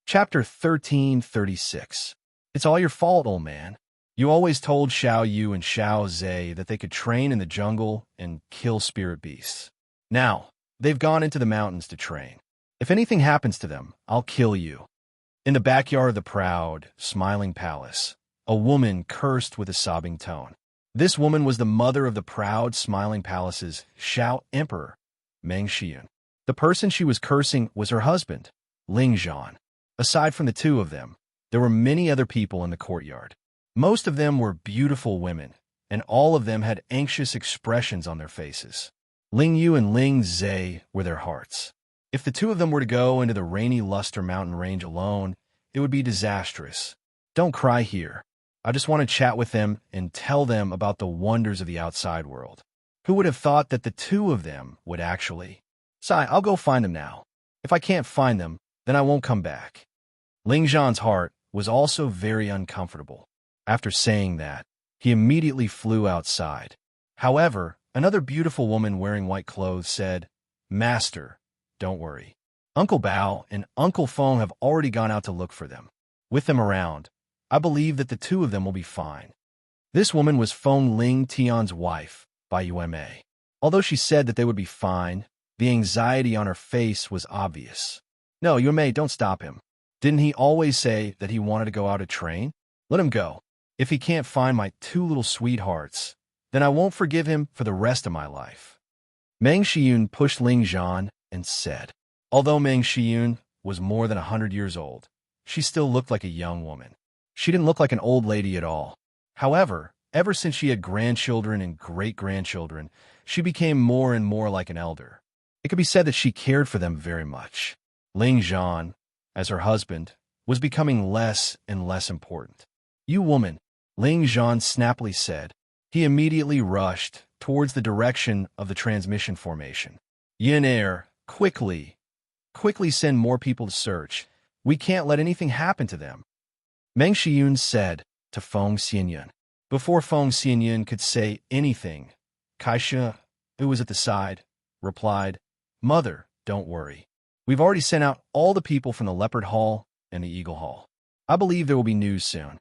Chapter 1336. It's all your fault, old man. You always told Xiao Yu and Xiao Zhe that they could train in the jungle and kill spirit beasts. Now, they've gone into the mountains to train. If anything happens to them, I'll kill you. In the backyard of the proud, smiling palace, a woman cursed with a sobbing tone. This woman was the mother of the proud, smiling palace's Xiao Emperor, Meng Xian. The person she was cursing was her husband, Ling Zhan. Aside from the two of them, there were many other people in the courtyard. Most of them were beautiful women, and all of them had anxious expressions on their faces. Ling Yu and Ling Zhe were their hearts. If the two of them were to go into the rainy Luster mountain range alone, it would be disastrous. Don't cry here. I just want to chat with them and tell them about the wonders of the outside world. Who would have thought that the two of them would actually? Sai, I'll go find them now. If I can't find them, then I won't come back. Ling Zhan's heart was also very uncomfortable. After saying that, he immediately flew outside. However, another beautiful woman wearing white clothes said, "Master, don't worry. Uncle Bao and Uncle Feng have already gone out to look for them. With them around, I believe that the two of them will be fine." This woman was Feng Ling Tian's wife by Uma. Although she said that they would be fine, the anxiety on her face was obvious. "No, Uma, don't stop him. Didn't he always say that he wanted to go out to train? Let him go. If he can't find my two little sweethearts, then I won't forgive him for the rest of my life." Meng Xiun pushed Ling Zhan and said, although Meng Xiun was more than 100 years old, she still looked like a young woman. She didn't look like an old lady at all. However, ever since she had grandchildren and great-grandchildren, she became more and more like an elder. It could be said that she cared for them very much. Ling Zhan, as her husband, was becoming less and less important. "You woman," Ling Zhan snappily said. He immediately rushed towards the direction of the transmission formation. "Yin Air, quickly send more people to search. We can't let anything happen to them." Meng Xiun said to Feng Xianyan. Before Feng Xianyan could say anything, Kaisha, who was at the side, replied, "Mother, don't worry. We've already sent out all the people from the Leopard Hall and the Eagle Hall. I believe there will be news soon."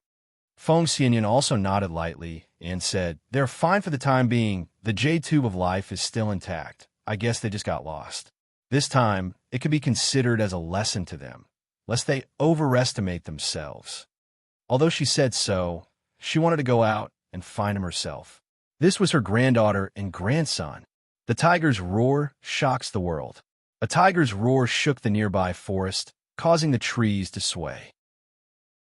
Feng Xianyan also nodded lightly and said, "They're fine for the time being. The J-tube of life is still intact. I guess they just got lost. This time, it could be considered as a lesson to them, lest they overestimate themselves." Although she said so, she wanted to go out and find him herself. This was her granddaughter and grandson. The tiger's roar shocks the world. A tiger's roar shook the nearby forest, causing the trees to sway.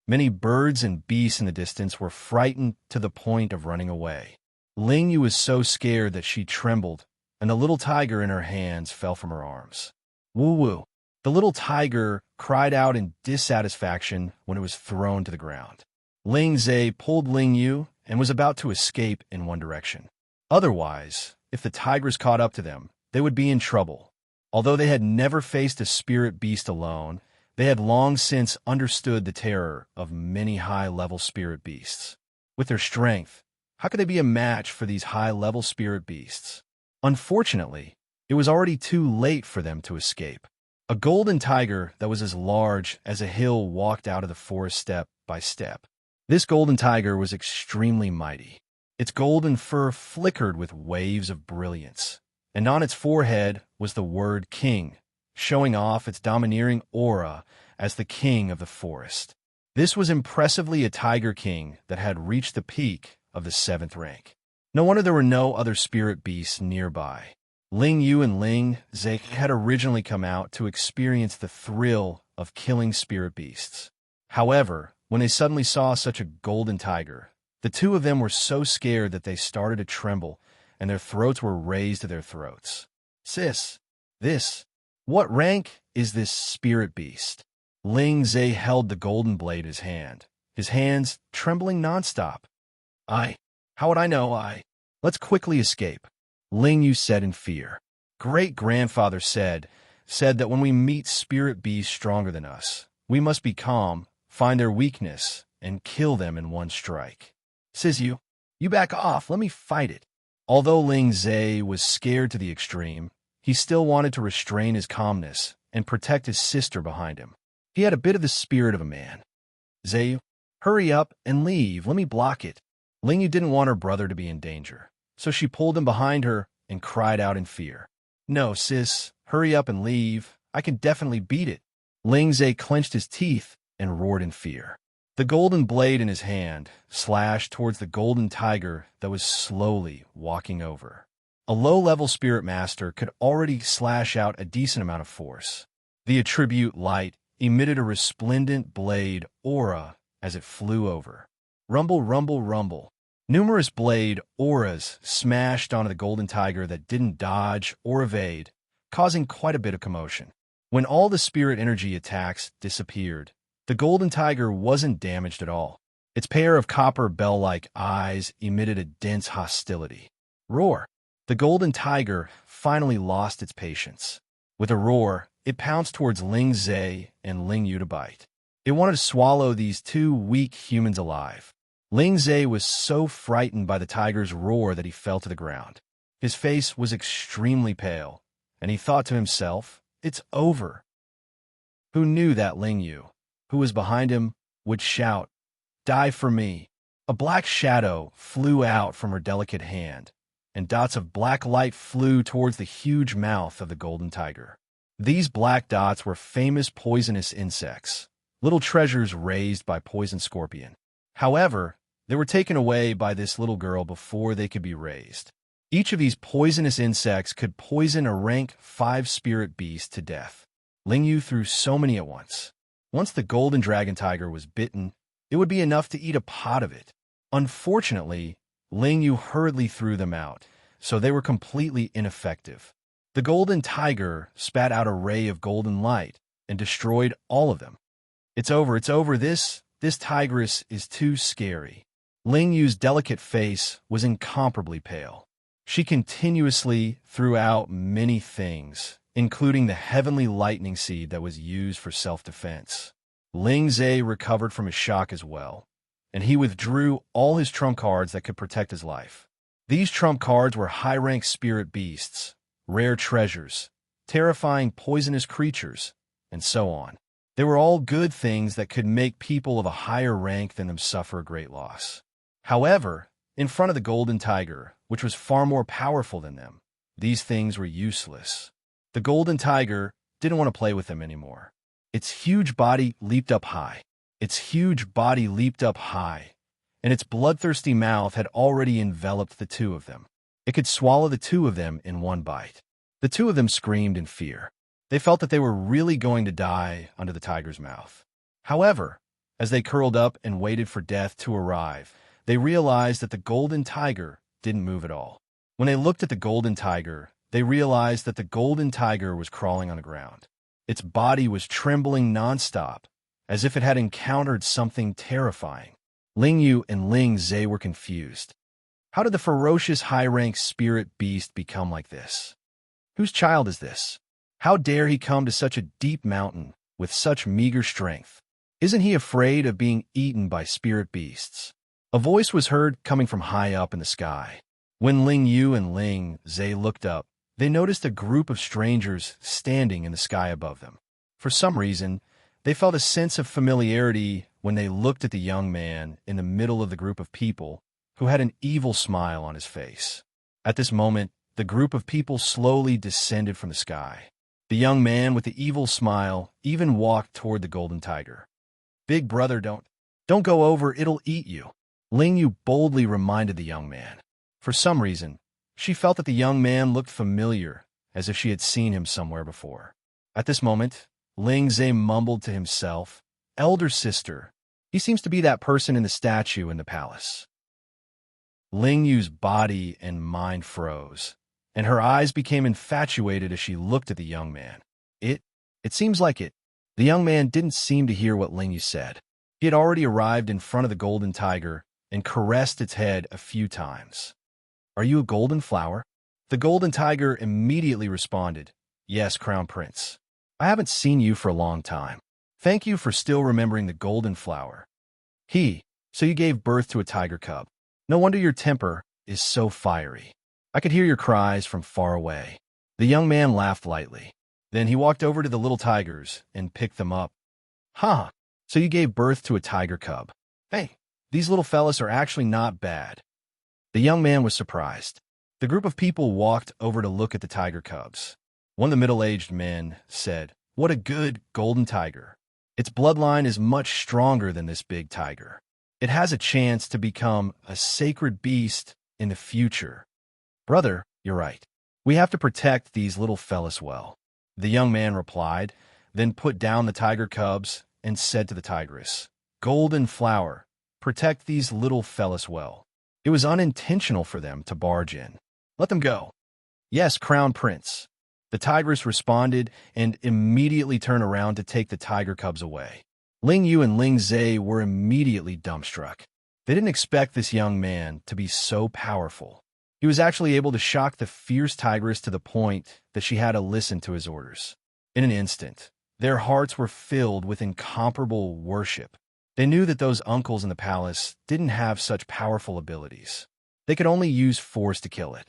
Many birds and beasts in the distance were frightened to the point of running away. Ling Yu was so scared that she trembled, and the little tiger in her hands fell from her arms. "Woo woo!" The little tiger cried out in dissatisfaction when it was thrown to the ground. Ling Zhe pulled Ling Yu and was about to escape in one direction. Otherwise, if the tigers caught up to them, they would be in trouble. Although they had never faced a spirit beast alone, they had long since understood the terror of many high-level spirit beasts. With their strength, how could they be a match for these high-level spirit beasts? Unfortunately, it was already too late for them to escape. A golden tiger that was as large as a hill walked out of the forest step by step. This golden tiger was extremely mighty. Its golden fur flickered with waves of brilliance, and on its forehead was the word King, showing off its domineering aura as the king of the forest. This was impressively a tiger king that had reached the peak of the 7th rank. No wonder there were no other spirit beasts nearby. Ling Yu and Ling Zhe had originally come out to experience the thrill of killing spirit beasts. However, when they suddenly saw such a golden tiger, the two of them were so scared that they started to tremble, and their throats were raised to their throats. "Sis, what rank is this spirit beast?" Ling Zhe held the golden blade in his hands trembling nonstop. How would I know? Let's quickly escape," Ling Yu said in fear. Great-grandfather said that when we meet spirit beasts stronger than us, we must be calm, find their weakness, and kill them in one strike. "Sis, you back off, let me fight it." Although Ling Zhe was scared to the extreme, he still wanted to restrain his calmness and protect his sister behind him. He had a bit of the spirit of a man. Zhe, hurry up and leave. Let me block it. Lingyu didn't want her brother to be in danger, so she pulled him behind her and cried out in fear. No, sis, hurry up and leave. I can definitely beat it. Ling Zhe clenched his teeth and roared in fear. The golden blade in his hand slashed towards the golden tiger that was slowly walking over. A low-level spirit master could already slash out a decent amount of force. The attribute light emitted a resplendent blade aura as it flew over. Rumble, rumble, rumble. Numerous blade auras smashed onto the golden tiger that didn't dodge or evade, causing quite a bit of commotion. When all the spirit energy attacks disappeared, the golden tiger wasn't damaged at all. Its pair of copper bell-like eyes emitted a dense hostility. Roar! The golden tiger finally lost its patience. With a roar, it pounced towards Ling Zhe and Ling Yu to bite. It wanted to swallow these two weak humans alive. Ling Zhe was so frightened by the tiger's roar that he fell to the ground. His face was extremely pale, and he thought to himself, "It's over." Who knew that Ling Yu, who was behind him, would shout, "Die for me." A black shadow flew out from her delicate hand, and dots of black light flew towards the huge mouth of the golden tiger. These black dots were famous poisonous insects, little treasures raised by poison scorpion. However, they were taken away by this little girl before they could be raised. Each of these poisonous insects could poison a rank 5 spirit beast to death. Ling Yu threw so many at once. Once the golden dragon tiger was bitten, it would be enough to eat a pot of it. Unfortunately, Ling Yu hurriedly threw them out, so they were completely ineffective. The golden tiger spat out a ray of golden light and destroyed all of them. It's over, it's over. This tigress is too scary. Ling Yu's delicate face was incomparably pale. She continuously threw out many things, including the heavenly lightning seed that was used for self-defense. Ling Zhe recovered from his shock as well, and he withdrew all his trump cards that could protect his life. These trump cards were high-rank spirit beasts, rare treasures, terrifying poisonous creatures, and so on. They were all good things that could make people of a higher rank than them suffer a great loss. However, in front of the golden tiger, which was far more powerful than them, these things were useless. The golden tiger didn't want to play with them anymore. Its huge body leaped up high. Its huge body leaped up high, and its bloodthirsty mouth had already enveloped the two of them. It could swallow the two of them in one bite. The two of them screamed in fear. They felt that they were really going to die under the tiger's mouth. However, as they curled up and waited for death to arrive, they realized that the golden tiger didn't move at all. When they looked at the golden tiger, they realized that the golden tiger was crawling on the ground. Its body was trembling nonstop, as if it had encountered something terrifying. Ling Yu and Ling Zhe were confused. How did the ferocious high-rank spirit beast become like this? Whose child is this? How dare he come to such a deep mountain with such meager strength? Isn't he afraid of being eaten by spirit beasts? A voice was heard coming from high up in the sky. When Ling Yu and Ling Zhe looked up, they noticed a group of strangers standing in the sky above them. For some reason, they felt a sense of familiarity when they looked at the young man in the middle of the group of people who had an evil smile on his face. At this moment, the group of people slowly descended from the sky. The young man with the evil smile even walked toward the golden tiger. "Big brother, don't go over, it'll eat you," Ling Yu boldly reminded the young man. For some reason, she felt that the young man looked familiar, as if she had seen him somewhere before. At this moment, Ling Zhe mumbled to himself, "Elder sister, he seems to be that person in the statue in the palace." Ling Yu's body and mind froze, and her eyes became infatuated as she looked at the young man. It seems like it. The young man didn't seem to hear what Ling Yu said. He had already arrived in front of the golden tiger and caressed its head a few times. "Are you a golden flower?" The golden tiger immediately responded, "Yes, Crown Prince. I haven't seen you for a long time. Thank you for still remembering the golden flower. So you gave birth to a tiger cub. No wonder your temper is so fiery. I could hear your cries from far away." The young man laughed lightly. Then he walked over to the little tigers and picked them up. Huh, so you gave birth to a tiger cub. Hey, these little fellas are actually not bad. The young man was surprised. The group of people walked over to look at the tiger cubs. One of the middle-aged men said, "What a good golden tiger. Its bloodline is much stronger than this big tiger. It has a chance to become a sacred beast in the future." "Brother, you're right. We have to protect these little fellas well." The young man replied, then put down the tiger cubs and said to the tigress, "Golden flower, protect these little fellas well." It was unintentional for them to barge in. "Let them go." "Yes, Crown Prince." The tigress responded and immediately turned around to take the tiger cubs away. Ling Yu and Ling Zhe were immediately dumbstruck. They didn't expect this young man to be so powerful. He was actually able to shock the fierce tigress to the point that she had to listen to his orders. In an instant, their hearts were filled with incomparable worship. They knew that those uncles in the palace didn't have such powerful abilities. They could only use force to kill it.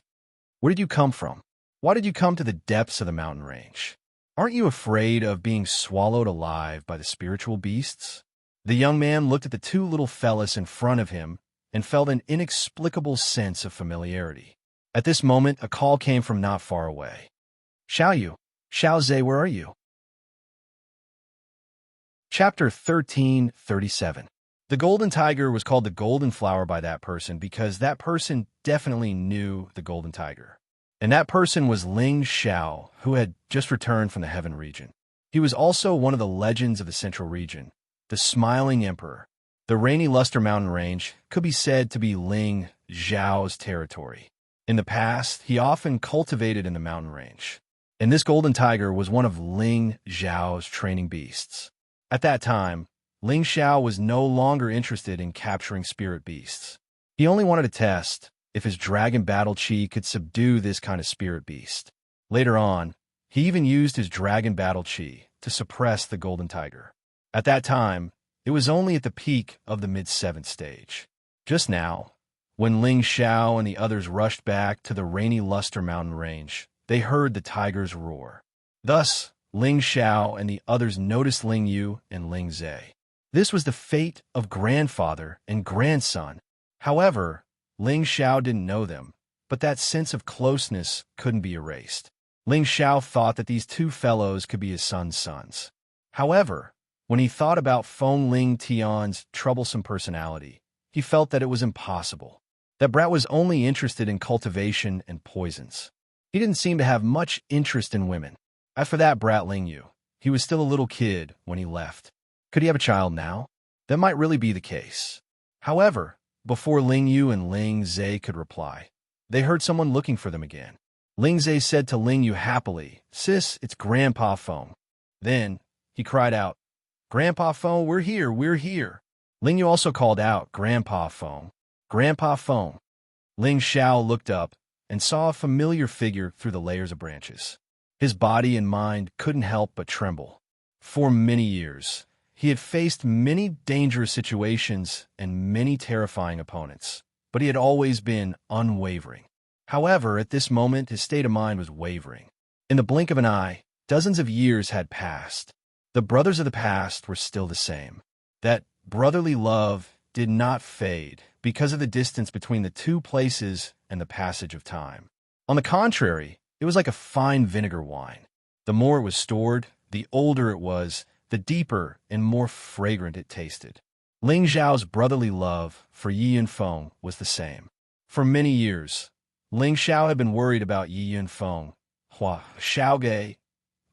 "Where did you come from? Why did you come to the depths of the mountain range? Aren't you afraid of being swallowed alive by the spiritual beasts?" The young man looked at the two little fellas in front of him and felt an inexplicable sense of familiarity. At this moment, a call came from not far away. "Xiaoyu, Xiaozhe, where are you?" Chapter 1337. The golden tiger was called the golden flower by that person because that person definitely knew the golden tiger. And that person was Ling Xiao, who had just returned from the heaven region. He was also one of the legends of the central region, the Smiling Emperor. The rainy Luster Mountain Range could be said to be Ling Xiao's territory. In the past, he often cultivated in the mountain range, and this golden tiger was one of Ling Xiao's training beasts. At that time, Ling Xiao was no longer interested in capturing spirit beasts. He only wanted to test if his dragon battle chi could subdue this kind of spirit beast. Later on, he even used his dragon battle chi to suppress the golden tiger. At that time, it was only at the peak of the mid-7th stage. Just now, when Ling Xiao and the others rushed back to the rainy Luster Mountain Range, they heard the tiger's roar. Thus, Ling Xiao and the others noticed Ling Yu and Ling Zhe. This was the fate of grandfather and grandson. However, Ling Xiao didn't know them, but that sense of closeness couldn't be erased. Ling Xiao thought that these two fellows could be his son's sons. However, when he thought about Feng Ling Tian's troublesome personality, he felt that it was impossible. That brat was only interested in cultivation and poisons. He didn't seem to have much interest in women. As for that brat Ling Yu, he was still a little kid when he left. Could he have a child now? That might really be the case. However, before Ling Yu and Ling Zhe could reply, they heard someone looking for them again. Ling Zhe said to Ling Yu happily, "Sis, it's Grandpa Feng." Then he cried out, "Grandpa Feng, we're here, we're here." Ling Yu also called out, "Grandpa Feng, Grandpa Feng." Ling Xiao looked up and saw a familiar figure through the layers of branches. His body and mind couldn't help but tremble. For many years, he had faced many dangerous situations and many terrifying opponents, but he had always been unwavering. However, at this moment, his state of mind was wavering. In the blink of an eye, dozens of years had passed. The brothers of the past were still the same. That brotherly love did not fade because of the distance between the two places and the passage of time. On the contrary, it was like a fine vinegar wine. The more it was stored, the older it was, the deeper and more fragrant it tasted. Ling Xiao's brotherly love for Yi and Feng was the same. For many years, Ling Xiao had been worried about Yi and Feng, Hua Xiaoge,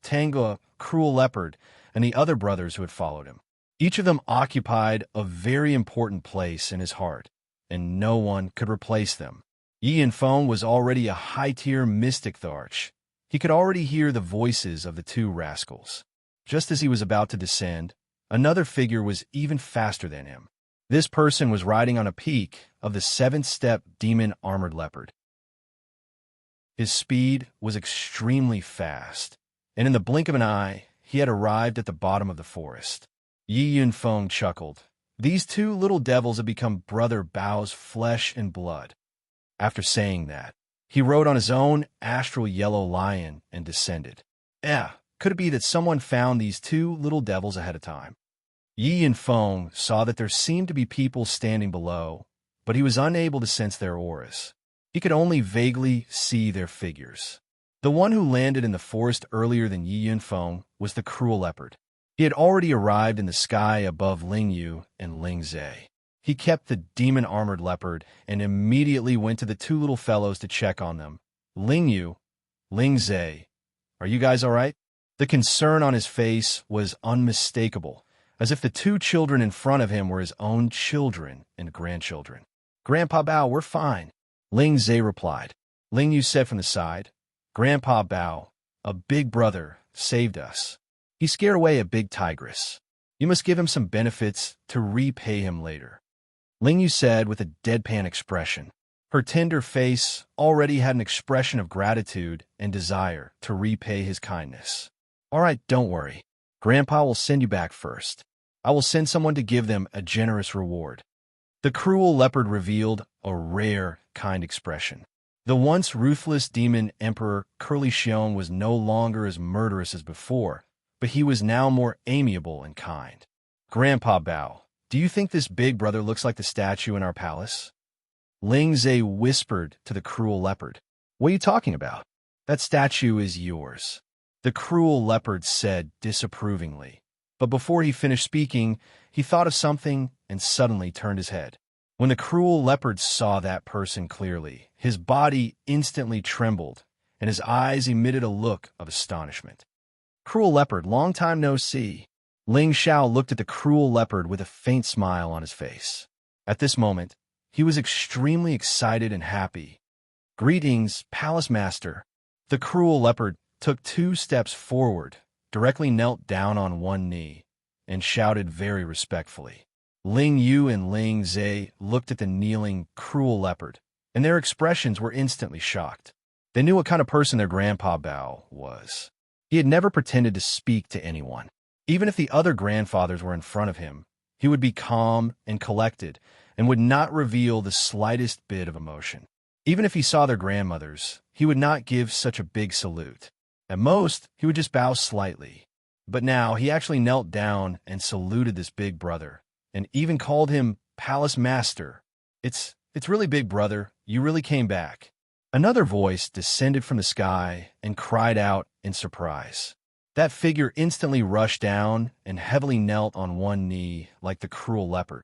Tangua, Cruel Leopard, and the other brothers who had followed him. Each of them occupied a very important place in his heart, and no one could replace them. Yi and Feng was already a high-tier mystic Tharch. He could already hear the voices of the two rascals. Just as he was about to descend, another figure was even faster than him. This person was riding on a peak of the 7th-step demon armored leopard. His speed was extremely fast, and in the blink of an eye, he had arrived at the bottom of the forest. Yi Yunfeng chuckled. These two little devils had become brother Bao's flesh and blood. After saying that, he rode on his own astral yellow lion and descended. Could it be that someone found these two little devils ahead of time? Yi and Feng saw that there seemed to be people standing below, but he was unable to sense their auras. He could only vaguely see their figures. The one who landed in the forest earlier than Yi and Feng was the cruel leopard. He had already arrived in the sky above Ling Yu and Ling Zhe. He kept the demon-armored leopard and immediately went to the two little fellows to check on them. Ling Yu, Ling Zhe, are you guys all right? The concern on his face was unmistakable, as if the two children in front of him were his own children and grandchildren. Grandpa Bao, we're fine, Ling Zhe replied. Ling Yu said from the side, Grandpa Bao, a big brother, saved us. He scared away a big tigress. You must give him some benefits to repay him later, Ling Yu said with a deadpan expression. Her tender face already had an expression of gratitude and desire to repay his kindness. All right, don't worry. Grandpa will send you back first. I will send someone to give them a generous reward. The cruel leopard revealed a rare, kind expression. The once ruthless demon emperor Curly Xiong was no longer as murderous as before, but he was now more amiable and kind. Grandpa Bao, do you think this big brother looks like the statue in our palace? Ling Zhe whispered to the cruel leopard. What are you talking about? That statue is yours, the cruel leopard said disapprovingly. But before he finished speaking, he thought of something and suddenly turned his head. When the cruel leopard saw that person clearly, his body instantly trembled, and his eyes emitted a look of astonishment. Cruel leopard, long time no see. Ling Xiao looked at the cruel leopard with a faint smile on his face. At this moment, he was extremely excited and happy. Greetings, Palace Master. The cruel leopard took 2 steps forward, directly knelt down on one knee, and shouted very respectfully. Ling Yu and Ling Zhe looked at the kneeling, cruel leopard, and their expressions were instantly shocked. They knew what kind of person their Grandpa Bao was. He had never pretended to speak to anyone. Even if the other grandfathers were in front of him, he would be calm and collected and would not reveal the slightest bit of emotion. Even if he saw their grandmothers, he would not give such a big salute. At most, he would just bow slightly. But now he actually knelt down and saluted this big brother, and even called him Palace Master. It's really big brother, you really came back. Another voice descended from the sky and cried out in surprise. That figure instantly rushed down and heavily knelt on one knee like the cruel leopard.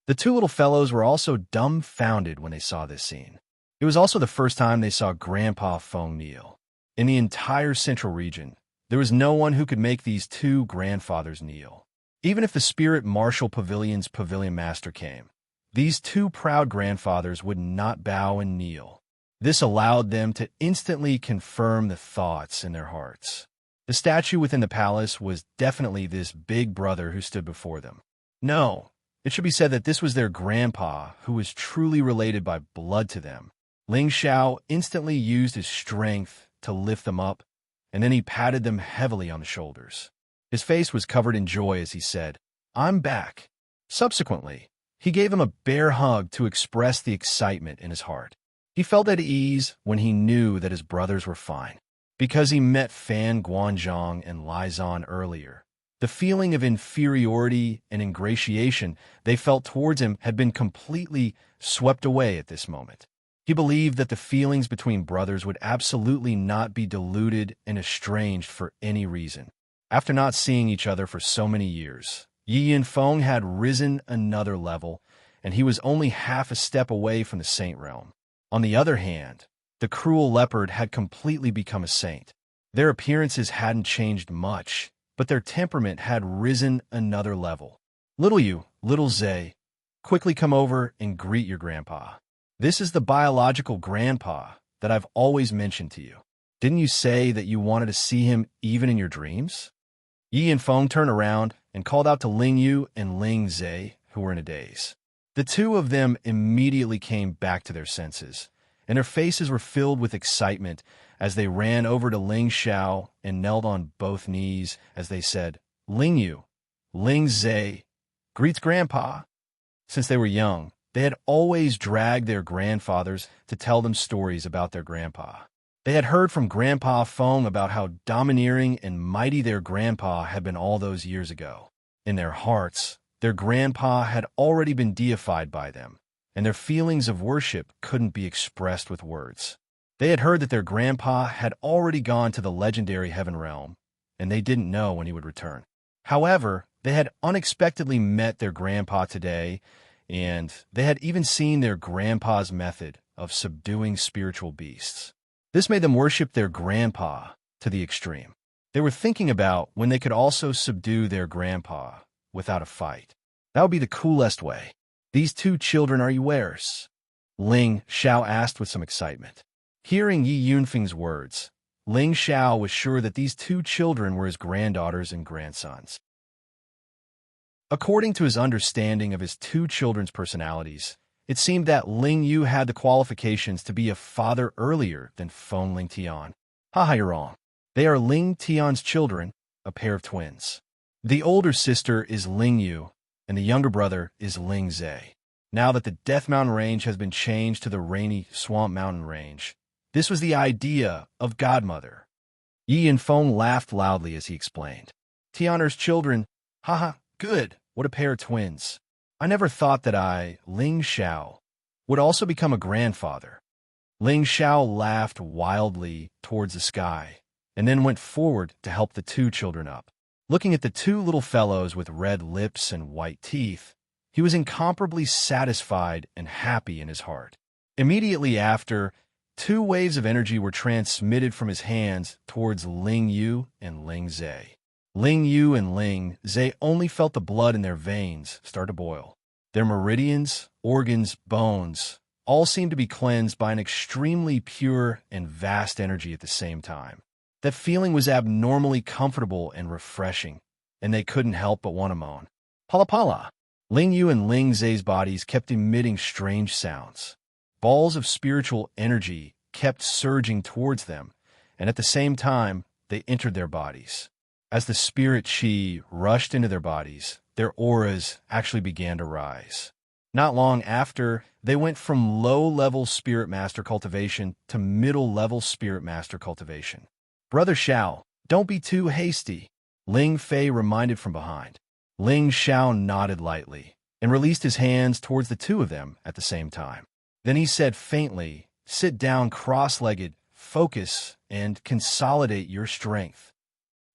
The two little fellows were also dumbfounded when they saw this scene. It was also the first time they saw Grandpa Feng kneel. In the entire central region, there was no one who could make these two grandfathers kneel. Even if the Spirit Martial Pavilion's Pavilion Master came, these two proud grandfathers would not bow and kneel. This allowed them to instantly confirm the thoughts in their hearts. The statue within the palace was definitely this big brother who stood before them. No, it should be said that this was their grandpa who was truly related by blood to them. Ling Xiao instantly used his strength to lift them up, and then he patted them heavily on the shoulders. His face was covered in joy as he said, "I'm back." Subsequently, he gave him a bear hug to express the excitement in his heart. He felt at ease when he knew that his brothers were fine. Because he met Fan Guanzhong and Lai Zhan earlier, the feeling of inferiority and ingratiation they felt towards him had been completely swept away at this moment. He believed that the feelings between brothers would absolutely not be diluted and estranged for any reason. After not seeing each other for so many years, Yi and Feng had risen another level, and he was only half a step away from the saint realm. On the other hand, the cruel leopard had completely become a saint. Their appearances hadn't changed much, but their temperament had risen another level. Little you, little Zhe, quickly come over and greet your grandpa. This is the biological grandpa that I've always mentioned to you. Didn't you say that you wanted to see him even in your dreams? Yi and Feng turned around and called out to Ling Yu and Ling Zhe, who were in a daze. The two of them immediately came back to their senses, and their faces were filled with excitement as they ran over to Ling Xiao and knelt on both knees as they said, "Ling Yu, Ling Zhe, greets Grandpa." Since they were young, they had always dragged their grandfathers to tell them stories about their grandpa. They had heard from Grandpa Feng about how domineering and mighty their grandpa had been all those years ago. In their hearts, their grandpa had already been deified by them, and their feelings of worship couldn't be expressed with words. They had heard that their grandpa had already gone to the legendary heaven realm, and they didn't know when he would return. However, they had unexpectedly met their grandpa today, and they had even seen their grandpa's method of subduing spiritual beasts. This made them worship their grandpa to the extreme. They were thinking about when they could also subdue their grandpa without a fight. That would be the coolest way. These two children are yours? Ling Xiao asked with some excitement. Hearing Yi Yunfeng's words, Ling Xiao was sure that these two children were his granddaughters and grandsons. According to his understanding of his two children's personalities, it seemed that Ling Yu had the qualifications to be a father earlier than Feng Ling Tian. Haha, you're wrong. They are Ling Tian's children, a pair of twins. The older sister is Ling Yu, and the younger brother is Ling Zhe. Now that the Death Mountain Range has been changed to the Rainy Swamp Mountain Range, this was the idea of Godmother. Yi and Feng laughed loudly as he explained. Tianer's children, haha, good, what a pair of twins. I never thought that I, Ling Xiao, would also become a grandfather. Ling Xiao laughed wildly towards the sky, and then went forward to help the two children up. Looking at the two little fellows with red lips and white teeth, he was incomparably satisfied and happy in his heart. Immediately after, two waves of energy were transmitted from his hands towards Ling Yu and Ling Zhe. Ling Yu and Ling Zhe only felt the blood in their veins start to boil. Their meridians, organs, bones, all seemed to be cleansed by an extremely pure and vast energy at the same time. That feeling was abnormally comfortable and refreshing, and they couldn't help but want to moan. Pala pala! Ling Yu and Ling Zhe's bodies kept emitting strange sounds. Balls of spiritual energy kept surging towards them, and at the same time, they entered their bodies. As the spirit qi rushed into their bodies, their auras actually began to rise. Not long after, they went from low-level Spirit Master cultivation to middle-level Spirit Master cultivation. Brother Xiao, don't be too hasty, Ling Fei reminded from behind. Ling Xiao nodded lightly and released his hands towards the two of them at the same time. Then he said faintly, sit down cross-legged, focus, and consolidate your strength.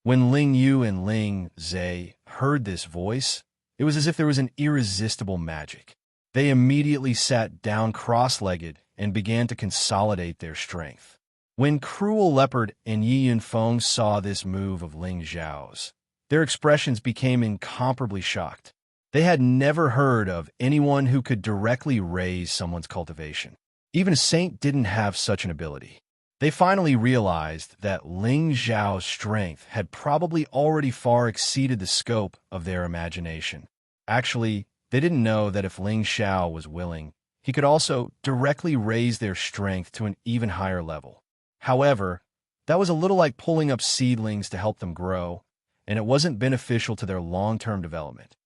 When Ling Yu and Ling Zhe heard this voice, it was as if there was an irresistible magic. They immediately sat down cross-legged and began to consolidate their strength. When Cruel Leopard and Yi Yunfeng saw this move of Ling Xiao's, their expressions became incomparably shocked. They had never heard of anyone who could directly raise someone's cultivation. Even a saint didn't have such an ability. They finally realized that Ling Xiao's strength had probably already far exceeded the scope of their imagination. Actually, they didn't know that if Ling Xiao was willing, he could also directly raise their strength to an even higher level. However, that was a little like pulling up seedlings to help them grow, and it wasn't beneficial to their long-term development.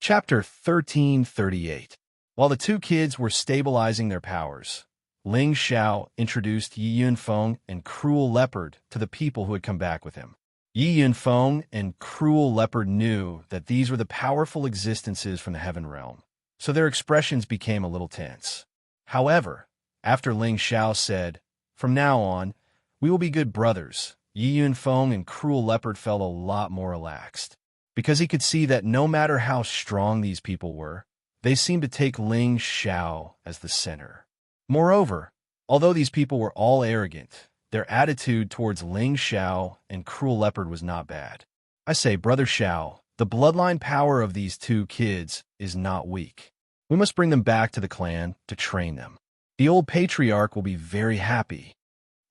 Chapter 1338. While the two kids were stabilizing their powers, Ling Xiao introduced Yi Yunfeng and Cruel Leopard to the people who had come back with him. Yi Yunfeng and Cruel Leopard knew that these were the powerful existences from the heaven realm, so their expressions became a little tense. However, after Ling Xiao said, from now on, we will be good brothers, Yi Yunfeng and Cruel Leopard felt a lot more relaxed, because he could see that no matter how strong these people were, they seemed to take Ling Xiao as the center. Moreover, although these people were all arrogant, their attitude towards Ling Xiao and Cruel Leopard was not bad. I say, Brother Xiao, the bloodline power of these two kids is not weak. We must bring them back to the clan to train them. The old patriarch will be very happy.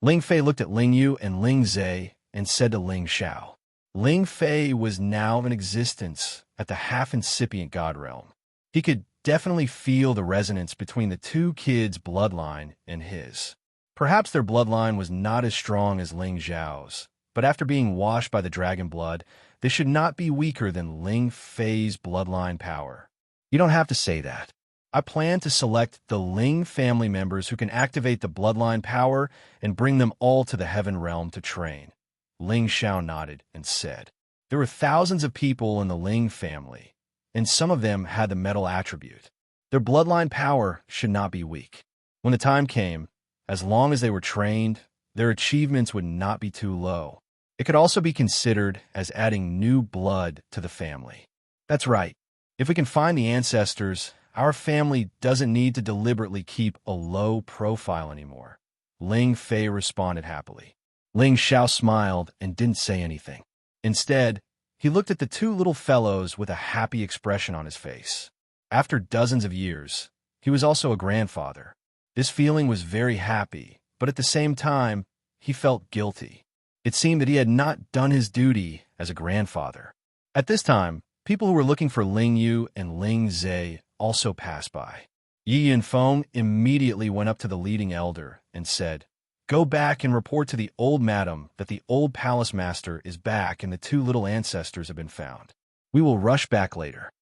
Ling Fei looked at Ling Yu and Ling Zhe and said to Ling Xiao. Ling Fei was now in existence at the half-incipient god realm. He could definitely feel the resonance between the two kids' bloodline and his. Perhaps their bloodline was not as strong as Ling Xiao's, but after being washed by the dragon blood, they should not be weaker than Ling Fei's bloodline power. You don't have to say that. I plan to select the Ling family members who can activate the bloodline power and bring them all to the heaven realm to train. Ling Xiao nodded and said. There were thousands of people in the Ling family, and some of them had the metal attribute. Their bloodline power should not be weak. When the time came, as long as they were trained, their achievements would not be too low. It could also be considered as adding new blood to the family. That's right. If we can find the ancestors, our family doesn't need to deliberately keep a low profile anymore. Ling Fei responded happily. Ling Xiao smiled and didn't say anything. Instead, he looked at the two little fellows with a happy expression on his face. After dozens of years, he was also a grandfather. This feeling was very happy, but at the same time, he felt guilty. It seemed that he had not done his duty as a grandfather. At this time, people who were looking for Ling Yu and Ling Zhe also passed by. Yi Yunfeng immediately went up to the leading elder and said, "Go back and report to the old madam that the old palace master is back and the two little ancestors have been found. We will rush back later."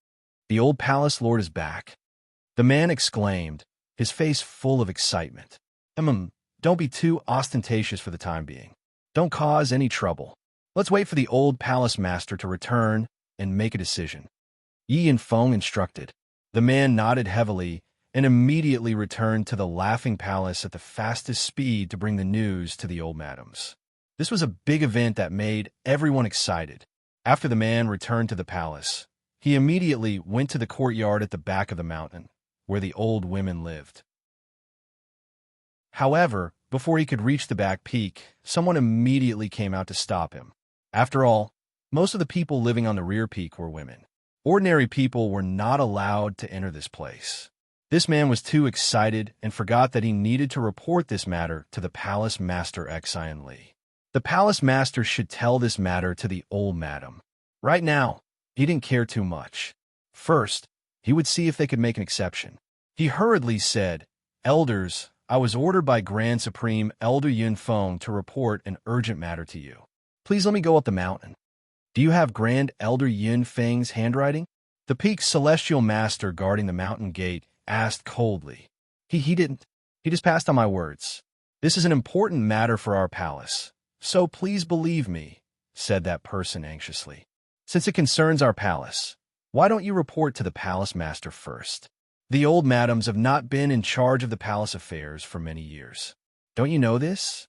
"The old palace lord is back?" the man exclaimed, his face full of excitement. Don't be too ostentatious for the time being. Don't cause any trouble. Let's wait for the old palace master to return and make a decision." Yi Yunfeng instructed. The man nodded heavily and immediately returned to the Laughing Palace at the fastest speed to bring the news to the old madams. This was a big event that made everyone excited. After the man returned to the palace, he immediately went to the courtyard at the back of the mountain, where the old women lived. However, before he could reach the back peak, someone immediately came out to stop him. After all, most of the people living on the rear peak were women. Ordinary people were not allowed to enter this place. This man was too excited and forgot that he needed to report this matter to the palace master Xian Li. The palace master should tell this matter to the old madam. Right now, he didn't care too much. First, he would see if they could make an exception. He hurriedly said, "Elders, I was ordered by Grand Supreme Elder Yunfeng to report an urgent matter to you. Please let me go up the mountain." "Do you have Grand Elder Yunfeng's handwriting?" The peak's celestial master guarding the mountain gate asked coldly. He didn't. He just passed on my words. "This is an important matter for our palace, so please believe me," said that person anxiously. "Since it concerns our palace, why don't you report to the palace master first? The old madams have not been in charge of the palace affairs for many years. Don't you know this?"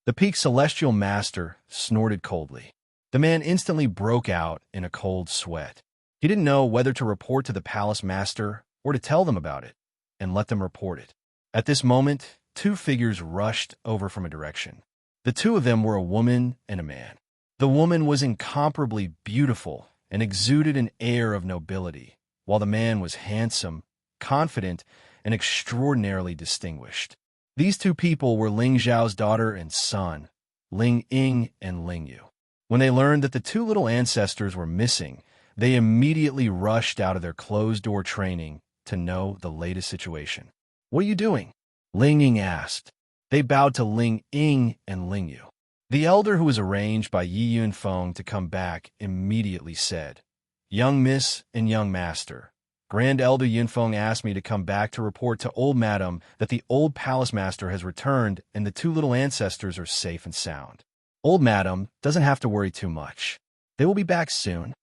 The peak's celestial master snorted coldly. The man instantly broke out in a cold sweat. He didn't know whether to report to the palace master or to tell them about it and let them report it. At this moment, two figures rushed over from a direction. The two of them were a woman and a man. The woman was incomparably beautiful and exuded an air of nobility, while the man was handsome, confident, and extraordinarily distinguished. These two people were Ling Zhao's daughter and son, Ling Ying and Ling Yu. When they learned that the two little ancestors were missing, they immediately rushed out of their closed-door training to know the latest situation. "What are you doing?" Ling Ying asked. They bowed to Ling Ying and Ling Yu. The elder, who was arranged by Yi Yunfeng to come back, immediately said, "Young miss and young master, Grand Elder Yunfeng asked me to come back to report to old madam that the old palace master has returned and the two little ancestors are safe and sound. Old madam doesn't have to worry too much. They will be back soon."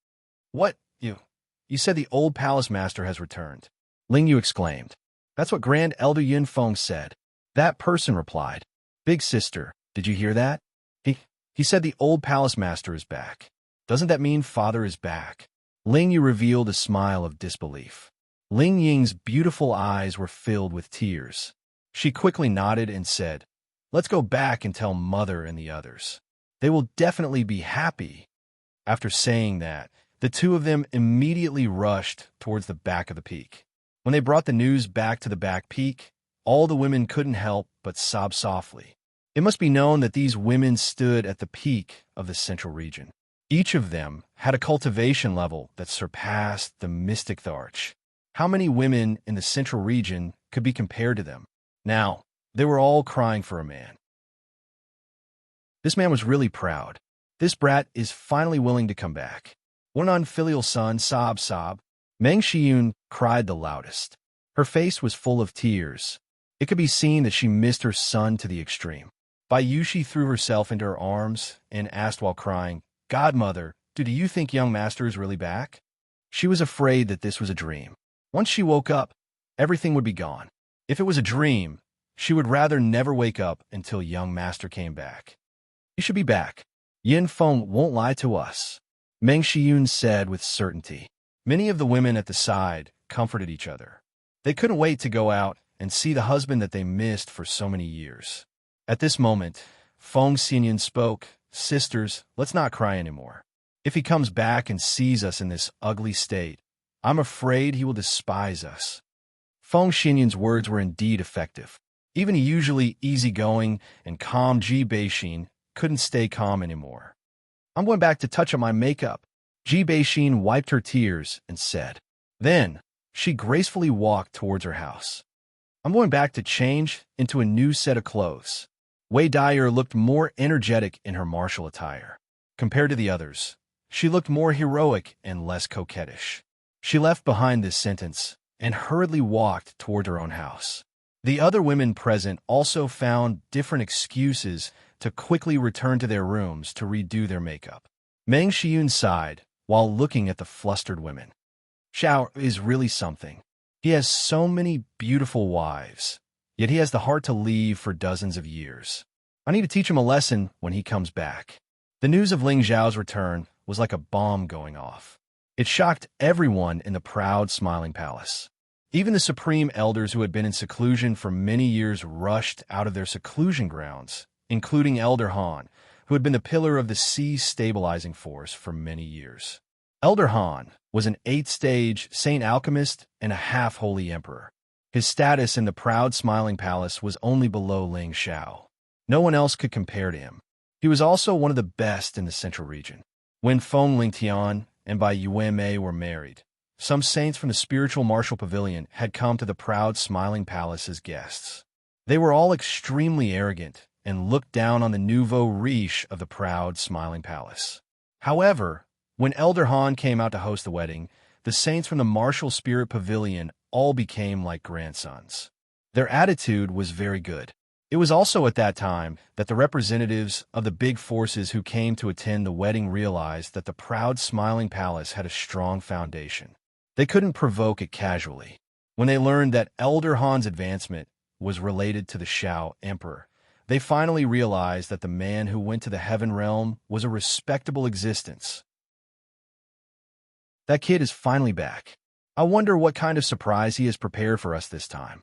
"What? You said the old palace master has returned?" Ling Yu exclaimed. "That's what Grand Elder Yunfeng said." That person replied, "Big sister, did you hear that? He said the old palace master is back. Doesn't that mean father is back?" Ling Yu revealed a smile of disbelief. Ling Ying's beautiful eyes were filled with tears. She quickly nodded and said, "Let's go back and tell mother and the others. They will definitely be happy." After saying that, the two of them immediately rushed towards the back of the peak. When they brought the news back to the back peak, all the women couldn't help but sob softly. It must be known that these women stood at the peak of the central region. Each of them had a cultivation level that surpassed the mystic Tharch. How many women in the central region could be compared to them? Now, they were all crying for a man. This man was really proud. This brat is finally willing to come back. What an unfilial son, sob, sob. Meng Shiyun cried the loudest. Her face was full of tears. It could be seen that she missed her son to the extreme. Bai Yushi threw herself into her arms and asked while crying, "Godmother, Do you think young master is really back?" She was afraid that this was a dream. Once she woke up, everything would be gone. If it was a dream, she would rather never wake up until young master came back. "You should be back. Yin Feng won't lie to us," Meng Xiyun said with certainty. Many of the women at the side comforted each other. They couldn't wait to go out and see the husband that they missed for so many years. At this moment, Feng Xinyan spoke, "Sisters, let's not cry anymore. If he comes back and sees us in this ugly state, I'm afraid he will despise us." Feng Xinyan's words were indeed effective. Even a usually easygoing and calm Ji Beixin couldn't stay calm anymore. "I'm going back to touch up my makeup." Ji Beixin wiped her tears and said. Then, she gracefully walked towards her house. "I'm going back to change into a new set of clothes." Wei Dyer looked more energetic in her martial attire. Compared to the others, she looked more heroic and less coquettish. She left behind this sentence and hurriedly walked toward her own house. The other women present also found different excuses to quickly return to their rooms to redo their makeup. Meng Xiyun sighed while looking at the flustered women. "Xiao is really something. He has so many beautiful wives, yet he has the heart to leave for dozens of years. I need to teach him a lesson when he comes back." The news of Ling Zhao's return was like a bomb going off. It shocked everyone in the proud, smiling palace. Even the supreme elders who had been in seclusion for many years rushed out of their seclusion grounds, including Elder Han, who had been the pillar of the Sea stabilizing force for many years. Elder Han was an 8th-stage saint alchemist and a half-holy emperor. His status in the proud, smiling palace was only below Ling Xiao. No one else could compare to him. He was also one of the best in the central region. When Feng Lingtian and Bai Yuanmei were married, some saints from the spiritual martial pavilion had come to the proud, smiling palace as guests. They were all extremely arrogant and looked down on the nouveau riche of the proud, smiling palace. However, when Elder Han came out to host the wedding, the saints from the martial spirit pavilion all became like grandsons. Their attitude was very good. It was also at that time that the representatives of the big forces who came to attend the wedding realized that the proud, smiling palace had a strong foundation. They couldn't provoke it casually. When they learned that Elder Han's advancement was related to the Xiao Emperor, they finally realized that the man who went to the heaven realm was a respectable existence. That kid is finally back. I wonder what kind of surprise he has prepared for us this time.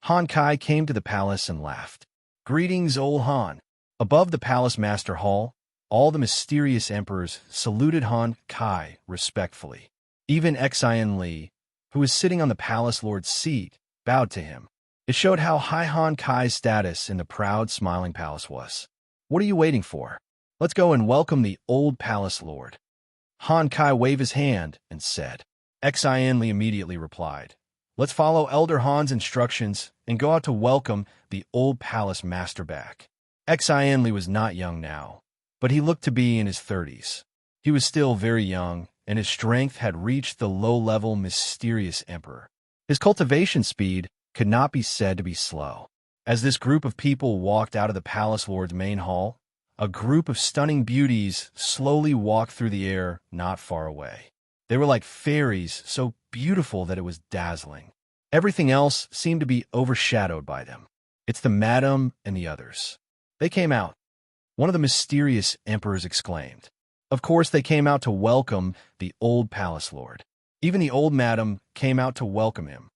Han Kai came to the palace and laughed. "Greetings, old Han." Above the palace master hall, all the mysterious emperors saluted Han Kai respectfully. Even Xian Li, who was sitting on the palace lord's seat, bowed to him. It showed how high Han Kai's status in the proud, smiling palace was. "What are you waiting for? Let's go and welcome the old palace lord." Han Kai waved his hand and said. Xian Li immediately replied, "Let's follow Elder Han's instructions and go out to welcome the old palace master back." Xian Li was not young now, but he looked to be in his 30s. He was still very young, and his strength had reached the low-level mysterious emperor. His cultivation speed could not be said to be slow. As this group of people walked out of the palace lord's main hall, a group of stunning beauties slowly walked through the air not far away. They were like fairies, so beautiful that it was dazzling. Everything else seemed to be overshadowed by them. "It's the madam and the others. They came out," one of the mysterious emperors exclaimed. Of course, they came out to welcome the old palace lord. Even the old madam came out to welcome him.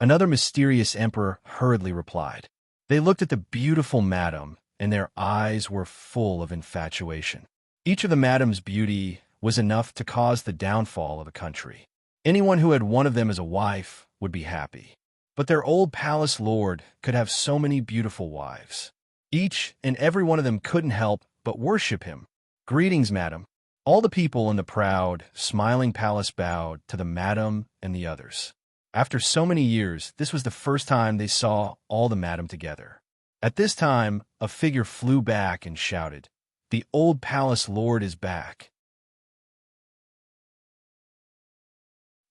Another mysterious emperor hurriedly replied. They looked at the beautiful madam, and their eyes were full of infatuation. Each of the madam's beauty was enough to cause the downfall of a country. Anyone who had one of them as a wife would be happy. But their old palace lord could have so many beautiful wives. Each and every one of them couldn't help but worship him. "Greetings, madam." All the people in the proud, smiling palace bowed to the madam and the others. After so many years, this was the first time they saw all the madam together. At this time, a figure flew back and shouted, "The old palace lord is back."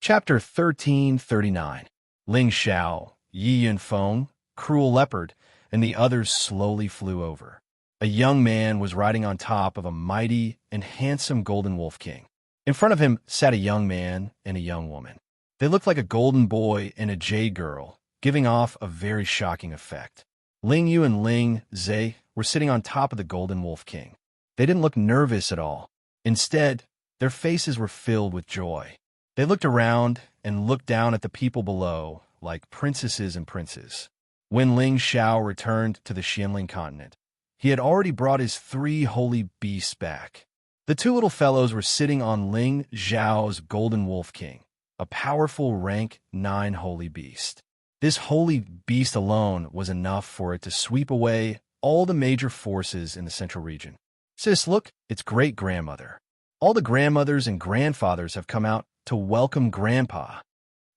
Chapter 1339. Ling Xiao, Yi Yunfeng, Cruel Leopard, and the others slowly flew over. A young man was riding on top of a mighty and handsome golden wolf king. In front of him sat a young man and a young woman. They looked like a golden boy and a jade girl, giving off a very shocking effect. Ling Yu and Ling Zhe were sitting on top of the Golden Wolf King. They didn't look nervous at all. Instead, their faces were filled with joy. They looked around and looked down at the people below like princesses and princes. When Ling Xiao returned to the Xianling continent, he had already brought his 3 holy beasts back. The 2 little fellows were sitting on Ling Xiao's Golden Wolf King, a powerful rank 9 holy beast. This holy beast alone was enough for it to sweep away all the major forces in the central region. Sis, look, it's great-grandmother. All the grandmothers and grandfathers have come out to welcome Grandpa.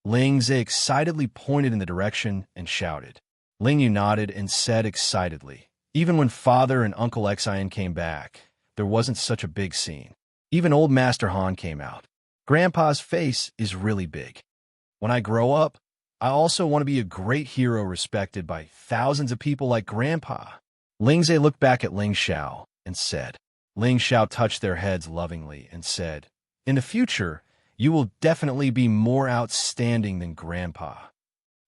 Ling Zhe excitedly pointed in the direction and shouted. Ling Yu nodded and said excitedly, even when Father and Uncle Xian came back, there wasn't such a big scene. Even old Master Han came out. Grandpa's face is really big. When I grow up, I also want to be a great hero respected by thousands of people like Grandpa. Ling Zhe looked back at Ling Xiao and said. Ling Xiao touched their heads lovingly and said, in the future, you will definitely be more outstanding than Grandpa.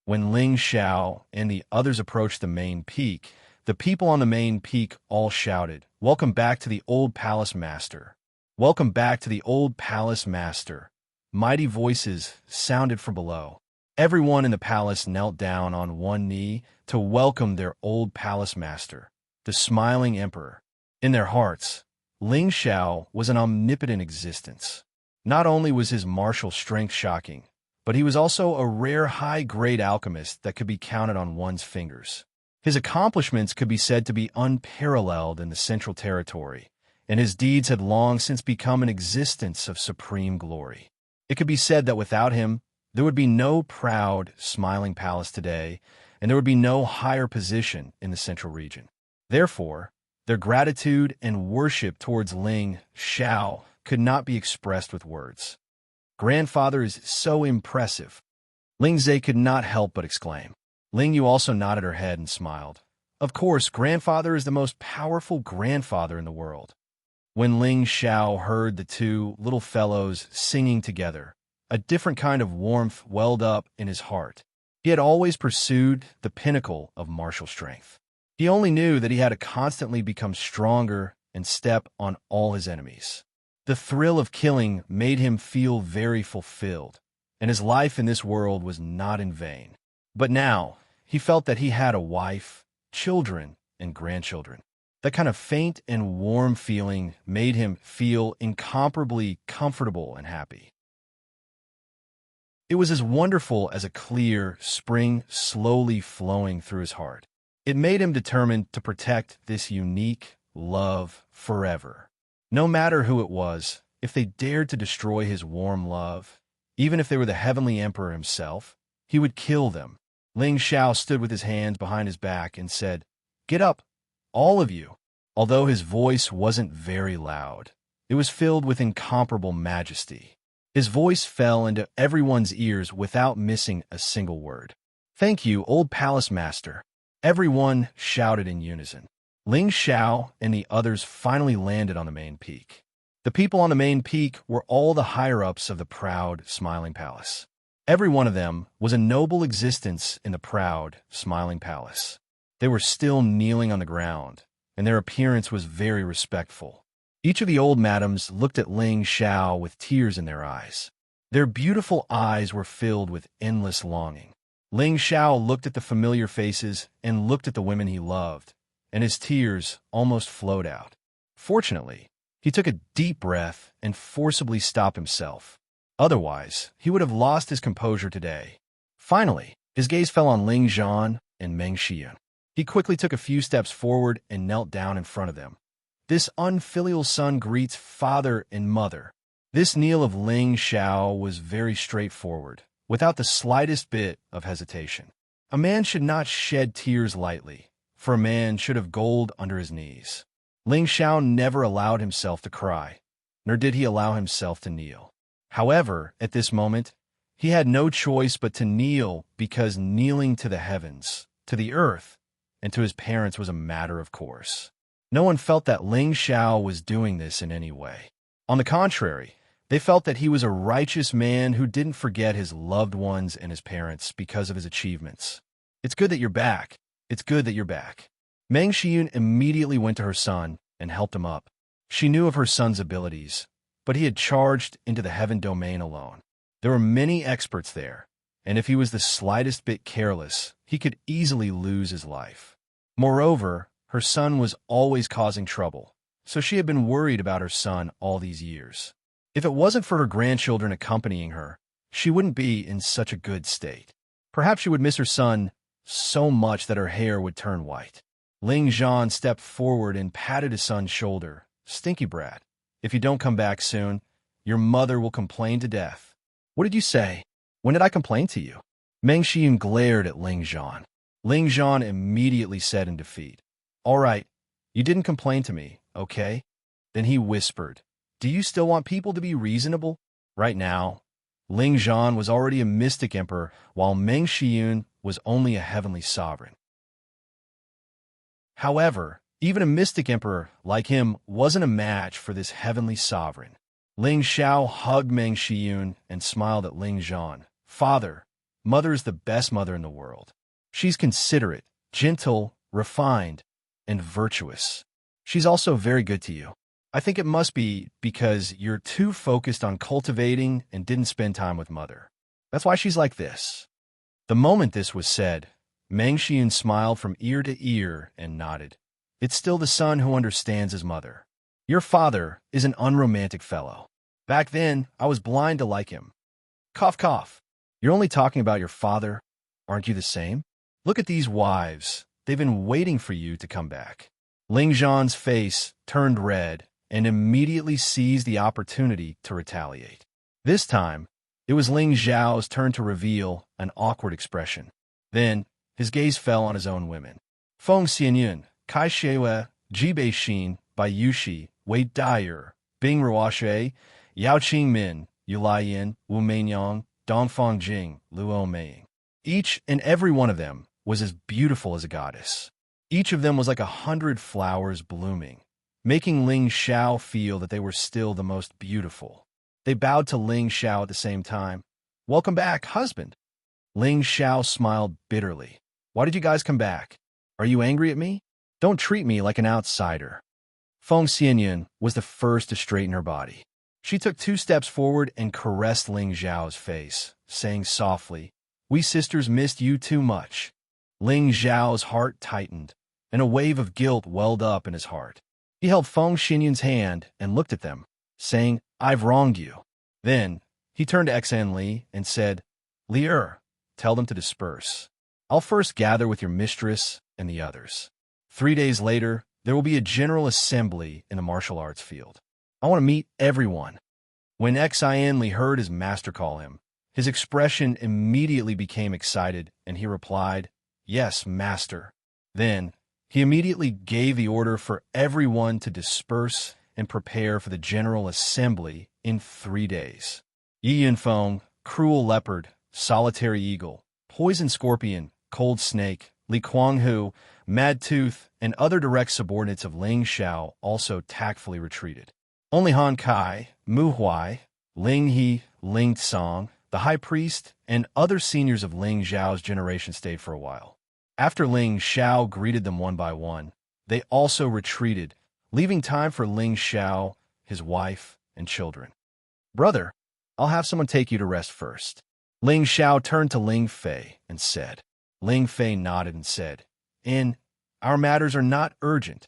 When Ling Xiao and the others approached the main peak, the people on the main peak all shouted, welcome back to the old palace master. Welcome back to the old palace master. Mighty voices sounded from below. Everyone in the palace knelt down on one knee to welcome their old palace master, the smiling emperor. In their hearts, Ling Xiao was an omnipotent existence. Not only was his martial strength shocking, but he was also a rare high-grade alchemist that could be counted on one's fingers. His accomplishments could be said to be unparalleled in the Central Territory, and his deeds had long since become an existence of supreme glory. It could be said that without him, there would be no proud, smiling palace today, and there would be no higher position in the Central region. Therefore, their gratitude and worship towards Ling Xiao could not be expressed with words. Grandfather is so impressive. Ling Zhe could not help but exclaim. Ling Yu also nodded her head and smiled. Of course, Grandfather is the most powerful grandfather in the world. When Ling Xiao heard the 2 little fellows singing together, a different kind of warmth welled up in his heart. He had always pursued the pinnacle of martial strength. He only knew that he had to constantly become stronger and step on all his enemies. The thrill of killing made him feel very fulfilled, and his life in this world was not in vain. But now, he felt that he had a wife, children, and grandchildren. That kind of faint and warm feeling made him feel incomparably comfortable and happy. It was as wonderful as a clear spring slowly flowing through his heart. It made him determined to protect this unique love forever. No matter who it was, if they dared to destroy his warm love, even if they were the Heavenly Emperor himself, he would kill them. Ling Xiao stood with his hands behind his back and said, "Get up, all of you." Although his voice wasn't very loud, it was filled with incomparable majesty. His voice fell into everyone's ears without missing a single word. "Thank you, old palace master." Everyone shouted in unison. Ling Xiao and the others finally landed on the main peak. The people on the main peak were all the higher-ups of the proud, smiling palace. Every one of them was a noble existence in the proud, smiling palace. They were still kneeling on the ground, and their appearance was very respectful. Each of the old madams looked at Ling Xiao with tears in their eyes. Their beautiful eyes were filled with endless longing. Ling Xiao looked at the familiar faces and looked at the women he loved, and his tears almost flowed out. Fortunately, he took a deep breath and forcibly stopped himself. Otherwise, he would have lost his composure today. Finally, his gaze fell on Ling Zhan and Meng Xian. He quickly took a few steps forward and knelt down in front of them. This unfilial son greets father and mother. This kneel of Ling Xiao was very straightforward, without the slightest bit of hesitation. A man should not shed tears lightly, for a man should have gold under his knees. Ling Xiao never allowed himself to cry, nor did he allow himself to kneel. However, at this moment, he had no choice but to kneel because kneeling to the heavens, to the earth, and to his parents was a matter of course. No one felt that Ling Xiao was doing this in any way. On the contrary, They felt that he was a righteous man who didn't forget his loved ones and his parents because of his achievements. It's good that you're back. It's good that you're back. Meng Xiun immediately went to her son and helped him up. She knew of her son's abilities, but he had charged into the heaven domain alone. There were many experts there, and if he was the slightest bit careless, he could easily lose his life. Moreover, her son was always causing trouble, so she had been worried about her son all these years. If it wasn't for her grandchildren accompanying her, she wouldn't be in such a good state. Perhaps she would miss her son so much that her hair would turn white. Ling Zhan stepped forward and patted his son's shoulder. Stinky brat, if you don't come back soon, your mother will complain to death. What did you say? When did I complain to you? Meng Xiun glared at Ling Zhan. Ling Zhan immediately said in defeat, All right, you didn't complain to me, okay? Then he whispered, Do you still want people to be reasonable? Right now, Ling Zhan was already a mystic emperor, while Meng Xiun was only a heavenly sovereign. However, even a mystic emperor like him wasn't a match for this heavenly sovereign. Ling Xiao hugged Meng Xiun and smiled at Ling Zhan. Father, mother is the best mother in the world. She's considerate, gentle, refined, and virtuous. She's also very good to you. I think it must be because you're too focused on cultivating and didn't spend time with mother. That's why she's like this. The moment this was said, Meng Xiun smiled from ear to ear and nodded. It's still the son who understands his mother. Your father is an unromantic fellow. Back then, I was blind to like him. Cough, cough. You're only talking about your father. Aren't you the same? Look at these wives. They've been waiting for you to come back. Ling Zhan's face turned red and immediately seized the opportunity to retaliate. This time, it was Ling Zhao's turn to reveal an awkward expression. Then, his gaze fell on his own women. Feng Xianyun, Kai Shuai, Ji Bei-xin, Bai Yuxi, Wei Daier, Bing Ruoxue, Yao Qingmin, Yu Laiyan, Wu Meinyang, Dongfang Jing, Luo Meiying. Each and every one of them was as beautiful as a goddess. Each of them was like 100 flowers blooming, making Ling Xiao feel that they were still the most beautiful. They bowed to Ling Xiao at the same time. Welcome back, husband. Ling Xiao smiled bitterly. Why did you guys come back? Are you angry at me? Don't treat me like an outsider. Feng Xianyun was the first to straighten her body. She took 2 steps forward and caressed Ling Zhao's face, saying softly, We sisters missed you too much. Ling Zhao's heart tightened, and a wave of guilt welled up in his heart. He held Feng Xianyun's hand and looked at them, saying, I've wronged you. Then, he turned to Xan Li and said, Li Er, tell them to disperse. I'll first gather with your mistress and the others. 3 days later, there will be a general assembly in the martial arts field. I want to meet everyone. When Xian Li heard his master call him, his expression immediately became excited, and he replied, Yes, master. Then, he immediately gave the order for everyone to disperse and prepare for the general assembly in 3 days. Yi Yunfeng, cruel leopard, solitary eagle, poison scorpion, cold snake, Li Kuanghu, Mad Tooth, and other direct subordinates of Ling Xiao also tactfully retreated. Only Han Kai, Mu Huai, Ling He, Ling Tsong, the high priest, and other seniors of Ling Zhao's generation stayed for a while. After Ling Xiao greeted them one by one, they also retreated, leaving time for Ling Xiao, his wife, and children. Brother, I'll have someone take you to rest first. Ling Xiao turned to Ling Fei and said. Ling Fei nodded and said, Our matters are not urgent.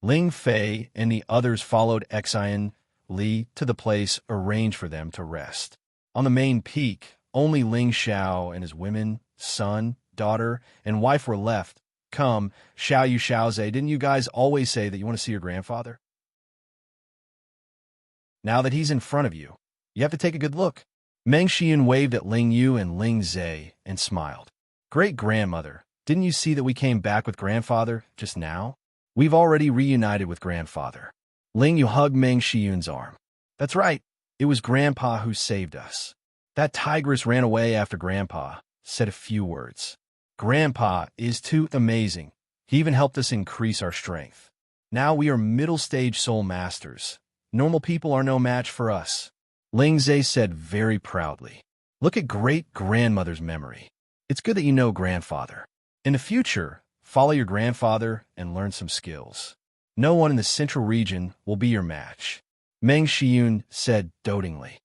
Ling Fei and the others followed Xian Li to the place arranged for them to rest. On the main peak, only Ling Xiao and his women, son, daughter, and wife were left. Come, Xiao Yu Xiaoze, didn't you guys always say that you want to see your grandfather? Now that he's in front of you, you have to take a good look. Meng Xian waved at Ling Yu and Ling Zhe and smiled. Great-grandmother, didn't you see that we came back with grandfather just now? We've already reunited with grandfather. Ling Yu hugged Meng Xian's arm. That's right, it was grandpa who saved us. That tigress ran away after grandpa, said a few words. Grandpa is too amazing. He even helped us increase our strength. Now we are middle-stage soul masters. Normal people are no match for us. Ling Zhe said very proudly. Look at great-grandmother's memory. It's good that you know grandfather. In the future, follow your grandfather and learn some skills. No one in the central region will be your match. Meng Xiyun said dotingly.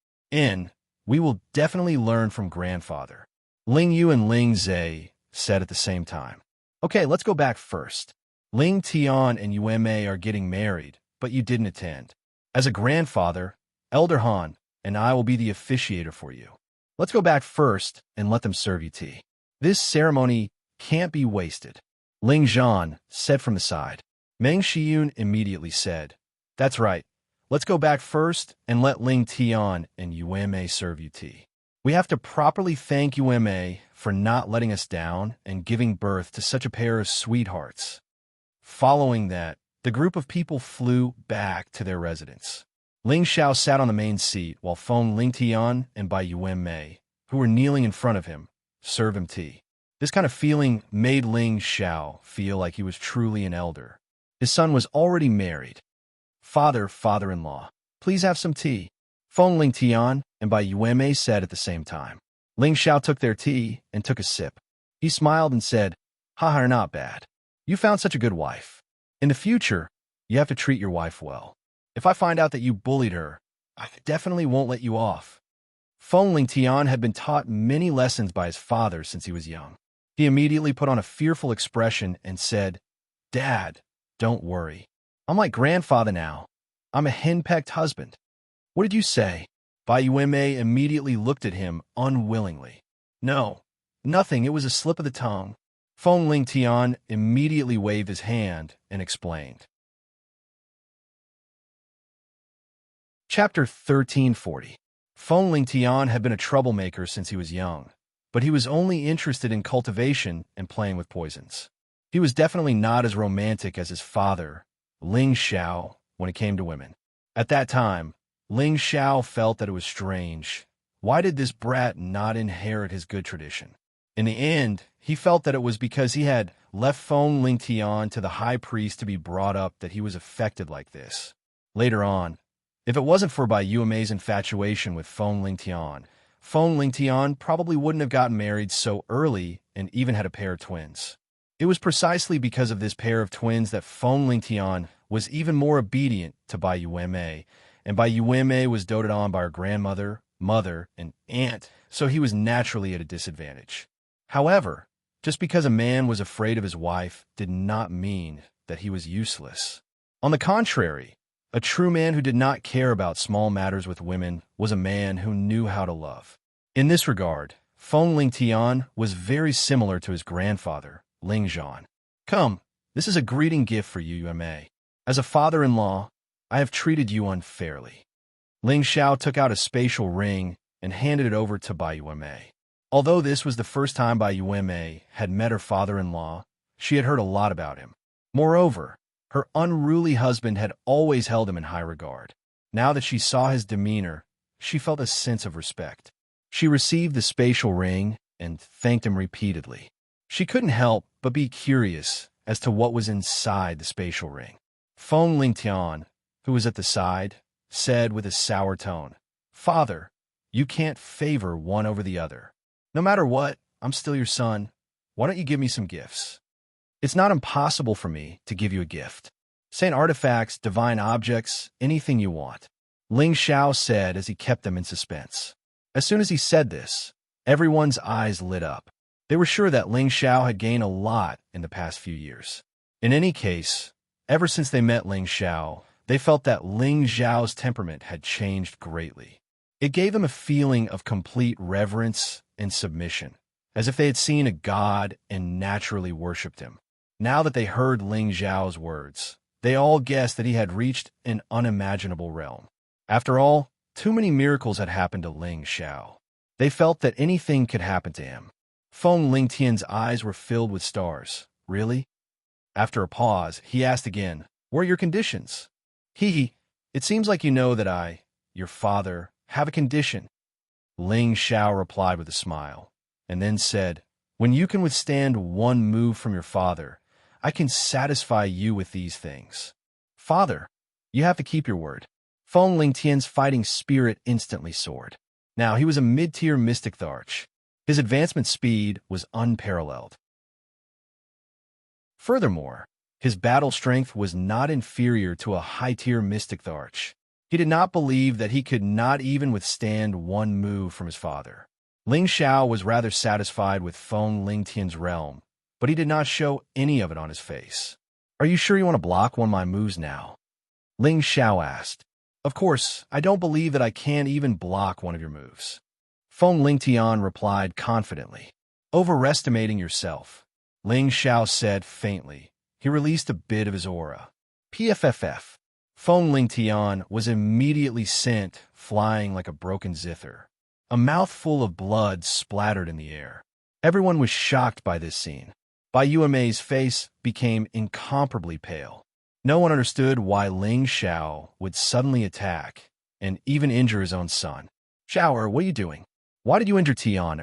We will definitely learn from grandfather. Ling Yu and Ling Zhe said at the same time. Okay, let's go back first. Ling Tian and Yueme are getting married, but you didn't attend. As a grandfather, Elder Han and I will be the officiator for you. Let's go back first and let them serve you tea. This ceremony can't be wasted. Ling Zhan said from the side. Meng Xiyun immediately said, That's right. Let's go back first and let Ling Tian and Yueme serve you tea. We have to properly thank Yueme for not letting us down and giving birth to such a pair of sweethearts. Following that, the group of people flew back to their residence. Ling Xiao sat on the main seat while Feng Ling Tian and Bai Yueme, who were kneeling in front of him, served him tea. This kind of feeling made Ling Xiao feel like he was truly an elder. His son was already married. Father-in-law, please have some tea. Feng Ling Tian and Bai Yueme said at the same time. Ling Xiao took their tea and took a sip. He smiled and said, Haha, not bad. You found such a good wife. In the future, you have to treat your wife well. If I find out that you bullied her, I definitely won't let you off. Feng Ling Tian had been taught many lessons by his father since he was young. He immediately put on a fearful expression and said, Dad, don't worry. I'm like grandfather now. I'm a henpecked husband. What did you say? Bai Yueme immediately looked at him unwillingly. No, nothing. It was a slip of the tongue. Feng Ling Tian immediately waved his hand and explained. Chapter 1340. Feng Ling Tian had been a troublemaker since he was young, but he was only interested in cultivation and playing with poisons. He was definitely not as romantic as his father, Ling Xiao, when it came to women. At that time, Ling Xiao felt that it was strange. Why did this brat not inherit his good tradition? In the end, he felt that it was because he had left Feng Ling Tian to the high priest to be brought up that he was affected like this. Later on, if it wasn't for Bai Yueme's infatuation with Feng Ling Tian probably wouldn't have gotten married so early and even had a pair of twins. It was precisely because of this pair of twins that Feng Ling Tian was even more obedient to Bai Yueme, and Bai Yueme was doted on by her grandmother, mother, and aunt, so he was naturally at a disadvantage. However, just because a man was afraid of his wife did not mean that he was useless. On the contrary, a true man who did not care about small matters with women was a man who knew how to love. In this regard, Feng Ling Tian was very similar to his grandfather, Ling Zhan. Come, this is a greeting gift for you, Yueme. As a father-in-law, I have treated you unfairly. Ling Xiao took out a spatial ring and handed it over to Bai Yueme. Although this was the first time Bai Yueme had met her father-in-law, she had heard a lot about him. Moreover, her unruly husband had always held him in high regard. Now that she saw his demeanor, she felt a sense of respect. She received the spatial ring and thanked him repeatedly. She couldn't help but be curious as to what was inside the spatial ring. Feng Ling Tian, who was at the side, said with a sour tone, Father, you can't favor one over the other. No matter what, I'm still your son. Why don't you give me some gifts? It's not impossible for me to give you a gift. Saint artifacts, divine objects, anything you want. Ling Xiao said as he kept them in suspense. As soon as he said this, everyone's eyes lit up. They were sure that Ling Xiao had gained a lot in the past few years. In any case, ever since they met Ling Xiao, they felt that Ling Xiao's temperament had changed greatly. It gave them a feeling of complete reverence and submission, as if they had seen a god and naturally worshipped him. Now that they heard Ling Xiao's words, they all guessed that he had reached an unimaginable realm. After all, too many miracles had happened to Ling Xiao. They felt that anything could happen to him. Feng Ling Tian's eyes were filled with stars. Really? After a pause, he asked again, What are your conditions? It seems like you know that I, your father, have a condition. Ling Xiao replied with a smile, and then said, When you can withstand one move from your father, I can satisfy you with these things. Father, you have to keep your word. Feng Lingtian's fighting spirit instantly soared. Now, he was a mid-tier mystic Tharch. His advancement speed was unparalleled. Furthermore, his battle strength was not inferior to a high-tier mystic Tharch. He did not believe that he could not even withstand one move from his father. Ling Xiao was rather satisfied with Feng Lingtian's realm, but he did not show any of it on his face. "Are you sure you want to block one of my moves now?" Ling Xiao asked. "Of course, I don't believe that I can even block one of your moves." Feng Lingtian replied confidently. "Overestimating yourself," Ling Xiao said faintly. He released a bit of his aura. PFFF. Feng Lingtian was immediately sent flying like a broken zither. A mouthful of blood splattered in the air. Everyone was shocked by this scene. Bai Yuemei's face became incomparably pale. No one understood why Ling Xiao would suddenly attack and even injure his own son. "Xiao, what are you doing? Why did you injure Tian?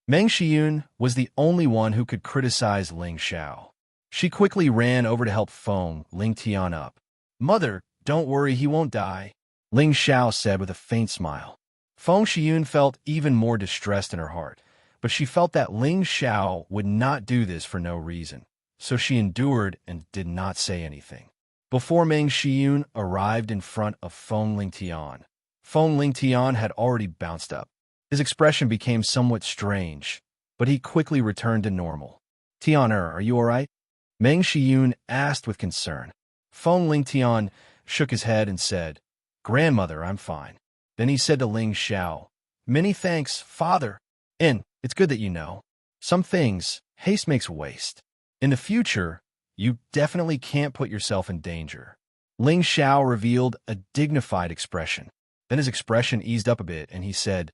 Meng Xiyun was the only one who could criticize Ling Xiao. She quickly ran over to help Feng Lingtian up. "Mother, don't worry, he won't die," Ling Xiao said with a faint smile. Feng Xiyun felt even more distressed in her heart, but she felt that Ling Xiao would not do this for no reason, so she endured and did not say anything. Before Meng Xiyun arrived in front of Feng Lingtian had already bounced up. His expression became somewhat strange, but he quickly returned to normal. "Tian, are you all right?" Meng Xiyun asked with concern. Feng Lingtian shook his head and said, "Grandmother, I'm fine." Then he said to Ling Xiao, "Many thanks, father. And it's good that you know. Some things, haste makes waste. In the future, you definitely can't put yourself in danger." Ling Xiao revealed a dignified expression. Then his expression eased up a bit, and he said,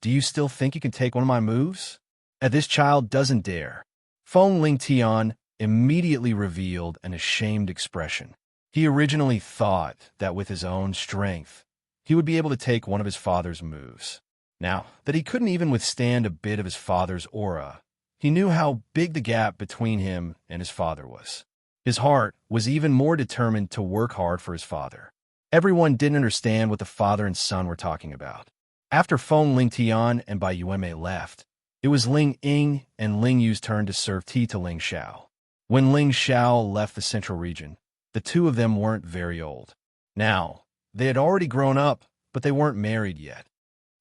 "Do you still think you can take one of my moves?" This child doesn't dare." Feng Lingtian immediately revealed an ashamed expression. He originally thought that with his own strength, he would be able to take one of his father's moves. Now that he couldn't even withstand a bit of his father's aura, he knew how big the gap between him and his father was. His heart was even more determined to work hard for his father. Everyone didn't understand what the father and son were talking about. After Feng Lingtian and Bai Yuemei left, it was Ling Ying and Ling Yu's turn to serve tea to Ling Xiao. When Ling Xiao left the central region, the two of them weren't very old. Now, they had already grown up, but they weren't married yet.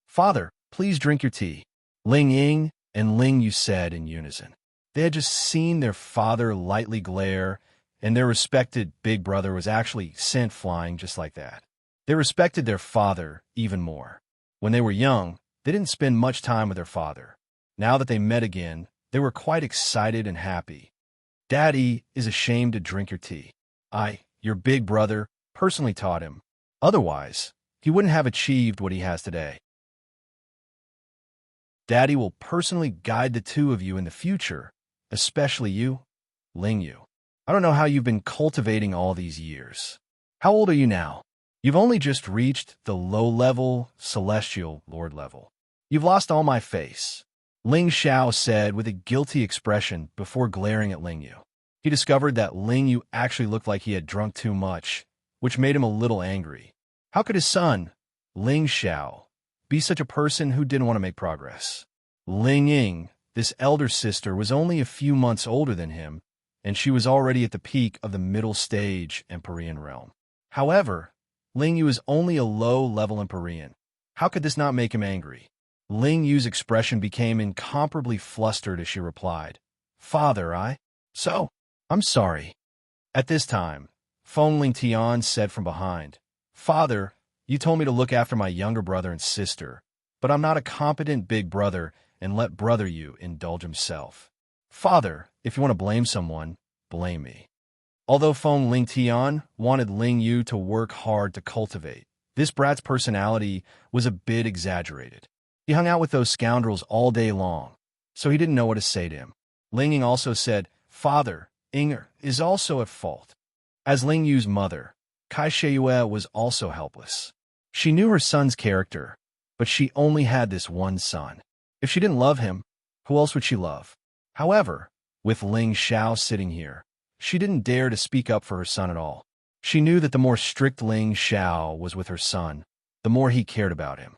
"Father, please drink your tea," Ling Ying and Ling Yu said in unison. They had just seen their father lightly glare, and their respected big brother was actually sent flying just like that. They respected their father even more. When they were young, they didn't spend much time with their father. Now that they met again, they were quite excited and happy. "Daddy is ashamed to drink your tea. Your big brother, personally taught him. Otherwise, he wouldn't have achieved what he has today. Daddy will personally guide the two of you in the future, especially you, Ling Yu. I don't know how you've been cultivating all these years. How old are you now? You've only just reached the low-level, celestial lord level. You've lost all my face," Ling Xiao said with a guilty expression before glaring at Ling Yu. He discovered that Ling Yu actually looked like he had drunk too much, which made him a little angry. How could his son, Ling Xiao, be such a person who didn't want to make progress? Ling Ying, this elder sister, was only a few months older than him, and she was already at the peak of the middle stage Empyrean realm. However, Ling Yu is only a low-level Empyrean. How could this not make him angry? Ling Yu's expression became incomparably flustered as she replied, "Father, So, I'm sorry." At this time, Feng Lingtian said from behind, "Father, you told me to look after my younger brother and sister, but I'm not a competent big brother and let brother Yu indulge himself. Father, if you want to blame someone, blame me." Although Feng Lingtian wanted Ling Yu to work hard to cultivate, this brat's personality was a bit exaggerated. He hung out with those scoundrels all day long, so he didn't know what to say to him. Ling Ying also said, "Father, Inger is also at fault." As Ling Yu's mother, Kai Sheiyue was also helpless. She knew her son's character, but she only had this one son. If she didn't love him, who else would she love? However, with Ling Xiao sitting here, she didn't dare to speak up for her son at all. She knew that the more strict Ling Xiao was with her son, the more he cared about him.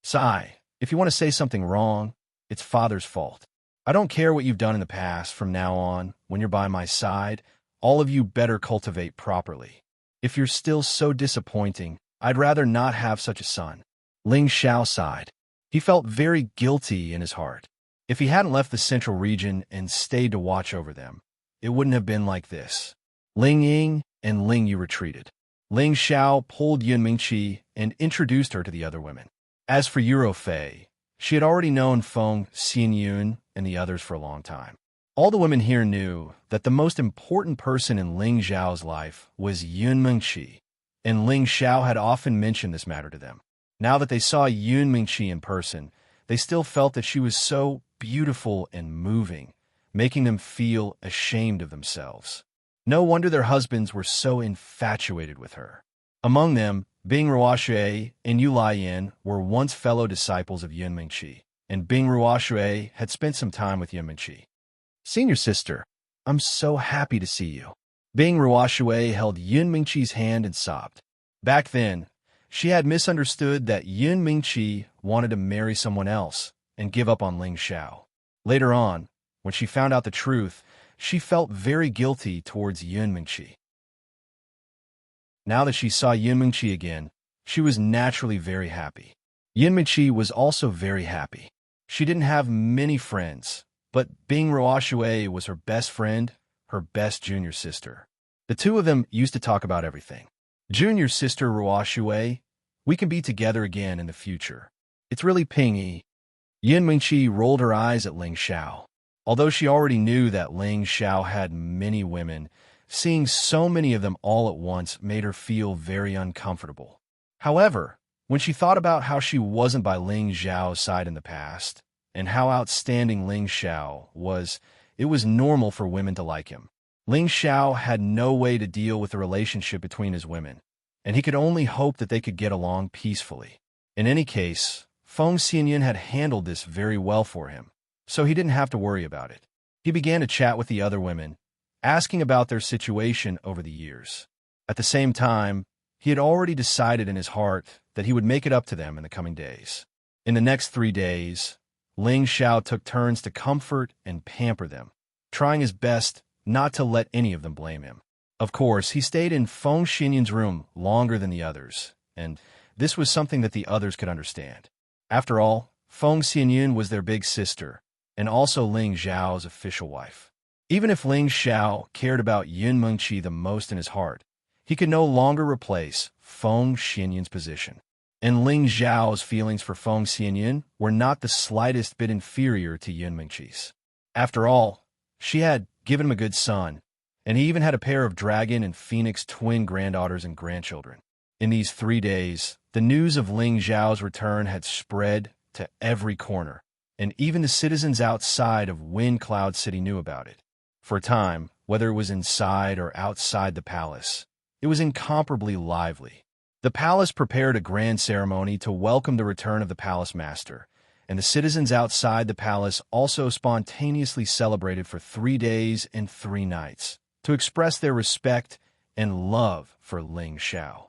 Sai, if you want to say something wrong, it's father's fault. I don't care what you've done in the past. From now on, when you're by my side, all of you better cultivate properly. If you're still so disappointing, I'd rather not have such a son. Ling Xiao sighed. He felt very guilty in his heart. If he hadn't left the central region and stayed to watch over them, it wouldn't have been like this. Ling Ying and Ling Yu retreated. Ling Xiao pulled Yun Mingqi and introduced her to the other women. As for Eurofei, she had already known Feng Xianyun and the others for a long time. All the women here knew that the most important person in Ling Xiao's life was Yun Mingqi, and Ling Xiao had often mentioned this matter to them. Now that they saw Yun Mingqi in person, they still felt that she was so beautiful and moving, making them feel ashamed of themselves. No wonder their husbands were so infatuated with her. Among them, Bing Ruoshui and Yu Laiyan were once fellow disciples of Yun Mingqi, and Bing Ruoshui had spent some time with Yun Mingqi. Senior sister, I'm so happy to see you. Bing Ruoshui held Yun Mingqi's hand and sobbed. Back then, she had misunderstood that Yun Mingqi wanted to marry someone else and give up on Ling Xiao. Later on, when she found out the truth, she felt very guilty towards Yun Mingqi. Now that she saw Yun Mingqi again, she was naturally very happy. Yun Mingqi was also very happy. She didn't have many friends, but Bing Ruoshui was her best friend, her best junior sister. The two of them used to talk about everything. Junior sister Ruoshui, we can be together again in the future. It's really pingy. Yun Mingqi rolled her eyes at Ling Xiao. Although she already knew that Ling Xiao had many women, seeing so many of them all at once made her feel very uncomfortable. However, when she thought about how she wasn't by Ling Xiao's side in the past, and how outstanding Ling Xiao was, it was normal for women to like him. Ling Xiao had no way to deal with the relationship between his women, and he could only hope that they could get along peacefully. In any case, Feng Xianyun had handled this very well for him, so he didn't have to worry about it. He began to chat with the other women, asking about their situation over the years. At the same time, he had already decided in his heart that he would make it up to them in the coming days. In the next 3 days, Ling Xiao took turns to comfort and pamper them, trying his best not to let any of them blame him. Of course, he stayed in Feng Xianyun's room longer than the others, and this was something that the others could understand. After all, Feng Xianyun was their big sister, and also Ling Xiao's official wife. Even if Ling Xiao cared about Yun Mingqi the most in his heart, he could no longer replace Feng Xianyun's position. And Ling Xiao's feelings for Feng Xianyun were not the slightest bit inferior to Yun Mingqi's. After all, she had given him a good son, and he even had a pair of dragon and phoenix twin granddaughters and grandchildren. In these 3 days, the news of Ling Xiao's return had spread to every corner, and even the citizens outside of Wind Cloud City knew about it. For a time, whether it was inside or outside the palace, it was incomparably lively. The palace prepared a grand ceremony to welcome the return of the palace master, and the citizens outside the palace also spontaneously celebrated for 3 days and 3 nights to express their respect and love for Ling Xiao.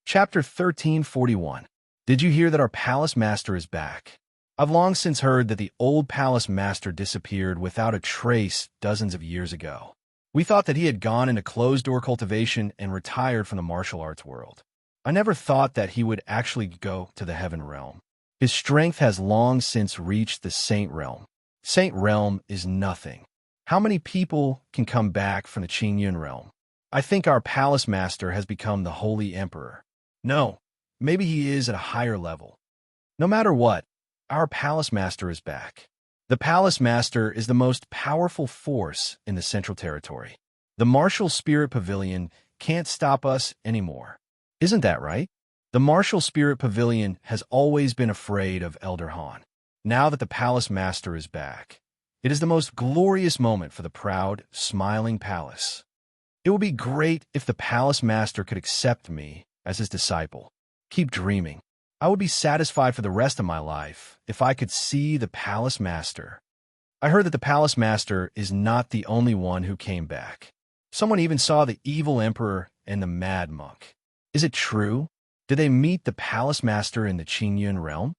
Chapter 1341. Did you hear that our palace master is back? I've long since heard that the old palace master disappeared without a trace dozens of years ago. We thought that he had gone into closed-door cultivation and retired from the martial arts world. I never thought that he would actually go to the heaven realm. His strength has long since reached the saint realm. Saint realm is nothing. How many people can come back from the Qingyun realm? I think our palace master has become the holy emperor. No, maybe he is at a higher level. No matter what, our palace master is back. The palace master is the most powerful force in the Central Territory. The martial spirit pavilion can't stop us anymore. Isn't that right? The martial spirit pavilion has always been afraid of Elder Han. Now that the palace master is back, it is the most glorious moment for the proud, smiling palace. It would be great if the palace master could accept me as his disciple. Keep dreaming. I would be satisfied for the rest of my life if I could see the palace master. I heard that the palace master is not the only one who came back. Someone even saw the evil emperor and the mad monk. Is it true? Did they meet the palace master in the Qingyun realm?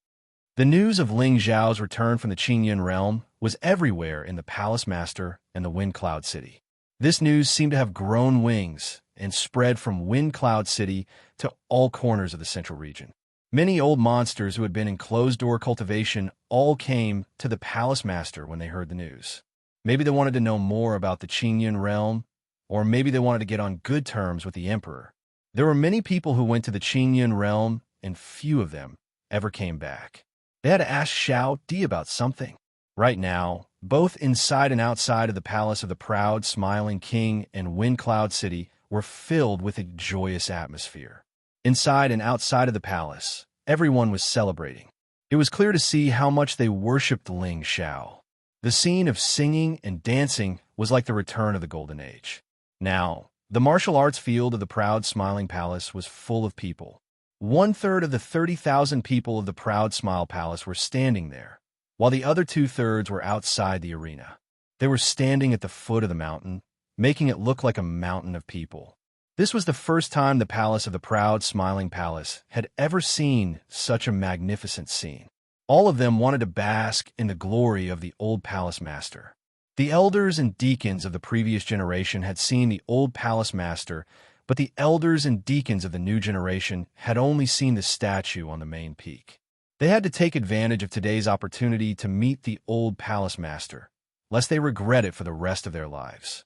The news of Ling Zhao's return from the Qingyun realm was everywhere in the palace master and the Wind Cloud City. This news seemed to have grown wings and spread from Wind Cloud City to all corners of the central region. Many old monsters who had been in closed-door cultivation all came to the palace master when they heard the news. Maybe they wanted to know more about the Qingyun realm, or maybe they wanted to get on good terms with the emperor. There were many people who went to the Qingyun realm, and few of them ever came back. They had to ask Xiao Di about something. Right now, both inside and outside of the palace of the proud, smiling king and Wind Cloud City were filled with a joyous atmosphere. Inside and outside of the palace, everyone was celebrating. It was clear to see how much they worshipped Ling Xiao. The scene of singing and dancing was like the return of the Golden Age. Now, the martial arts field of the proud, smiling palace was full of people. 1/3 of the 30,000 people of the proud Smile Palace were standing there, while the other 2/3 were outside the arena. They were standing at the foot of the mountain, making it look like a mountain of people. This was the first time the palace of the proud, smiling palace had ever seen such a magnificent scene. All of them wanted to bask in the glory of the old palace master. The elders and deacons of the previous generation had seen the old palace master, but the elders and deacons of the new generation had only seen the statue on the main peak. They had to take advantage of today's opportunity to meet the old palace master, lest they regret it for the rest of their lives.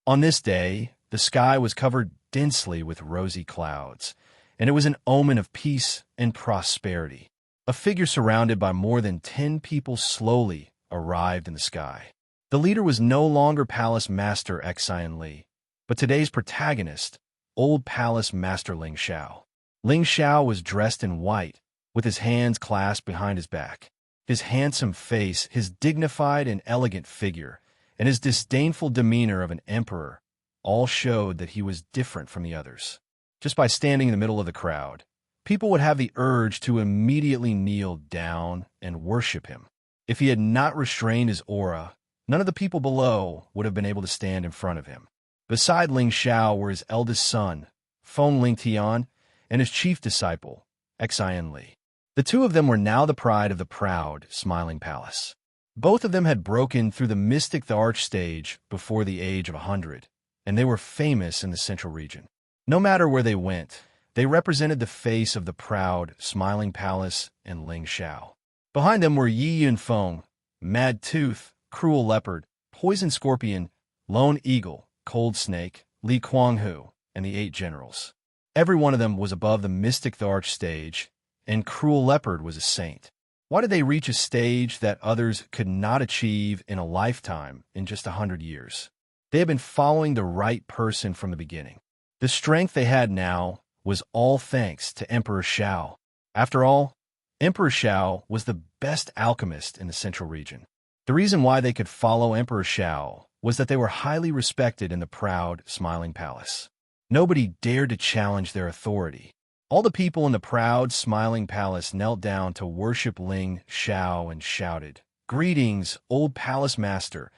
On this day, the sky was covered densely with rosy clouds, and it was an omen of peace and prosperity. A figure surrounded by more than 10 people slowly arrived in the sky. The leader was no longer Palace Master Xianxia, but today's protagonist, Old Palace Master Ling Xiao. Ling Xiao was dressed in white, with his hands clasped behind his back. His handsome face, his dignified and elegant figure, and his disdainful demeanor of an emperor all showed that he was different from the others. Just by standing in the middle of the crowd, people would have the urge to immediately kneel down and worship him. If he had not restrained his aura, none of the people below would have been able to stand in front of him. Beside Ling Xiao were his eldest son, Feng Lingtian, and his chief disciple, Xianxia. The two of them were now the pride of the proud, smiling palace. Both of them had broken through the mystic arch stage before the age of 100, and they were famous in the central region. No matter where they went, they represented the face of the proud, smiling palace and Ling Xiao. Behind them were Yi Yunfeng, Mad Tooth, Cruel Leopard, Poison Scorpion, Lone Eagle, Cold Snake, Li Kuanghu, and the 8 generals. Every one of them was above the mystic arch stage, and Cruel Leopard was a saint. Why did they reach a stage that others could not achieve in a lifetime in just 100 years? They had been following the right person from the beginning. The strength they had now was all thanks to Emperor Xiao. After all, Emperor Xiao was the best alchemist in the central region. The reason why they could follow Emperor Xiao was that they were highly respected in the proud, smiling palace. Nobody dared to challenge their authority. All the people in the proud, smiling palace knelt down to worship Ling Xiao and shouted, "Greetings, old palace master,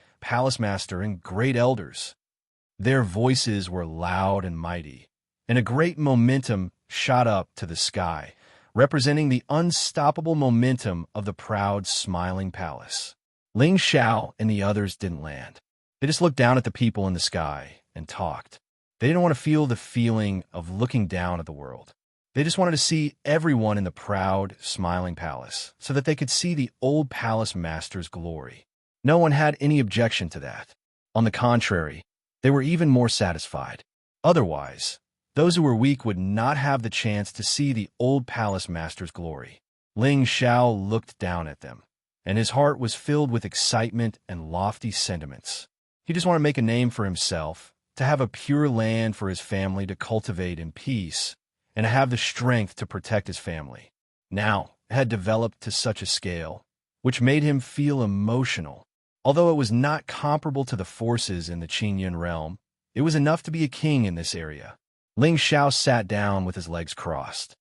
and great elders." Their voices were loud and mighty, and a great momentum shot up to the sky, representing the unstoppable momentum of the proud, smiling palace. Ling Xiao and the others didn't land. They just looked down at the people in the sky and talked. They didn't want to feel the feeling of looking down at the world. They just wanted to see everyone in the proud, smiling palace so that they could see the old palace master's glory. No one had any objection to that. On the contrary, they were even more satisfied. Otherwise, those who were weak would not have the chance to see the old palace master's glory. Ling Xiao looked down at them, and his heart was filled with excitement and lofty sentiments. He just wanted to make a name for himself, to have a pure land for his family to cultivate in peace, and to have the strength to protect his family. Now, it had developed to such a scale, which made him feel emotional. Although it was not comparable to the forces in the Qingyun realm, it was enough to be a king in this area. Ling Xiao sat down with his legs crossed.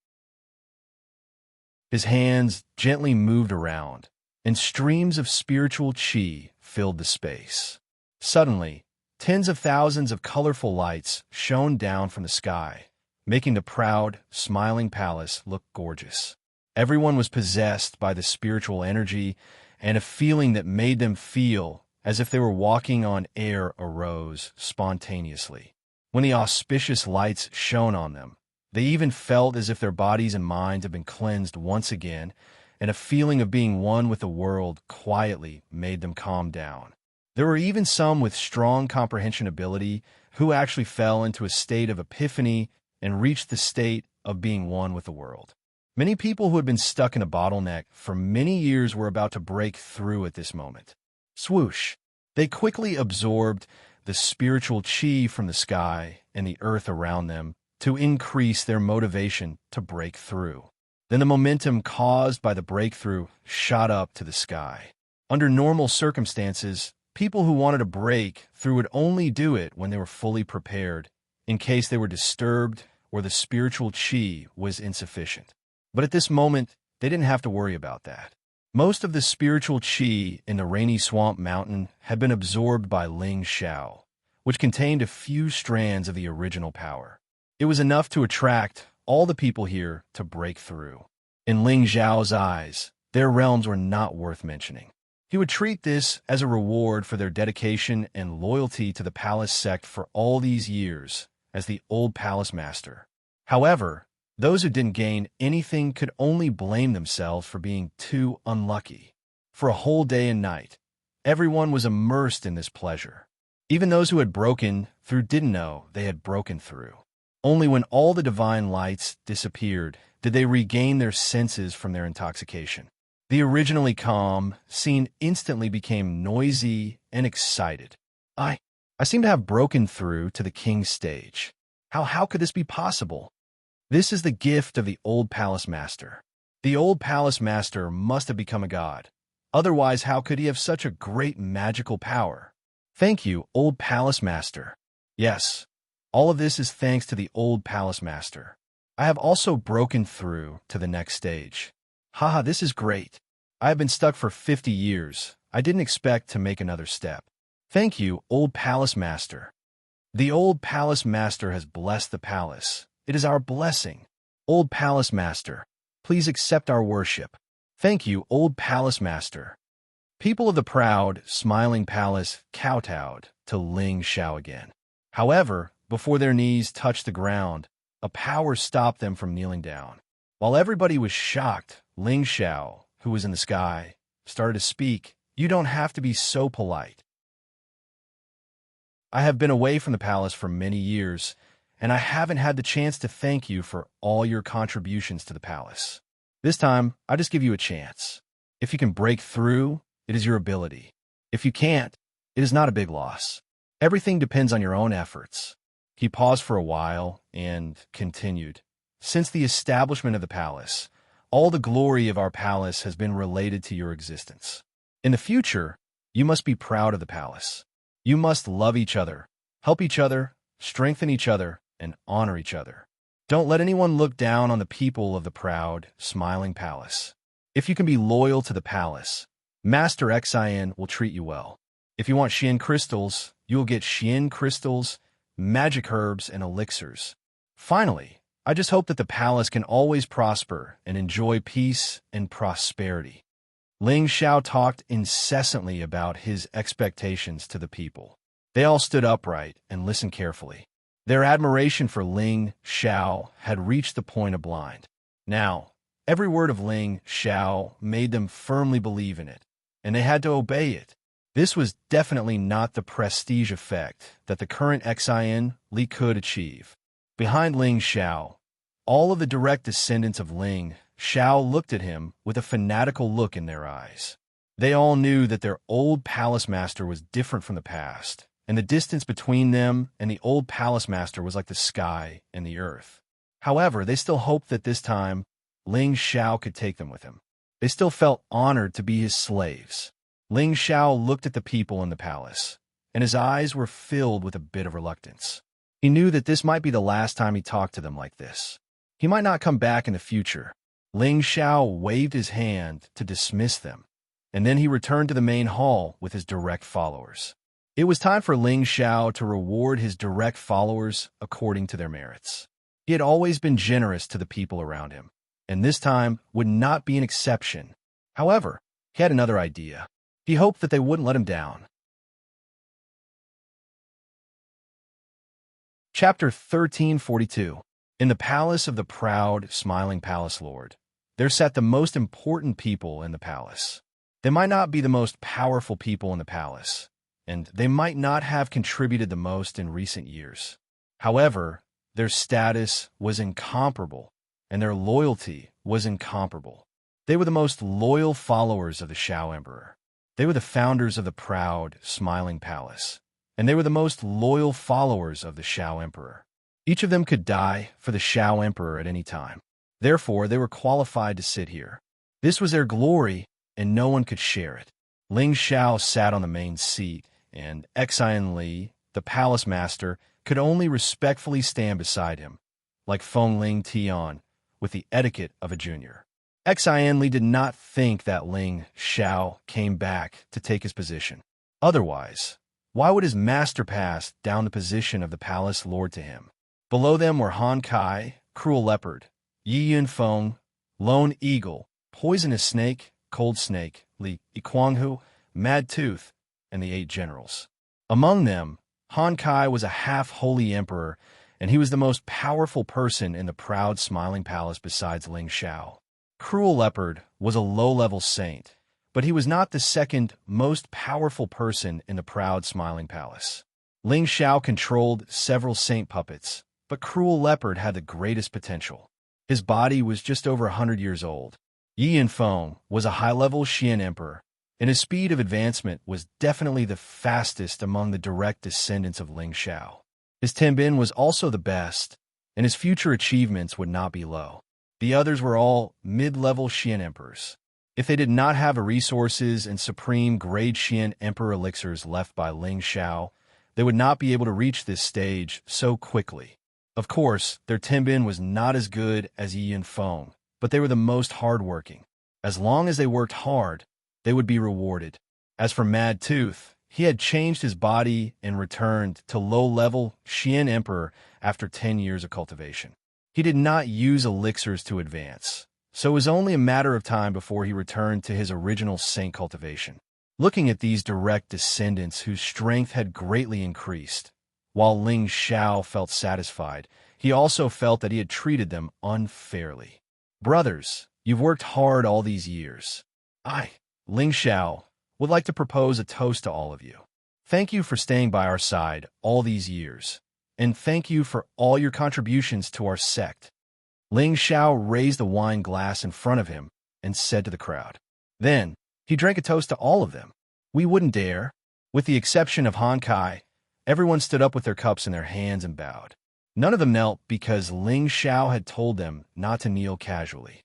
His hands gently moved around, and streams of spiritual qi filled the space. Suddenly, tens of thousands of colorful lights shone down from the sky, making the proud, smiling palace look gorgeous. Everyone was possessed by the spiritual energy, and a feeling that made them feel as if they were walking on air arose spontaneously. When the auspicious lights shone on them, they even felt as if their bodies and minds had been cleansed once again, and a feeling of being one with the world quietly made them calm down. There were even some with strong comprehension ability who actually fell into a state of epiphany and reached the state of being one with the world. Many people who had been stuck in a bottleneck for many years were about to break through at this moment. Swoosh! They quickly absorbed the spiritual qi from the sky and the earth around them to increase their motivation to break through. Then the momentum caused by the breakthrough shot up to the sky. Under normal circumstances, people who wanted to break through would only do it when they were fully prepared, in case they were disturbed or the spiritual qi was insufficient. But at this moment, they didn't have to worry about that. Most of the spiritual qi in the rainy swamp mountain had been absorbed by Ling Xiao, which contained a few strands of the original power. It was enough to attract all the people here to break through. In Ling Xiao's eyes, their realms were not worth mentioning. He would treat this as a reward for their dedication and loyalty to the palace sect for all these years as the old palace master. However, those who didn't gain anything could only blame themselves for being too unlucky. For a whole day and night, everyone was immersed in this pleasure. Even those who had broken through didn't know they had broken through. Only when all the divine lights disappeared did they regain their senses from their intoxication. The originally calm scene instantly became noisy and excited. I seem to have broken through to the king's stage. How could this be possible? This is the gift of the old palace master. The old palace master must have become a god. Otherwise, how could he have such a great magical power? Thank you, old palace master. Yes, all of this is thanks to the old palace master. I have also broken through to the next stage. Haha, this is great. I have been stuck for 50 years. I didn't expect to make another step. Thank you, old palace master. The old palace master has blessed the palace. It is our blessing. Old palace master, please accept our worship. Thank you, old palace master. People of the proud, smiling palace kowtowed to Ling Xiao again. However, before their knees touched the ground, a power stopped them from kneeling down. While everybody was shocked, Ling Xiao, who was in the sky, started to speak. You don't have to be so polite. I have been away from the palace for many years, and I haven't had the chance to thank you for all your contributions to the palace. This time, I just give you a chance. If you can break through, it is your ability. If you can't, it is not a big loss. Everything depends on your own efforts. He paused for a while and continued. Since the establishment of the palace, all the glory of our palace has been related to your existence. In the future, you must be proud of the palace. You must love each other, help each other, strengthen each other, and honor each other. Don't let anyone look down on the people of the proud, smiling palace. If you can be loyal to the palace, Master Xian will treat you well. If you want Xian crystals, you will get Xian crystals, magic herbs, and elixirs. Finally, I just hope that the palace can always prosper and enjoy peace and prosperity. Ling Xiao talked incessantly about his expectations to the people. They all stood upright and listened carefully. Their admiration for Ling Xiao had reached the point of blind. Now, every word of Ling Xiao made them firmly believe in it, and they had to obey it. This was definitely not the prestige effect that the current Xian Li could achieve. Behind Ling Xiao, all of the direct descendants of Ling Xiao looked at him with a fanatical look in their eyes. They all knew that their old palace master was different from the past, and the distance between them and the old palace master was like the sky and the earth. However, they still hoped that this time, Ling Xiao could take them with him. They still felt honored to be his slaves. Ling Xiao looked at the people in the palace, and his eyes were filled with a bit of reluctance. He knew that this might be the last time he talked to them like this. He might not come back in the future. Ling Xiao waved his hand to dismiss them. and then he returned to the main hall with his direct followers. It was time for Ling Xiao to reward his direct followers according to their merits. He had always been generous to the people around him, and this time would not be an exception. However, he had another idea. He hoped that they wouldn't let him down. Chapter 1342. In the palace of the proud, smiling palace lord, there sat the most important people in the palace. They might not be the most powerful people in the palace, and they might not have contributed the most in recent years. However, their status was incomparable, and their loyalty was incomparable. They were the most loyal followers of the Xiao Emperor. They were the founders of the proud, smiling palace, and they were the most loyal followers of the Xiao Emperor. Each of them could die for the Xiao Emperor at any time. Therefore, they were qualified to sit here. This was their glory, and no one could share it. Ling Xiao sat on the main seat, and Xian Li, the palace master, could only respectfully stand beside him, like Feng Ling Tian, with the etiquette of a junior. Xian Li did not think that Ling Xiao came back to take his position. Otherwise, why would his master pass down the position of the palace lord to him? Below them were Han Kai, Cruel Leopard, Yi Yunfeng, Lone Eagle, Poisonous Snake, Cold Snake, Li Kuanghu, Mad Tooth, and the 8 generals. Among them, Han Kai was a half-holy emperor, and he was the most powerful person in the proud, smiling palace besides Ling Xiao. Cruel Leopard was a low-level saint, but he was not the second most powerful person in the proud, smiling palace. Ling Xiao controlled several saint puppets, but Cruel Leopard had the greatest potential. His body was just over 100 years old. Yi Yunfeng was a high-level Xian emperor, and his speed of advancement was definitely the fastest among the direct descendants of Ling Xiao. His Tenbin was also the best, and his future achievements would not be low. The others were all mid-level Xian emperors. If they did not have the resources and supreme grade Xian emperor elixirs left by Ling Xiao, they would not be able to reach this stage so quickly. Of course, their Tenbin was not as good as Yi Yunfeng, but they were the most hardworking. As long as they worked hard, they would be rewarded. As for Mad Tooth, he had changed his body and returned to low-level Xian Emperor after 10 years of cultivation. He did not use elixirs to advance, so it was only a matter of time before he returned to his original Saint cultivation. Looking at these direct descendants whose strength had greatly increased, while Ling Xiao felt satisfied, he also felt that he had treated them unfairly. Brothers, you've worked hard all these years. I, Ling Xiao, would like to propose a toast to all of you. Thank you for staying by our side all these years, and thank you for all your contributions to our sect. Ling Xiao raised the wine glass in front of him and said to the crowd. Then, he drank a toast to all of them. We wouldn't dare. With the exception of Han Kai, everyone stood up with their cups in their hands and bowed. None of them knelt because Ling Xiao had told them not to kneel casually.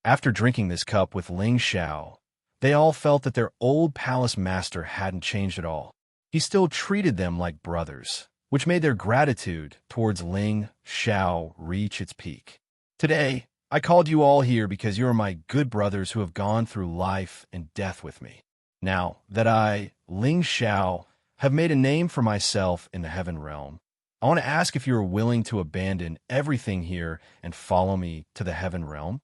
After drinking this cup with Ling Xiao, they all felt that their old palace master hadn't changed at all. He still treated them like brothers, which made their gratitude towards Ling Xiao reach its peak. Today, I called you all here because you are my good brothers who have gone through life and death with me. Now that I, Ling Xiao, have made a name for myself in the heaven realm, I want to ask if you are willing to abandon everything here and follow me to the heaven realm.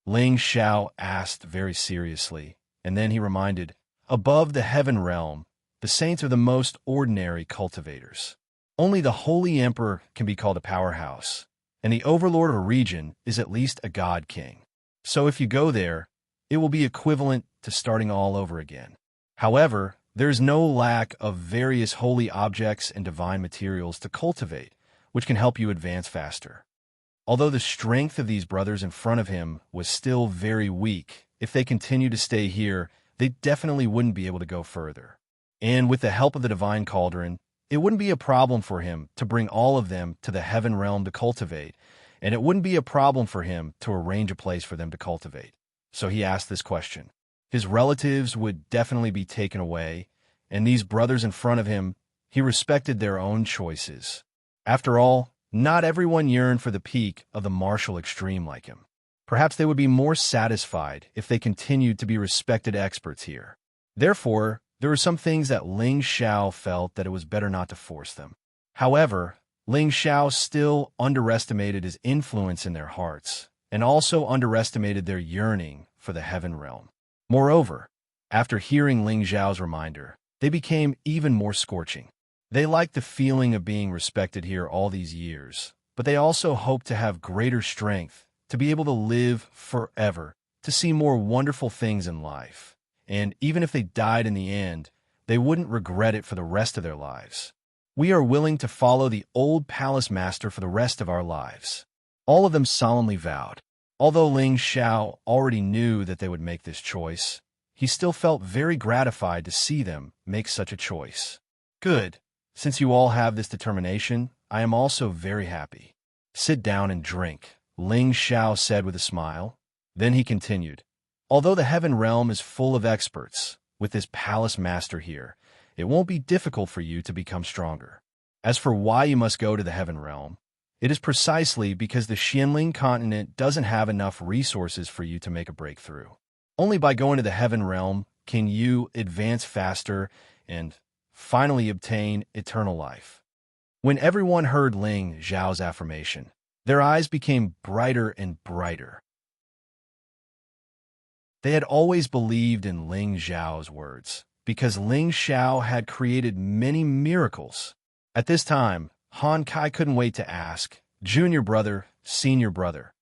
Ling Xiao asked very seriously, and then he reminded, above the heaven realm, the saints are the most ordinary cultivators. Only the holy emperor can be called a powerhouse, and the overlord of a region is at least a god king. So if you go there, it will be equivalent to starting all over again. However, there is no lack of various holy objects and divine materials to cultivate, which can help you advance faster. Although the strength of these brothers in front of him was still very weak, if they continued to stay here, they definitely wouldn't be able to go further. And with the help of the divine cauldron, it wouldn't be a problem for him to bring all of them to the heaven realm to cultivate, and it wouldn't be a problem for him to arrange a place for them to cultivate. So he asked this question. His relatives would definitely be taken away, and these brothers in front of him, he respected their own choices. After all, not everyone yearned for the peak of the martial extreme like him. Perhaps they would be more satisfied if they continued to be respected experts here. Therefore, there were some things that Ling Xiao felt that it was better not to force them. However, Ling Xiao still underestimated his influence in their hearts, and also underestimated their yearning for the heaven realm. Moreover, after hearing Ling Xiao's reminder, they became even more scorching. They liked the feeling of being respected here all these years, but they also hoped to have greater strength, to be able to live forever, to see more wonderful things in life. And even if they died in the end, they wouldn't regret it for the rest of their lives. We are willing to follow the old palace master for the rest of our lives. All of them solemnly vowed. Although Ling Xiao already knew that they would make this choice, he still felt very gratified to see them make such a choice. Good. Since you all have this determination, I am also very happy. Sit down and drink, Ling Xiao said with a smile. Then he continued. Although the heaven realm is full of experts, with this palace master here, it won't be difficult for you to become stronger. As for why you must go to the heaven realm, it is precisely because the Xianling continent doesn't have enough resources for you to make a breakthrough. Only by going to the heaven realm can you advance faster and finally obtain eternal life. When everyone heard Ling Xiao's affirmation, their eyes became brighter and brighter. They had always believed in Ling Xiao's words, because Ling Xiao had created many miracles. At this time, Han Kai couldn't wait to ask, Junior brother, senior brother,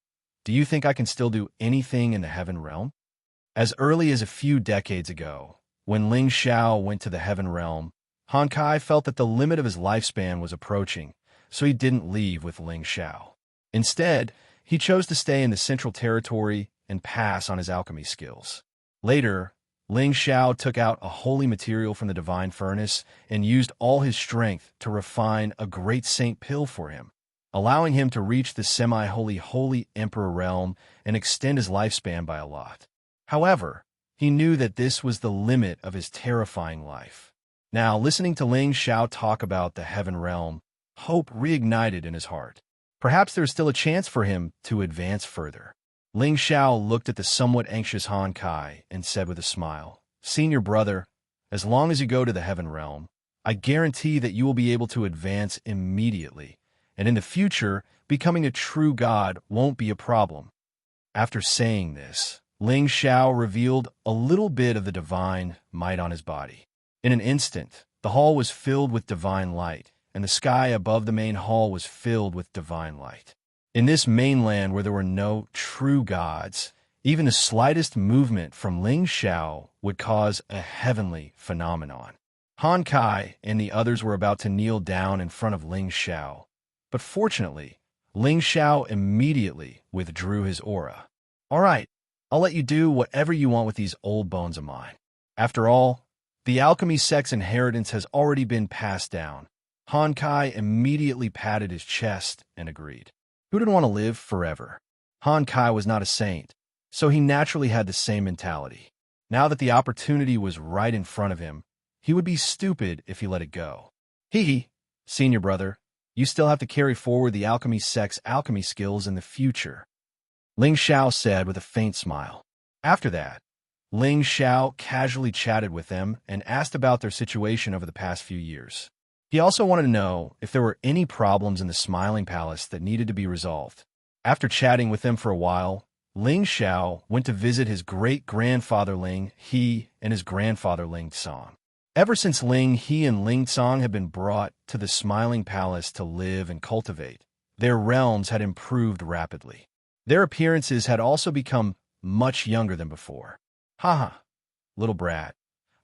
do you think I can still do anything in the heaven realm? As early as a few decades ago, when Ling Xiao went to the heaven realm, Han Kai felt that the limit of his lifespan was approaching, so he didn't leave with Ling Xiao. Instead, he chose to stay in the Central Territory and pass on his alchemy skills. Later, Ling Xiao took out a holy material from the divine furnace and used all his strength to refine a great saint pill for him, allowing him to reach the semi-holy holy emperor realm and extend his lifespan by a lot. However, he knew that this was the limit of his terrifying life. Now, listening to Ling Xiao talk about the heaven realm, hope reignited in his heart. Perhaps there is still a chance for him to advance further. Ling Xiao looked at the somewhat anxious Han Kai and said with a smile, Senior brother, as long as you go to the heaven realm, I guarantee that you will be able to advance immediately, and in the future, becoming a true god won't be a problem. After saying this, Ling Xiao revealed a little bit of the divine might on his body. In an instant, the hall was filled with divine light, and the sky above the main hall was filled with divine light. In this mainland where there were no true gods, even the slightest movement from Ling Xiao would cause a heavenly phenomenon. Han Kai and the others were about to kneel down in front of Ling Xiao, but fortunately, Ling Xiao immediately withdrew his aura. All right, I'll let you do whatever you want with these old bones of mine. After all, the alchemy sect's inheritance has already been passed down. Han Kai immediately patted his chest and agreed. Who didn't want to live forever? Han Kai was not a saint, so he naturally had the same mentality. Now that the opportunity was right in front of him, he would be stupid if he let it go. Hee, senior brother, you still have to carry forward the alchemy sect's alchemy skills in the future, Ling Xiao said with a faint smile. After that, Ling Xiao casually chatted with them and asked about their situation over the past few years. He also wanted to know if there were any problems in the Smiling Palace that needed to be resolved. After chatting with them for a while, Ling Xiao went to visit his great-grandfather Ling He and his grandfather Ling Tsong. Ever since Ling He and Ling Tsong had been brought to the Smiling Palace to live and cultivate, their realms had improved rapidly. Their appearances had also become much younger than before. Haha, little brat.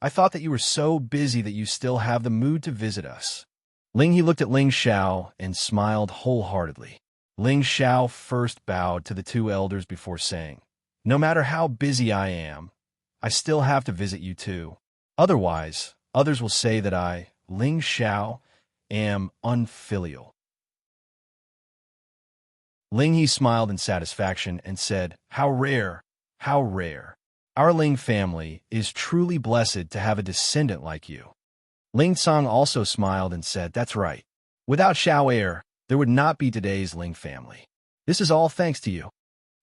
I thought that you were so busy that you still have the mood to visit us. Ling He looked at Ling Xiao and smiled wholeheartedly. Ling Xiao first bowed to the two elders before saying, No matter how busy I am, I still have to visit you too. Otherwise, others will say that I, Ling Xiao, am unfilial. Ling He smiled in satisfaction and said, How rare, how rare. Our Ling family is truly blessed to have a descendant like you. Ling Tsong also smiled and said, That's right. Without Xiao heir, there would not be today's Ling family. This is all thanks to you.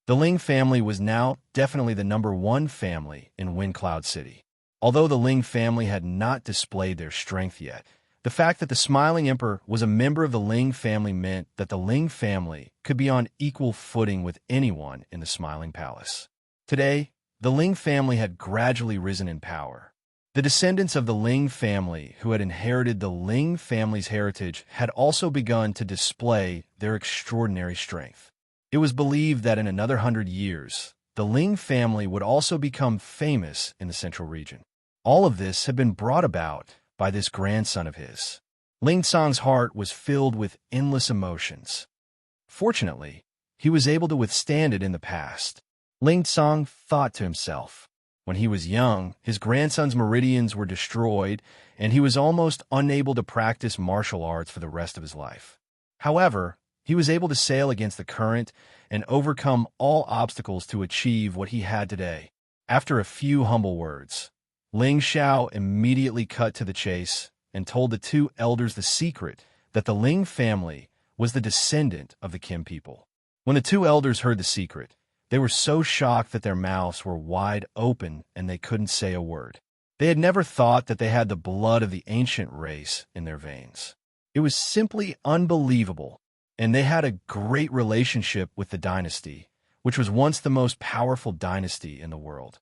The Ling family was now definitely the #1 family in Wind Cloud City. Although the Ling family had not displayed their strength yet, the fact that the Smiling Emperor was a member of the Ling family meant that the Ling family could be on equal footing with anyone in the Smiling Palace. Today, the Ling family had gradually risen in power. The descendants of the Ling family who had inherited the Ling family's heritage had also begun to display their extraordinary strength. It was believed that in another 100 years, the Ling family would also become famous in the central region. All of this had been brought about by this grandson of his. Ling Song's heart was filled with endless emotions. Fortunately, he was able to withstand it in the past. Ling Song thought to himself. When he was young, his grandson's meridians were destroyed, and he was almost unable to practice martial arts for the rest of his life. However, he was able to sail against the current and overcome all obstacles to achieve what he had today. After a few humble words, Ling Xiao immediately cut to the chase and told the two elders the secret that the Ling family was the descendant of the Kim people. When the two elders heard the secret, they were so shocked that their mouths were wide open and they couldn't say a word. They had never thought that they had the blood of the ancient race in their veins. It was simply unbelievable, and they had a great relationship with the dynasty, which was once the most powerful dynasty in the world.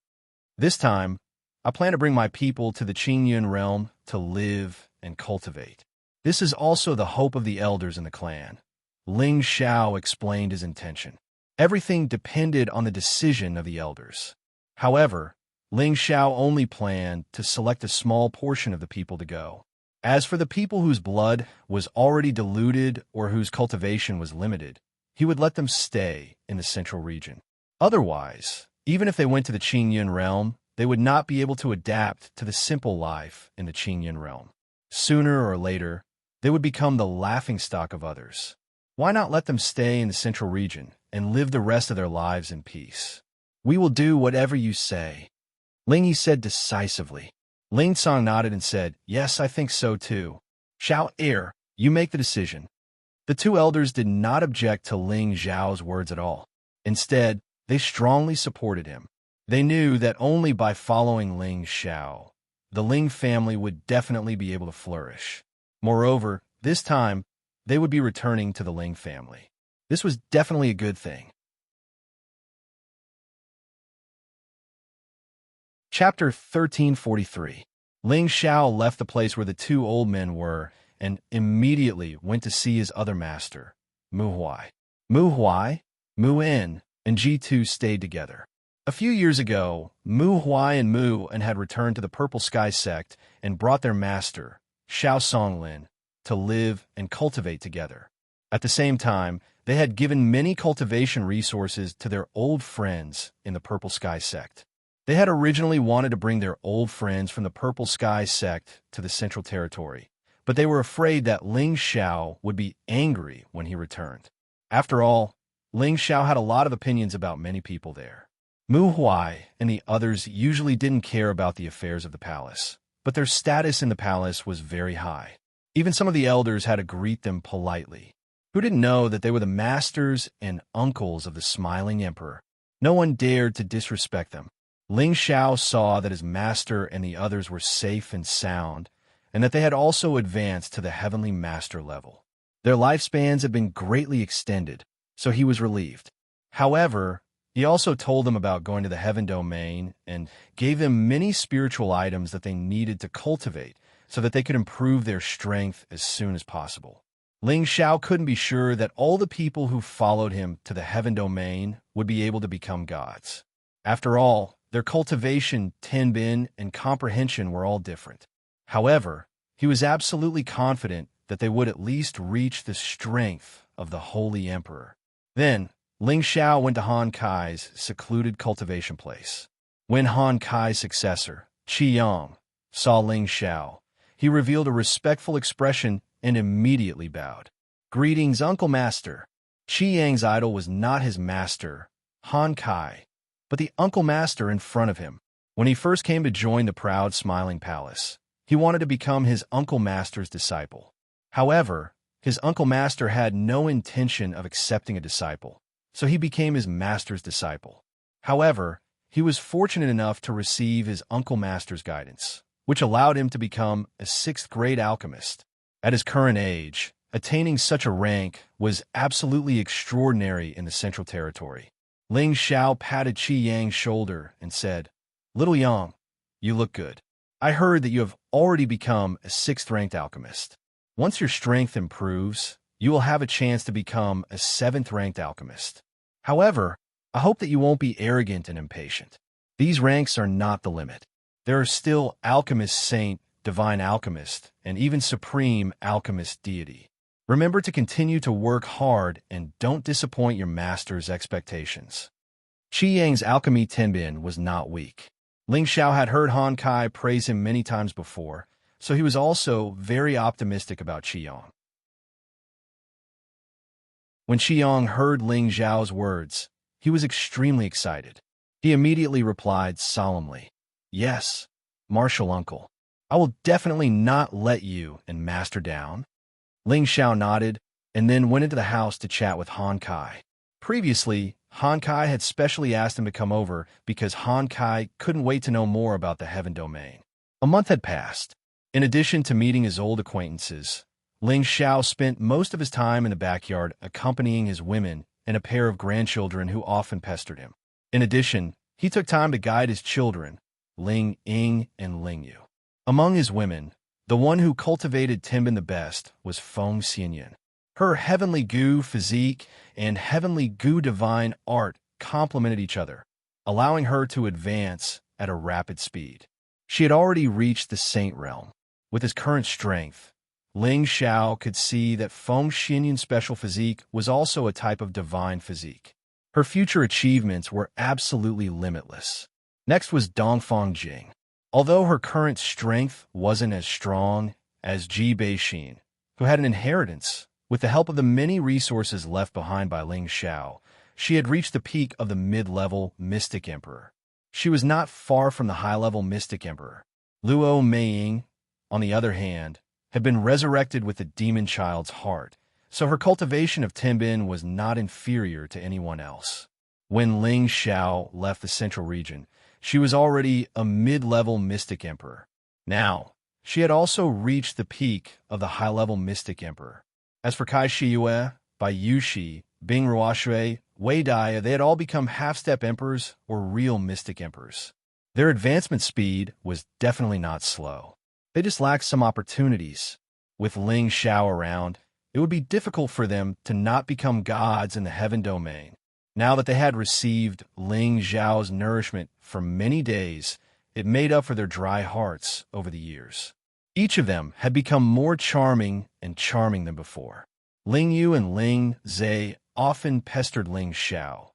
This time, I plan to bring my people to the Qingyun realm to live and cultivate. This is also the hope of the elders in the clan. Ling Xiao explained his intention. Everything depended on the decision of the elders. However, Ling Xiao only planned to select a small portion of the people to go. As for the people whose blood was already diluted or whose cultivation was limited, he would let them stay in the central region. Otherwise, even if they went to the Qingyun realm, they would not be able to adapt to the simple life in the Qingyun realm. Sooner or later, they would become the laughingstock of others. Why not let them stay in the central region and live the rest of their lives in peace? We will do whatever you say, Ling Yi said decisively. Ling Song nodded and said, yes, I think so too. Xiao Er, you make the decision. The two elders did not object to Ling Xiao's words at all. Instead, they strongly supported him. They knew that only by following Ling Xiao, the Ling family would definitely be able to flourish. Moreover, this time, they would be returning to the Ling family. This was definitely a good thing. Chapter 1343. Ling Xiao left the place where the two old men were and immediately went to see his other master, Mu Huai. Mu Huai, Mu En, and G2 stayed together. A few years ago, Mu Huai and Mu En had returned to the Purple Sky sect and brought their master, Xiao Songlin, to live and cultivate together. At the same time, they had given many cultivation resources to their old friends in the Purple Sky sect. They had originally wanted to bring their old friends from the Purple Sky sect to the Central Territory, but they were afraid that Ling Xiao would be angry when he returned. After all, Ling Xiao had a lot of opinions about many people there. Mu Huai and the others usually didn't care about the affairs of the palace, but their status in the palace was very high. Even some of the elders had to greet them politely. Who didn't know that they were the masters and uncles of the Smiling Emperor? No one dared to disrespect them. Ling Xiao saw that his master and the others were safe and sound, and that they had also advanced to the heavenly master level. Their lifespans had been greatly extended, so he was relieved. However, he also told them about going to the heaven domain and gave them many spiritual items that they needed to cultivate so that they could improve their strength as soon as possible. Ling Xiao couldn't be sure that all the people who followed him to the heaven domain would be able to become gods. After all, their cultivation, tenbin, and comprehension were all different. However, he was absolutely confident that they would at least reach the strength of the Holy Emperor. Then, Ling Xiao went to Han Kai's secluded cultivation place. When Han Kai's successor, Qi Yang, saw Ling Xiao, he revealed a respectful expression and immediately bowed. Greetings, Uncle Master. Qi Yang's idol was not his master, Han Kai, but the Uncle Master in front of him. When he first came to join the proud Smiling Palace, he wanted to become his Uncle Master's disciple. However, his Uncle Master had no intention of accepting a disciple. so he became his master's disciple. However, he was fortunate enough to receive his uncle master's guidance, which allowed him to become a sixth-grade alchemist. At his current age, attaining such a rank was absolutely extraordinary in the Central Territory. Ling Xiao patted Qi Yang's shoulder and said, "Little Yang, you look good. I heard that you have already become a sixth-ranked alchemist. Once your strength improves, you will have a chance to become a seventh-ranked alchemist. However, I hope that you won't be arrogant and impatient. These ranks are not the limit. There are still Alchemist Saint, Divine Alchemist, and even Supreme Alchemist Deity. Remember to continue to work hard and don't disappoint your master's expectations." Qi Yang's alchemy Tenbin was not weak. Ling Xiao had heard Han Kai praise him many times before, so he was also very optimistic about Qi Yang. When Qi Yang heard Ling Xiao's words, he was extremely excited. He immediately replied solemnly, "Yes, martial uncle. I will definitely not let you and Master down." Ling Xiao nodded and then went into the house to chat with Han Kai. Previously, Han Kai had specially asked him to come over because Han Kai couldn't wait to know more about the Heaven Domain. A month had passed. In addition to meeting his old acquaintances, Ling Xiao spent most of his time in the backyard accompanying his women and a pair of grandchildren who often pestered him. In addition, he took time to guide his children, Ling Ying and Ling Yu. Among his women, the one who cultivated Tenbin the best was Feng Xianyan. Her heavenly Gu physique and heavenly Gu divine art complemented each other, allowing her to advance at a rapid speed. She had already reached the saint realm. With his current strength, Ling Xiao could see that Feng Xianyan's special physique was also a type of divine physique. Her future achievements were absolutely limitless. Next was Dongfang Jing. Although her current strength wasn't as strong as Ji Beixin, who had an inheritance, with the help of the many resources left behind by Ling Xiao, she had reached the peak of the mid-level Mystic Emperor. She was not far from the high-level Mystic Emperor. Luo Meiying, on the other hand, had been resurrected with the demon child's heart, so her cultivation of Tenbin was not inferior to anyone else. When Ling Xiao left the central region, she was already a mid-level Mystic Emperor. Now, she had also reached the peak of the high-level Mystic Emperor. As for Kai Shiyue, Bai Yushi, Bing Ruoshui, Wei Dai, they had all become half-step emperors or real Mystic Emperors. Their advancement speed was definitely not slow. They just lacked some opportunities. With Ling Xiao around, it would be difficult for them to not become gods in the Heaven Domain. Now that they had received Ling Xiao's nourishment for many days, it made up for their dry hearts over the years. Each of them had become more charming than before. Ling Yu and Ling Zhe often pestered Ling Xiao,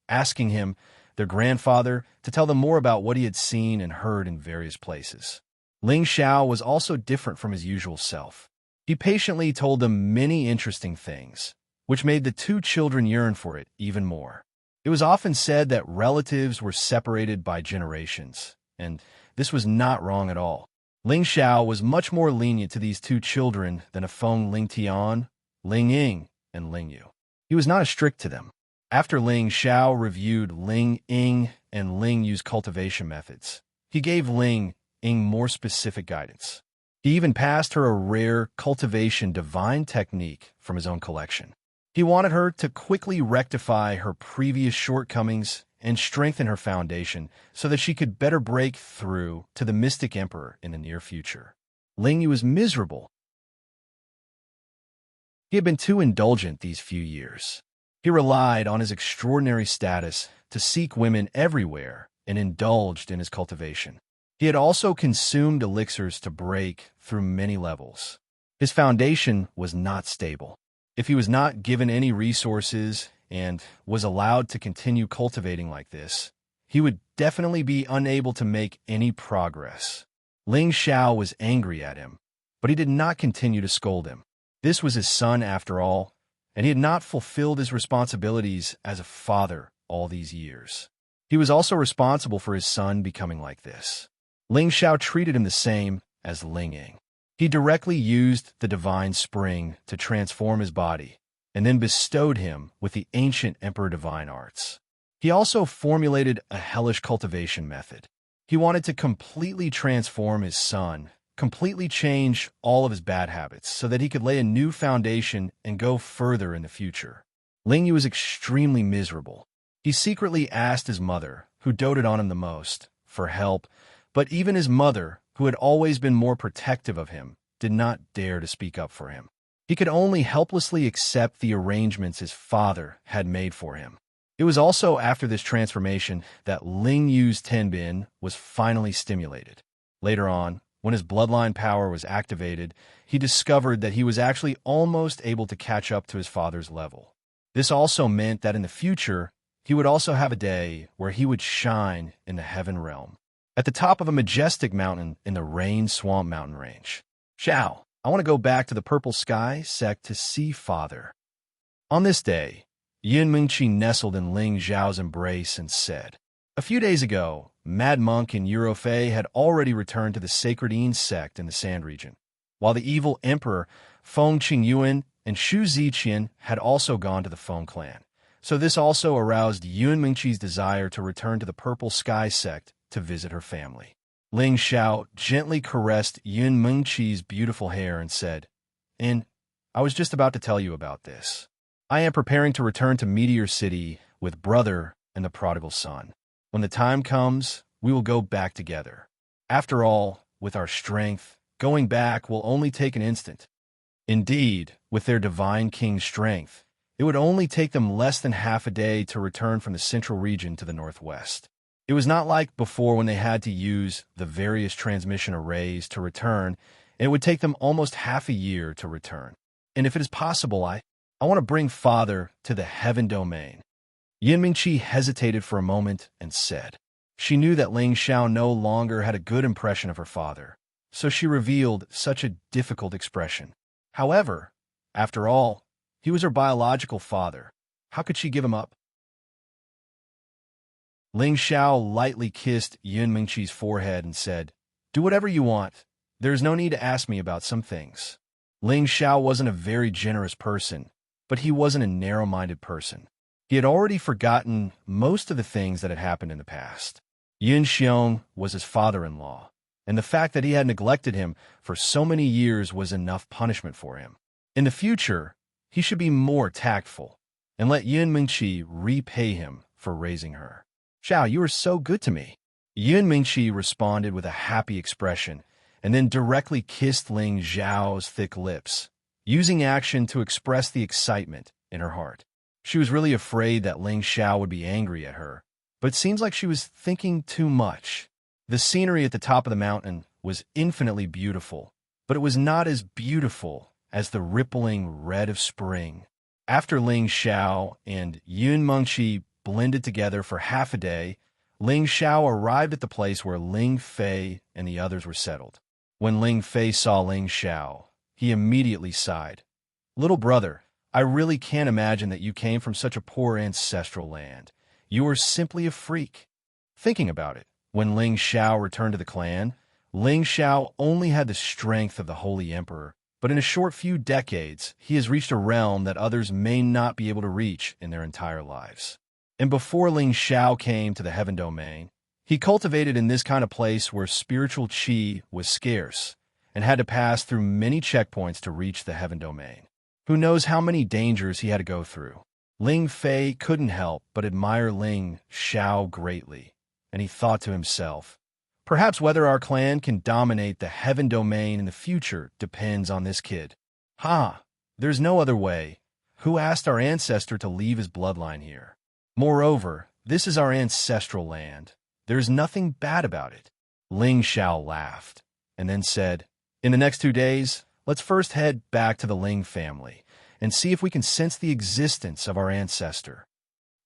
asking him, their grandfather, to tell them more about what he had seen and heard in various places. Ling Xiao was also different from his usual self. He patiently told them many interesting things, which made the two children yearn for it even more. It was often said that relatives were separated by generations, and this was not wrong at all. Ling Xiao was much more lenient to these two children than a Feng Lingtian, Ling Ying, and Ling Yu. He was not as strict to them. After Ling Xiao reviewed Ling Ying and Ling Yu's cultivation methods, he gave Ling Ying more specific guidance. He even passed her a rare cultivation divine technique from his own collection. He wanted her to quickly rectify her previous shortcomings and strengthen her foundation so that she could better break through to the Mystic Emperor in the near future. Ling Yu was miserable. He had been too indulgent these few years. He relied on his extraordinary status to seek women everywhere and indulged in his cultivation. He had also consumed elixirs to break through many levels. His foundation was not stable. If he was not given any resources and was allowed to continue cultivating like this, he would definitely be unable to make any progress. Ling Xiao was angry at him, but he did not continue to scold him. This was his son after all, and he had not fulfilled his responsibilities as a father all these years. He was also responsible for his son becoming like this. Ling Xiao treated him the same as Ling Ying. He directly used the divine spring to transform his body, and then bestowed him with the ancient Emperor Divine Arts. He also formulated a hellish cultivation method. He wanted to completely transform his son, completely change all of his bad habits so that he could lay a new foundation and go further in the future. Ling Yu was extremely miserable. He secretly asked his mother, who doted on him the most, for help, but even his mother, who had always been more protective of him, did not dare to speak up for him. He could only helplessly accept the arrangements his father had made for him. It was also after this transformation that Ling Yu's Tenbin was finally stimulated. Later on, when his bloodline power was activated, he discovered that he was actually almost able to catch up to his father's level. This also meant that in the future, he would also have a day where he would shine in the heaven realm, at the top of a majestic mountain in the Rain Swamp Mountain Range. Xiao, I want to go back to the Purple Sky sect to see Father. On this day, Yin Mingqi nestled in Ling Zhao's embrace and said, "A few days ago, Mad Monk and Eurofei had already returned to the Sacred Yin sect in the Sand region, while the evil Emperor Feng Qingyuan and Shu Ziqian had also gone to the Feng clan. So this also aroused Yun Mingqi's desire to return to the Purple Sky sect to visit her family." Ling Xiao gently caressed Yun Mingqi's beautiful hair and said, I was just about to tell you about this. I am preparing to return to Meteor City with brother and the prodigal son. When the time comes, we will go back together. After all, with our strength, going back will only take an instant. Indeed, with their divine king's strength, it would only take them less than half a day to return from the central region to the northwest. It was not like before when they had to use the various transmission arrays to return, and it would take them almost half a year to return. And if it is possible, I want to bring Father to the heaven domain. Yin Mingqi hesitated for a moment and said. She knew that Ling Xiao no longer had a good impression of her father, so she revealed such a difficult expression. However, after all, he was her biological father. How could she give him up? Ling Xiao lightly kissed Yun Mingqi's forehead and said, "Do whatever you want. There is no need to ask me about some things." Ling Xiao wasn't a very generous person, but he wasn't a narrow-minded person. He had already forgotten most of the things that had happened in the past. Yun Xiong was his father-in-law, and the fact that he had neglected him for so many years was enough punishment for him. In the future, he should be more tactful and let Yun Mingqi repay him for raising her. "Xiao, you are so good to me." Yun Mingqi responded with a happy expression and then directly kissed Ling Zhao's thick lips, using action to express the excitement in her heart. She was really afraid that Ling Xiao would be angry at her, but it seems like she was thinking too much. The scenery at the top of the mountain was infinitely beautiful, but it was not as beautiful as the rippling red of spring. After Ling Xiao and Yun Mingqi blended together for half a day, Ling Xiao arrived at the place where Ling Fei and the others were settled. When Ling Fei saw Ling Xiao, he immediately sighed. "Little brother, I really can't imagine that you came from such a poor ancestral land. You are simply a freak." Thinking about it, when Ling Xiao returned to the clan, Ling Xiao only had the strength of the Holy Emperor, but in a short few decades, he has reached a realm that others may not be able to reach in their entire lives. And before Ling Xiao came to the heaven domain, he cultivated in this kind of place where spiritual qi was scarce and had to pass through many checkpoints to reach the heaven domain. Who knows how many dangers he had to go through. Ling Fei couldn't help but admire Ling Xiao greatly, and he thought to himself, perhaps whether our clan can dominate the heaven domain in the future depends on this kid. There's no other way. Who asked our ancestor to leave his bloodline here? Moreover, this is our ancestral land. There's nothing bad about it. Ling Xiao laughed, and then said, "In the next 2 days, let's first head back to the Ling family and see if we can sense the existence of our ancestor."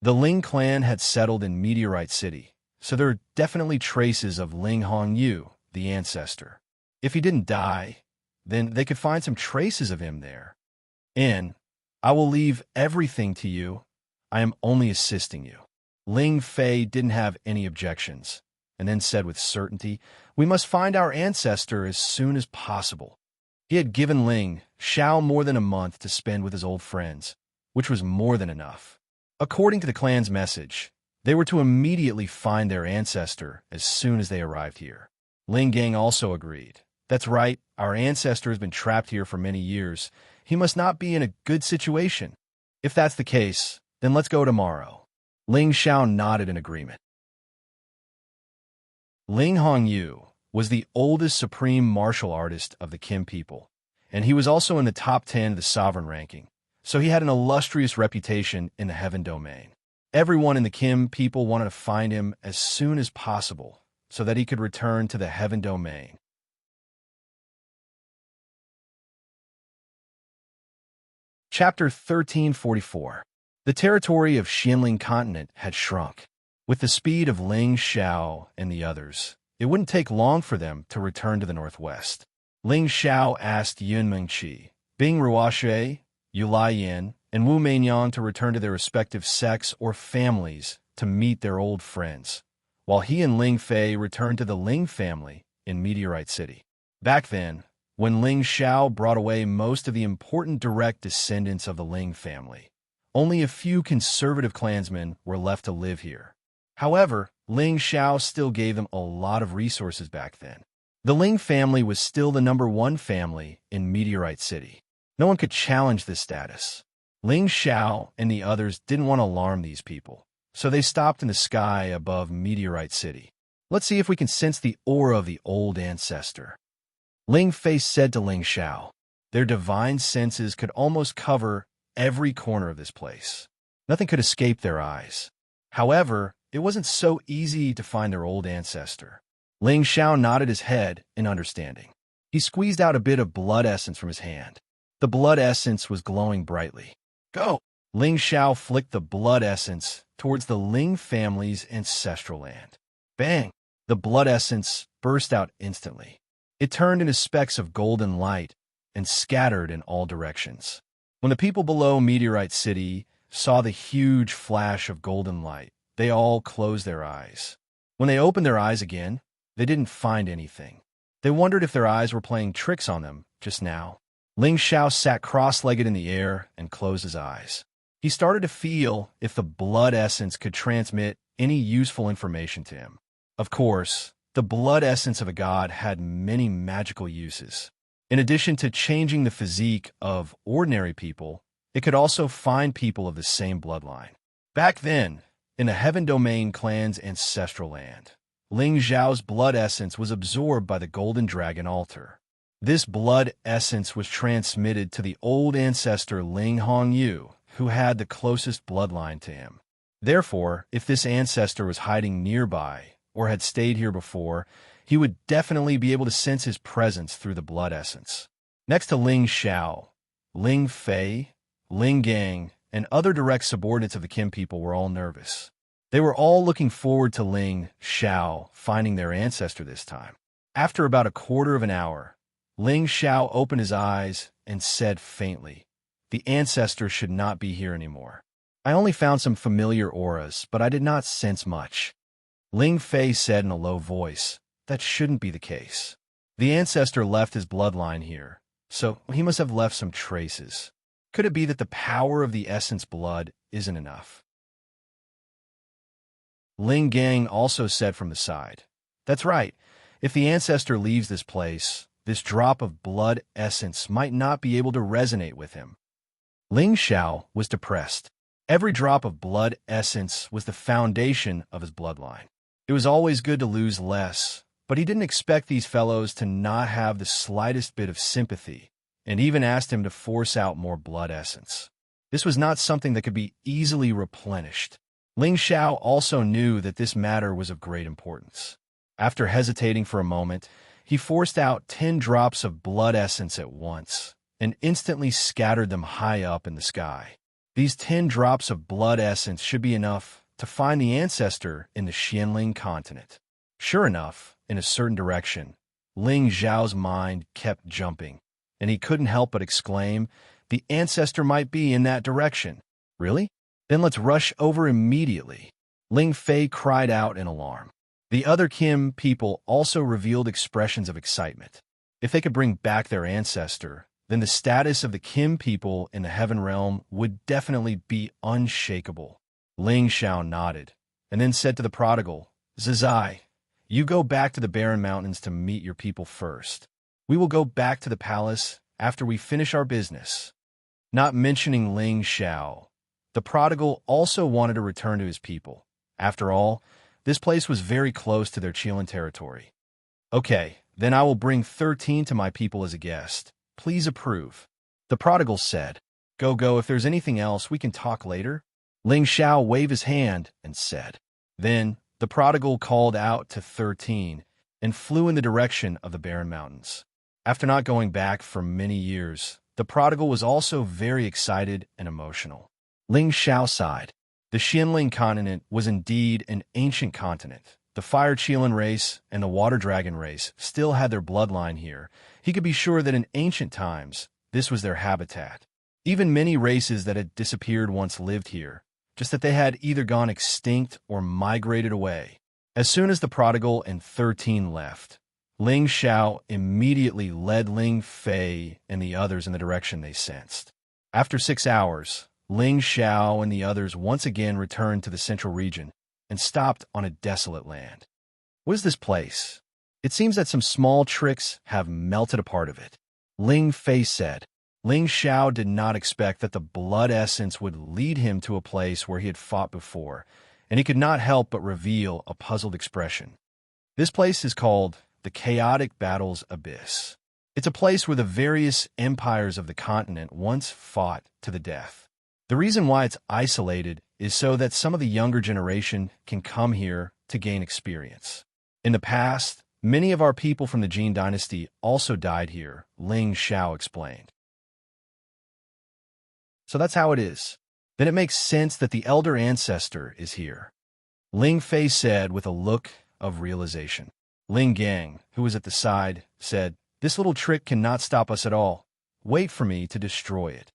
The Ling clan had settled in Meteorite City, so there are definitely traces of Ling Hongyu, the ancestor. If he didn't die, then they could find some traces of him there. And I will leave everything to you. I am only assisting you. Ling Fei didn't have any objections, and then said with certainty, "We must find our ancestor as soon as possible." He had given Ling Xiao more than a month to spend with his old friends, which was more than enough. According to the clan's message, they were to immediately find their ancestor as soon as they arrived here. Ling Gang also agreed. That's right, our ancestor has been trapped here for many years. He must not be in a good situation. If that's the case, then let's go tomorrow. Ling Xiao nodded in agreement. Ling Hongyu was the oldest supreme martial artist of the Kim people, and he was also in the top 10 of the sovereign ranking, so he had an illustrious reputation in the heaven domain. Everyone in the Kim people wanted to find him as soon as possible so that he could return to the heaven domain. Chapter 1344. The territory of Xianling continent had shrunk. With the speed of Ling Xiao and the others, it wouldn't take long for them to return to the northwest. Ling Xiao asked Yun Mengqi, Bing Ruoxue, Yu Laiyan, and Wu Meinyang to return to their respective sects or families to meet their old friends, while he and Ling Fei returned to the Ling family in Meteorite City. Back then, when Ling Xiao brought away most of the important direct descendants of the Ling family, only a few conservative clansmen were left to live here. However, Ling Xiao still gave them a lot of resources back then. The Ling family was still the #1 family in Meteorite City. No one could challenge this status. Ling Xiao and the others didn't want to alarm these people, so they stopped in the sky above Meteorite City. Let's see if we can sense the aura of the old ancestor. Ling Fei said to Ling Xiao. Their divine senses could almost cover every corner of this place. Nothing could escape their eyes. However, it wasn't so easy to find their old ancestor. Ling Xiao nodded his head in understanding. He squeezed out a bit of blood essence from his hand. The blood essence was glowing brightly. Go! Ling Xiao flicked the blood essence towards the Ling family's ancestral land. Bang! The blood essence burst out instantly. It turned into specks of golden light and scattered in all directions. When the people below Meteorite City saw the huge flash of golden light, they all closed their eyes. When they opened their eyes again, they didn't find anything. They wondered if their eyes were playing tricks on them just now. Ling Xiao sat cross-legged in the air and closed his eyes. He started to feel if the blood essence could transmit any useful information to him. Of course, the blood essence of a god had many magical uses. In addition to changing the physique of ordinary people, it could also find people of the same bloodline. Back then, in the Heaven Domain clan's ancestral land, Ling Xiao's blood essence was absorbed by the Golden Dragon altar. This blood essence was transmitted to the old ancestor Ling Hongyu, who had the closest bloodline to him. Therefore, if this ancestor was hiding nearby or had stayed here before, he would definitely be able to sense his presence through the blood essence. Next to Ling Xiao, Ling Fei, Ling Gang, and other direct subordinates of the Kim people were all nervous. They were all looking forward to Ling Xiao finding their ancestor this time. After about a quarter of an hour, Ling Xiao opened his eyes and said faintly, "The ancestor should not be here anymore. I only found some familiar auras, but I did not sense much." Ling Fei said in a low voice, "That shouldn't be the case. The ancestor left his bloodline here, so he must have left some traces. Could it be that the power of the essence blood isn't enough?" Ling Gang also said from the side, "That's right. If the ancestor leaves this place, this drop of blood essence might not be able to resonate with him." Ling Xiao was depressed. Every drop of blood essence was the foundation of his bloodline. It was always good to lose less, but he didn't expect these fellows to not have the slightest bit of sympathy, and even asked him to force out more blood essence. This was not something that could be easily replenished. Ling Xiao also knew that this matter was of great importance. After hesitating for a moment, he forced out 10 drops of blood essence at once, and instantly scattered them high up in the sky. These 10 drops of blood essence should be enough to find the ancestor in the Xianling continent. Sure enough, in a certain direction, Ling Xiao's mind kept jumping, and he couldn't help but exclaim, "The ancestor might be in that direction." "Really? Then let's rush over immediately." Ling Fei cried out in alarm. The other Kim people also revealed expressions of excitement. If they could bring back their ancestor, then the status of the Kim people in the Heaven Realm would definitely be unshakable. Ling Xiao nodded, and then said to the prodigal, Zizai, you go back to the Barren Mountains to meet your people first. We will go back to the palace after we finish our business. Not mentioning Ling Xiao, the prodigal also wanted to return to his people. After all, this place was very close to their Qilin territory. Okay, then I will bring 13 to my people as a guest. Please approve. The prodigal said, Go, if there's anything else, we can talk later. Ling Xiao waved his hand and said. Then the prodigal called out to 13 and flew in the direction of the Barren Mountains. After not going back for many years, the prodigal was also very excited and emotional. Ling Xiao sighed. The Xianling continent was indeed an ancient continent. The Fire Qilin race and the Water Dragon race still had their bloodline here. He could be sure that in ancient times, this was their habitat. Even many races that had disappeared once lived here, just that they had either gone extinct or migrated away. As soon as the prodigal and 13 left, Ling Xiao immediately led Ling Fei and the others in the direction they sensed. After 6 hours, Ling Xiao and the others once again returned to the central region and stopped on a desolate land. What is this place? It seems that some small tricks have melted a part of it. Ling Fei said. Ling Xiao did not expect that the blood essence would lead him to a place where he had fought before, and he could not help but reveal a puzzled expression. This place is called the Chaotic Battles Abyss. It's a place where the various empires of the continent once fought to the death. The reason why it's isolated is so that some of the younger generation can come here to gain experience. In the past, many of our people from the Jin dynasty also died here, Ling Xiao explained. So that's how it is. Then it makes sense that the elder ancestor is here. Ling Fei said with a look of realization. Ling Gang, who was at the side, said, This little trick cannot stop us at all. Wait for me to destroy it.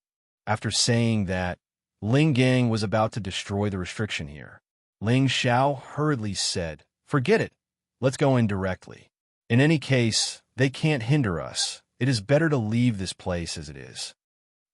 After saying that, Ling Gang was about to destroy the restriction here. Ling Xiao hurriedly said, Forget it. Let's go in directly. In any case, they can't hinder us. It is better to leave this place as it is.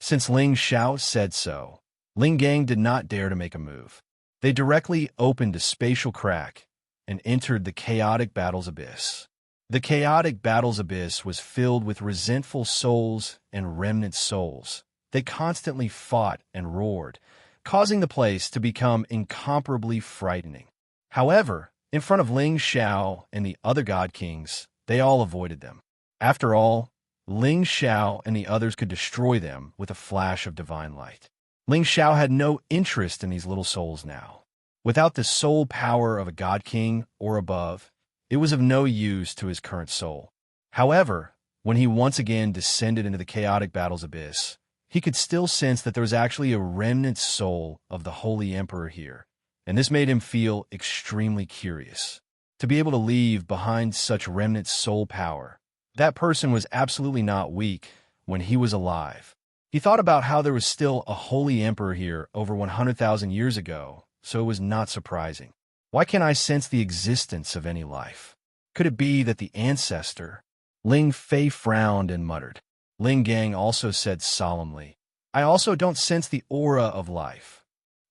Since Ling Xiao said so, Ling Gang did not dare to make a move. They directly opened a spatial crack and entered the Chaotic Battles Abyss. The Chaotic Battles Abyss was filled with resentful souls and remnant souls. They constantly fought and roared, causing the place to become incomparably frightening. However, in front of Ling Xiao and the other god kings, they all avoided them. After all, Ling Xiao and the others could destroy them with a flash of divine light. Ling Xiao had no interest in these little souls now. Without the soul power of a god king or above, it was of no use to his current soul. However, when he once again descended into the Chaotic Battles Abyss, he could still sense that there was actually a remnant soul of the Holy Emperor here, and this made him feel extremely curious. To be able to leave behind such remnant soul power, that person was absolutely not weak when he was alive. He thought about how there was still a Holy Emperor here over 100,000 years ago, so it was not surprising. Why can't I sense the existence of any life? Could it be that the ancestor? Ling Fei frowned and muttered. Ling Gang also said solemnly, I also don't sense the aura of life.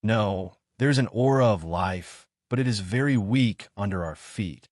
No, there's an aura of life, but it is very weak under our feet.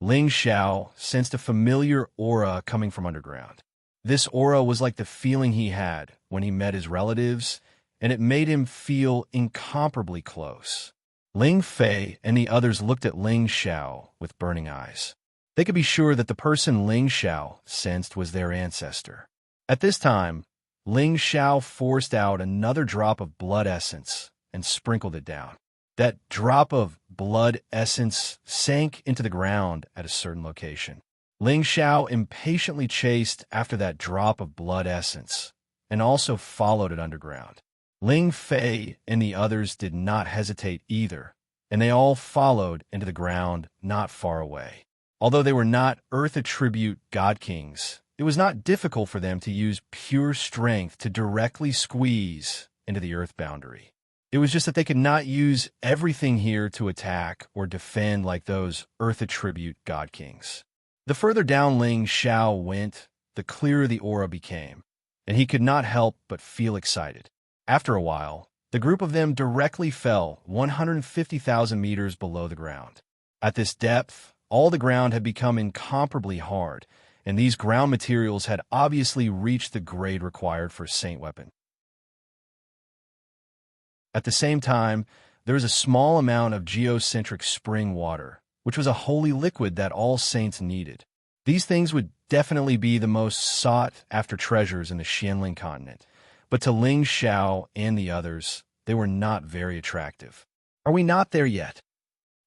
Ling Xiao sensed a familiar aura coming from underground. This aura was like the feeling he had when he met his relatives, and it made him feel incomparably close. Ling Fei and the others looked at Ling Xiao with burning eyes. They could be sure that the person Ling Xiao sensed was their ancestor. At this time, Ling Xiao forced out another drop of blood essence and sprinkled it down. That drop of blood essence sank into the ground at a certain location. Ling Xiao impatiently chased after that drop of blood essence and also followed it underground. Ling Fei and the others did not hesitate either, and they all followed into the ground not far away. Although they were not Earth attribute god kings, it was not difficult for them to use pure strength to directly squeeze into the Earth boundary. It was just that they could not use everything here to attack or defend like those Earth attribute god kings. The further down Ling Xiao went, the clearer the aura became, and he could not help but feel excited. After a while, the group of them directly fell 150,000 meters below the ground. At this depth, all the ground had become incomparably hard, and these ground materials had obviously reached the grade required for a saint weapon. At the same time, there was a small amount of geocentric spring water, which was a holy liquid that all saints needed. These things would definitely be the most sought-after treasures in the Xianling continent, but to Ling Xiao and the others, they were not very attractive. Are we not there yet?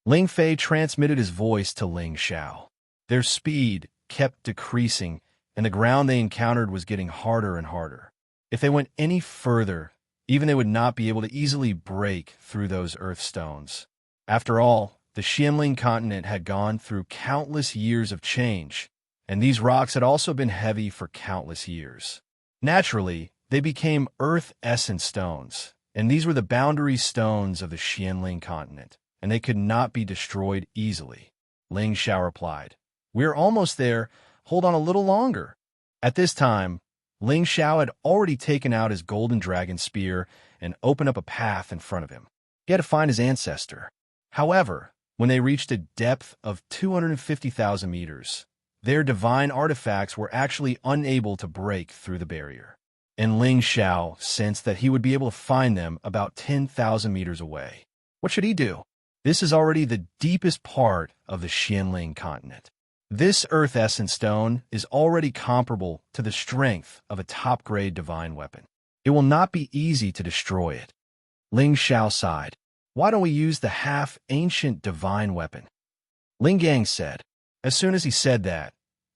Ling Fei transmitted his voice to Ling Xiao. Their speed kept decreasing, and the ground they encountered was getting harder and harder. If they went any further, even they would not be able to easily break through those earth stones. After all, the Xianling continent had gone through countless years of change, and these rocks had also been heavy for countless years. Naturally, they became earth-essence stones, and these were the boundary stones of the Xianling continent, and they could not be destroyed easily. Ling Xiao replied, "We're almost there. Hold on a little longer." At this time, Ling Xiao had already taken out his golden dragon spear and opened up a path in front of him. He had to find his ancestor. However, when they reached a depth of 250,000 meters, their divine artifacts were actually unable to break through the barrier. And Ling Xiao sensed that he would be able to find them about 10,000 meters away. What should he do? This is already the deepest part of the Xianling continent. This earth essence stone is already comparable to the strength of a top-grade divine weapon. It will not be easy to destroy it. Ling Xiao sighed. Why don't we use the half-ancient divine weapon? Ling Gang said. As soon as he said that,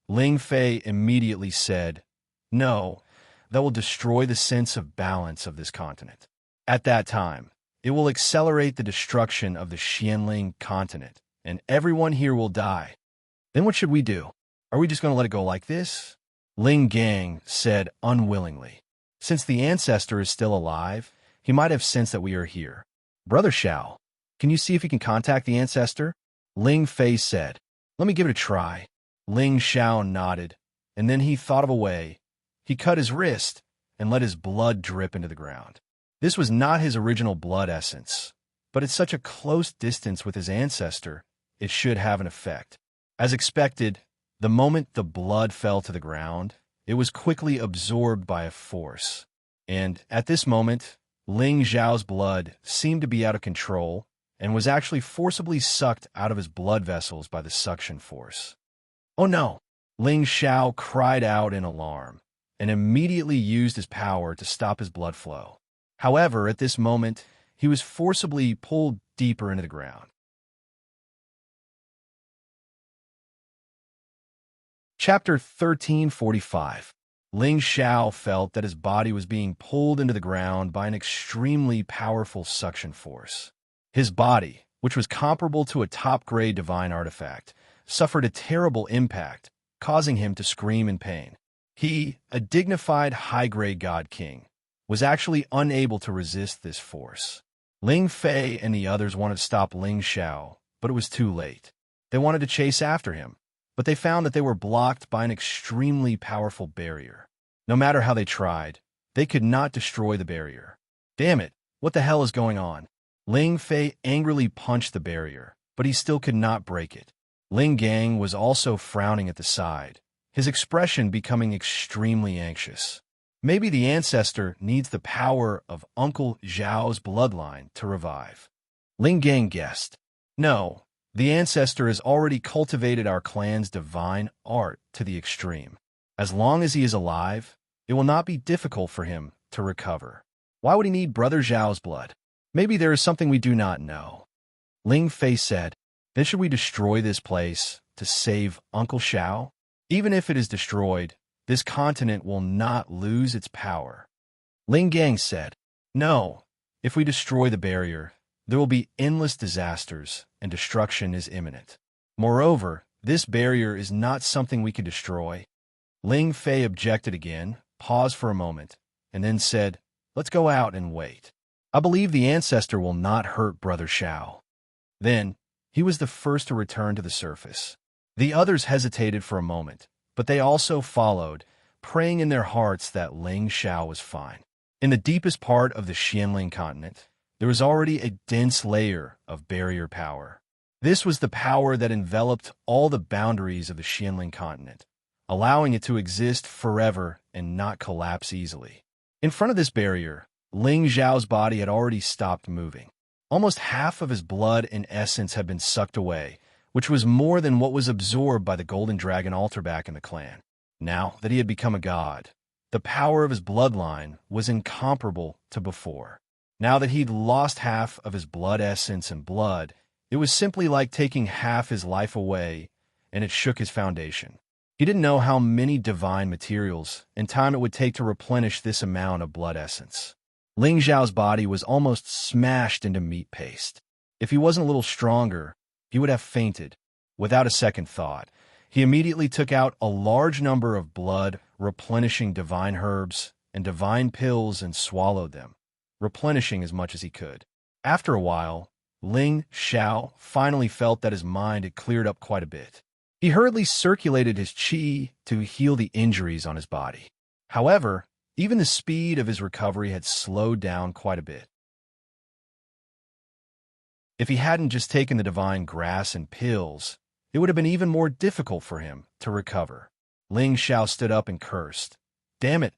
Ling Fei immediately said, "No, that will destroy the sense of balance of this continent. At that time, it will accelerate the destruction of the Xianling continent, and everyone here will die. Then what should we do? Are we just going to let it go like this?" Ling Gang said unwillingly. Since the ancestor is still alive, he might have sensed that we are here. "Brother Xiao, can you see if you can contact the ancestor?" Ling Fei said. "Let me give it a try." Ling Xiao nodded, and then he thought of a way. He cut his wrist and let his blood drip into the ground. This was not his original blood essence, but at such a close distance with his ancestor, it should have an effect. As expected, the moment the blood fell to the ground, it was quickly absorbed by a force. And at this moment, Ling Xiao's blood seemed to be out of control and was actually forcibly sucked out of his blood vessels by the suction force. "Oh no!" Ling Xiao cried out in alarm and immediately used his power to stop his blood flow. However, at this moment, he was forcibly pulled deeper into the ground. Chapter 1345. Ling Xiao felt that his body was being pulled into the ground by an extremely powerful suction force. His body, which was comparable to a top-grade divine artifact, suffered a terrible impact, causing him to scream in pain. He, a dignified high-grade god king, was actually unable to resist this force. Ling Fei and the others wanted to stop Ling Xiao, but it was too late. They wanted to chase after him, but they found that they were blocked by an extremely powerful barrier. No matter how they tried, they could not destroy the barrier. Damn it, what the hell is going on? Ling Fei angrily punched the barrier, but he still could not break it. Ling Gang was also frowning at the side, his expression becoming extremely anxious. Maybe the ancestor needs the power of Uncle Zhao's bloodline to revive. Ling Gang guessed. No, the ancestor has already cultivated our clan's divine art to the extreme. As long as he is alive, it will not be difficult for him to recover. Why would he need Brother Zhao's blood? Maybe there is something we do not know. Ling Fei said, then should we destroy this place to save Uncle Xiao? Even if it is destroyed, this continent will not lose its power. Ling Gang said, no, if we destroy the barrier, there will be endless disasters and destruction is imminent. Moreover, this barrier is not something we can destroy. Ling Fei objected again, paused for a moment, and then said, let's go out and wait. I believe the ancestor will not hurt Brother Xiao. Then, he was the first to return to the surface. The others hesitated for a moment, but they also followed, praying in their hearts that Ling Xiao was fine. In the deepest part of the Xianling continent, there was already a dense layer of barrier power. This was the power that enveloped all the boundaries of the Xianling continent, allowing it to exist forever and not collapse easily. In front of this barrier, Ling Xiao's body had already stopped moving. Almost half of his blood and essence had been sucked away, which was more than what was absorbed by the Golden Dragon altar back in the clan. Now that he had become a god, the power of his bloodline was incomparable to before. Now that he'd lost half of his blood essence and blood, it was simply like taking half his life away, and it shook his foundation. He didn't know how many divine materials and time it would take to replenish this amount of blood essence. Ling Xiao's body was almost smashed into meat paste. If he wasn't a little stronger, he would have fainted. Without a second thought, he immediately took out a large number of blood-replenishing divine herbs and divine pills and swallowed them, replenishing as much as he could. After a while, Ling Xiao finally felt that his mind had cleared up quite a bit. He hurriedly circulated his qi to heal the injuries on his body. However, even the speed of his recovery had slowed down quite a bit. If he hadn't just taken the divine grass and pills, it would have been even more difficult for him to recover. Ling Xiao stood up and cursed. Damn it!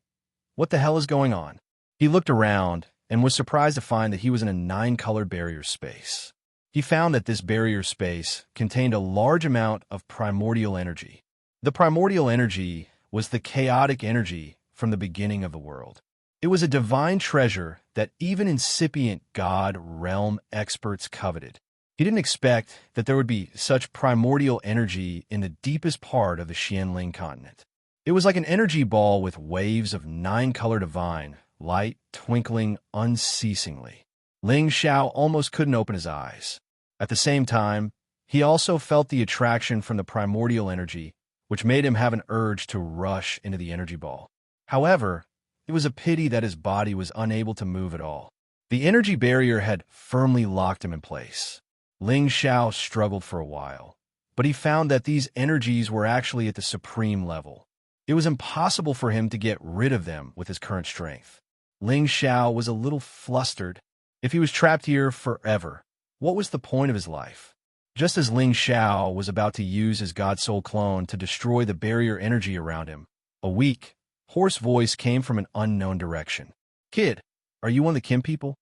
What the hell is going on? He looked around and was surprised to find that he was in a 9-colored barrier space. He found that this barrier space contained a large amount of primordial energy. The primordial energy was the chaotic energy from the beginning of the world. It was a divine treasure that even incipient god realm experts coveted. He didn't expect that there would be such primordial energy in the deepest part of the Xianling continent. It was like an energy ball with waves of 9-color divine light twinkling unceasingly. Ling Xiao almost couldn't open his eyes. At the same time, he also felt the attraction from the primordial energy, which made him have an urge to rush into the energy ball. However, it was a pity that his body was unable to move at all. The energy barrier had firmly locked him in place. Ling Xiao struggled for a while, but he found that these energies were actually at the supreme level. It was impossible for him to get rid of them with his current strength. Ling Xiao was a little flustered. If he was trapped here forever, what was the point of his life? Just as Ling Xiao was about to use his God Soul clone to destroy the barrier energy around him, a weak, hoarse voice came from an unknown direction. Kid, are you one of the Kim people?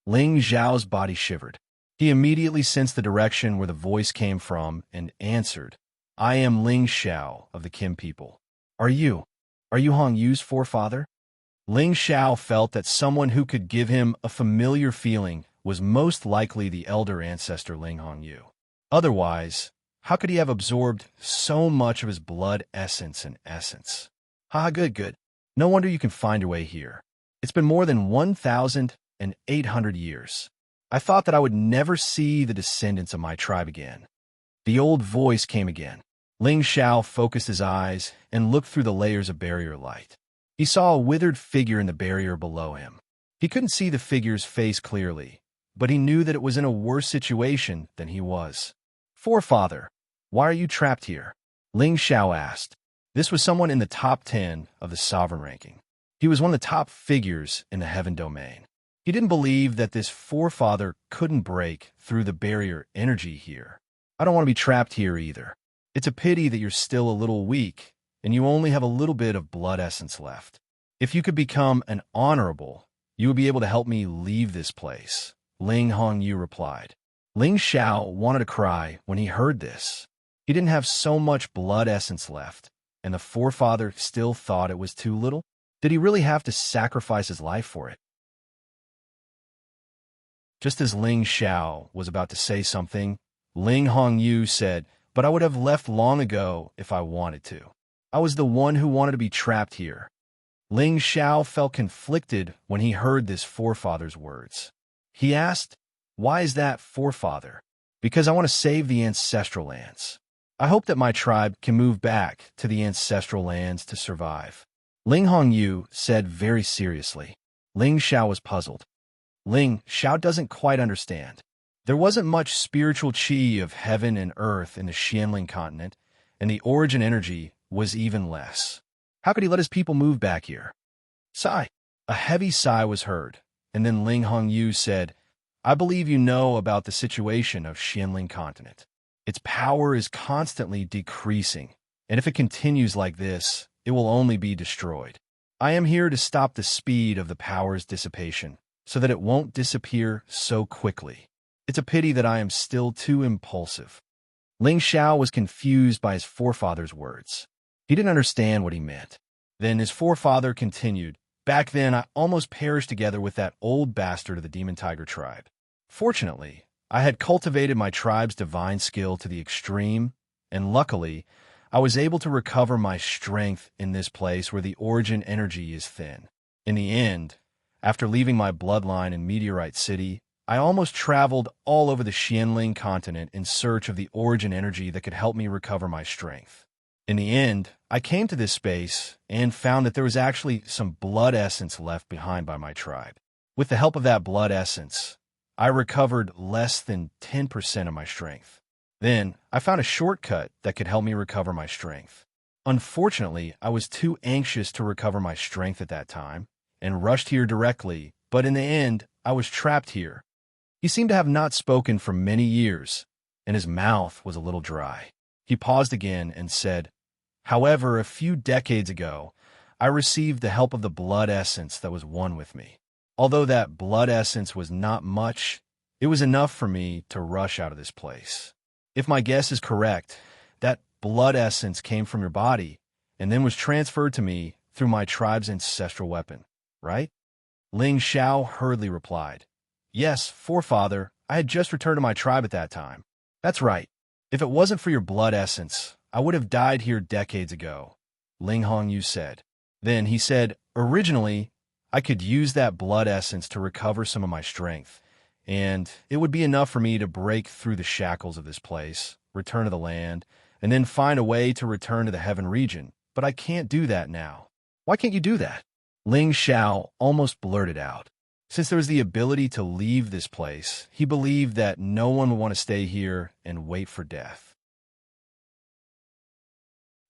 Ling Xiao's body shivered. He immediately sensed the direction where the voice came from and answered, I am Ling Xiao of the Kim people. Are you Hong Yu's forefather? Ling Xiao felt that someone who could give him a familiar feeling was most likely the elder ancestor Ling Hong Yu. Otherwise, how could he have absorbed so much of his blood essence and essence? Good. No wonder you can find your way here. It's been more than 1,800 years. I thought that I would never see the descendants of my tribe again. The old voice came again. Ling Xiao focused his eyes and looked through the layers of barrier light. He saw a withered figure in the barrier below him. He couldn't see the figure's face clearly, but he knew that it was in a worse situation than he was. Forefather, why are you trapped here? Ling Xiao asked. This was someone in the top 10 of the sovereign ranking. He was one of the top figures in the heaven domain. He didn't believe that this forefather couldn't break through the barrier energy here. I don't want to be trapped here either. It's a pity that you're still a little weak, and you only have a little bit of blood essence left. If you could become an honorable, you would be able to help me leave this place, Ling Hong Yu replied. Ling Xiao wanted to cry when he heard this. He didn't have so much blood essence left, and the forefather still thought it was too little. Did he really have to sacrifice his life for it? Just as Ling Xiao was about to say something, Ling Hong Yu said, but I would have left long ago if I wanted to. I was the one who wanted to be trapped here. Ling Xiao felt conflicted when he heard this forefather's words. He asked, why is that, forefather? Because I want to save the ancestral lands. I hope that my tribe can move back to the ancestral lands to survive. Ling Hong Yu said very seriously. Ling Xiao was puzzled. Ling Xiao doesn't quite understand. There wasn't much spiritual qi of heaven and earth in the Xianling continent, and the origin energy was even less. How could he let his people move back here? Sigh. A heavy sigh was heard, and then Ling Hongyu said, I believe you know about the situation of Xianling continent. Its power is constantly decreasing, and if it continues like this, it will only be destroyed. I am here to stop the speed of the power's dissipation, so that it won't disappear so quickly. It's a pity that I am still too impulsive. Ling Xiao was confused by his forefather's words. He didn't understand what he meant. Then his forefather continued, Back then I almost perished together with that old bastard of the Demon Tiger tribe. Fortunately, I had cultivated my tribe's divine skill to the extreme, and luckily, I was able to recover my strength in this place where the origin energy is thin. In the end, after leaving my bloodline in Meteorite City, I almost traveled all over the Xianling continent in search of the origin energy that could help me recover my strength. In the end, I came to this space and found that there was actually some blood essence left behind by my tribe. With the help of that blood essence, I recovered less than 10% of my strength. Then, I found a shortcut that could help me recover my strength. Unfortunately, I was too anxious to recover my strength at that time, and rushed here directly, but in the end, I was trapped here. He seemed to have not spoken for many years, and his mouth was a little dry. He paused again and said, However, a few decades ago, I received the help of the blood essence that was one with me. Although that blood essence was not much, it was enough for me to rush out of this place. If my guess is correct, that blood essence came from your body and then was transferred to me through my tribe's ancestral weapon, right? Ling Xiao hurriedly replied, Yes, forefather, I had just returned to my tribe at that time. That's right. If it wasn't for your blood essence, I would have died here decades ago, Ling Hongyu said. Then he said, Originally, I could use that blood essence to recover some of my strength, and it would be enough for me to break through the shackles of this place, return to the land, and then find a way to return to the heaven region. But I can't do that now. Why can't you do that? Ling Xiao almost blurted out. Since there was the ability to leave this place, he believed that no one would want to stay here and wait for death.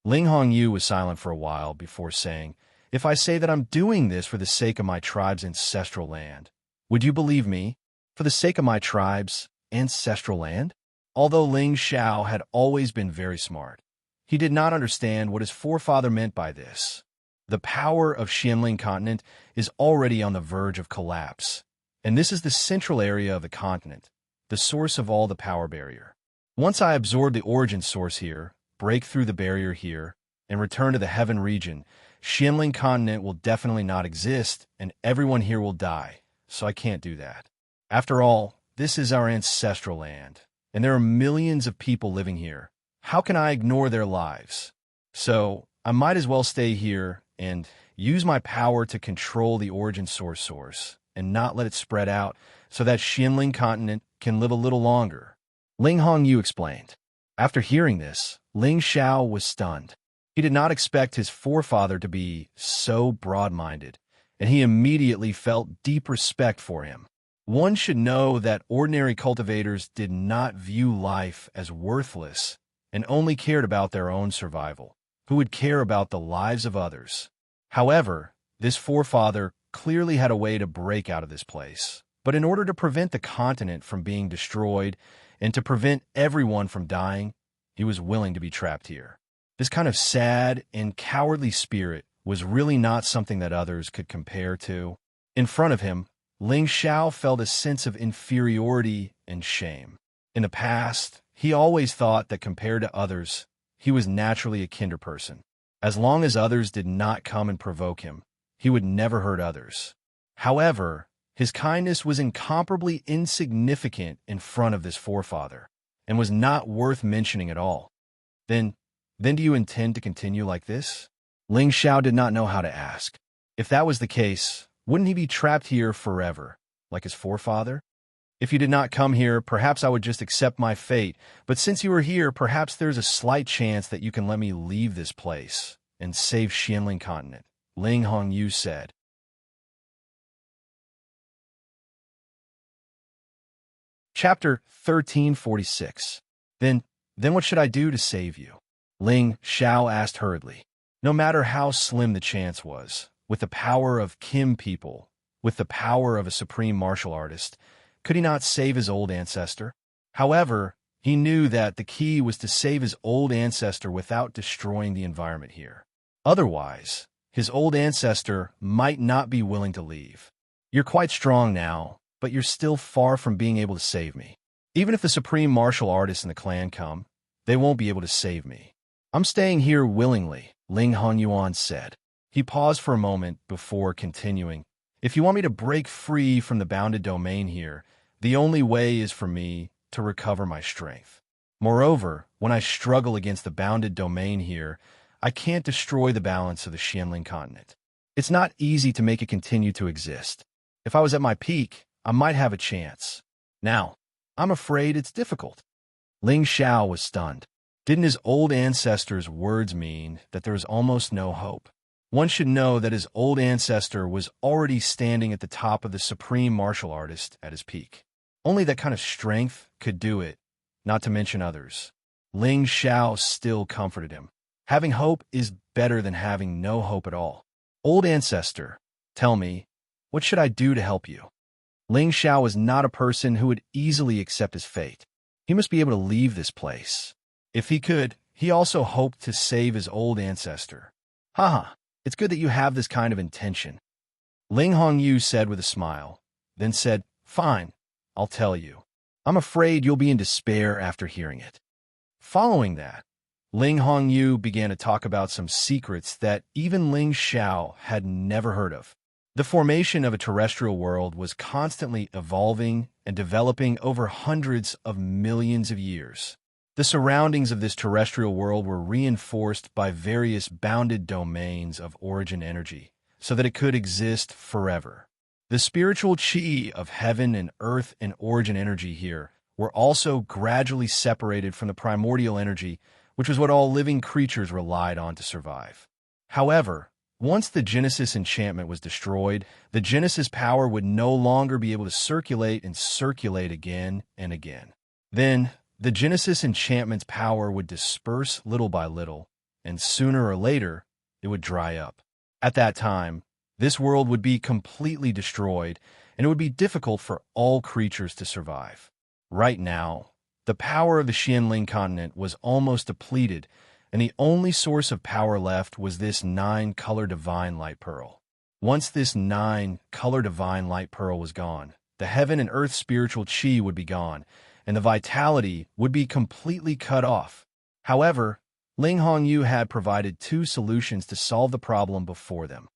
Ling Hongyu was silent for a while before saying, If I say that I'm doing this for the sake of my tribe's ancestral land, would you believe me? For the sake of my tribe's ancestral land? Although Ling Xiao had always been very smart, he did not understand what his forefather meant by this. The power of Xianling continent is already on the verge of collapse, and this is the central area of the continent, the source of all the power barrier. Once I absorb the origin source here, break through the barrier here, and return to the heaven region, Xianling continent will definitely not exist, and everyone here will die, so I can't do that. After all, this is our ancestral land, and there are millions of people living here. How can I ignore their lives? So, I might as well stay here and use my power to control the origin source, and not let it spread out so that Xianling continent can live a little longer. Ling Hongyu explained. After hearing this, Ling Xiao was stunned. He did not expect his forefather to be so broad-minded, and he immediately felt deep respect for him. One should know that ordinary cultivators did not view life as worthless and only cared about their own survival, who would care about the lives of others. However, this forefather clearly had a way to break out of this place. But in order to prevent the continent from being destroyed and to prevent everyone from dying, he was willing to be trapped here. This kind of sad and cowardly spirit was really not something that others could compare to. In front of him, Ling Xiao felt a sense of inferiority and shame. In the past, he always thought that compared to others, he was naturally a kinder person. As long as others did not come and provoke him, he would never hurt others. However, his kindness was incomparably insignificant in front of this forefather, and was not worth mentioning at all. Then do you intend to continue like this? Ling Xiao did not know how to ask. If that was the case, wouldn't he be trapped here forever, like his forefather? If you did not come here, perhaps I would just accept my fate, but since you are here, perhaps there's a slight chance that you can let me leave this place and save Xianling continent, Ling Hongyu said. Chapter 1346. Then what should I do to save you? Ling Xiao asked hurriedly. No matter how slim the chance was, with the power of Kim people, with the power of a supreme martial artist, could he not save his old ancestor? However, he knew that the key was to save his old ancestor without destroying the environment here. Otherwise, his old ancestor might not be willing to leave. You're quite strong now, but you're still far from being able to save me. Even if the supreme martial artists in the clan come, they won't be able to save me. I'm staying here willingly, Ling Hongyuan said. He paused for a moment before continuing. If you want me to break free from the bounded domain here, the only way is for me to recover my strength. Moreover, when I struggle against the bounded domain here, I can't destroy the balance of the Xianling continent. It's not easy to make it continue to exist. If I was at my peak, I might have a chance. Now, I'm afraid it's difficult. Ling Xiao was stunned. Didn't his old ancestor's words mean that there was almost no hope? One should know that his old ancestor was already standing at the top of the supreme martial artist at his peak. Only that kind of strength could do it, not to mention others. Ling Xiao still comforted him. Having hope is better than having no hope at all. Old ancestor, tell me, what should I do to help you? Ling Xiao was not a person who would easily accept his fate. He must be able to leave this place. If he could, he also hoped to save his old ancestor. Haha, it's good that you have this kind of intention. Ling Hongyu said with a smile, then said, Fine, I'll tell you. I'm afraid you'll be in despair after hearing it. Following that, Ling Hongyu began to talk about some secrets that even Ling Xiao had never heard of. The formation of a terrestrial world was constantly evolving and developing over hundreds of millions of years. The surroundings of this terrestrial world were reinforced by various bounded domains of origin energy, so that it could exist forever. The spiritual chi of heaven and earth and origin energy here were also gradually separated from the primordial energy, which was what all living creatures relied on to survive. However, once the Genesis enchantment was destroyed, the Genesis power would no longer be able to circulate and circulate again and again. Then, the Genesis enchantment's power would disperse little by little, and sooner or later, it would dry up. At that time, this world would be completely destroyed, and it would be difficult for all creatures to survive. Right now, the power of the Xianling continent was almost depleted, and the only source of power left was this 9-color divine light pearl. Once this 9-color divine light pearl was gone, the heaven and earth spiritual chi would be gone, and the vitality would be completely cut off. However, Ling Hongyu had provided 2 solutions to solve the problem before them.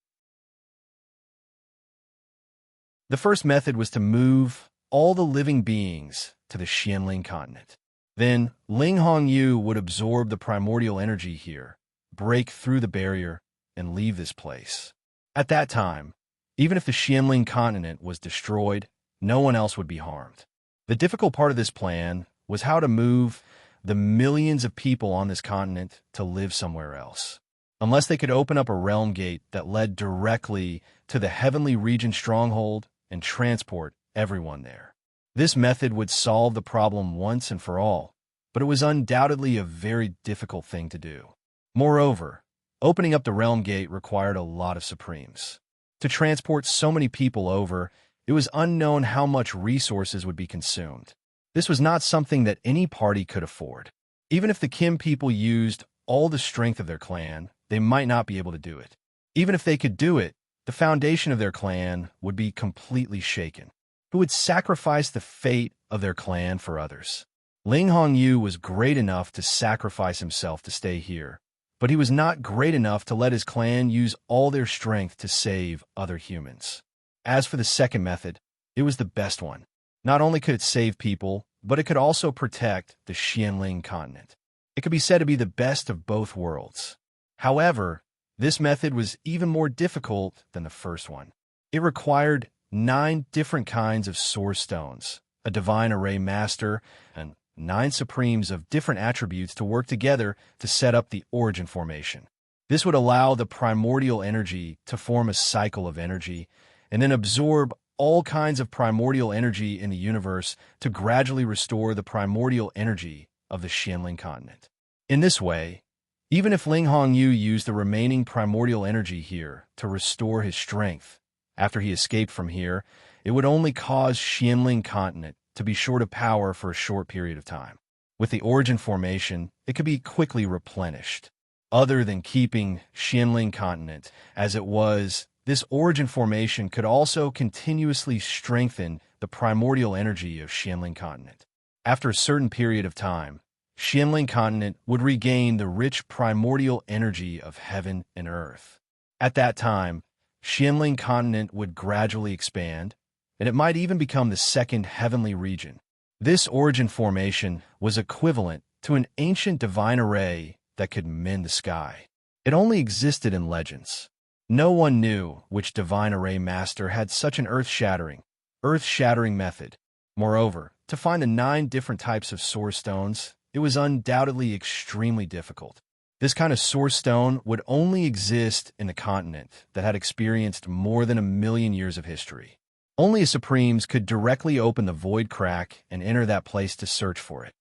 The first method was to move all the living beings to the Xianling continent. Then, Ling Hongyu would absorb the primordial energy here, break through the barrier, and leave this place. At that time, even if the Xianling continent was destroyed, no one else would be harmed. The difficult part of this plan was how to move the millions of people on this continent to live somewhere else. Unless they could open up a realm gate that led directly to the heavenly region stronghold and transport everyone there. This method would solve the problem once and for all, but it was undoubtedly a very difficult thing to do. Moreover, opening up the realm gate required a lot of supremes. To transport so many people over, it was unknown how much resources would be consumed. This was not something that any party could afford. Even if the Kim people used all the strength of their clan, they might not be able to do it. Even if they could do it, the foundation of their clan would be completely shaken. Who would sacrifice the fate of their clan for others? Ling Hongyu was great enough to sacrifice himself to stay here, but he was not great enough to let his clan use all their strength to save other humans. As for the second method, it was the best one. Not only could it save people, but it could also protect the Xianling continent. It could be said to be the best of both worlds. However, this method was even more difficult than the first one. It required 9 different kinds of source stones, a divine array master, and 9 supremes of different attributes to work together to set up the origin formation. This would allow the primordial energy to form a cycle of energy, and then absorb all kinds of primordial energy in the universe to gradually restore the primordial energy of the Xianling continent. In this way, Even if Ling Hongyu used the remaining primordial energy here to restore his strength after he escaped from here, it would only cause Xianling continent to be short of power for a short period of time. With the origin formation, it could be quickly replenished. Other than keeping Xianling continent as it was, this origin formation could also continuously strengthen the primordial energy of Xianling continent. After a certain period of time, Xianling continent would regain the rich primordial energy of heaven and earth. At that time, Xianling continent would gradually expand, and it might even become the second heavenly region. This origin formation was equivalent to an ancient divine array that could mend the sky. It only existed in legends. No one knew which divine array master had such an earth-shattering method. Moreover, to find the 9 different types of source stones, it was undoubtedly extremely difficult. This kind of source stone would only exist in a continent that had experienced more than 1,000,000 years of history. Only Supremes could directly open the void crack and enter that place to search for it.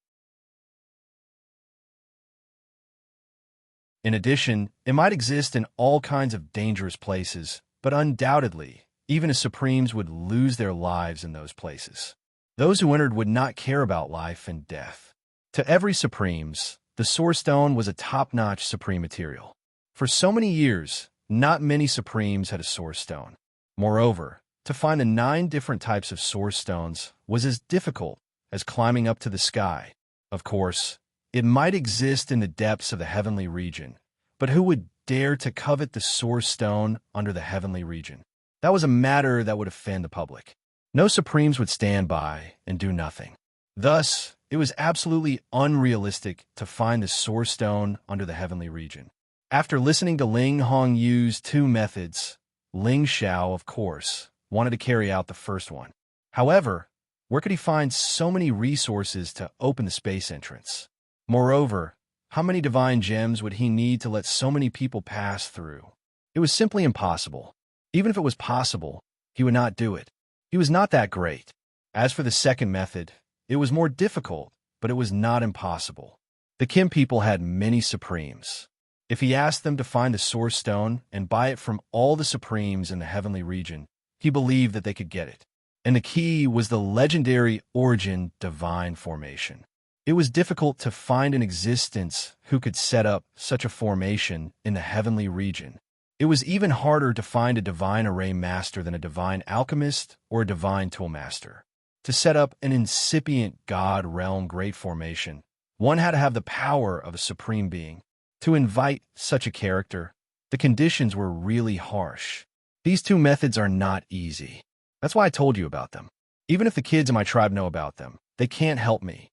In addition, it might exist in all kinds of dangerous places, but undoubtedly, even as Supremes would lose their lives in those places. Those who entered would not care about life and death. To every Supremes, the Source Stone was a top-notch Supreme material. For so many years, not many Supremes had a Source Stone. Moreover, to find the 9 different types of Source Stones was as difficult as climbing up to the sky. Of course, it might exist in the depths of the heavenly region, but who would dare to covet the Source Stone under the heavenly region? That was a matter that would offend the public. No Supremes would stand by and do nothing. Thus, it was absolutely unrealistic to find the Source Stone under the heavenly region. After listening to Ling Hongyu's 2 methods, Ling Xiao, of course, wanted to carry out the first one. However, where could he find so many resources to open the space entrance? Moreover, how many divine gems would he need to let so many people pass through? It was simply impossible. Even if it was possible, he would not do it. He was not that great. As for the second method, it was more difficult, but it was not impossible. The Kim people had many Supremes. If he asked them to find the Source Stone and buy it from all the Supremes in the heavenly region, he believed that they could get it. And the key was the legendary origin divine formation. It was difficult to find an existence who could set up such a formation in the heavenly region. It was even harder to find a divine array master than a divine alchemist or a divine tool master. To set up an incipient god realm great formation, one had to have the power of a supreme being. To invite such a character, the conditions were really harsh. These 2 methods are not easy. That's why I told you about them. Even if the kids in my tribe know about them, they can't help me.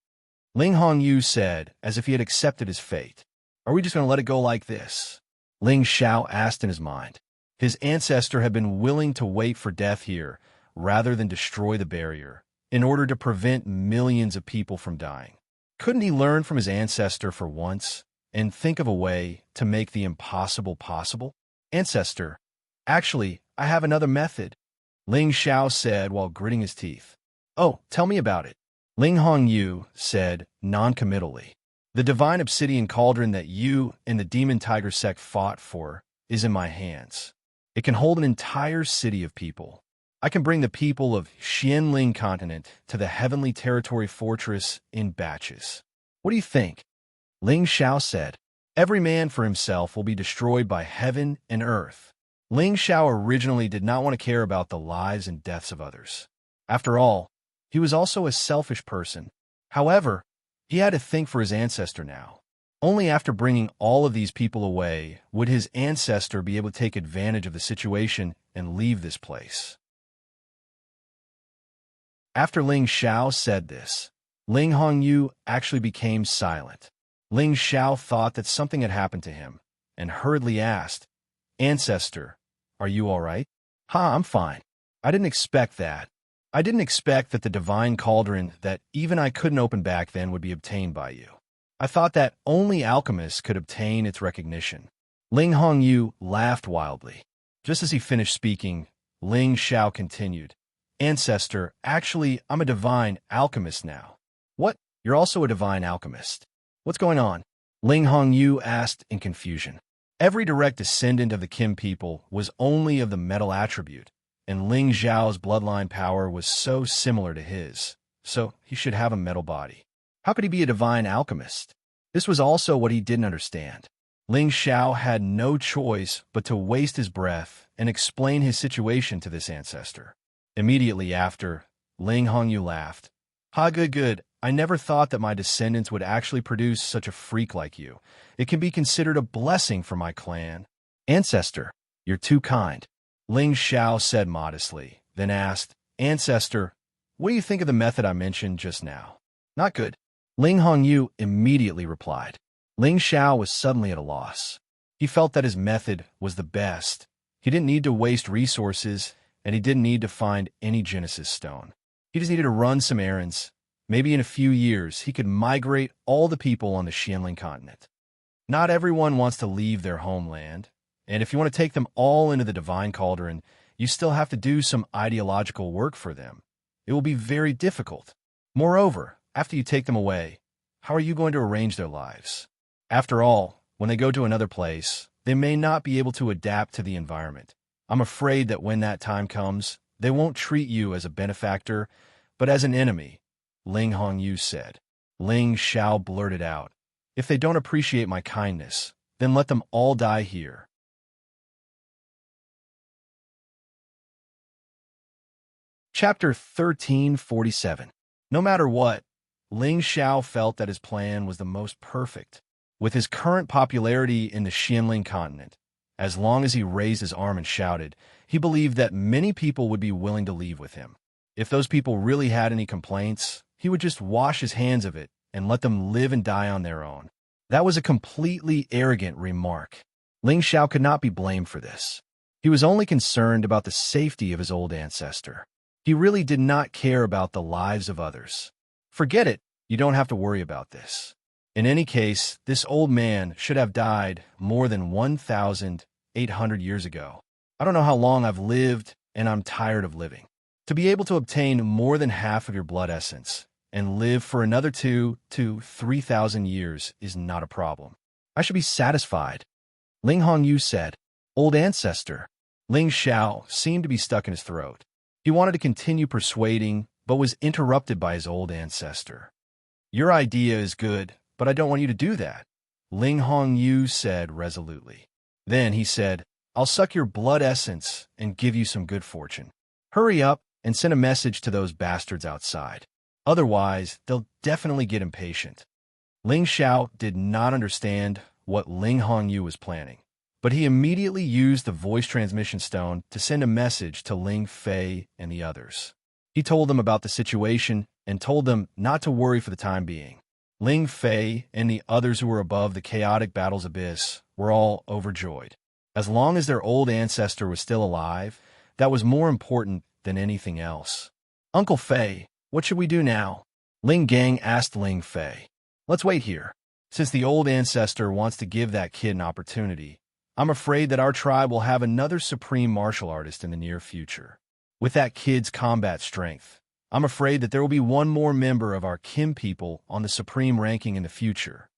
Ling Hongyu said, as if he had accepted his fate. Are we just going to let it go like this? Ling Xiao asked in his mind. His ancestor had been willing to wait for death here, rather than destroy the barrier, in order to prevent millions of people from dying. Couldn't he learn from his ancestor for once, and think of a way to make the impossible possible? Ancestor, actually, I have another method, Ling Xiao said while gritting his teeth. Oh, tell me about it. Ling Hongyu said non-committally. The divine obsidian cauldron that you and the demon tiger sect fought for is in my hands. It can hold an entire city of people. I can bring the people of Xianling continent to the heavenly territory fortress in batches. What do you think? Ling Xiao said. Every man for himself will be destroyed by heaven and earth. Ling Xiao originally did not want to care about the lives and deaths of others. After all, he was also a selfish person. However, he had to think for his ancestor now. Only after bringing all of these people away would his ancestor be able to take advantage of the situation and leave this place. After Ling Xiao said this, Ling Hongyu actually became silent. Ling Xiao thought that something had happened to him, and hurriedly asked, Ancestor, are you all right? I'm fine. I didn't expect that. I didn't expect that the divine cauldron that even I couldn't open back then would be obtained by you. I thought that only alchemists could obtain its recognition. Ling Hongyu laughed wildly. Just as he finished speaking, Ling Xiao continued, Ancestor, actually, I'm a divine alchemist now. What? You're also a divine alchemist? What's going on? Ling Hongyu asked in confusion. Every direct descendant of the Kim people was only of the metal attribute, and Ling Zhao's bloodline power was so similar to his, so he should have a metal body. How could he be a divine alchemist? This was also what he didn't understand. Ling Xiao had no choice but to waste his breath and explain his situation to this ancestor. Immediately after, Ling Hongyu laughed. Ha, good. I never thought that my descendants would actually produce such a freak like you. It can be considered a blessing for my clan. Ancestor, you're too kind, Ling Xiao said modestly, then asked, Ancestor, what do you think of the method I mentioned just now? Not good. Ling Hongyu immediately replied. Ling Xiao was suddenly at a loss. He felt that his method was the best. He didn't need to waste resources, and he didn't need to find any Genesis stone. He just needed to run some errands. Maybe in a few years, he could migrate all the people on the Xianling continent. Not everyone wants to leave their homeland, and if you want to take them all into the Divine Cauldron, you still have to do some ideological work for them. It will be very difficult. Moreover, after you take them away, how are you going to arrange their lives? After all, when they go to another place, they may not be able to adapt to the environment. I'm afraid that when that time comes, they won't treat you as a benefactor, but as an enemy, Ling Hongyu said. Ling Xiao blurted out, If they don't appreciate my kindness, then let them all die here. Chapter 1347. No matter what, Ling Xiao felt that his plan was the most perfect. With his current popularity in the Xianling continent, as long as he raised his arm and shouted, he believed that many people would be willing to leave with him. If those people really had any complaints, he would just wash his hands of it and let them live and die on their own. That was a completely arrogant remark. Ling Xiao could not be blamed for this. He was only concerned about the safety of his old ancestor. He really did not care about the lives of others. Forget it, you don't have to worry about this. In any case, this old man should have died more than 1,800 years ago. I don't know how long I've lived, and I'm tired of living. To be able to obtain more than half of your blood essence and live for another 2,000 to 3,000 years is not a problem. I should be satisfied. Ling Hongyu said. Old ancestor. Ling Xiao seemed to be stuck in his throat. He wanted to continue persuading, but was interrupted by his old ancestor. Your idea is good, but I don't want you to do that, Ling Hongyu said resolutely. Then he said, I'll suck your blood essence and give you some good fortune. Hurry up and send a message to those bastards outside. Otherwise, they'll definitely get impatient. Ling Xiao did not understand what Ling Hongyu was planning, but he immediately used the voice transmission stone to send a message to Ling Fei and the others. He told them about the situation and told them not to worry for the time being. Ling Fei and the others who were above the chaotic battle's abyss were all overjoyed. As long as their old ancestor was still alive, that was more important than anything else. Uncle Fei, what should we do now? Ling Gang asked Ling Fei. Let's wait here. Since the old ancestor wants to give that kid an opportunity, I'm afraid that our tribe will have another supreme martial artist in the near future. With that kid's combat strength, I'm afraid that there will be one more member of our Kim people on the supreme ranking in the future.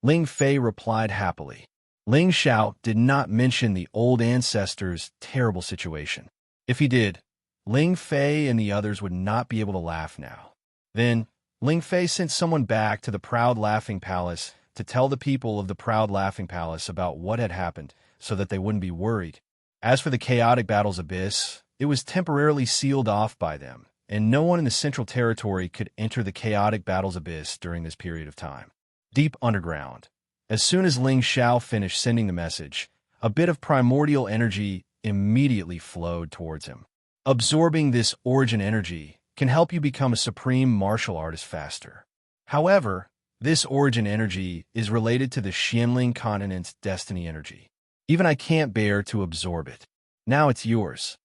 Ling Fei replied happily. Ling Xiao did not mention the old ancestor's terrible situation. If he did, Ling Fei and the others would not be able to laugh now. Then, Ling Fei sent someone back to the Proud Laughing Palace to tell the people of the Proud Laughing Palace about what had happened so that they wouldn't be worried. As for the chaotic battle's abyss, it was temporarily sealed off by them, and no one in the Central Territory could enter the chaotic battle's abyss during this period of time. Deep underground. As soon as Ling Xiao finished sending the message, a bit of primordial energy immediately flowed towards him. Absorbing this origin energy can help you become a supreme martial artist faster. However, this origin energy is related to the Xianling continent's destiny energy. Even I can't bear to absorb it. Now it's yours.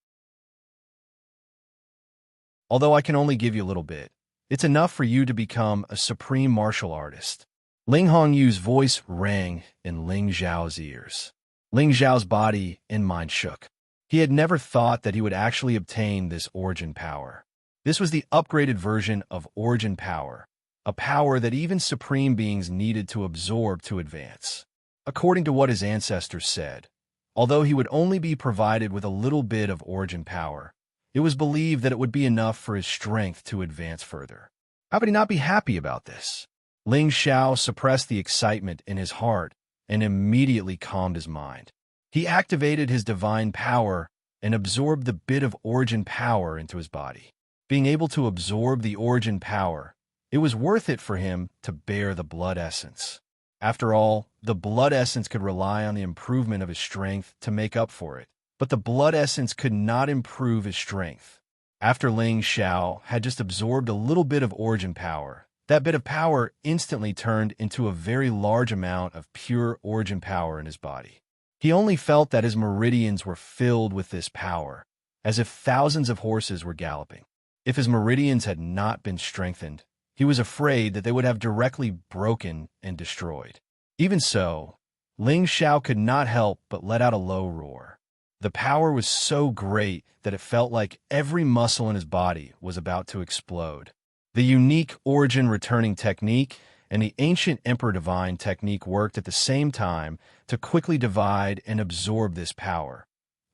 Although I can only give you a little bit, it's enough for you to become a supreme martial artist. Ling Hongyu's voice rang in Ling Zhao's ears. Ling Zhao's body and mind shook. He had never thought that he would actually obtain this origin power. This was the upgraded version of origin power, a power that even supreme beings needed to absorb to advance. According to what his ancestors said, although he would only be provided with a little bit of origin power, it was believed that it would be enough for his strength to advance further. How could he not be happy about this? Ling Xiao suppressed the excitement in his heart and immediately calmed his mind. He activated his divine power and absorbed the bit of origin power into his body. Being able to absorb the origin power, it was worth it for him to bear the blood essence. After all, the blood essence could rely on the improvement of his strength to make up for it, but the blood essence could not improve his strength. After Ling Xiao had just absorbed a little bit of origin power, that bit of power instantly turned into a very large amount of pure origin power in his body. He only felt that his meridians were filled with this power, as if thousands of horses were galloping. If his meridians had not been strengthened, he was afraid that they would have directly broken and destroyed. Even so, Ling Xiao could not help but let out a low roar. The power was so great that it felt like every muscle in his body was about to explode. The unique origin returning technique and the ancient Emperor Divine technique worked at the same time to quickly divide and absorb this power,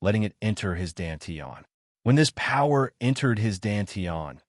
letting it enter his dantian. When this power entered his dantian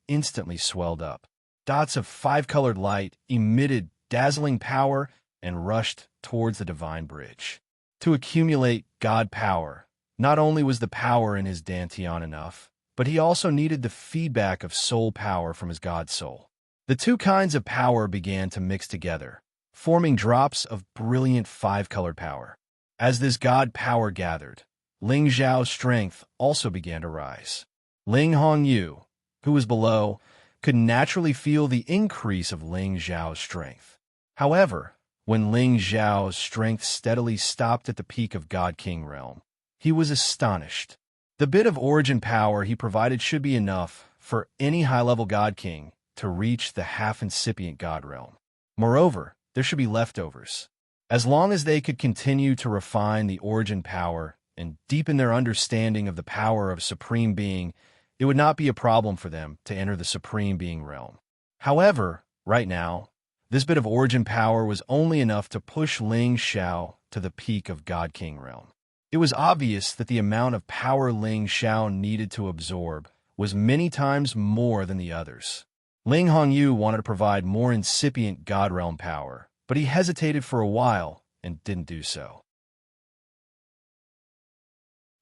instantly swelled up. Dots of five-colored light emitted dazzling power and rushed towards the divine bridge. To accumulate God power, not only was the power in his dantian enough, but he also needed the feedback of soul power from his God soul. The two kinds of power began to mix together, forming drops of brilliant five-colored power. As this God power gathered, Ling Xiao's strength also began to rise. Ling Hongyu, who was below, could naturally feel the increase of Ling Xiao's strength. However, when Ling Xiao's strength steadily stopped at the peak of God King realm, he was astonished. The bit of origin power he provided should be enough for any high-level God King to reach the half-incipient God realm. Moreover, there should be leftovers. As long as they could continue to refine the origin power and deepen their understanding of the power of Supreme Being, it would not be a problem for them to enter the Supreme Being realm. However, right now, this bit of origin power was only enough to push Ling Xiao to the peak of God King realm. It was obvious that the amount of power Ling Xiao needed to absorb was many times more than the others. Ling Hongyu wanted to provide more incipient God realm power, but he hesitated for a while and didn't do so.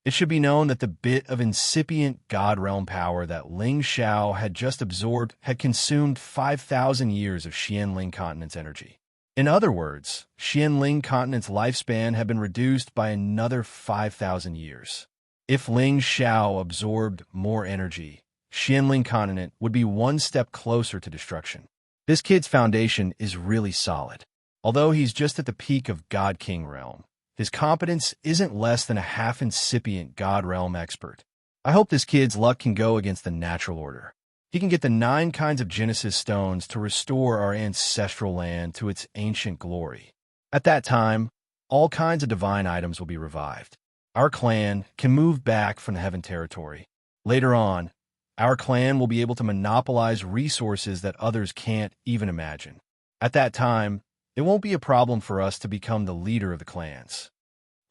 It should be known that the bit of incipient God realm power that Ling Xiao had just absorbed had consumed 5,000 years of Xianling continent's energy. In other words, Xianling continent's lifespan had been reduced by another 5,000 years. If Ling Xiao absorbed more energy, Xianling continent would be one step closer to destruction. This kid's foundation is really solid. Although he's just at the peak of God King realm, his competence isn't less than a half-incipient God realm expert. I hope this kid's luck can go against the natural order. He can get the 9 kinds of Genesis stones to restore our ancestral land to its ancient glory. At that time, all kinds of divine items will be revived. Our clan can move back from the heaven territory. Later on, our clan will be able to monopolize resources that others can't even imagine. At that time, it won't be a problem for us to become the leader of the clans.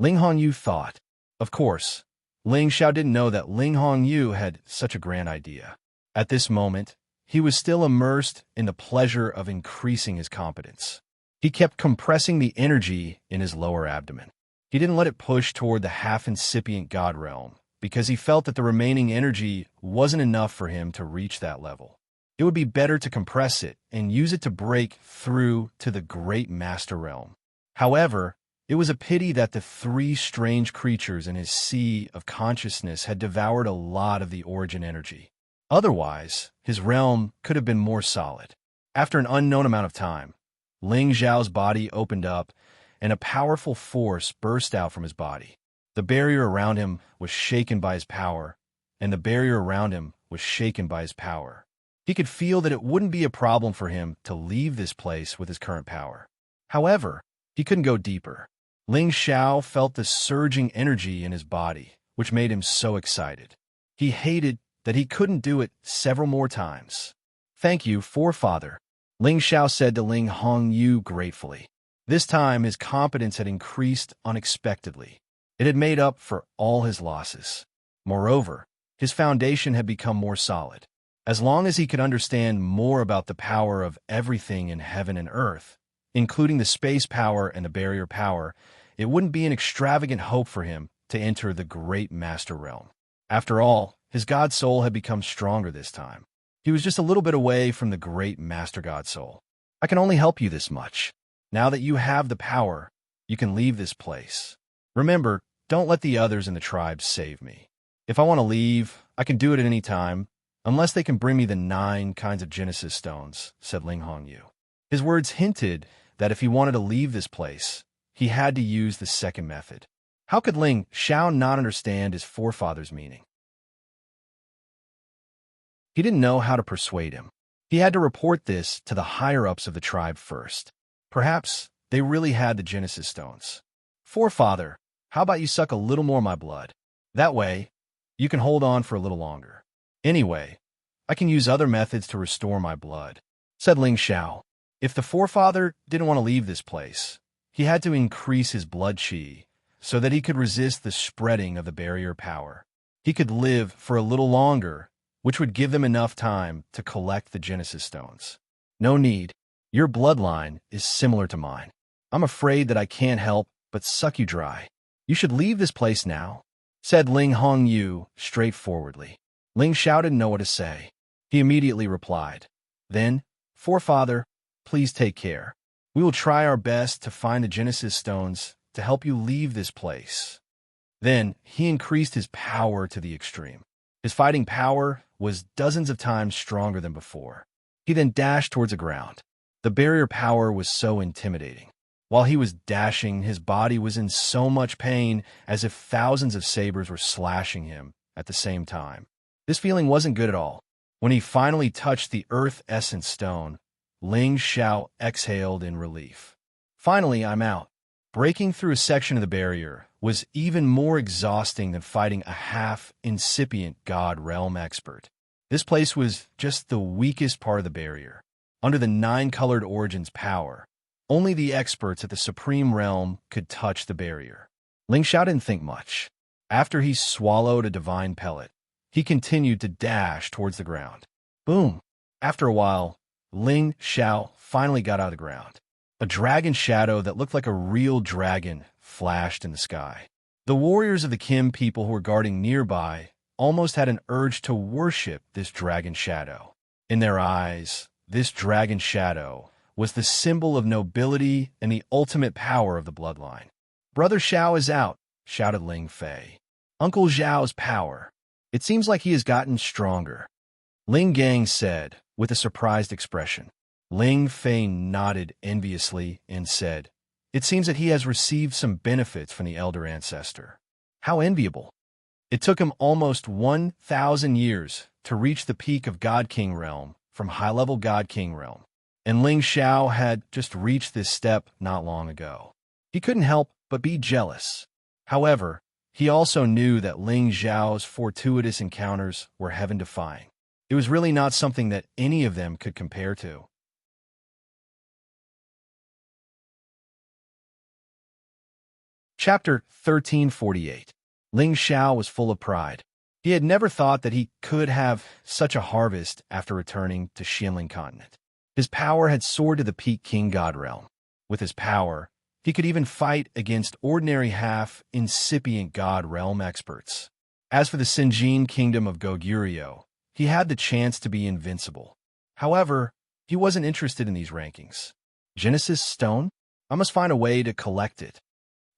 Ling Hongyu thought. Of course, Ling Xiao didn't know that Ling Hongyu had such a grand idea. At this moment, he was still immersed in the pleasure of increasing his competence. He kept compressing the energy in his lower abdomen. He didn't let it push toward the half-incipient God realm, because he felt that the remaining energy wasn't enough for him to reach that level. It would be better to compress it and use it to break through to the great master realm. However, it was a pity that the 3 strange creatures in his sea of consciousness had devoured a lot of the origin energy. Otherwise, his realm could have been more solid. After an unknown amount of time, Ling Xiao's body opened up, and a powerful force burst out from his body. The barrier around him was shaken by his power, and the barrier around him was shaken by his power. He could feel that it wouldn't be a problem for him to leave this place with his current power. However, he couldn't go deeper. Ling Xiao felt the surging energy in his body, which made him so excited. He hated that he couldn't do it several more times. Thank you, forefather, Ling Xiao said to Ling Hongyu gratefully. This time his competence had increased unexpectedly. It had made up for all his losses. Moreover, his foundation had become more solid. As long as he could understand more about the power of everything in heaven and earth, including the space power and the barrier power, it wouldn't be an extravagant hope for him to enter the great master realm. After all, his god soul had become stronger this time. He was just a little bit away from the great master god soul. I can only help you this much. Now that you have the power, you can leave this place. Remember, don't let the others in the tribe save me. If I want to leave, I can do it at any time, unless they can bring me the 9 kinds of Genesis stones, said Ling Hongyu. His words hinted that if he wanted to leave this place, he had to use the second method. How could Ling Xiao not understand his forefather's meaning? He didn't know how to persuade him. He had to report this to the higher-ups of the tribe first. Perhaps they really had the Genesis stones. Forefather, how about you suck a little more of my blood? That way, you can hold on for a little longer. Anyway, I can use other methods to restore my blood, said Ling Xiao. If the forefather didn't want to leave this place, he had to increase his blood qi so that he could resist the spreading of the barrier power. He could live for a little longer, which would give them enough time to collect the Genesis stones. No need. Your bloodline is similar to mine. I'm afraid that I can't help but suck you dry. You should leave this place now, said Ling Hongyu straightforwardly. Ling Xiao didn't know what to say. He immediately replied, Then, forefather, please take care. We will try our best to find the Genesis stones to help you leave this place. Then he increased his power to the extreme. His fighting power was dozens of times stronger than before. He then dashed towards the ground. The barrier power was so intimidating. While he was dashing, his body was in so much pain as if thousands of sabers were slashing him at the same time. This feeling wasn't good at all. When he finally touched the Earth Essence Stone, Ling Xiao exhaled in relief. Finally, I'm out. Breaking through a section of the barrier was even more exhausting than fighting a half-incipient God Realm expert. This place was just the weakest part of the barrier. Under the 9-colored Origin's power, only the experts at the Supreme Realm could touch the barrier. Ling Xiao didn't think much. After he swallowed a divine pellet, he continued to dash towards the ground. Boom! After a while, Ling Xiao finally got out of the ground. A dragon shadow that looked like a real dragon flashed in the sky. The warriors of the Kim people who were guarding nearby almost had an urge to worship this dragon shadow. In their eyes, this dragon shadow was the symbol of nobility and the ultimate power of the bloodline. Brother Xiao is out, shouted Ling Fei. Uncle Zhao's power. It seems like he has gotten stronger. Ling Gang said, with a surprised expression. Ling Fei nodded enviously and said, It seems that he has received some benefits from the elder ancestor. How enviable. It took him almost 1,000 years to reach the peak of God King Realm from high-level God King Realm, and Ling Xiao had just reached this step not long ago. He couldn't help but be jealous. However, he also knew that Ling Xiao's fortuitous encounters were heaven-defying. It was really not something that any of them could compare to. Chapter 1348. Ling Xiao was full of pride. He had never thought that he could have such a harvest after returning to Xianling Continent. His power had soared to the peak King God realm. With his power, he could even fight against ordinary half-incipient God realm experts. As for the Sinjin kingdom of Goguryeo, he had the chance to be invincible. However, he wasn't interested in these rankings. Genesis Stone? I must find a way to collect it.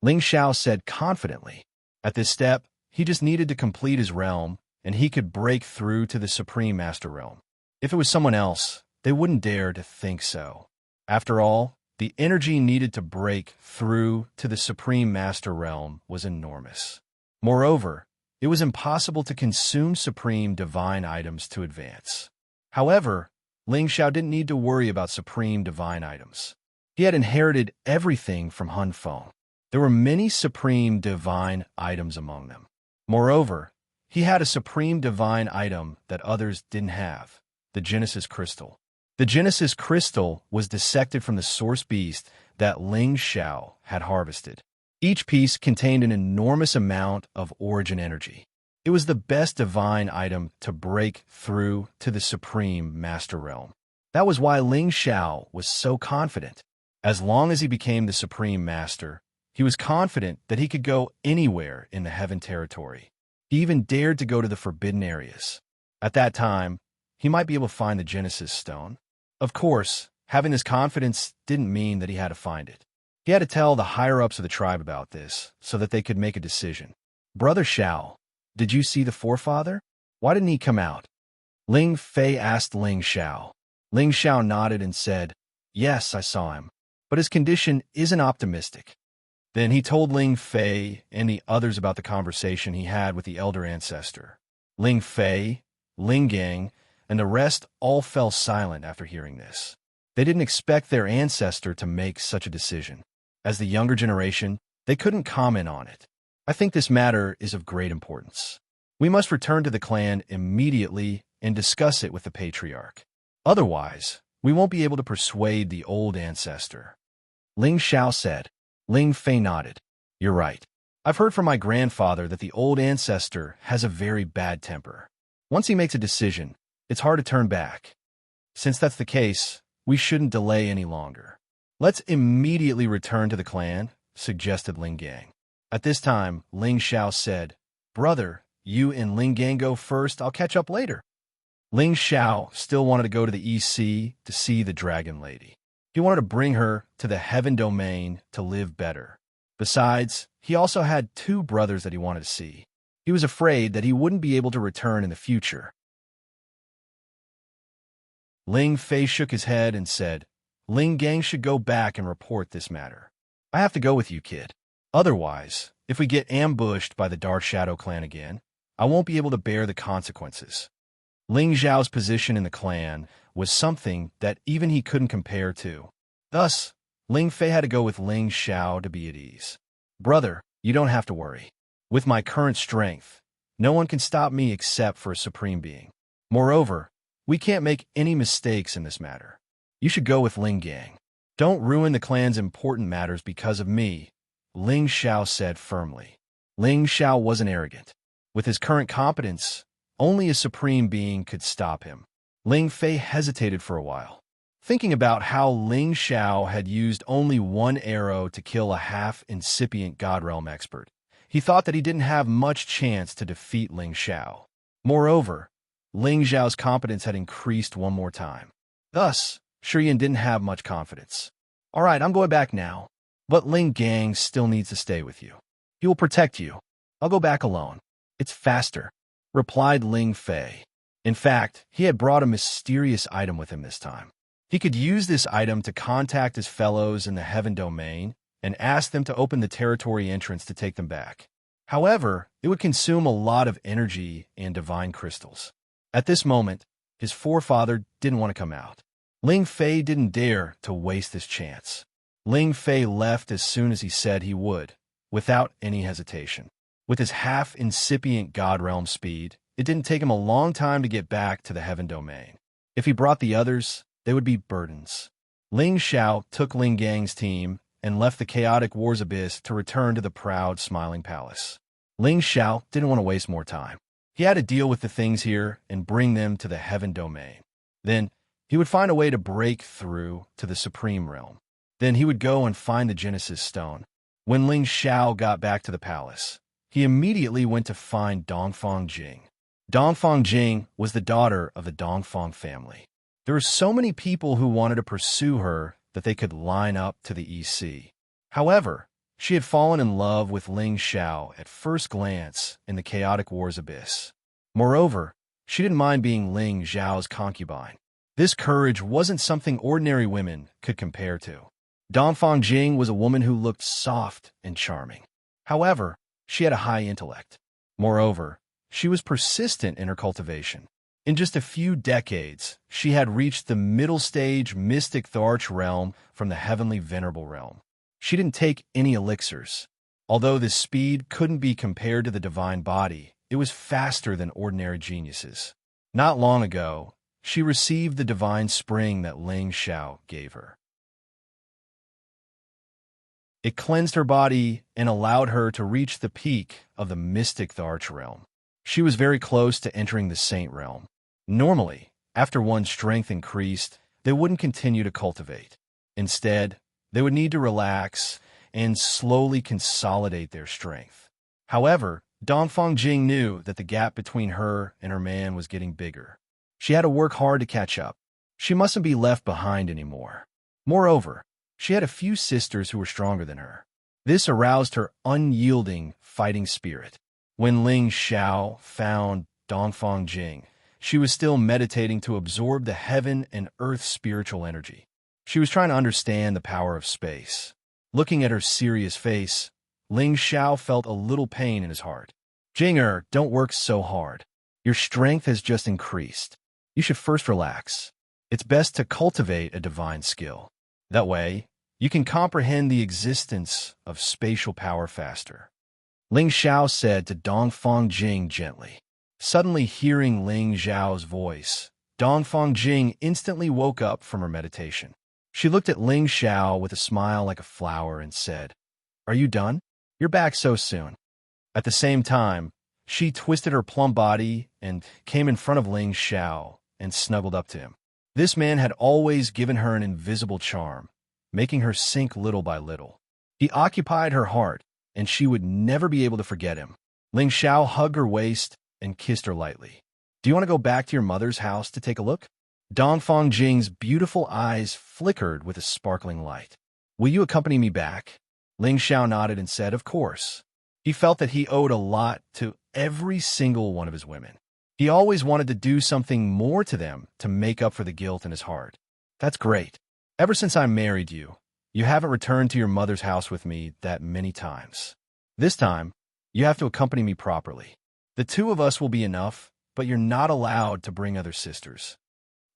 Ling Xiao said confidently. At this step, he just needed to complete his realm, and he could break through to the Supreme Master Realm. If it was someone else, they wouldn't dare to think so. After all, the energy needed to break through to the Supreme Master Realm was enormous. Moreover, it was impossible to consume Supreme Divine items to advance. However, Ling Xiao didn't need to worry about Supreme Divine items. He had inherited everything from Hun Feng. There were many Supreme Divine items among them. Moreover, he had a Supreme Divine item that others didn't have. the Genesis Crystal. The Genesis Crystal was dissected from the source beast that Xianxia had harvested. Each piece contained an enormous amount of origin energy. It was the best divine item to break through to the Supreme Master Realm. That was why Xianxia was so confident. As long as he became the Supreme Master, he was confident that he could go anywhere in the Heaven territory. He even dared to go to the forbidden areas. At that time, he might be able to find the Genesis Stone. Of course, having this confidence didn't mean that he had to find it. He had to tell the higher-ups of the tribe about this so that they could make a decision. Brother Xiao, did you see the forefather? Why didn't he come out? Ling Fei asked Xiao. Xiao nodded and said, yes, I saw him, but his condition isn't optimistic. Then he told Ling Fei and the others about the conversation he had with the elder ancestor. Ling Fei, Ling Gang, and the rest all fell silent after hearing this. They didn't expect their ancestor to make such a decision. As the younger generation, they couldn't comment on it. I think this matter is of great importance. We must return to the clan immediately and discuss it with the patriarch. Otherwise, we won't be able to persuade the old ancestor. Ling Xiao said. Ling Fei nodded. You're right. I've heard from my grandfather that the old ancestor has a very bad temper. Once he makes a decision, it's hard to turn back. Since that's the case, we shouldn't delay any longer. Let's immediately return to the clan, suggested Ling Gang. At this time, Ling Xiao said, Brother, you and Ling Gang go first, I'll catch up later. Ling Xiao still wanted to go to the EC to see the Dragon Lady. He wanted to bring her to the Heaven Domain to live better. Besides, he also had 2 brothers that he wanted to see. He was afraid that he wouldn't be able to return in the future. Ling Fei shook his head and said, Ling Gang should go back and report this matter. I have to go with you, kid. Otherwise, if we get ambushed by the Dark Shadow clan again, I won't be able to bear the consequences. Ling Zhao's position in the clan was something that even he couldn't compare to. Thus, Ling Fei had to go with Ling Xiao to be at ease. Brother, you don't have to worry. With my current strength, no one can stop me except for a supreme being. Moreover, we can't make any mistakes in this matter. You should go with Ling Gang. Don't ruin the clan's important matters because of me, Ling Xiao said firmly. Ling Xiao wasn't arrogant. With his current competence, only a supreme being could stop him. Ling Fei hesitated for a while, thinking about how Ling Xiao had used only 1 arrow to kill a half-incipient God Realm expert. He thought that he didn't have much chance to defeat Ling Xiao. Moreover, Ling Xiao's competence had increased one more time. Thus, Shiyan didn't have much confidence. All right, I'm going back now, but Ling Gang still needs to stay with you. He will protect you. I'll go back alone. It's faster, replied Ling Fei. In fact, he had brought a mysterious item with him this time. He could use this item to contact his fellows in the Heaven Domain and ask them to open the territory entrance to take them back. However, it would consume a lot of energy and divine crystals. At this moment, his forefather didn't want to come out. Ling Fei didn't dare to waste this chance. Ling Fei left as soon as he said he would, without any hesitation. With his half-incipient God Realm speed, it didn't take him a long time to get back to the Heaven Domain. If he brought the others, they would be burdens. Ling Xiao took Ling Gang's team and left the chaotic War's Abyss to return to the proud, smiling palace. Ling Xiao didn't want to waste more time. He had to deal with the things here and bring them to the Heaven Domain. Then, he would find a way to break through to the Supreme Realm. Then he would go and find the Genesis Stone. When Ling Xiao got back to the palace, he immediately went to find Dongfang Jing. Dongfang Jing was the daughter of the Dongfang family. There were so many people who wanted to pursue her that they could line up to the EC. However, she had fallen in love with Ling Xiao at first glance in the chaotic War's Abyss. Moreover, she didn't mind being Ling Xiao's concubine. This courage wasn't something ordinary women could compare to. Dongfang Jing was a woman who looked soft and charming. However, she had a high intellect. Moreover, she was persistent in her cultivation. In just a few decades, she had reached the middle stage mystic Tharch realm from the heavenly venerable realm. She didn't take any elixirs. Although this speed couldn't be compared to the divine body, it was faster than ordinary geniuses. Not long ago, she received the divine spring that Ling Xiao gave her. It cleansed her body and allowed her to reach the peak of the mystic Arch realm. She was very close to entering the Saint realm. Normally, after one's strength increased, they wouldn't continue to cultivate. Instead, they would need to relax and slowly consolidate their strength. However, Dongfang Jing knew that the gap between her and her man was getting bigger. She had to work hard to catch up. She mustn't be left behind anymore. Moreover, she had a few sisters who were stronger than her. This aroused her unyielding fighting spirit. When Ling Xiao found Dongfang Jing, she was still meditating to absorb the heaven and earth spiritual energy. She was trying to understand the power of space. Looking at her serious face, Ling Xiao felt a little pain in his heart. Jinger, don't work so hard. Your strength has just increased. You should first relax. It's best to cultivate a divine skill. That way, you can comprehend the existence of spatial power faster. Ling Xiao said to Dongfang Jing gently. Suddenly hearing Ling Xiao's voice, Dongfang Jing instantly woke up from her meditation. She looked at Ling Xiao with a smile like a flower and said, "Are you done? You're back so soon." At the same time, she twisted her plump body and came in front of Ling Xiao and snuggled up to him. This man had always given her an invisible charm, making her sink little by little. He occupied her heart, and she would never be able to forget him. Ling Xiao hugged her waist and kissed her lightly. "Do you want to go back to your mother's house to take a look?" Dongfang Jing's beautiful eyes flickered with a sparkling light. "Will you accompany me back?" Ling Xiao nodded and said, "Of course." He felt that he owed a lot to every single one of his women. He always wanted to do something more to them to make up for the guilt in his heart. "That's great. Ever since I married you, you haven't returned to your mother's house with me that many times. This time, you have to accompany me properly. The two of us will be enough, but you're not allowed to bring other sisters."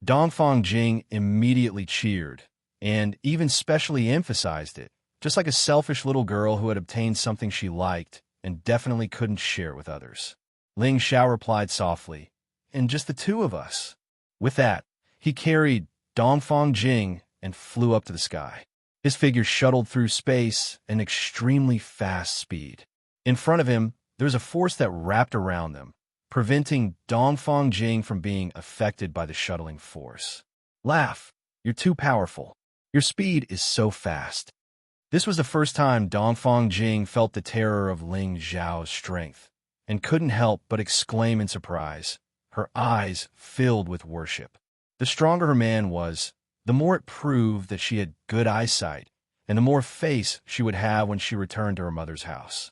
Dongfang Jing immediately cheered, and even specially emphasized it, just like a selfish little girl who had obtained something she liked and definitely couldn't share with others. Ling Xiao replied softly, "And just the two of us." With that, he carried Dongfang Jing and flew up to the sky. His figure shuttled through space at an extremely fast speed. In front of him, there was a force that wrapped around them, preventing Dongfang Jing from being affected by the shuttling force. "Laugh! You're too powerful. Your speed is so fast." This was the first time Dongfang Jing felt the terror of Ling Xiao's strength, and couldn't help but exclaim in surprise, her eyes filled with worship. The stronger her man was, the more it proved that she had good eyesight, and the more face she would have when she returned to her mother's house.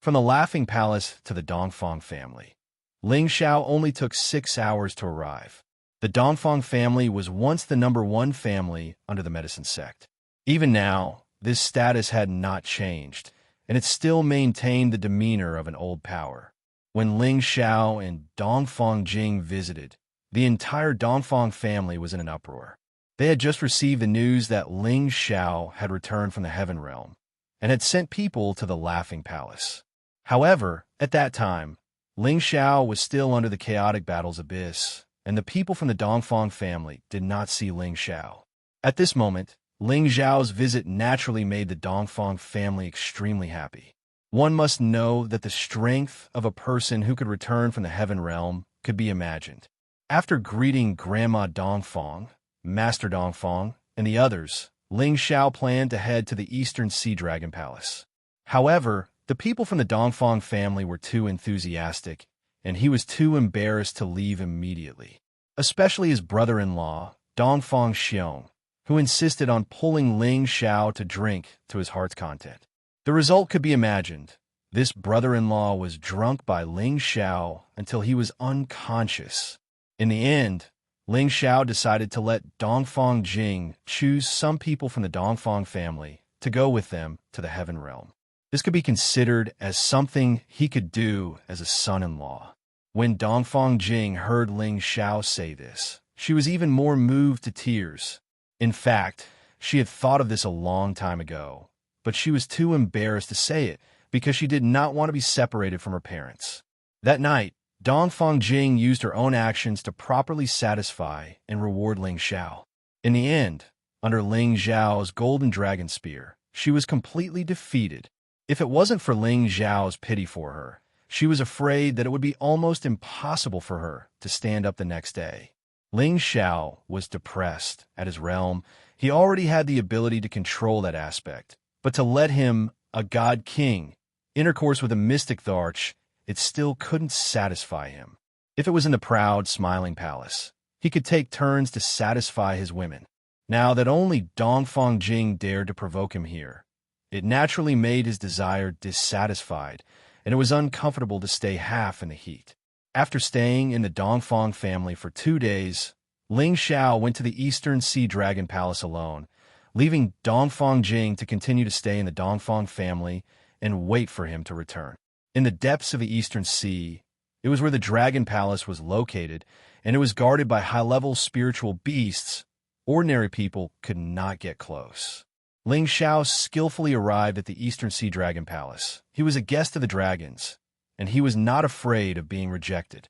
From the Laughing Palace to the Dongfang family, Ling Xiao only took 6 hours to arrive. The Dongfang family was once the #1 family under the medicine sect. Even now, this status had not changed, and it still maintained the demeanor of an old power. When Ling Xiao and Dongfang Jing visited, the entire Dongfang family was in an uproar. They had just received the news that Ling Xiao had returned from the Heaven Realm, and had sent people to the Laughing Palace. However, at that time, Ling Xiao was still under the chaotic battle's abyss, and the people from the Dongfang family did not see Ling Xiao. At this moment, Ling Xiao's visit naturally made the Dongfang family extremely happy. One must know that the strength of a person who could return from the Heaven Realm could be imagined. After greeting Grandma Dongfang, Master Dongfang, and the others, Ling Xiao planned to head to the Eastern Sea Dragon Palace. However, the people from the Dongfang family were too enthusiastic, and he was too embarrassed to leave immediately. Especially his brother-in-law, Dongfang Xiong, who insisted on pulling Ling Xiao to drink to his heart's content. The result could be imagined. This brother-in-law was drunk by Ling Xiao until he was unconscious. In the end, Ling Xiao decided to let Dongfang Jing choose some people from the Dongfang family to go with them to the Heaven Realm. This could be considered as something he could do as a son-in-law. When Dongfang Jing heard Ling Xiao say this, she was even more moved to tears. In fact, she had thought of this a long time ago, but she was too embarrassed to say it because she did not want to be separated from her parents. That night, Dongfang Jing used her own actions to properly satisfy and reward Ling Xiao. In the end, under Ling Xiao's golden dragon spear, she was completely defeated. If it wasn't for Ling Xiao's pity for her, she was afraid that it would be almost impossible for her to stand up the next day. Ling Xiao was depressed at his realm. He already had the ability to control that aspect, but to let him, a god king, intercourse with a mystic Tharch, it still couldn't satisfy him. If it was in the proud, smiling palace, he could take turns to satisfy his women. Now that only Dongfang Jing dared to provoke him here, it naturally made his desire dissatisfied, and it was uncomfortable to stay half in the heat. After staying in the Dongfang family for 2 days, Ling Xiao went to the Eastern Sea Dragon Palace alone, leaving Dongfang Jing to continue to stay in the Dongfang family and wait for him to return. In the depths of the Eastern Sea, it was where the Dragon Palace was located, and it was guarded by high-level spiritual beasts. Ordinary people could not get close. Ling Xiao skillfully arrived at the Eastern Sea Dragon Palace. He was a guest of the dragons, and he was not afraid of being rejected.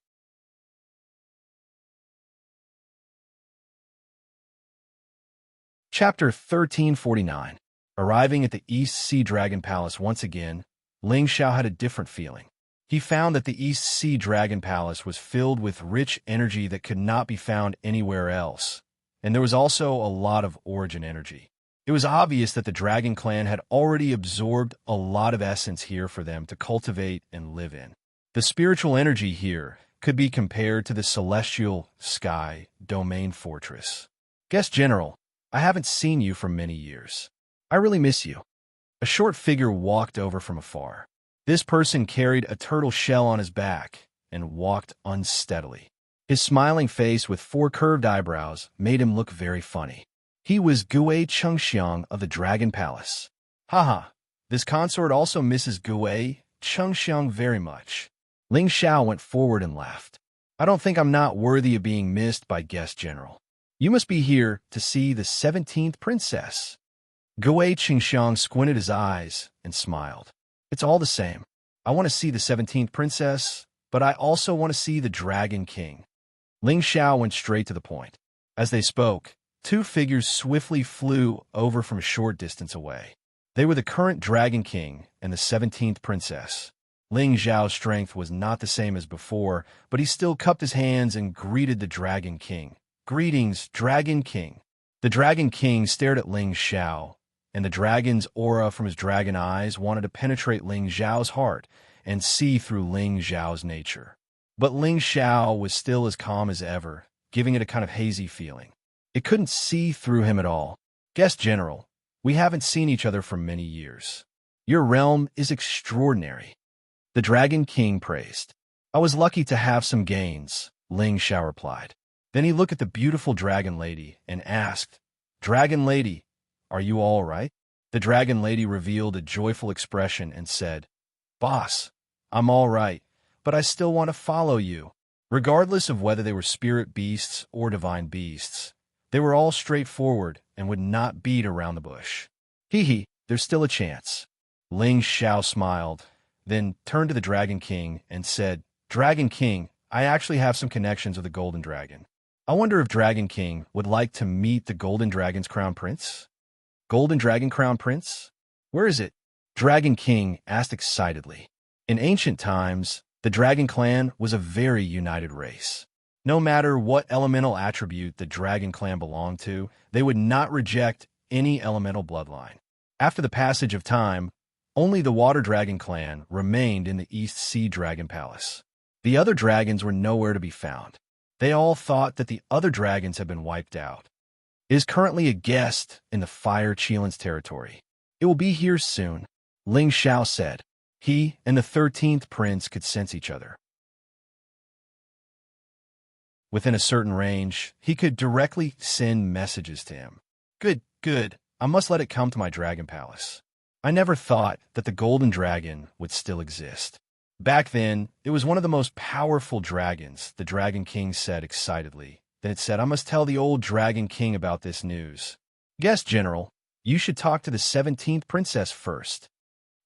Chapter 1349. Arriving at the East Sea Dragon Palace once again, Ling Xiao had a different feeling. He found that the East Sea Dragon Palace was filled with rich energy that could not be found anywhere else, and there was also a lot of origin energy. It was obvious that the Dragon Clan had already absorbed a lot of essence here for them to cultivate and live in. The spiritual energy here could be compared to the celestial sky domain fortress. Guest General, I haven't seen you for many years. I really miss you. A short figure walked over from afar. This person carried a turtle shell on his back and walked unsteadily. His smiling face with 4 curved eyebrows made him look very funny. He was Gui Chengxiang of the Dragon Palace. Haha, this consort also misses Gui Chengxiang very much. Ling Xiao went forward and laughed. I don't think I'm not worthy of being missed by Guest General. You must be here to see the 17th princess. Gui Chengxiang squinted his eyes and smiled. It's all the same. I want to see the 17th princess, but I also want to see the Dragon King. Ling Xiao went straight to the point. As they spoke, 2 figures swiftly flew over from a short distance away. They were the current Dragon King and the 17th princess. Ling Xiao's strength was not the same as before, but he still cupped his hands and greeted the Dragon King. Greetings, Dragon King. The Dragon King stared at Ling Xiao, and the dragon's aura from his dragon eyes wanted to penetrate Ling Xiao's heart and see through Ling Xiao's nature. But Ling Xiao was still as calm as ever, giving it a kind of hazy feeling. It couldn't see through him at all. Guest General, we haven't seen each other for many years. Your realm is extraordinary. The Dragon King praised. I was lucky to have some gains, Ling Xiao replied. Then he looked at the beautiful Dragon Lady and asked, Dragon Lady, are you all right? The Dragon Lady revealed a joyful expression and said, Boss, I'm all right, but I still want to follow you. Regardless of whether they were spirit beasts or divine beasts, they were all straightforward and would not beat around the bush. Hee, there's still a chance. Ling Xiao smiled, then turned to the Dragon King and said, Dragon King, I actually have some connections with the Golden Dragon. I wonder if Dragon King would like to meet the Golden Dragon's Crown Prince? Golden Dragon Crown Prince? Where is it? Dragon King asked excitedly. In ancient times, the Dragon Clan was a very united race. No matter what elemental attribute the Dragon Clan belonged to, they would not reject any elemental bloodline. After the passage of time, only the Water Dragon Clan remained in the East Sea Dragon Palace. The other dragons were nowhere to be found. They all thought that the other dragons had been wiped out. It is currently a guest in the Fire Chilin's territory. It will be here soon, Ling Xiao said. He and the 13th prince could sense each other. Within a certain range, he could directly send messages to him. Good. I must let it come to my dragon palace. I never thought that the Golden Dragon would still exist. Back then, it was one of the most powerful dragons, the Dragon King said excitedly. Then it said, I must tell the old Dragon King about this news. Guest General, you should talk to the 17th princess first.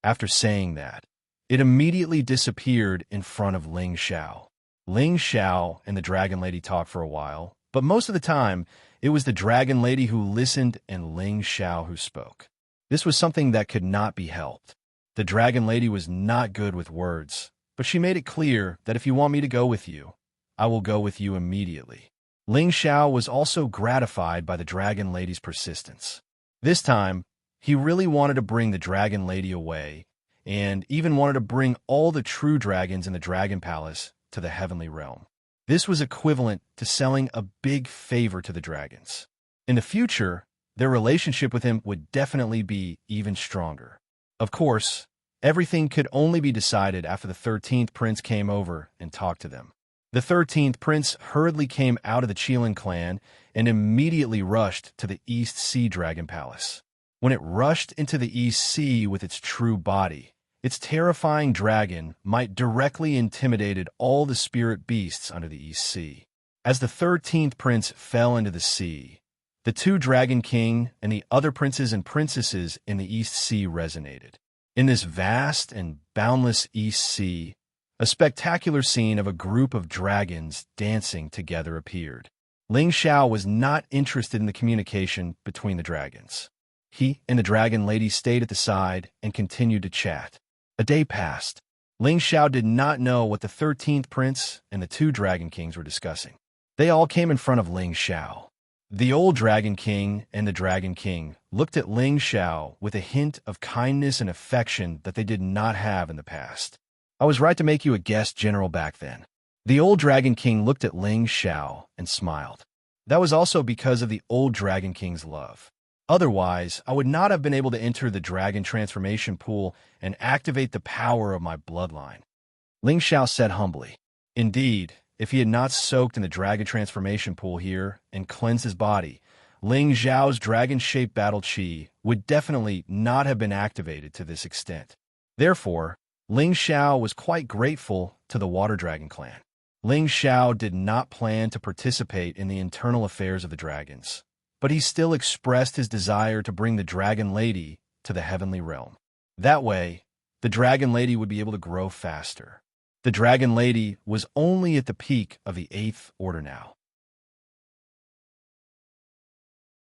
After saying that, it immediately disappeared in front of Ling Xiao. Ling Xiao and the Dragon Lady talked for a while, but most of the time, it was the Dragon Lady who listened and Ling Xiao who spoke. This was something that could not be helped. The Dragon Lady was not good with words, but she made it clear that if you want me to go with you, I will go with you immediately. Ling Xiao was also gratified by the Dragon Lady's persistence. This time, he really wanted to bring the Dragon Lady away, and even wanted to bring all the true dragons in the Dragon Palace to the heavenly realm. This was equivalent to selling a big favor to the dragons. In the future, their relationship with him would definitely be even stronger. Of course, everything could only be decided after the 13th prince came over and talked to them. The 13th prince hurriedly came out of the Qilin clan and immediately rushed to the East Sea Dragon Palace. When it rushed into the East Sea with its true body, its terrifying dragon might directly intimidated all the spirit beasts under the East Sea. As the 13th prince fell into the sea, the two Dragon King and the other princes and princesses in the East Sea resonated. In this vast and boundless East Sea, a spectacular scene of a group of dragons dancing together appeared. Ling Xiao was not interested in the communication between the dragons. He and the Dragon Lady stayed at the side and continued to chat. A day passed. Ling Xiao did not know what the 13th prince and the two Dragon Kings were discussing. They all came in front of Ling Xiao. The old Dragon King and the Dragon King looked at Ling Xiao with a hint of kindness and affection that they did not have in the past. I was right to make you a guest general back then. The old Dragon King looked at Ling Xiao and smiled. That was also because of the old Dragon King's love. Otherwise, I would not have been able to enter the dragon transformation pool and activate the power of my bloodline. Ling Xiao said humbly. Indeed, if he had not soaked in the dragon transformation pool here and cleansed his body, Ling Xiao's dragon-shaped battle chi would definitely not have been activated to this extent. Therefore, Ling Xiao was quite grateful to the Water Dragon clan. Ling Xiao did not plan to participate in the internal affairs of the dragons, but he still expressed his desire to bring the Dragon Lady to the heavenly realm. That way, the Dragon Lady would be able to grow faster. The Dragon Lady was only at the peak of the 8th order now.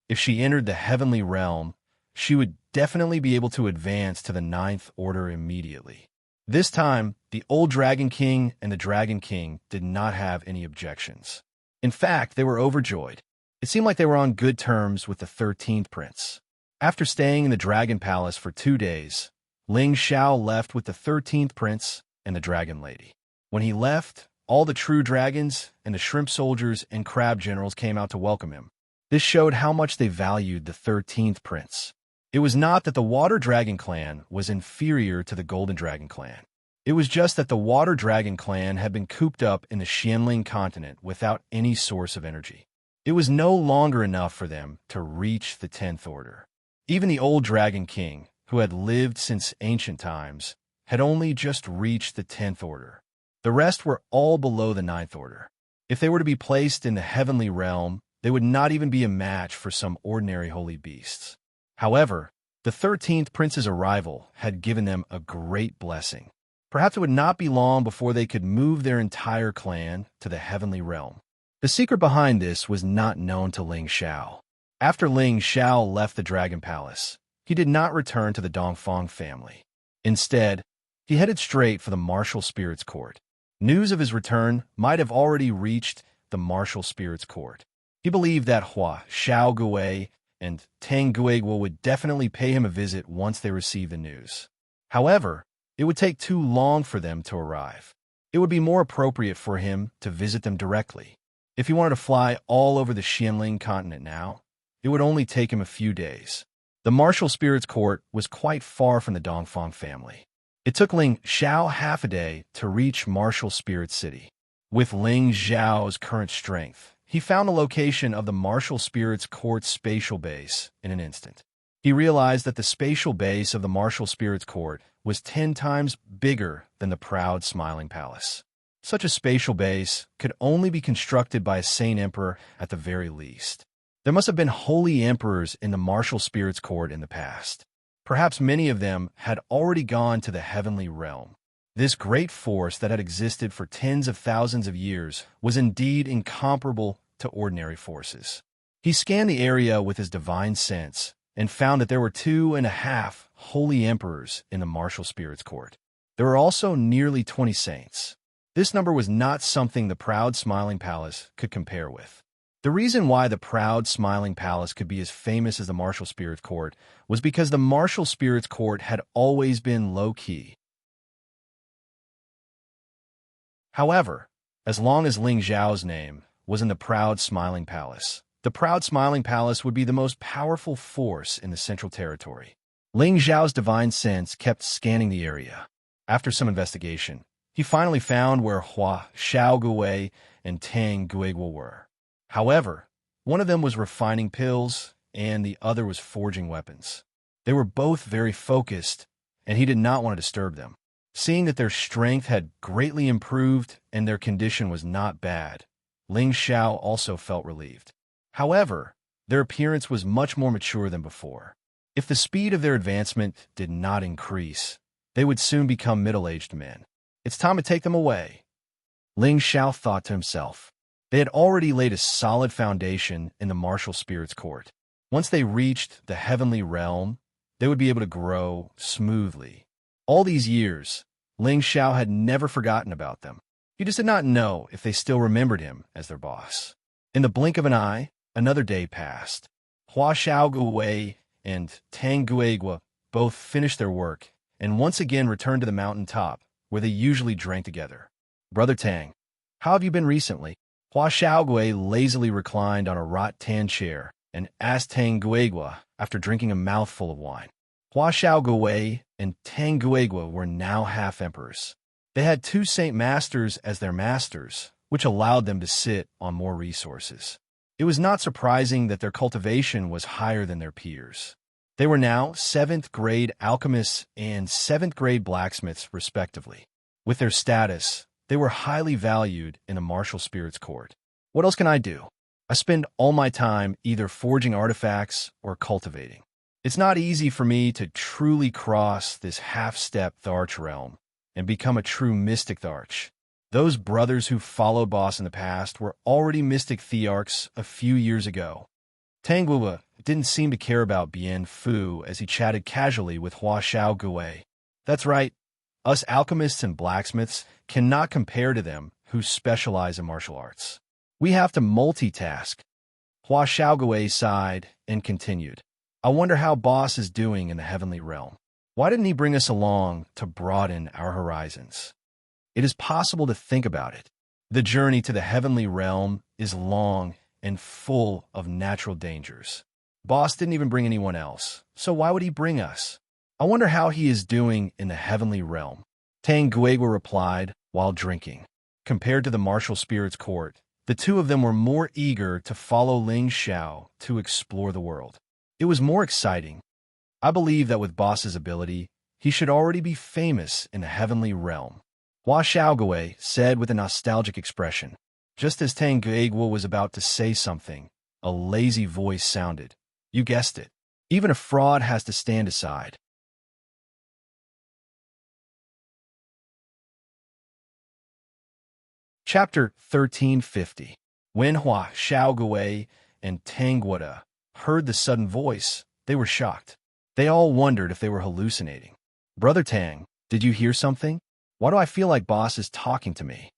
If she entered the heavenly realm, she would definitely be able to advance to the 9th order immediately. This time, the old Dragon King and the Dragon King did not have any objections. In fact, they were overjoyed. It seemed like they were on good terms with the 13th prince. After staying in the Dragon Palace for 2 days, Ling Xiao left with the 13th prince and the Dragon Lady. When he left, all the true dragons and the shrimp soldiers and crab generals came out to welcome him. This showed how much they valued the 13th prince. It was not that the Water Dragon clan was inferior to the Golden Dragon clan. It was just that the Water Dragon clan had been cooped up in the Xianling continent without any source of energy. It was no longer enough for them to reach the 10th order. Even the old Dragon King, who had lived since ancient times, had only just reached the 10th order. The rest were all below the 9th order. If they were to be placed in the heavenly realm, they would not even be a match for some ordinary holy beasts. However, the 13th prince's arrival had given them a great blessing. Perhaps it would not be long before they could move their entire clan to the heavenly realm. The secret behind this was not known to Ling Xiao. After Ling Xiao left the Dragon Palace, he did not return to the Dongfang family. Instead, he headed straight for the Martial Spirits Court. News of his return might have already reached the Martial Spirits Court. He believed that Hua Xiaogui and Tang Guiguo would definitely pay him a visit once they received the news. However, it would take too long for them to arrive. It would be more appropriate for him to visit them directly. If he wanted to fly all over the Xianling continent now, it would only take him a few days. The Martial Spirits Court was quite far from the Dongfang family. It took Ling Xiao half a day to reach Martial Spirit City. With Ling Xiao's current strength, he found the location of the Martial Spirits Court's spatial base in an instant. He realized that the spatial base of the Martial Spirits Court was 10 times bigger than the proud Smiling Palace. Such a spatial base could only be constructed by a sane emperor at the very least. There must have been holy emperors in the Martial Spirits Court in the past. Perhaps many of them had already gone to the heavenly realm. This great force that had existed for tens of thousands of years was indeed incomparable to ordinary forces. He scanned the area with his divine sense and found that there were 2.5 holy emperors in the martial spirits court. There were also nearly 20 saints. This number was not something the proud smiling palace could compare with. The reason why the proud smiling palace could be as famous as the martial spirits court was because the martial spirits court had always been low-key. However, as long as Ling Xiao's name was in the proud smiling palace, the proud smiling palace would be the most powerful force in the Central Territory. Ling Xiao's divine sense kept scanning the area. After some investigation, he finally found where Hua Xiaogui and Tang Guigua were. However, one of them was refining pills and the other was forging weapons. They were both very focused, and he did not want to disturb them. Seeing that their strength had greatly improved and their condition was not bad, Ling Xiao also felt relieved. However, their appearance was much more mature than before. If the speed of their advancement did not increase, they would soon become middle-aged men. It's time to take them away, Ling Xiao thought to himself. They had already laid a solid foundation in the martial spirits court. Once they reached the heavenly realm, they would be able to grow smoothly. All these years, Ling Xiao had never forgotten about them. He just did not know if they still remembered him as their boss. In the blink of an eye, another day passed. Hua Xiaogui and Tang Guigua both finished their work and once again returned to the mountain top, where they usually drank together. "Brother Tang, how have you been recently?" Hua Xiaogui lazily reclined on a rattan chair and asked Tang Guigua after drinking a mouthful of wine. Hua Xiaogui and Tang Guigua were now half-emperors. They had 2 Saint Masters as their masters, which allowed them to sit on more resources. It was not surprising that their cultivation was higher than their peers. They were now 7th-grade alchemists and 7th-grade blacksmiths, respectively. With their status, they were highly valued in the martial spirits court. What else can I do? I spend all my time either forging artifacts or cultivating. It's not easy for me to truly cross this half-step Tharch realm and become a true mystic Tharch. Those brothers who followed Boss in the past were already mystic Thearchs a few years ago. Tang Guigua didn't seem to care about Bien Fu as he chatted casually with Hua Xiaogui. That's right, us alchemists and blacksmiths cannot compare to them who specialize in martial arts. We have to multitask. Hua Xiaogui sighed and continued. I wonder how Boss is doing in the heavenly realm. Why didn't he bring us along to broaden our horizons? It is possible to think about it. The journey to the heavenly realm is long and full of natural dangers. Boss didn't even bring anyone else, so why would he bring us? I wonder how he is doing in the heavenly realm. Tang Guigua replied while drinking. Compared to the martial spirits court, the two of them were more eager to follow Ling Xiao to explore the world. It was more exciting. I believe that with Boss's ability, he should already be famous in the heavenly realm, Hua Xiaogui said with a nostalgic expression. Just as Tang Guigua was about to say something, a lazy voice sounded. You guessed it. Even a fraud has to stand aside. Chapter 1350. When Hua Xiaogui and Tang Guigua heard the sudden voice, they were shocked. They all wondered if they were hallucinating. Brother Tang, did you hear something? Why do I feel like Boss is talking to me?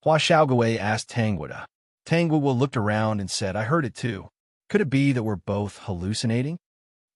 Hua Xiaogui asked Tang Guigua. Tang Guigua looked around and said, I heard it too. Could it be that we're both hallucinating?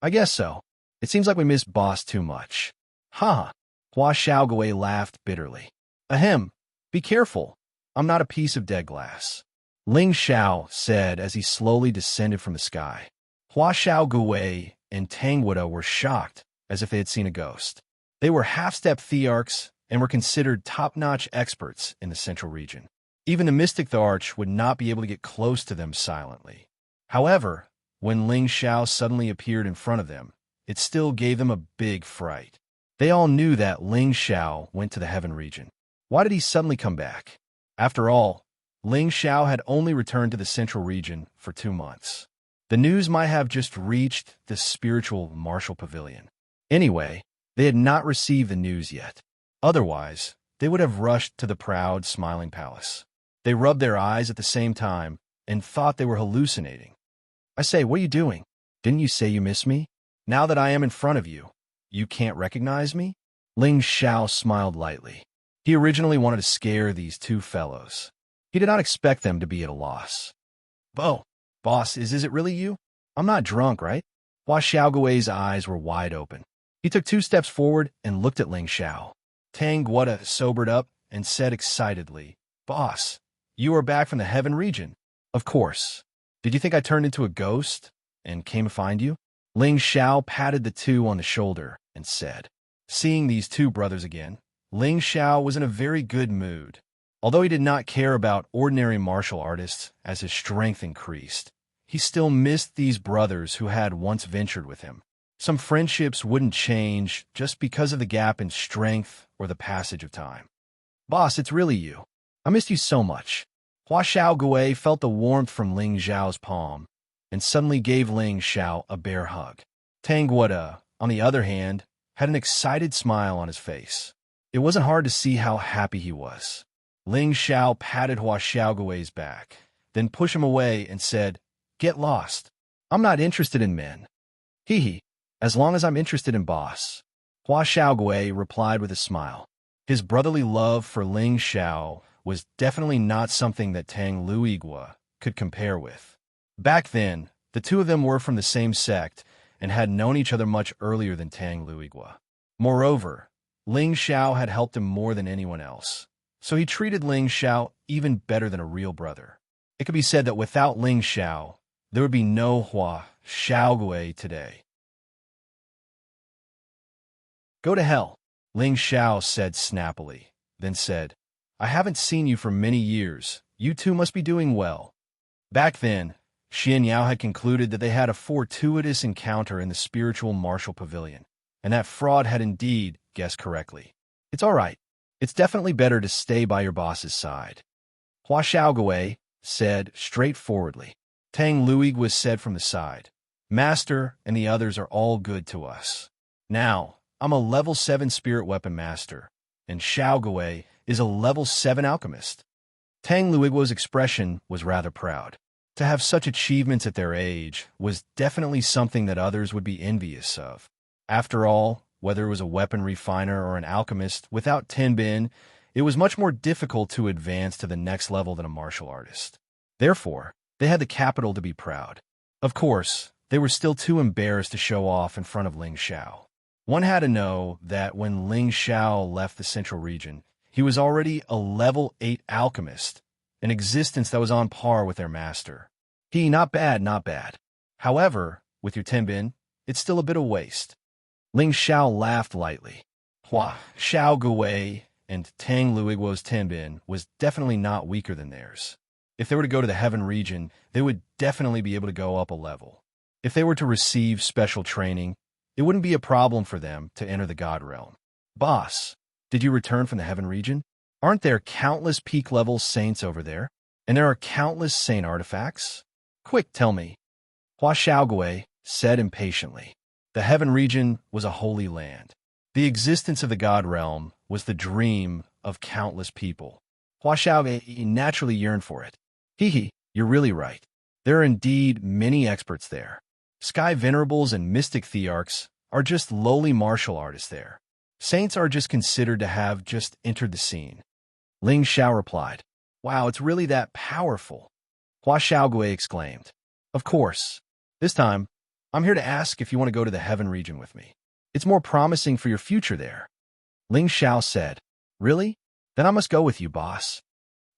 I guess so. It seems like we missed Boss too much. Ha! Hua Xiaogui laughed bitterly. Ahem, be careful. I'm not a piece of dead glass. Ling Xiao said as he slowly descended from the sky. Hua Xiaogui and Tang Guigua were shocked, as if they had seen a ghost. They were half-step Thearchs and were considered top-notch experts in the central region. Even the Mystic Tharch would not be able to get close to them silently. However, when Ling Xiao suddenly appeared in front of them, it still gave them a big fright. They all knew that Ling Xiao went to the Heaven region. Why did he suddenly come back? After all, Ling Xiao had only returned to the central region for 2 months. The news might have just reached the spiritual martial pavilion. Anyway, they had not received the news yet. Otherwise, they would have rushed to the proud, smiling palace. They rubbed their eyes at the same time and thought they were hallucinating. I say, what are you doing? Didn't you say you miss me? Now that I am in front of you, you can't recognize me? Ling Xiao smiled lightly. He originally wanted to scare these two fellows. He did not expect them to be at a loss. Boss, is it really you? I'm not drunk, right? Hua Xiaogui's eyes were wide open. He took 2 steps forward and looked at Ling Xiao. Tang Guoda sobered up and said excitedly, Boss, you are back from the heaven region. Of course. Did you think I turned into a ghost and came to find you? Ling Xiao patted the two on the shoulder and said. Seeing these two brothers again, Ling Xiao was in a very good mood. Although he did not care about ordinary martial artists as his strength increased, he still missed these brothers who had once ventured with him. Some friendships wouldn't change just because of the gap in strength or the passage of time. Boss, it's really you. I missed you so much. Hua Xiaogui felt the warmth from Ling Xiao's palm and suddenly gave Ling Xiao a bear hug. Tang Guoda, on the other hand, had an excited smile on his face. It wasn't hard to see how happy he was. Ling Xiao patted Hua Xiaogui's back, then pushed him away and said, Get lost. I'm not interested in men. Hee, as long as I'm interested in boss. Hua Xiaogui replied with a smile. His brotherly love for Ling Xiao was definitely not something that Tang Luigua could compare with. Back then, the two of them were from the same sect and had known each other much earlier than Tang Luigua. Moreover, Ling Xiao had helped him more than anyone else, so he treated Ling Xiao even better than a real brother. It could be said that without Ling Xiao, there would be no Hua Xiaogui today. Go to hell, Ling Xiao said snappily, then said, I haven't seen you for many years. You two must be doing well. Back then, Xianxia had concluded that they had a fortuitous encounter in the spiritual martial pavilion, and that Fraud had indeed guessed correctly. It's all right. It's definitely better to stay by your boss's side. Hua Xiaogui said straightforwardly. Tang Luigua said from the side, Master and the others are all good to us. Now, I'm a level 7 spirit weapon master, and Xiaogui is a level 7 alchemist. Tang Luigua's expression was rather proud. To have such achievements at their age was definitely something that others would be envious of. After all, whether it was a weapon refiner or an alchemist, without Tenbin, it was much more difficult to advance to the next level than a martial artist. Therefore, they had the capital to be proud. Of course, they were still too embarrassed to show off in front of Ling Xiao. One had to know that when Ling Xiao left the central region, he was already a level 8 alchemist, an existence that was on par with their master. Not bad, not bad. However, with your Tenbin, it's still a bit of waste. Ling Xiao laughed lightly. Hua Xiaogui and Tang Luiguo's Tenbin was definitely not weaker than theirs. If they were to go to the heaven region, they would definitely be able to go up a level. If they were to receive special training, it wouldn't be a problem for them to enter the God realm. Boss, did you return from the heaven region? Aren't there countless peak-level saints over there? And there are countless saint artifacts? Quick, tell me. Hua Xiaogui said impatiently. The heaven region was a holy land. The existence of the God realm was the dream of countless people. Hua Xiaogui naturally yearned for it. You're really right. There are indeed many experts there. Sky Venerables and Mystic Thearchs are just lowly martial artists there. Saints are just considered to have just entered the scene. Ling Xiao replied, Wow, it's really that powerful. Hua Xiaogui exclaimed, Of course. This time, I'm here to ask if you want to go to the heaven region with me. It's more promising for your future there. Ling Xiao said, Really? Then I must go with you, boss.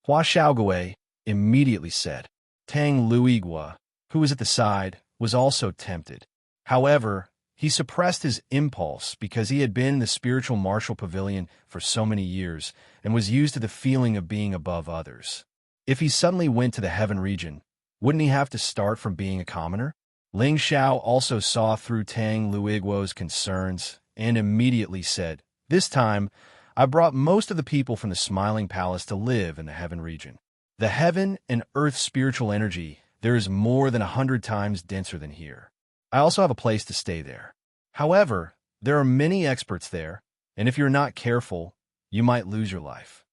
Hua Xiaogui immediately said. Tang Luigua, who was at the side, was also tempted. However, he suppressed his impulse because he had been in the spiritual martial pavilion for so many years and was used to the feeling of being above others. If he suddenly went to the heaven region, wouldn't he have to start from being a commoner? Ling Xiao also saw through Tang Luiguo's concerns and immediately said, This time, I brought most of the people from the Smiling Palace to live in the heaven region. The heaven and earth spiritual energy there is more than 100 times denser than here. I also have a place to stay there. However, there are many experts there, and if you're not careful, you might lose your life.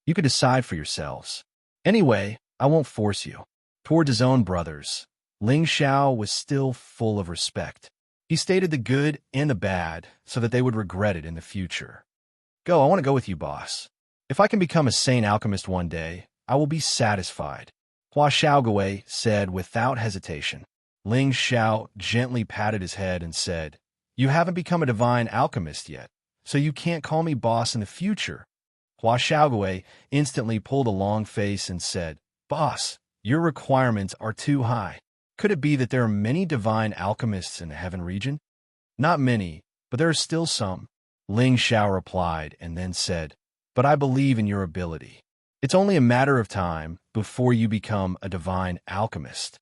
You could decide for yourselves. Anyway, I won't force you." Toward his own brothers, Ling Xiao was still full of respect. He stated the good and the bad so that they would regret it in the future. "Go, I want to go with you, boss. If I can become a sane alchemist one day, I will be satisfied," Hua Xiaogui said without hesitation. Ling Xiao gently patted his head and said, "You haven't become a divine alchemist yet, so you can't call me boss in the future." Hua Xiaogui instantly pulled a long face and said, "Boss, your requirements are too high. Could it be that there are many divine alchemists in the heaven region?" "Not many, but there are still some," Ling Xiao replied, and then said, "But I believe in your ability. It's only a matter of time before you become a divine alchemist."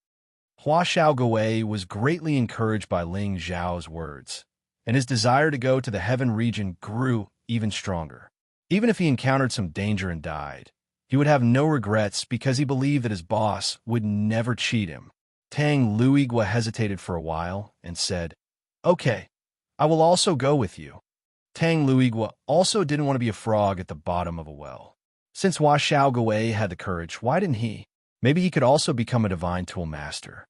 Hua Xiaogui was greatly encouraged by Ling Xiao's words, and his desire to go to the heaven region grew even stronger. Even if he encountered some danger and died, he would have no regrets because he believed that his boss would never cheat him. Tang Luigua hesitated for a while and said, "Okay, I will also go with you." Tang Luigua also didn't want to be a frog at the bottom of a well. Since Hua Xiaogui had the courage, why didn't he? Maybe he could also become a divine tool master.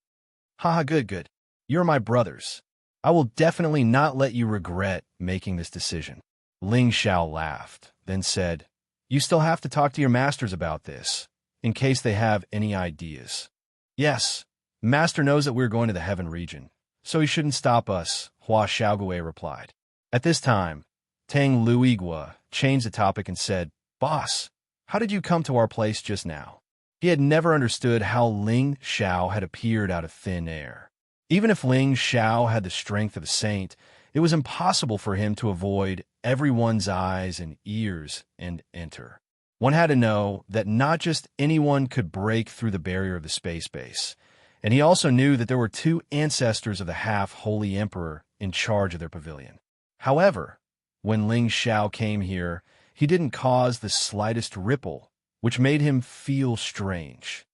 "Haha, good. You're my brothers. I will definitely not let you regret making this decision." Ling Xiao laughed, then said, "You still have to talk to your masters about this, in case they have any ideas." "Yes, Master knows that we're going to the heaven region, so he shouldn't stop us," Hua Xiaogui replied. At this time, Tang Luigua changed the topic and said, "Boss, how did you come to our place just now?" He had never understood how Ling Xiao had appeared out of thin air. Even if Ling Xiao had the strength of a saint, it was impossible for him to avoid everyone's eyes and ears and enter. One had to know that not just anyone could break through the barrier of the space base, and he also knew that there were two ancestors of the half-holy emperor in charge of their pavilion. However, when Ling Xiao came here, he didn't cause the slightest ripple, which made him feel strange.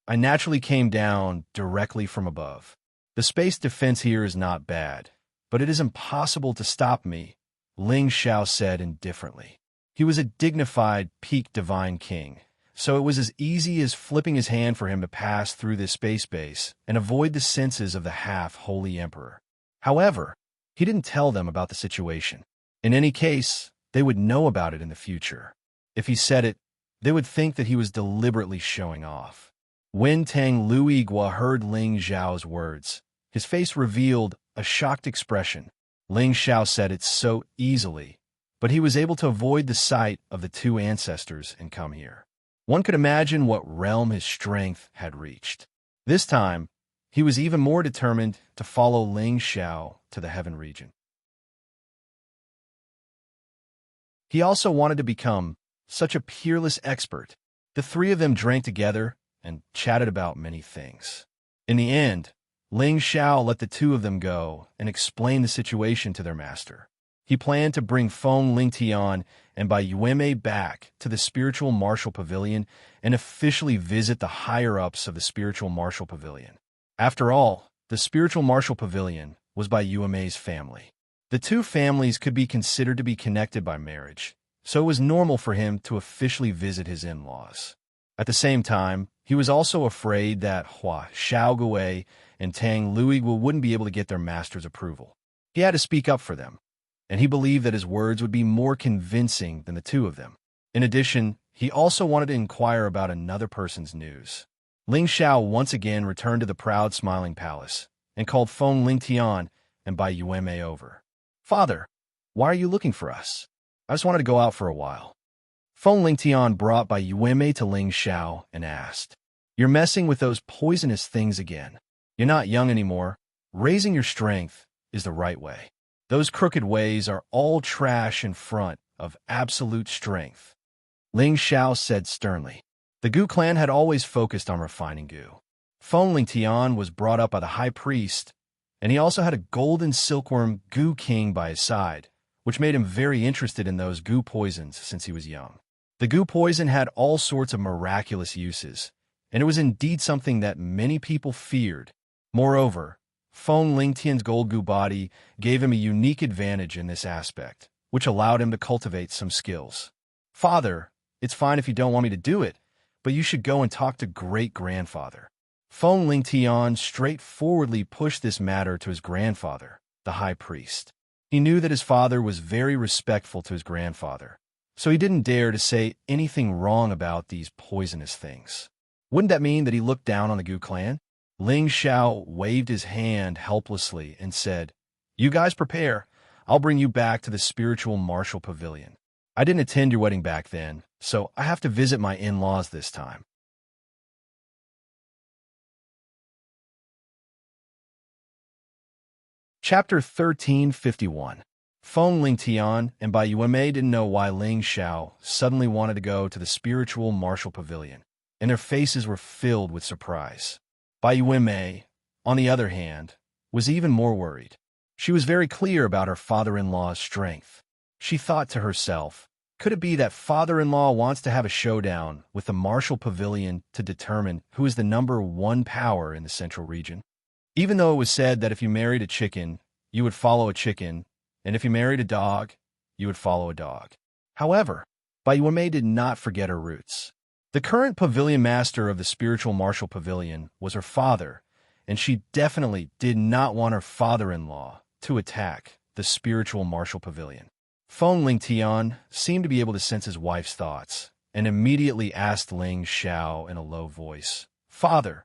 "I naturally came down directly from above. The space defense here is not bad, but it is impossible to stop me," Ling Xiao said indifferently. He was a dignified peak divine king, so it was as easy as flipping his hand for him to pass through this space base and avoid the senses of the half-holy emperor. However, he didn't tell them about the situation. In any case, they would know about it in the future. If he said it, they would think that he was deliberately showing off. When Tang Luigua heard Ling Xiao's words, his face revealed a shocked expression. Ling Xiao said it so easily, but he was able to avoid the sight of the two ancestors and come here. One could imagine what realm his strength had reached. This time, he was even more determined to follow Ling Xiao to the heaven region. He also wanted to become such a peerless expert. The three of them drank together and chatted about many things. In the end, Ling Xiao let the two of them go and explain the situation to their master. He planned to bring Feng Lingtian and Bai Yueme back to the Spiritual Martial Pavilion and officially visit the higher-ups of the Spiritual Martial Pavilion. After all, the Spiritual Martial Pavilion was Bai Yueme's family. The two families could be considered to be connected by marriage, so it was normal for him to officially visit his in-laws. At the same time, he was also afraid that Hua Xiaogui and Tang Luigua wouldn't be able to get their master's approval. He had to speak up for them, and he believed that his words would be more convincing than the two of them. In addition, he also wanted to inquire about another person's news. Ling Xiao once again returned to the proud smiling palace and called Feng Lingtian and Bai Yueme over. "Father, why are you looking for us?" "I just wanted to go out for a while." Feng Lingtian brought Bai Yueme to Ling Xiao and asked, "You're messing with those poisonous things again. You're not young anymore. Raising your strength is the right way. Those crooked ways are all trash in front of absolute strength," Ling Xiao said sternly. The Gu clan had always focused on refining Gu. Feng Lingtian was brought up by the high priest, and he also had a golden silkworm Gu king by his side, which made him very interested in those Gu poisons since he was young. The Gu poison had all sorts of miraculous uses, and it was indeed something that many people feared. Moreover, Feng Lingtian's gold goo body gave him a unique advantage in this aspect, which allowed him to cultivate some skills. Father, it's fine if you don't want me to do it, but you should go and talk to great-grandfather. Feng Lingtian straightforwardly pushed this matter to his grandfather, the high priest. He knew that his father was very respectful to his grandfather, so he didn't dare to say anything wrong about these poisonous things. Wouldn't that mean that he looked down on the Gu clan? Ling Xiao waved his hand helplessly and said, "You guys prepare. I'll bring you back to the spiritual martial pavilion. I didn't attend your wedding back then, so I have to visit my in-laws this time." Chapter 1351. Feng Lingtian and Bai Yuanmei didn't know why Ling Xiao suddenly wanted to go to the spiritual martial pavilion, and their faces were filled with surprise. Bai Yuanmei, on the other hand, was even more worried. She was very clear about her father-in-law's strength. She thought to herself, could it be that father-in-law wants to have a showdown with the martial pavilion to determine who is the #1 power in the central region? Even though it was said that if you married a chicken, you would follow a chicken, and if you married a dog, you would follow a dog. However, Bai Yuanmei did not forget her roots. The current pavilion master of the spiritual martial pavilion was her father, and she definitely did not want her father-in-law to attack the spiritual martial pavilion. Feng Lingtian seemed to be able to sense his wife's thoughts, and immediately asked Ling Xiao in a low voice, "Father,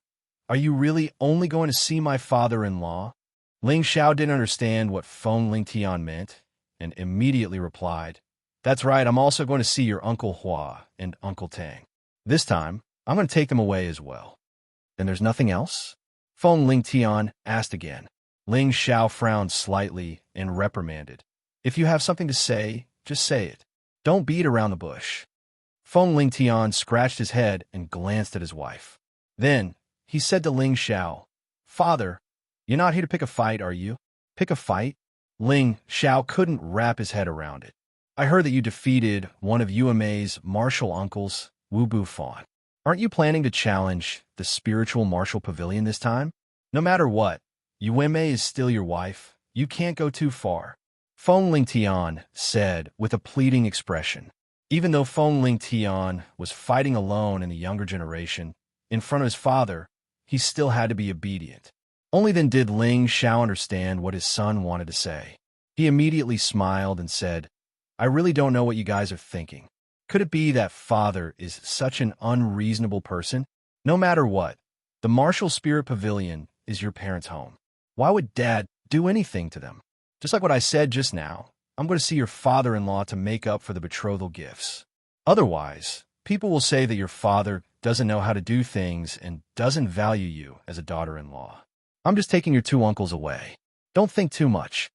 are you really only going to see my father-in-law?" Ling Xiao didn't understand what Feng Lingtian meant, and immediately replied, "That's right, I'm also going to see your Uncle Hua and Uncle Tang. This time, I'm going to take them away as well." "Then there's nothing else?" Feng Lingtian asked again. Ling Xiao frowned slightly and reprimanded, "If you have something to say, just say it. Don't beat around the bush." Feng Lingtian scratched his head and glanced at his wife. Then, he said to Ling Xiao, "Father, you're not here to pick a fight, are you?" "Pick a fight?" Ling Xiao couldn't wrap his head around it. "I heard that you defeated one of Yuanmei's martial uncles, Wu Bufan. Aren't you planning to challenge the spiritual martial pavilion this time? No matter what, Yuanmei is still your wife. You can't go too far." Feng Lingtian said with a pleading expression. Even though Feng Lingtian was fighting alone in the younger generation, in front of his father, he still had to be obedient. Only then did Ling Xiao understand what his son wanted to say. He immediately smiled and said, "I really don't know what you guys are thinking. Could it be that father is such an unreasonable person? No matter what, the martial spirit pavilion is your parents' home. Why would dad do anything to them? Just like what I said just now, I'm going to see your father-in-law to make up for the betrothal gifts. Otherwise, people will say that your father doesn't know how to do things and doesn't value you as a daughter-in-law. I'm just taking your 2 uncles away. Don't think too much."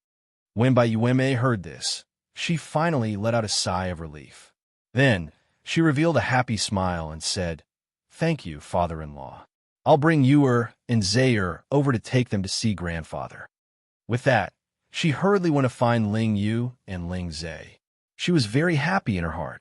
When Bai Yuanmei heard this, she finally let out a sigh of relief. Then, she revealed a happy smile and said, "Thank you, father-in-law. I'll bring Yuer and Zayer over to take them to see grandfather." With that, she hurriedly went to find Ling Yu and Ling Zai. She was very happy in her heart.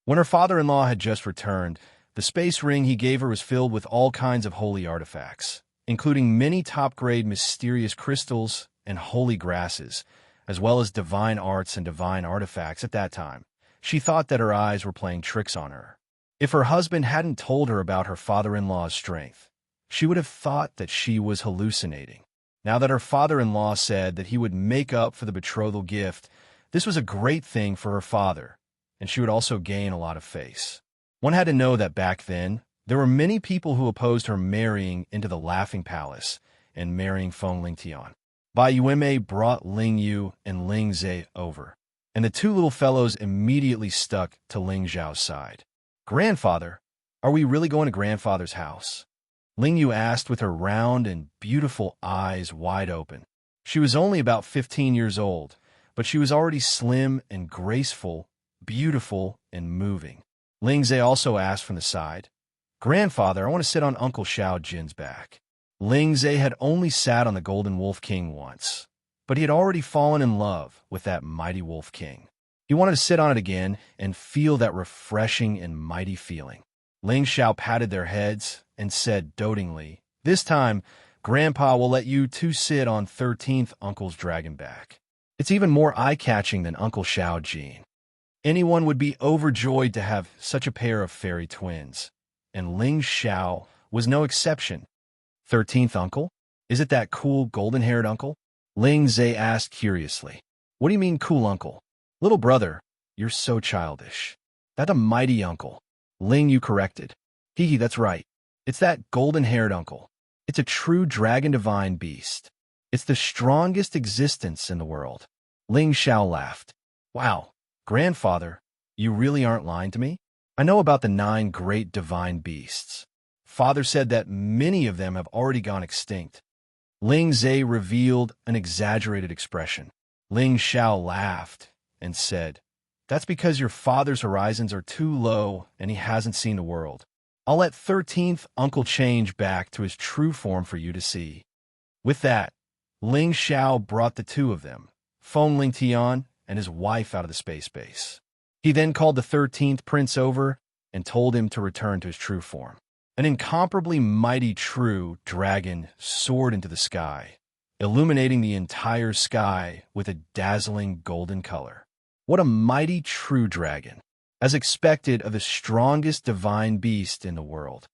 When her father-in-law had just returned, the space ring he gave her was filled with all kinds of holy artifacts, including many top-grade mysterious crystals and holy grasses, as well as divine arts and divine artifacts at that time. She thought that her eyes were playing tricks on her. If her husband hadn't told her about her father-in-law's strength, she would have thought that she was hallucinating. Now that her father-in-law said that he would make up for the betrothal gift, this was a great thing for her father, and she would also gain a lot of face. One had to know that back then, there were many people who opposed her marrying into the Laughing Palace and marrying Feng Lingtian. Bai Yuanmei brought Ling Yu and Ling Zai over, and the 2 little fellows immediately stuck to Ling Zhao's side. "Grandfather, are we really going to grandfather's house?" Ling Yu asked with her round and beautiful eyes wide open. She was only about 15 years old, but she was already slim and graceful, beautiful and moving. Ling Zai also asked from the side, "Grandfather, I want to sit on Uncle Xiao Jin's back." Ling Zai had only sat on the Golden Wolf King once, but he had already fallen in love with that mighty Wolf King. He wanted to sit on it again and feel that refreshing and mighty feeling. Ling Xiao patted their heads and said dotingly, This time, Grandpa will let you two sit on 13th Uncle's dragon back. It's even more eye-catching than Uncle Xiao Jin. Anyone would be overjoyed to have such a pair of fairy twins, and Ling Xiao was no exception. 13th uncle? Is it that cool golden-haired uncle? Ling Zhe asked curiously. What do you mean cool uncle? Little brother, you're so childish. That a mighty uncle. Ling, you corrected. Hee, that's right. It's that golden-haired uncle. It's a true dragon divine beast. It's the strongest existence in the world. Ling Xiao laughed. Wow, grandfather, you really aren't lying to me? I know about the 9 great divine beasts. Father said that many of them have already gone extinct. Ling Zhe revealed an exaggerated expression. Ling Xiao laughed and said, That's because your father's horizons are too low and he hasn't seen the world. I'll let 13th Uncle change back to his true form for you to see. With that, Ling Xiao brought the two of them, Feng Lingtian and his wife, out of the space base. He then called the 13th prince over and told him to return to his true form. An incomparably mighty true dragon soared into the sky, illuminating the entire sky with a dazzling golden color. What a mighty true dragon, as expected of the strongest divine beast in the world.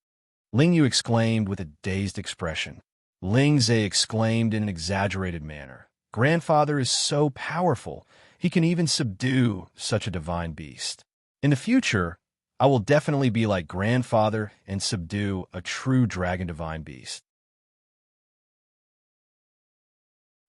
Ling Yu exclaimed with a dazed expression. Ling Zhe exclaimed in an exaggerated manner. Grandfather is so powerful, he can even subdue such a divine beast. In the future, I will definitely be like grandfather and subdue a true dragon divine beast.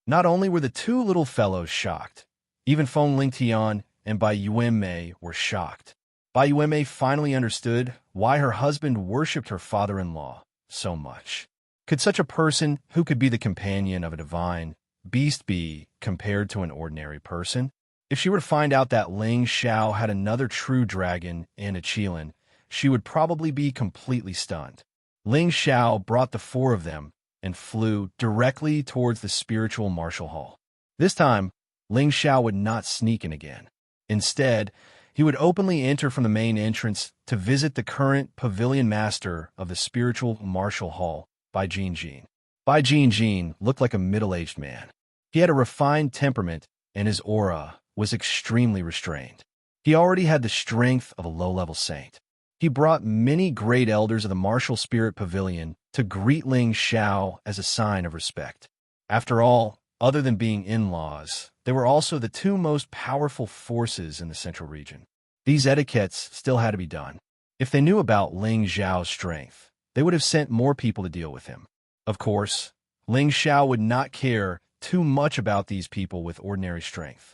Not only were the two little fellows shocked, even Feng Lingtian and Bai Yuanmei were shocked. Bai Yuanmei finally understood why her husband worshipped her father-in-law so much. Could such a person, who could be the companion of a divine beast, be compared to an ordinary person? If she were to find out that Ling Xiao had another true dragon and a Qilin, she would probably be completely stunned. Ling Xiao brought the 4 of them and flew directly towards the spiritual martial hall. This time, Ling Xiao would not sneak in again. Instead, he would openly enter from the main entrance to visit the current pavilion master of the spiritual martial hall, Bai Jinjin. Bai Jinjin looked like a middle-aged man. He had a refined temperament, and his aura was extremely restrained. He already had the strength of a low-level saint. He brought many great elders of the martial spirit pavilion to greet Ling Xiao as a sign of respect. After all, other than being in-laws, they were also the 2 most powerful forces in the central region. These etiquettes still had to be done. If they knew about Ling Xiao's strength, they would have sent more people to deal with him. Of course, Ling Xiao would not care too much about these people with ordinary strength.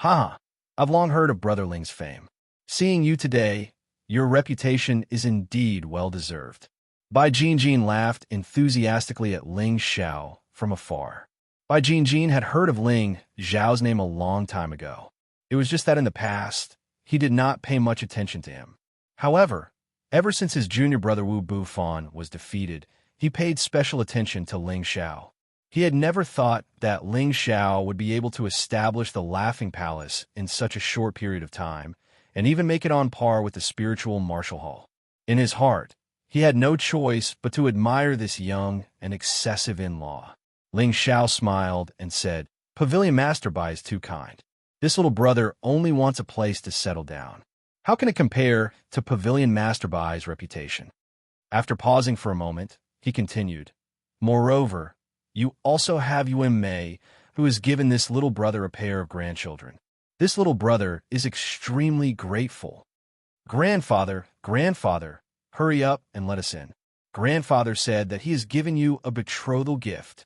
I've long heard of Brother Ling's fame. Seeing you today, your reputation is indeed well-deserved. Bai Jinjin laughed enthusiastically at Ling Xiao from afar. Bai Jinjin had heard of Ling Xiao's name a long time ago. It was just that in the past, he did not pay much attention to him. However, ever since his junior brother Wu Bufan was defeated, he paid special attention to Ling Xiao. He had never thought that Ling Xiao would be able to establish the Laughing Palace in such a short period of time, and even make it on par with the spiritual martial hall. In his heart, he had no choice but to admire this young and excessive in-law. Ling Xiao smiled and said, Pavilion Master Bai is too kind. This little brother only wants a place to settle down. How can it compare to Pavilion Master Bai's reputation? After pausing for a moment, he continued, Moreover, you also have Yuan Mei, who has given this little brother a pair of grandchildren. This little brother is extremely grateful. Grandfather, hurry up and let us in. Grandfather said that he has given you a betrothal gift.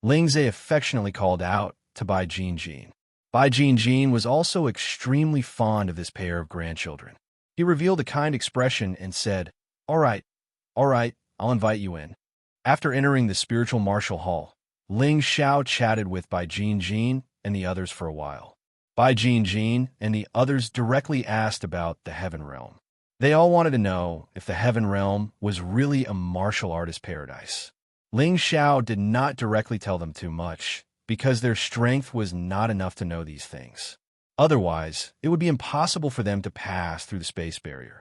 Ling Zhe affectionately called out to Bai Jinjin. Bai Jinjin was also extremely fond of this pair of grandchildren. He revealed a kind expression and said, All right, I'll invite you in. After entering the spiritual martial hall, Ling Xiao chatted with Bai Jinjin and the others for a while. Bai Jinjin and the others directly asked about the Heaven Realm. They all wanted to know if the Heaven Realm was really a martial artist paradise. Ling Xiao did not directly tell them too much, because their strength was not enough to know these things. Otherwise, it would be impossible for them to pass through the space barrier.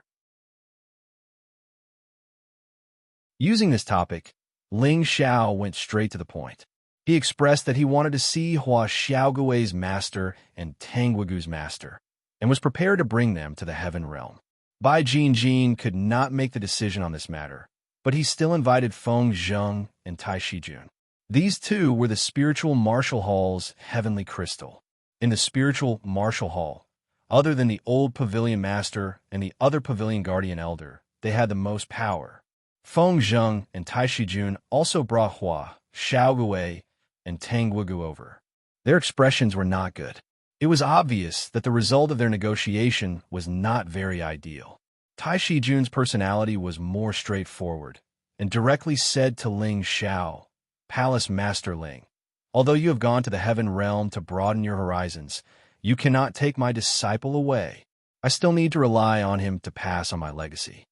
Using this topic, Ling Xiao went straight to the point. He expressed that he wanted to see Hua Xiaogui's master and Tang Weigu's master, and was prepared to bring them to the heaven realm. Bai Jinjin could not make the decision on this matter, but he still invited Feng Zheng and Tai Shijun. These two were the spiritual martial hall's heavenly crystal. In the spiritual martial hall, other than the old pavilion master and the other pavilion guardian elder, they had the most power. Feng Zheng and Tai Shijun also brought Hua Xiaogui and Tang Wegu over. Their expressions were not good. It was obvious that the result of their negotiation was not very ideal. Tai Shijun's personality was more straightforward, and directly said to Ling Xiao, Palace Master Ling, although you have gone to the heaven realm to broaden your horizons, you cannot take my disciple away. I still need to rely on him to pass on my legacy.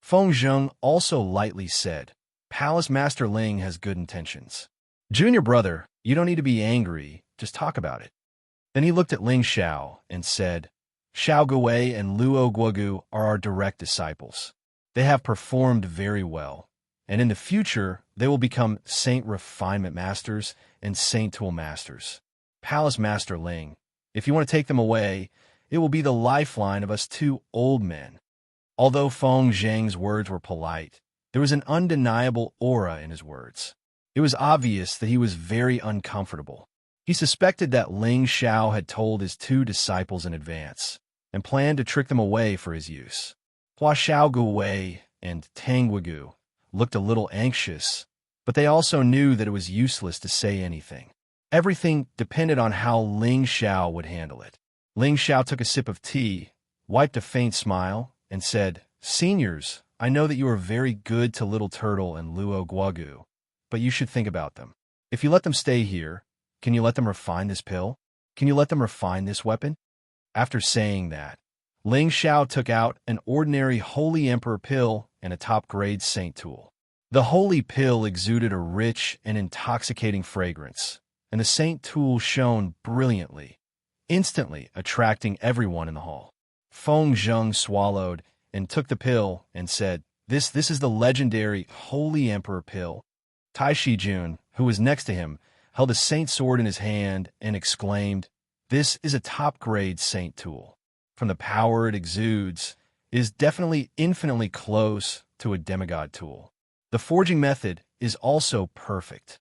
Feng Zheng also lightly said, Palace Master Ling has good intentions. Junior brother, you don't need to be angry, just talk about it. Then he looked at Ling Xiao and said, Xiao Gui and Luo Guogu are our direct disciples. They have performed very well, and in the future they will become Saint Refinement Masters and Saint Tool Masters. Palace Master Ling, if you want to take them away, it will be the lifeline of us two old men. Although Feng Zheng's words were polite, there was an undeniable aura in his words. It was obvious that he was very uncomfortable. He suspected that Ling Xiao had told his two disciples in advance and planned to trick them away for his use. Hua Xiaogui and Tang Wegu looked a little anxious, but they also knew that it was useless to say anything. Everything depended on how Ling Xiao would handle it. Ling Xiao took a sip of tea, wiped a faint smile, and said, Seniors, I know that you are very good to Little Turtle and Luo Guogu, but you should think about them. If you let them stay here, can you let them refine this pill? Can you let them refine this weapon? After saying that, Ling Xiao took out an ordinary Holy Emperor pill and a top-grade saint tool. The holy pill exuded a rich and intoxicating fragrance, and the saint tool shone brilliantly, instantly attracting everyone in the hall. Feng Zheng swallowed and took the pill and said, This is the legendary Holy Emperor pill. Tai Shijun, who was next to him, held a saint sword in his hand and exclaimed, This is a top-grade saint tool. From the power it exudes, it is definitely infinitely close to a demigod tool. The forging method is also perfect.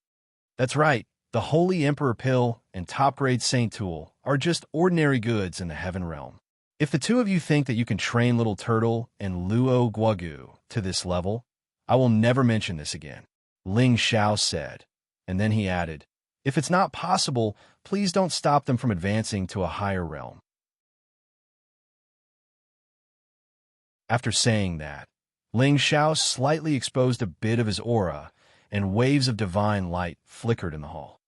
That's right, the Holy Emperor pill and top-grade saint tool are just ordinary goods in the heaven realm. If the two of you think that you can train Little Turtle and Luo Guogu to this level, I will never mention this again. Ling Xiao said, and then he added, If it's not possible, please don't stop them from advancing to a higher realm. After saying that, Ling Xiao slightly exposed a bit of his aura, and waves of divine light flickered in the hall.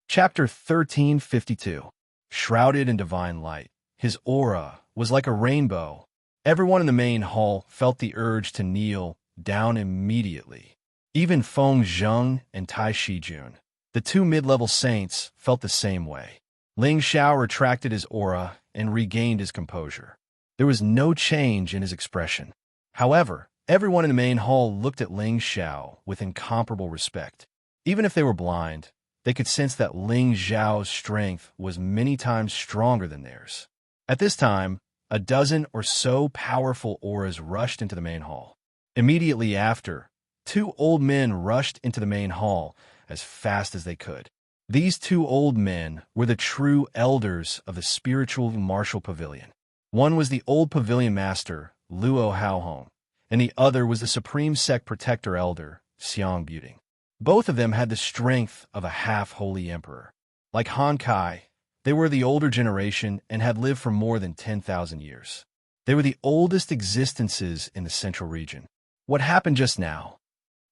Chapter 1352. Shrouded in divine light, his aura was like a rainbow. Everyone in the main hall felt the urge to kneel down immediately. Even Feng Zheng and Tai Shijun, the two mid-level saints, felt the same way. Ling Xiao retracted his aura and regained his composure. There was no change in his expression. However, everyone in the main hall looked at Ling Xiao with incomparable respect. Even if they were blind, they could sense that Ling Xiao's strength was many times stronger than theirs. At this time, a dozen or so powerful auras rushed into the main hall. Immediately after, two old men rushed into the main hall as fast as they could. These two old men were the true elders of the spiritual martial pavilion. One was the old pavilion master, Luo Haohong, and the other was the supreme sect protector elder, Xianxia. Both of them had the strength of a half-holy emperor. Like Han Kai, they were the older generation and had lived for more than 10,000 years. They were the oldest existences in the central region. What happened just now?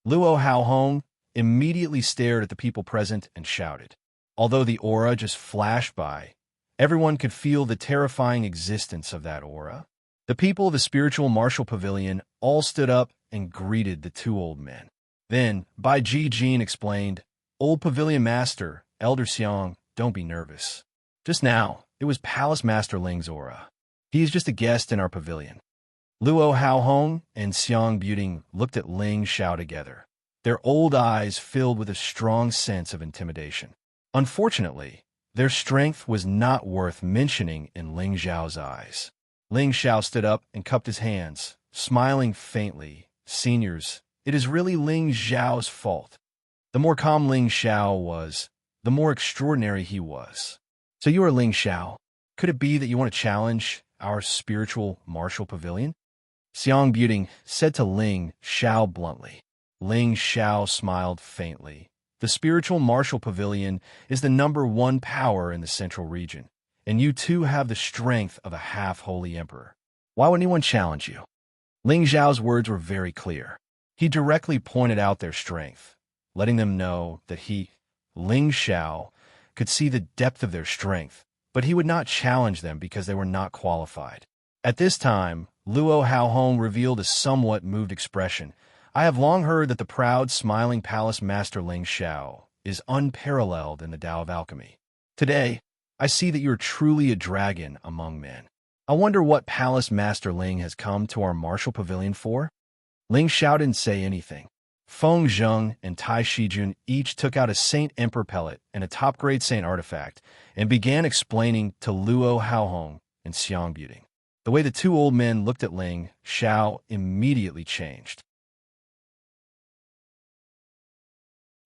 Luo Haohong immediately stared at the people present and shouted. Although the aura just flashed by, everyone could feel the terrifying existence of that aura. The people of the spiritual martial pavilion all stood up and greeted the two old men. Then, Bai Jijin explained, Old Pavilion Master, Elder Xiang, don't be nervous. Just now, it was Palace Master Ling's aura. He is just a guest in our pavilion." Luo Haohong and Xiang Buting looked at Ling Xiao together, their old eyes filled with a strong sense of intimidation. Unfortunately, their strength was not worth mentioning in Ling Xiao's eyes. Ling Xiao stood up and cupped his hands, smiling faintly. "Seniors, it is really Ling Xiao's fault." The more calm Ling Xiao was, the more extraordinary he was. "So you are Ling Xiao. Could it be that you want to challenge our spiritual martial pavilion?" Xiang Buting said to Ling Xiao bluntly. Ling Xiao smiled faintly. "The spiritual martial pavilion is the #1 power in the central region, and you too have the strength of a half-holy emperor. Why would anyone challenge you?" Ling Xiao's words were very clear. He directly pointed out their strength, letting them know that he, Ling Xiao, could see the depth of their strength, but he would not challenge them because they were not qualified. At this time, Luo Haohong revealed a somewhat moved expression. "I have long heard that the proud, smiling palace master Ling Xiao is unparalleled in the Tao of alchemy. Today, I see that you are truly a dragon among men. I wonder what palace master Ling has come to our martial pavilion for?" Ling Xiao didn't say anything. Feng Zheng and Tai Shijun each took out a Saint Emperor pellet and a top-grade Saint artifact and began explaining to Luo Haohong and Xiang Buting. The way the two old men looked at Ling Xiao immediately changed.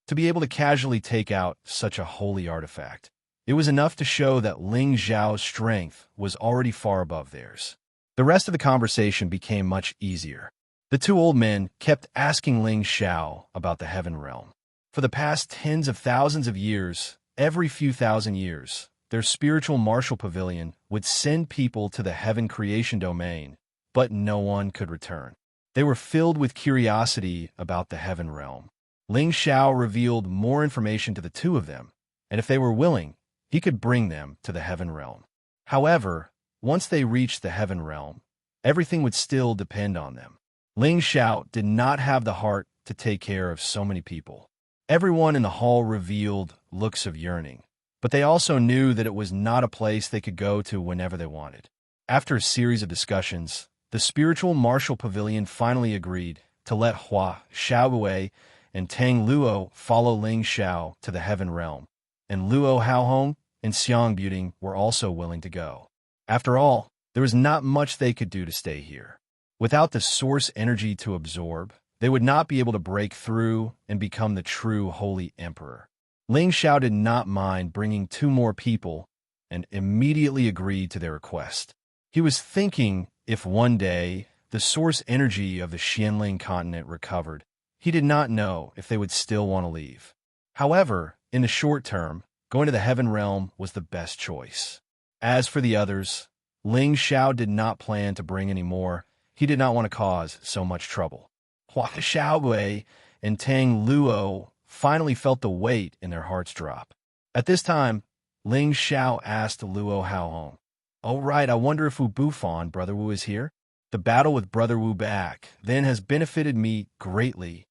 To be able to casually take out such a holy artifact, it was enough to show that Ling Xiao's strength was already far above theirs. The rest of the conversation became much easier. The two old men kept asking Ling Xiao about the Heaven Realm. For the past tens of thousands of years, every few thousand years, their spiritual martial pavilion would send people to the Heaven creation domain, but no one could return. They were filled with curiosity about the Heaven Realm. Ling Xiao revealed more information to the two of them, and if they were willing, he could bring them to the Heaven Realm. However, once they reached the Heaven Realm, everything would still depend on them. Ling Xiao did not have the heart to take care of so many people. Everyone in the hall revealed looks of yearning, but they also knew that it was not a place they could go to whenever they wanted. After a series of discussions, the spiritual martial pavilion finally agreed to let Hua Xiaobue and Tang Luo follow Ling Xiao to the Heaven Realm, and Luo Haohong and Xiang Buting were also willing to go. After all, there was not much they could do to stay here. Without the source energy to absorb, they would not be able to break through and become the true holy emperor. Ling Xiao did not mind bringing 2 more people and immediately agreed to their request. He was thinking if one day the source energy of the Xianling continent recovered, he did not know if they would still want to leave. However, in the short term, going to the Heaven Realm was the best choice. As for the others, Ling Xiao did not plan to bring any more. He did not want to cause so much trouble. Hua Xiaobue and Tang Luo finally felt the weight in their hearts drop. At this time, Ling Xiao asked Luo Haohong, "Oh right, I wonder if Wu Bufan, Brother Wu, is here? The battle with Brother Wu back then has benefited me greatly."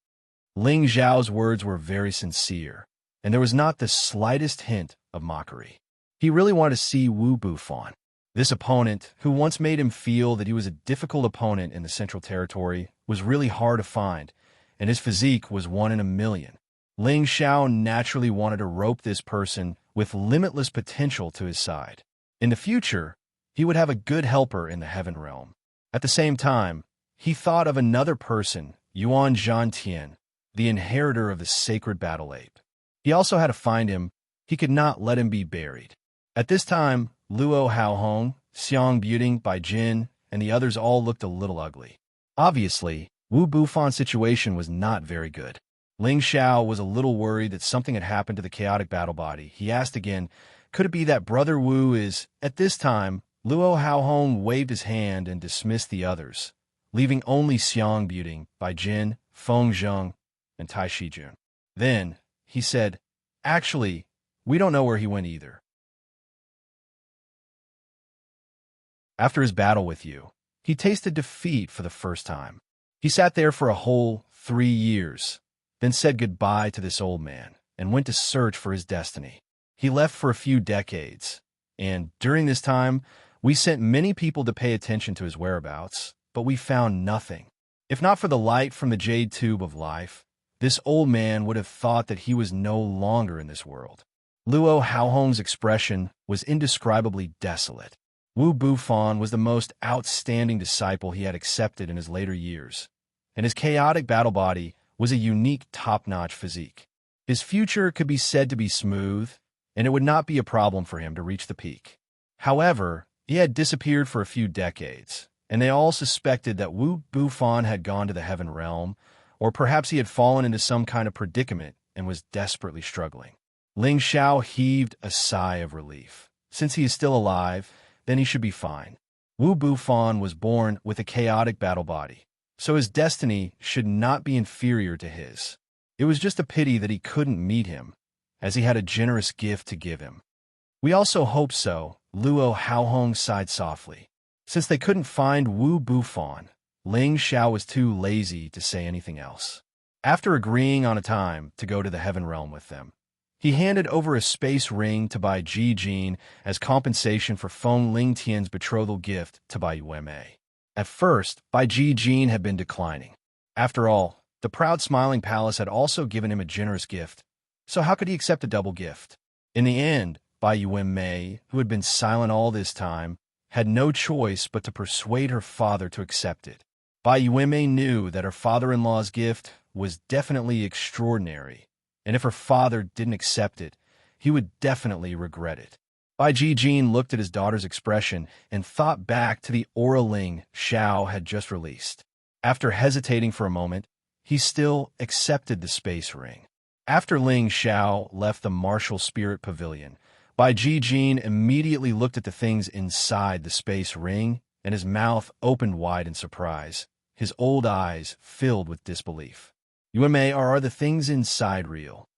Ling Xiao's words were very sincere, and there was not the slightest hint of mockery. He really wanted to see Wu Bufan. This opponent, who once made him feel that he was a difficult opponent in the Central Territory, was really hard to find, and his physique was 1 in a million. Ling Xiao naturally wanted to rope this person with limitless potential to his side. In the future, he would have a good helper in the Heaven Realm. At the same time, he thought of another person, Yuan Zhantian, the inheritor of the sacred battle ape. He also had to find him. He could not let him be buried. At this time, Luo Haohong, Xiang Buting, Bai Jin, and the others all looked a little ugly. Obviously, Wu Bufan's situation was not very good. Ling Xiao was a little worried that something had happened to the chaotic battle body. He asked again, could it be that Brother Wu is... At this time, Luo Haohong waved his hand and dismissed the others, leaving only Xiang Buting, Bai Jin, Feng Zheng, and Tai Shijun. Then, he said, actually, we don't know where he went either. After his battle with you, he tasted defeat for the first time. He sat there for a whole 3 years, then said goodbye to this old man and went to search for his destiny. He left for a few decades, and during this time, We sent many people to pay attention to his whereabouts, but we found nothing. If not for the light from the jade tube of life, this old man would have thought that he was no longer in this world. Luo Haohong's expression was indescribably desolate. Wu Bufan was the most outstanding disciple he had accepted in his later years, and his chaotic battle body was a unique top-notch physique. His future could be said to be smooth, and it would not be a problem for him to reach the peak. However, he had disappeared for a few decades, and they all suspected that Wu Bufan had gone to the heaven realm, or perhaps he had fallen into some kind of predicament and was desperately struggling. Ling Xiao heaved a sigh of relief. Since he is still alive, then he should be fine. Wu Bufan was born with a chaotic battle body, so his destiny should not be inferior to his. It was just a pity that he couldn't meet him, as he had a generous gift to give him. We also hope so, Luo Haohong sighed softly. Since they couldn't find Wu Bufan, Ling Xiao was too lazy to say anything else. After agreeing on a time to go to the heaven realm with them, he handed over a space ring to Bai Jijin as compensation for Feng Lingtian's betrothal gift to Bai Yuemei. At first, Bai Jijin had been declining. After all, the proud smiling palace had also given him a generous gift, so how could he accept a double gift? In the end, Bai Yuemei, who had been silent all this time, had no choice but to persuade her father to accept it. Bai Yuemei knew that her father-in-law's gift was definitely extraordinary, and if her father didn't accept it, he would definitely regret it. Bai Jijin looked at his daughter's expression and thought back to the aura Ling Xiao had just released. After hesitating for a moment, he still accepted the space ring. After Ling Xiao left the martial spirit pavilion, Bai Jijin immediately looked at the things inside the space ring, and his mouth opened wide in surprise, his old eyes filled with disbelief. Yuemei, are the things inside real?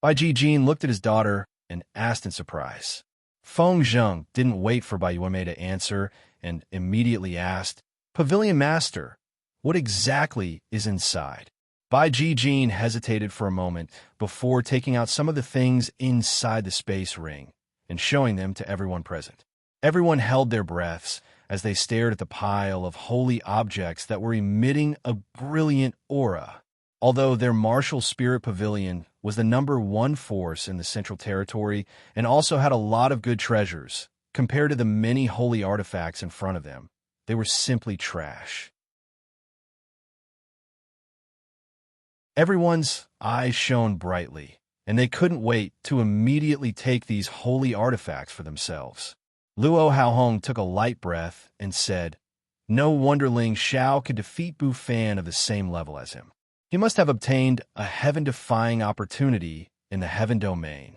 Bai Jijin looked at his daughter and asked in surprise. Feng Zheng didn't wait for Bai Yuemei to answer and immediately asked, Pavilion Master, what exactly is inside? Bai Jijin hesitated for a moment before taking out some of the things inside the space ring and showing them to everyone present. Everyone held their breaths as they stared at the pile of holy objects that were emitting a brilliant aura. Although their martial spirit pavilion was the #1 force in the Central Territory and also had a lot of good treasures, compared to the many holy artifacts in front of them, they were simply trash. Everyone's eyes shone brightly, and they couldn't wait to immediately take these holy artifacts for themselves. Luo Haohong took a light breath and said, No wonder Ling Xiao could defeat Bufan of the same level as him. He must have obtained a heaven-defying opportunity in the heaven domain.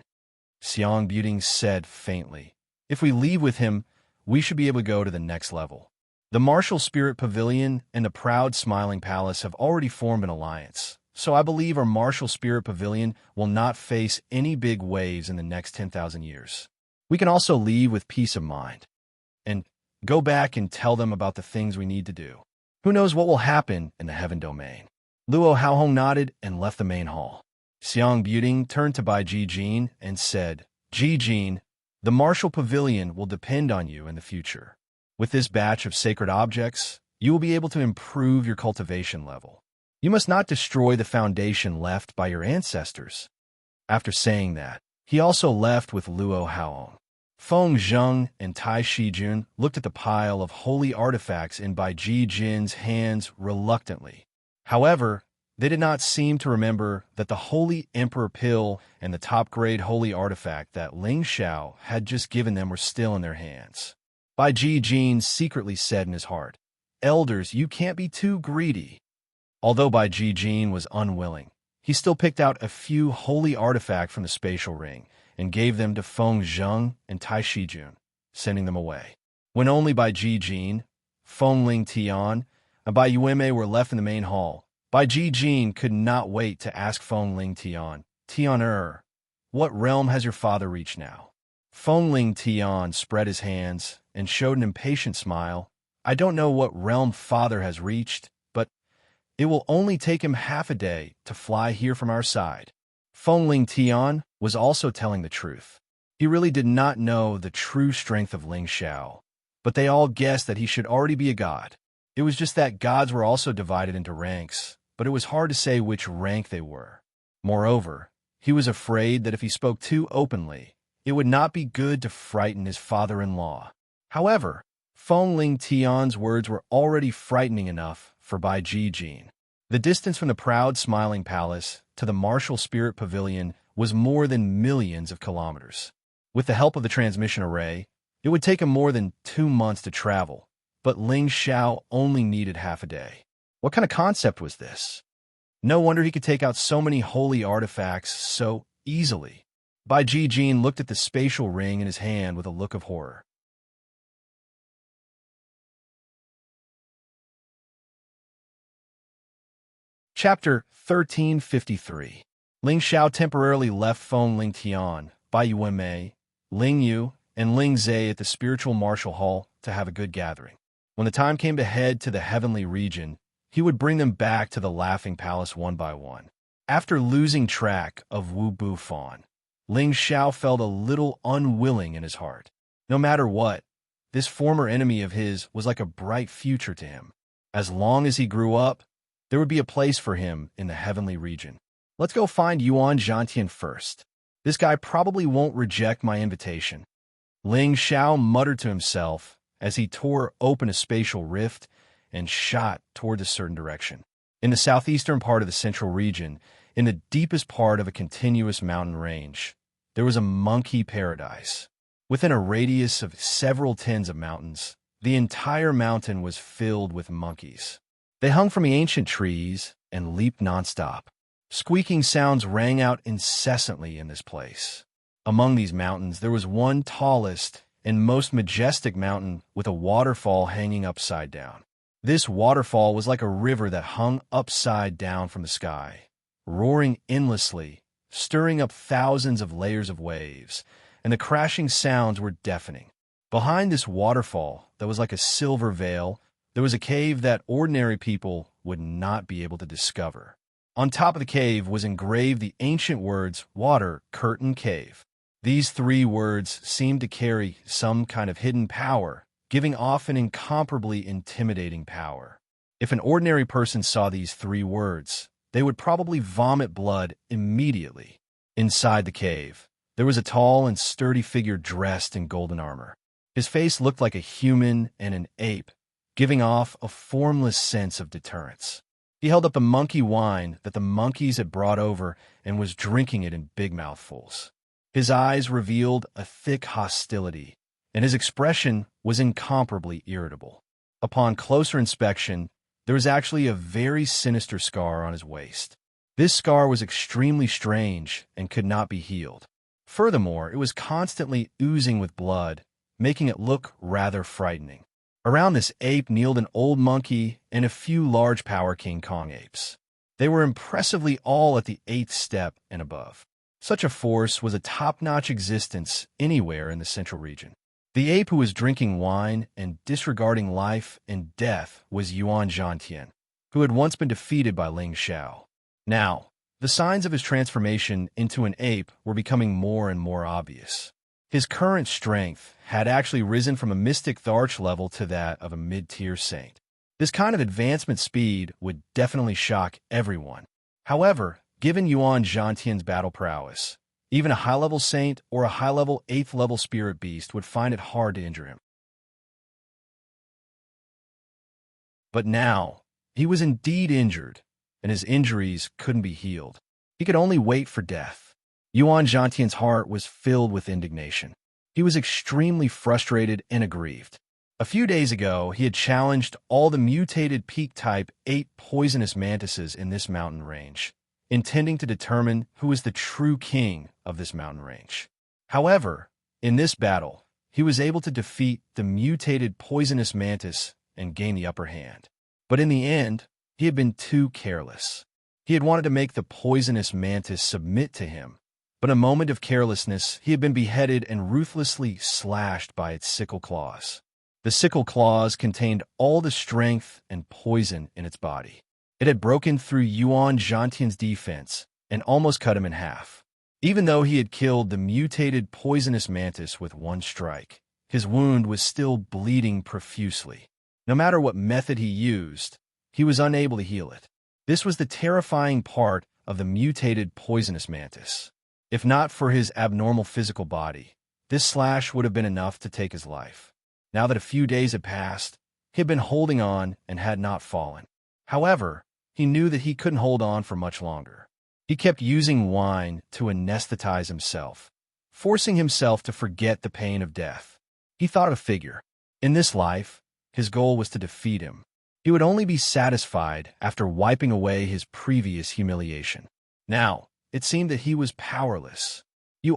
Xianxia said faintly, If we leave with him, we should be able to go to the next level. The martial spirit pavilion and the proud smiling palace have already formed an alliance, so I believe our martial spirit pavilion will not face any big waves in the next 10,000 years. We can also leave with peace of mind and go back and tell them about the things we need to do. Who knows what will happen in the heaven domain? Luo Haohong nodded and left the main hall. Xianxia turned to Bai Jijin and said, Jijin, the martial pavilion will depend on you in the future. With this batch of sacred objects, you will be able to improve your cultivation level. You must not destroy the foundation left by your ancestors. After saying that, he also left with Luo Haohong. Feng Zheng and Tai Shijun looked at the pile of holy artifacts in Bai Jijin's hands reluctantly. However, they did not seem to remember that the Holy Emperor Pill and the top-grade holy artifact that Ling Xiao had just given them were still in their hands. Bai Jijin secretly said in his heart, Elders, you can't be too greedy. Although Bai Jijin was unwilling, he still picked out a few holy artifacts from the spatial ring and gave them to Feng Zheng and Tai Shijun, sending them away. When only Bai Jijin, Feng Lingtian, and Bai Yuemei were left in the main hall, Bai Jijin could not wait to ask Feng Lingtian, Tian, what realm has your father reached now? Feng Lingtian spread his hands and showed an impatient smile. I don't know what realm father has reached, but it will only take him half a day to fly here from our side. Feng Lingtian was also telling the truth. He really did not know the true strength of Ling Xiao, but they all guessed that he should already be a god. It was just that gods were also divided into ranks, but it was hard to say which rank they were. Moreover, he was afraid that if he spoke too openly, it would not be good to frighten his father-in-law. However, Feng Ling Tian's words were already frightening enough for Bai Jijin. The distance from the proud smiling palace to the martial spirit pavilion was more than millions of kilometers. With the help of the transmission array, it would take him more than 2 months to travel, but Ling Xiao only needed half a day. What kind of concept was this? No wonder he could take out so many holy artifacts so easily. Bai Jijin looked at the spatial ring in his hand with a look of horror. Chapter 1353. Ling Xiao temporarily left Feng Ling Tian, Bai Yuanmei, Ling Yu, and Ling Zai at the spiritual martial hall to have a good gathering. When the time came to head to the heavenly region, he would bring them back to the Laughing Palace one by one. After losing track of Wu Bufan, Ling Xiao felt a little unwilling in his heart. No matter what, this former enemy of his was like a bright future to him. As long as he grew up, there would be a place for him in the heavenly region. Let's go find Yuan Zhantian first. This guy probably won't reject my invitation. Ling Xiao muttered to himself as he tore open a spatial rift and shot toward a certain direction. In the southeastern part of the central region, in the deepest part of a continuous mountain range, there was a monkey paradise. Within a radius of several tens of mountains, the entire mountain was filled with monkeys. They hung from the ancient trees and leaped nonstop. Squeaking sounds rang out incessantly in this place. Among these mountains, there was one tallest and most majestic mountain with a waterfall hanging upside down. This waterfall was like a river that hung upside down from the sky, roaring endlessly, stirring up thousands of layers of waves, and the crashing sounds were deafening. Behind this waterfall that was like a silver veil, there was a cave that ordinary people would not be able to discover. On top of the cave was engraved the ancient words, Water Curtain Cave. These 3 words seemed to carry some kind of hidden power, giving off an incomparably intimidating power. If an ordinary person saw these 3 words, they would probably vomit blood immediately. Inside the cave, there was a tall and sturdy figure dressed in golden armor. His face looked like a human and an ape, giving off a formless sense of deterrence. He held up the monkey wine that the monkeys had brought over and was drinking it in big mouthfuls. His eyes revealed a thick hostility, and his expression was incomparably irritable. Upon closer inspection, there was actually a very sinister scar on his waist. This scar was extremely strange and could not be healed. Furthermore, it was constantly oozing with blood, making it look rather frightening. Around this ape kneeled an old monkey and a few large power King Kong apes. They were impressively all at the 8th step and above. Such a force was a top-notch existence anywhere in the central region. The ape who was drinking wine and disregarding life and death was Yuan Zhantian, who had once been defeated by Ling Xiao. Now, the signs of his transformation into an ape were becoming more and more obvious. His current strength had actually risen from a mystic Tharch level to that of a mid-tier saint. This kind of advancement speed would definitely shock everyone. However, given Yuan Zhantian's battle prowess, even a high-level saint or a high-level 8th-level spirit beast would find it hard to injure him. But now, he was indeed injured, and his injuries couldn't be healed. He could only wait for death. Yuan Zhantian's heart was filled with indignation. He was extremely frustrated and aggrieved. A few days ago, he had challenged all the mutated peak-type 8 poisonous mantises in this mountain range, intending to determine who is the true king of this mountain range. However, in this battle, he was able to defeat the mutated poisonous mantis and gain the upper hand. But in the end, he had been too careless. He had wanted to make the poisonous mantis submit to him, but in a moment of carelessness, he had been beheaded and ruthlessly slashed by its sickle claws. The sickle claws contained all the strength and poison in its body. It had broken through Yuan Zhantian's defense and almost cut him in half. Even though he had killed the mutated poisonous mantis with one strike, his wound was still bleeding profusely. No matter what method he used, he was unable to heal it. This was the terrifying part of the mutated poisonous mantis. If not for his abnormal physical body, this slash would have been enough to take his life. Now that a few days had passed, he had been holding on and had not fallen. However, he knew that he couldn't hold on for much longer. He kept using wine to anesthetize himself, forcing himself to forget the pain of death. He thought of a figure. In this life, his goal was to defeat him. He would only be satisfied after wiping away his previous humiliation. Now, it seemed that he was powerless.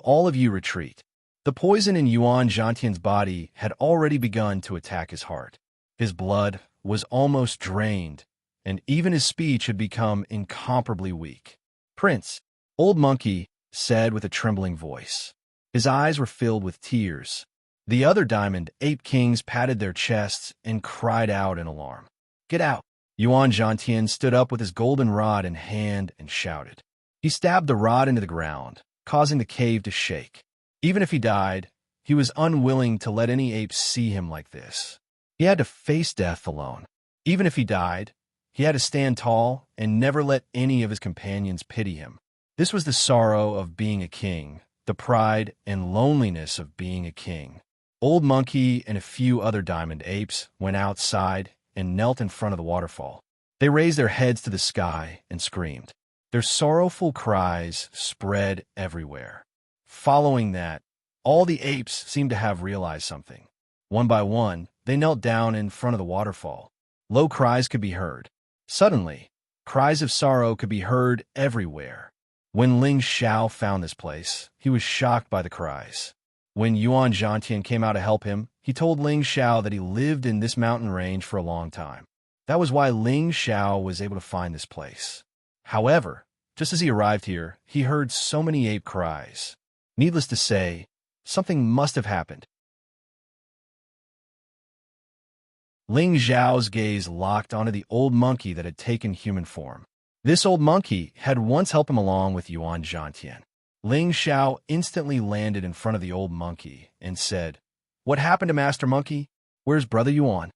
All of you retreat. The poison in Yuan Zhantian's body had already begun to attack his heart. His blood was almost drained, and even his speech had become incomparably weak. "Prince," Old Monkey said with a trembling voice. His eyes were filled with tears. The other diamond ape kings patted their chests and cried out in alarm. "Get out!" Yuan Zhantian stood up with his golden rod in hand and shouted. He stabbed the rod into the ground, causing the cave to shake. Even if he died, he was unwilling to let any ape see him like this. He had to face death alone. Even if he died, he had to stand tall and never let any of his companions pity him. This was the sorrow of being a king, the pride and loneliness of being a king. Old Monkey and a few other diamond apes went outside and knelt in front of the waterfall. They raised their heads to the sky and screamed. Their sorrowful cries spread everywhere. Following that, all the apes seemed to have realized something. One by one, they knelt down in front of the waterfall. Low cries could be heard. Suddenly, cries of sorrow could be heard everywhere. When Ling Xiao found this place, he was shocked by the cries. When Yuan Zhantian came out to help him, he told Ling Xiao that he lived in this mountain range for a long time. That was why Ling Xiao was able to find this place. However, just as he arrived here, he heard so many ape cries. Needless to say, something must have happened. Ling Xiao's gaze locked onto the old monkey that had taken human form. This old monkey had once helped him along with Yuan Zhantian. Ling Xiao instantly landed in front of the old monkey and said, "What happened to Master Monkey? Where's Brother Yuan?"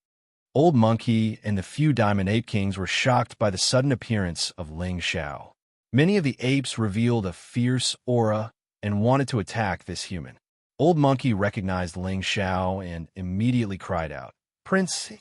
Old Monkey and the few Diamond Ape Kings were shocked by the sudden appearance of Ling Xiao. Many of the apes revealed a fierce aura and wanted to attack this human. Old Monkey recognized Ling Xiao and immediately cried out, "Prince,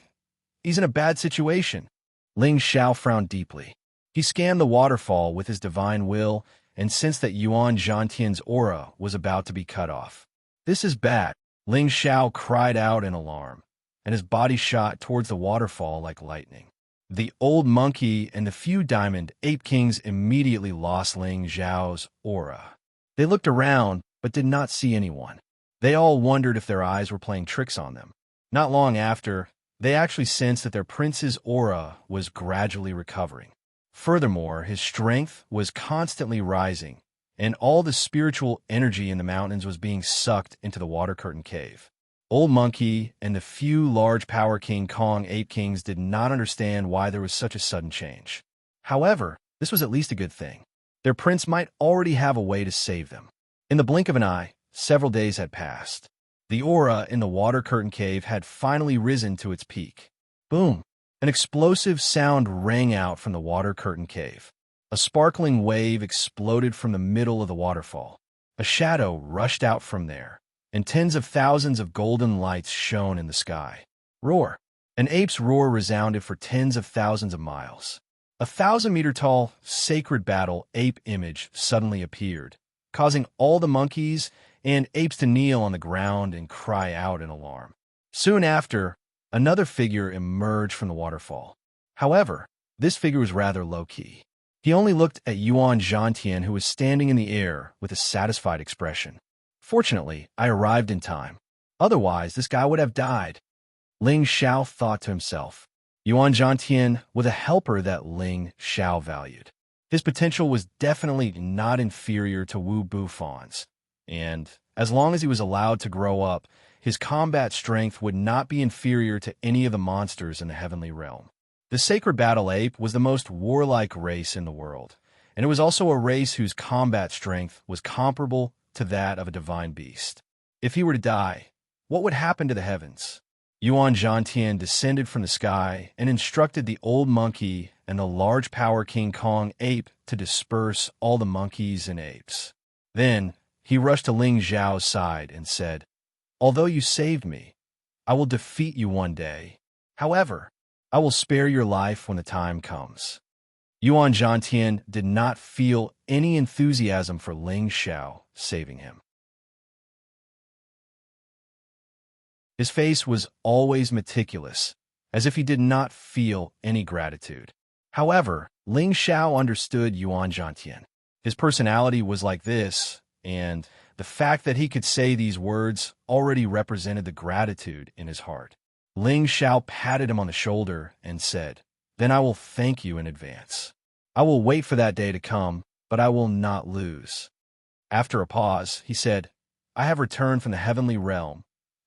he's in a bad situation." Ling Xiao frowned deeply. He scanned the waterfall with his divine will and sensed that Yuan Zhantian's aura was about to be cut off. "This is bad," Ling Xiao cried out in alarm, and his body shot towards the waterfall like lightning. The old monkey and the few Diamond Ape Kings immediately lost Ling Xiao's aura. They looked around, but did not see anyone. They all wondered if their eyes were playing tricks on them. Not long after, they actually sensed that their prince's aura was gradually recovering. Furthermore, his strength was constantly rising, and all the spiritual energy in the mountains was being sucked into the Water Curtain Cave. Old Monkey and the few large Power King Kong Ape Kings did not understand why there was such a sudden change. However, this was at least a good thing. Their prince might already have a way to save them. In the blink of an eye, several days had passed. The aura in the Water Curtain Cave had finally risen to its peak. Boom! An explosive sound rang out from the Water Curtain Cave. A sparkling wave exploded from the middle of the waterfall. A shadow rushed out from there, and tens of thousands of golden lights shone in the sky. Roar! An ape's roar resounded for tens of thousands of miles. A 1,000-meter-tall, sacred battle ape image suddenly appeared, causing all the monkeys and apes to kneel on the ground and cry out in alarm. Soon after, another figure emerged from the waterfall. However, this figure was rather low-key. He only looked at Yuan Zhantian, who was standing in the air with a satisfied expression. "Fortunately, I arrived in time. Otherwise, this guy would have died." Ling Xiao thought to himself. Yuan Zhantian was a helper that Ling Xiao valued. His potential was definitely not inferior to Wu Bufon's, and as long as he was allowed to grow up, his combat strength would not be inferior to any of the monsters in the heavenly realm. The Sacred Battle Ape was the most warlike race in the world, and it was also a race whose combat strength was comparable to that of a divine beast. If he were to die, what would happen to the heavens? Yuan Zhantian descended from the sky and instructed the old monkey and the large power King Kong ape to disperse all the monkeys and apes. Then he rushed to Ling Zhao's side and said, "Although you saved me, I will defeat you one day. However, I will spare your life when the time comes." Yuan Zhantian did not feel any enthusiasm for Ling Zhao saving him. His face was always meticulous, as if he did not feel any gratitude. However, Ling Zhao understood Yuan Zhantian. His personality was like this, and the fact that he could say these words already represented the gratitude in his heart. Ling Zhao patted him on the shoulder and said, "Then I will thank you in advance. I will wait for that day to come, but I will not lose." After a pause, he said, "I have returned from the heavenly realm,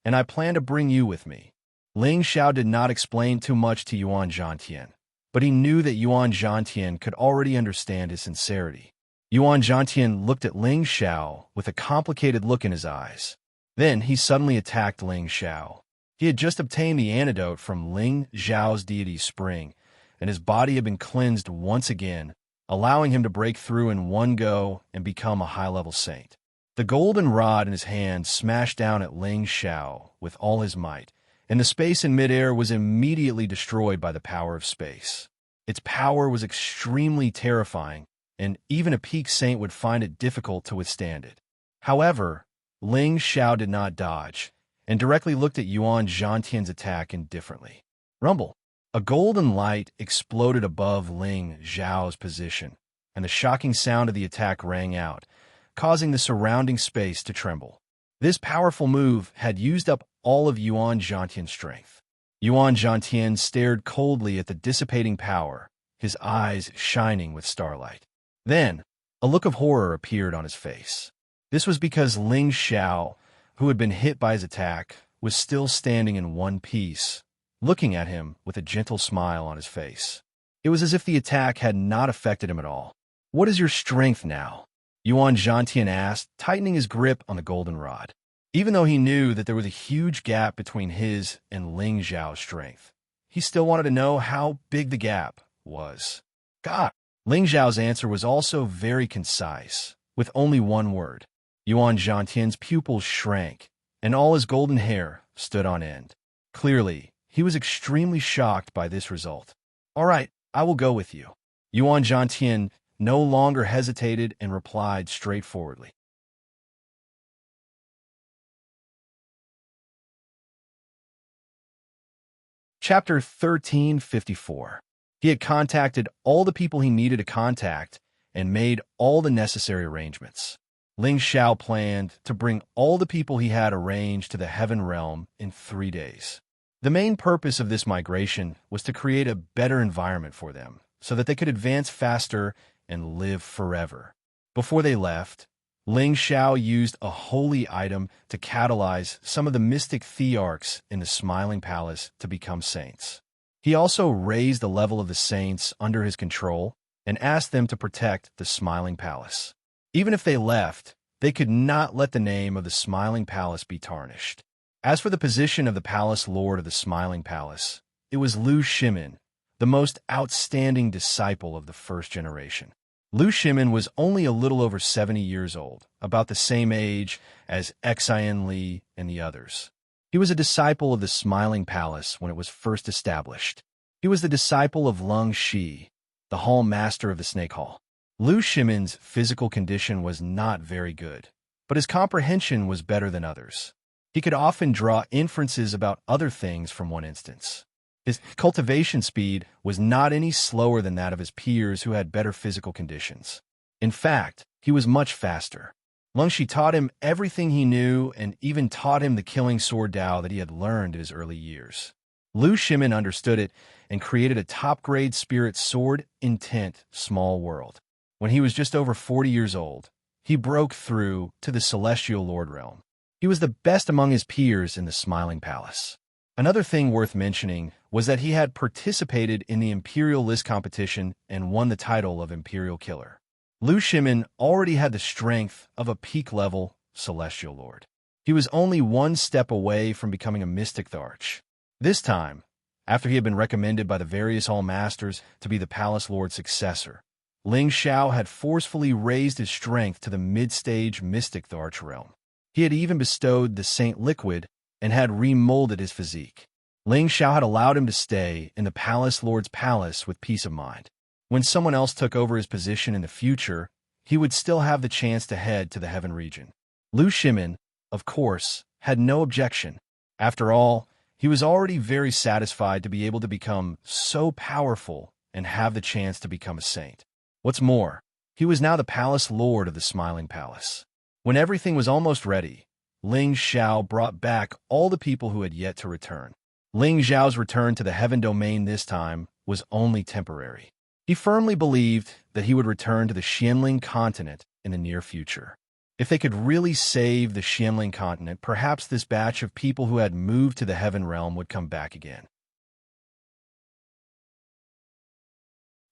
and I plan to bring you with me." Ling Zhao did not explain too much to Yuan Zhantian, but he knew that Yuan Zhantian could already understand his sincerity. Yuan Zhantian looked at Ling Zhao with a complicated look in his eyes. Then he suddenly attacked Ling Zhao. He had just obtained the antidote from Ling Zhao's deity Spring, and his body had been cleansed once again, allowing him to break through in one go and become a high-level saint. The golden rod in his hand smashed down at Ling Zhao with all his might, and the space in midair was immediately destroyed by the power of space. Its power was extremely terrifying, and even a peak saint would find it difficult to withstand it. However, Ling Zhao did not dodge, and directly looked at Yuan Zhantian's attack indifferently. Rumble! A golden light exploded above Ling Zhao's position, and the shocking sound of the attack rang out, causing the surrounding space to tremble. This powerful move had used up all of Yuan Zhantian's strength. Yuan Zhantian stared coldly at the dissipating power, his eyes shining with starlight. Then, a look of horror appeared on his face. This was because Ling Zhao, who had been hit by his attack, was still standing in one piece, looking at him with a gentle smile on his face. It was as if the attack had not affected him at all. "What is your strength now?" Yuan Zhantian asked, tightening his grip on the golden rod. Even though he knew that there was a huge gap between his and Ling Zhao's strength, he still wanted to know how big the gap was. "God!" Ling Zhao's answer was also very concise, with only one word. Yuan Zhantian's pupils shrank, and all his golden hair stood on end. Clearly, he was extremely shocked by this result. "All right, I will go with you." Yuan Zhantian no longer hesitated and replied straightforwardly. Chapter 1354. He had contacted all the people he needed to contact and made all the necessary arrangements. Ling Zhao planned to bring all the people he had arranged to the Heaven Realm in 3 days. The main purpose of this migration was to create a better environment for them, so that they could advance faster and live forever. Before they left, Ling Zhao used a holy item to catalyze some of the mystic thearchs in the Smiling Palace to become saints. He also raised the level of the saints under his control and asked them to protect the Smiling Palace. Even if they left, they could not let the name of the Smiling Palace be tarnished. As for the position of the Palace Lord of the Smiling Palace, it was Lu Shimin, the most outstanding disciple of the first generation. Lu Shimin was only a little over 70 years old, about the same age as Xian Li and the others. He was a disciple of the Smiling Palace when it was first established. He was the disciple of Lung Shi, the Hall Master of the Snake Hall. Lu Shimin's physical condition was not very good, but his comprehension was better than others. He could often draw inferences about other things from one instance. His cultivation speed was not any slower than that of his peers who had better physical conditions. In fact, he was much faster. Lung Shi taught him everything he knew and even taught him the killing sword Dao that he had learned in his early years. Lu Shimin understood it and created a top-grade spirit sword, Intent, Small World. When he was just over 40 years old, he broke through to the Celestial Lord Realm. He was the best among his peers in the Smiling Palace. Another thing worth mentioning was that he had participated in the Imperial List competition and won the title of Imperial Killer. Lu Shimin already had the strength of a peak-level Celestial Lord. He was only one step away from becoming a mystic Tharch. This time, after he had been recommended by the various All-Masters to be the Palace Lord's successor, Ling Xiao had forcefully raised his strength to the mid-stage mystic Tharch realm. He had even bestowed the Saint Liquid and had remolded his physique. Ling Xiao had allowed him to stay in the Palace Lord's palace with peace of mind. When someone else took over his position in the future, he would still have the chance to head to the Heaven region. Lu Shimin, of course, had no objection. After all, he was already very satisfied to be able to become so powerful and have the chance to become a saint. What's more, he was now the Palace Lord of the Smiling Palace. When everything was almost ready, Ling Xiao brought back all the people who had yet to return. Ling Xiao's return to the Heaven Domain this time was only temporary. He firmly believed that he would return to the Xianling continent in the near future. If they could really save the Xianling continent, perhaps this batch of people who had moved to the Heaven realm would come back again.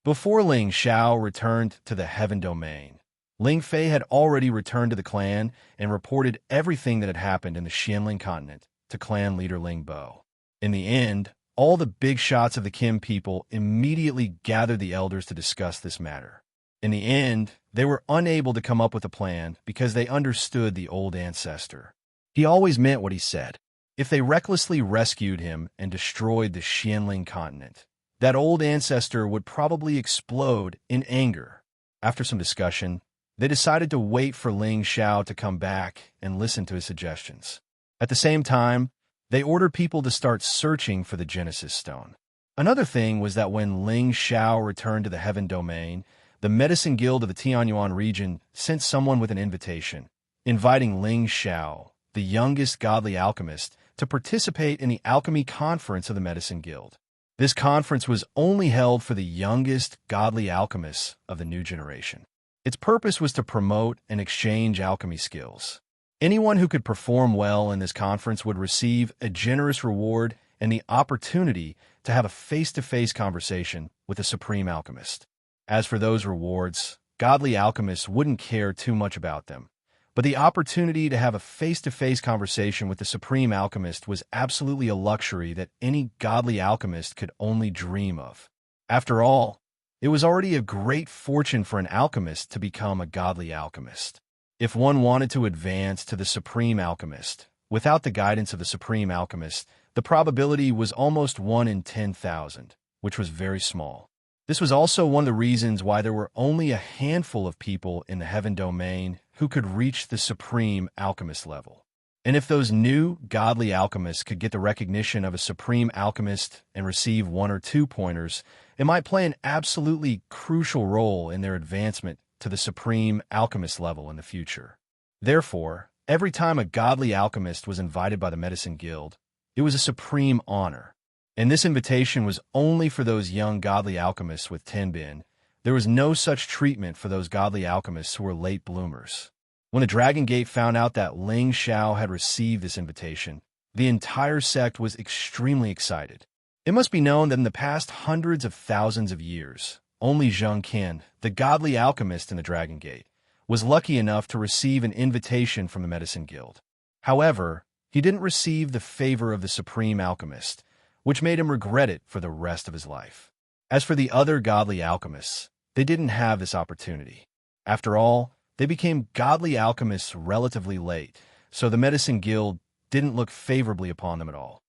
Before Ling Xiao returned to the Heaven Domain, Ling Fei had already returned to the clan and reported everything that had happened in the Xianling continent to clan leader Ling Bo. In the end, all the big shots of the Kim people immediately gathered the elders to discuss this matter. In the end, they were unable to come up with a plan because they understood the old ancestor. He always meant what he said. If they recklessly rescued him and destroyed the Xianling continent, that old ancestor would probably explode in anger. After some discussion, they decided to wait for Ling Xiao to come back and listen to his suggestions. At the same time, they ordered people to start searching for the Genesis Stone. Another thing was that when Ling Xiao returned to the Heaven Domain, the Medicine Guild of the Tianyuan region sent someone with an invitation, inviting Ling Xiao, the youngest godly alchemist, to participate in the alchemy conference of the Medicine Guild. This conference was only held for the youngest godly alchemists of the new generation. Its purpose was to promote and exchange alchemy skills. Anyone who could perform well in this conference would receive a generous reward and the opportunity to have a face-to-face conversation with the Supreme Alchemist. As for those rewards, godly alchemists wouldn't care too much about them, but the opportunity to have a face-to-face conversation with the Supreme Alchemist was absolutely a luxury that any godly alchemist could only dream of. After all, it was already a great fortune for an alchemist to become a godly alchemist. If one wanted to advance to the Supreme Alchemist, without the guidance of the Supreme Alchemist, the probability was almost 1 in 10,000, which was very small. This was also one of the reasons why there were only a handful of people in the Heaven Domain who could reach the Supreme Alchemist level. And if those new godly alchemists could get the recognition of a Supreme Alchemist and receive 1 or 2 pointers, it might play an absolutely crucial role in their advancement to the Supreme Alchemist level in the future. Therefore, every time a godly alchemist was invited by the Medicine Guild, it was a supreme honor. And this invitation was only for those young godly alchemists with Tenbin. There was no such treatment for those godly alchemists who were late bloomers. When the Dragon Gate found out that Ling Xiao had received this invitation, the entire sect was extremely excited. It must be known that in the past hundreds of thousands of years, only Zheng Qian, the godly alchemist in the Dragon Gate, was lucky enough to receive an invitation from the Medicine Guild. However, he didn't receive the favor of the Supreme Alchemist, which made him regret it for the rest of his life. As for the other godly alchemists, they didn't have this opportunity. After all, they became godly alchemists relatively late, so the Medicine Guild didn't look favorably upon them at all.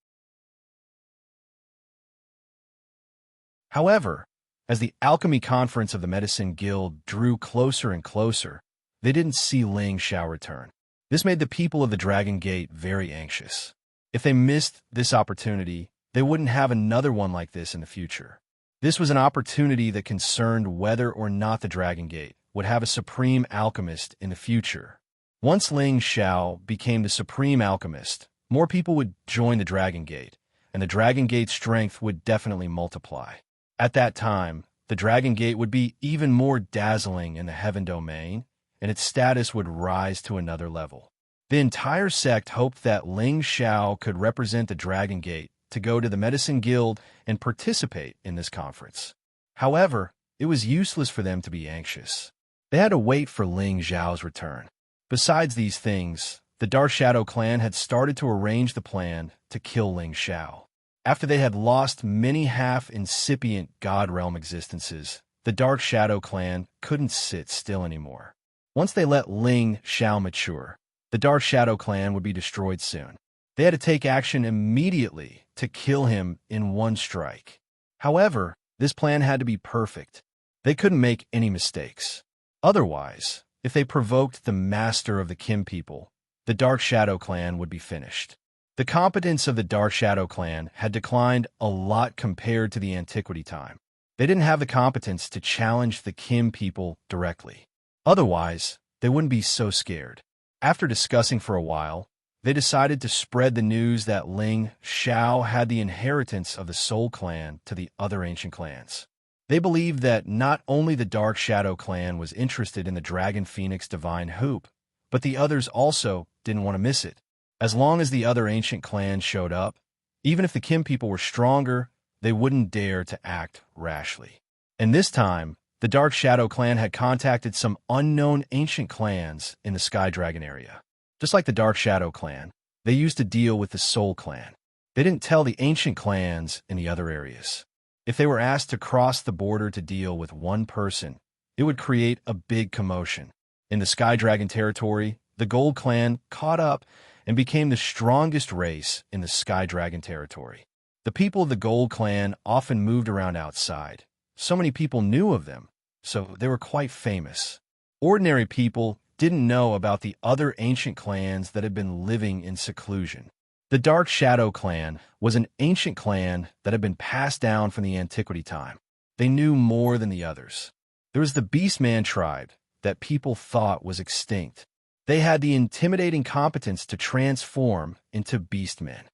However, as the alchemy conference of the Medicine Guild drew closer and closer, they didn't see Ling Xiao return. This made the people of the Dragon Gate very anxious. If they missed this opportunity, they wouldn't have another one like this in the future. This was an opportunity that concerned whether or not the Dragon Gate would have a Supreme Alchemist in the future. Once Ling Xiao became the Supreme Alchemist, more people would join the Dragon Gate, and the Dragon Gate's strength would definitely multiply. At that time, the Dragon Gate would be even more dazzling in the Heaven Domain, and its status would rise to another level. The entire sect hoped that Ling Xiao could represent the Dragon Gate to go to the Medicine Guild and participate in this conference. However, it was useless for them to be anxious. They had to wait for Ling Xiao's return. Besides these things, the Dark Shadow clan had started to arrange the plan to kill Ling Xiao. After they had lost many half-incipient God Realm existences, the Dark Shadow clan couldn't sit still anymore. Once they let Ling Xiao mature, the Dark Shadow clan would be destroyed soon. They had to take action immediately to kill him in one strike. However, this plan had to be perfect. They couldn't make any mistakes. Otherwise, if they provoked the master of the Kim people, the Dark Shadow clan would be finished. The competence of the Dark Shadow clan had declined a lot compared to the Antiquity time. They didn't have the competence to challenge the Kim people directly. Otherwise, they wouldn't be so scared. After discussing for a while, they decided to spread the news that Ling Xiao had the inheritance of the Soul Clan to the other ancient clans. They believed that not only the Dark Shadow clan was interested in the Dragon Phoenix Divine Hoop, but the others also didn't want to miss it. As long as the other ancient clans showed up, even if the Kim people were stronger, they wouldn't dare to act rashly. And this time, the Dark Shadow clan had contacted some unknown ancient clans in the Sky Dragon area. Just like the Dark Shadow clan, they used to deal with the Soul clan. They didn't tell the ancient clans in the other areas. If they were asked to cross the border to deal with one person, it would create a big commotion. In the Sky Dragon territory, the Gold clan caught up and became the strongest race in the Sky Dragon territory. The people of the Gold clan often moved around outside. So many people knew of them, so they were quite famous. Ordinary people didn't know about the other ancient clans that had been living in seclusion. The Dark Shadow clan was an ancient clan that had been passed down from the Antiquity time. They knew more than the others. There was the Beastman tribe that people thought was extinct. They had the intimidating competence to transform into beastmen.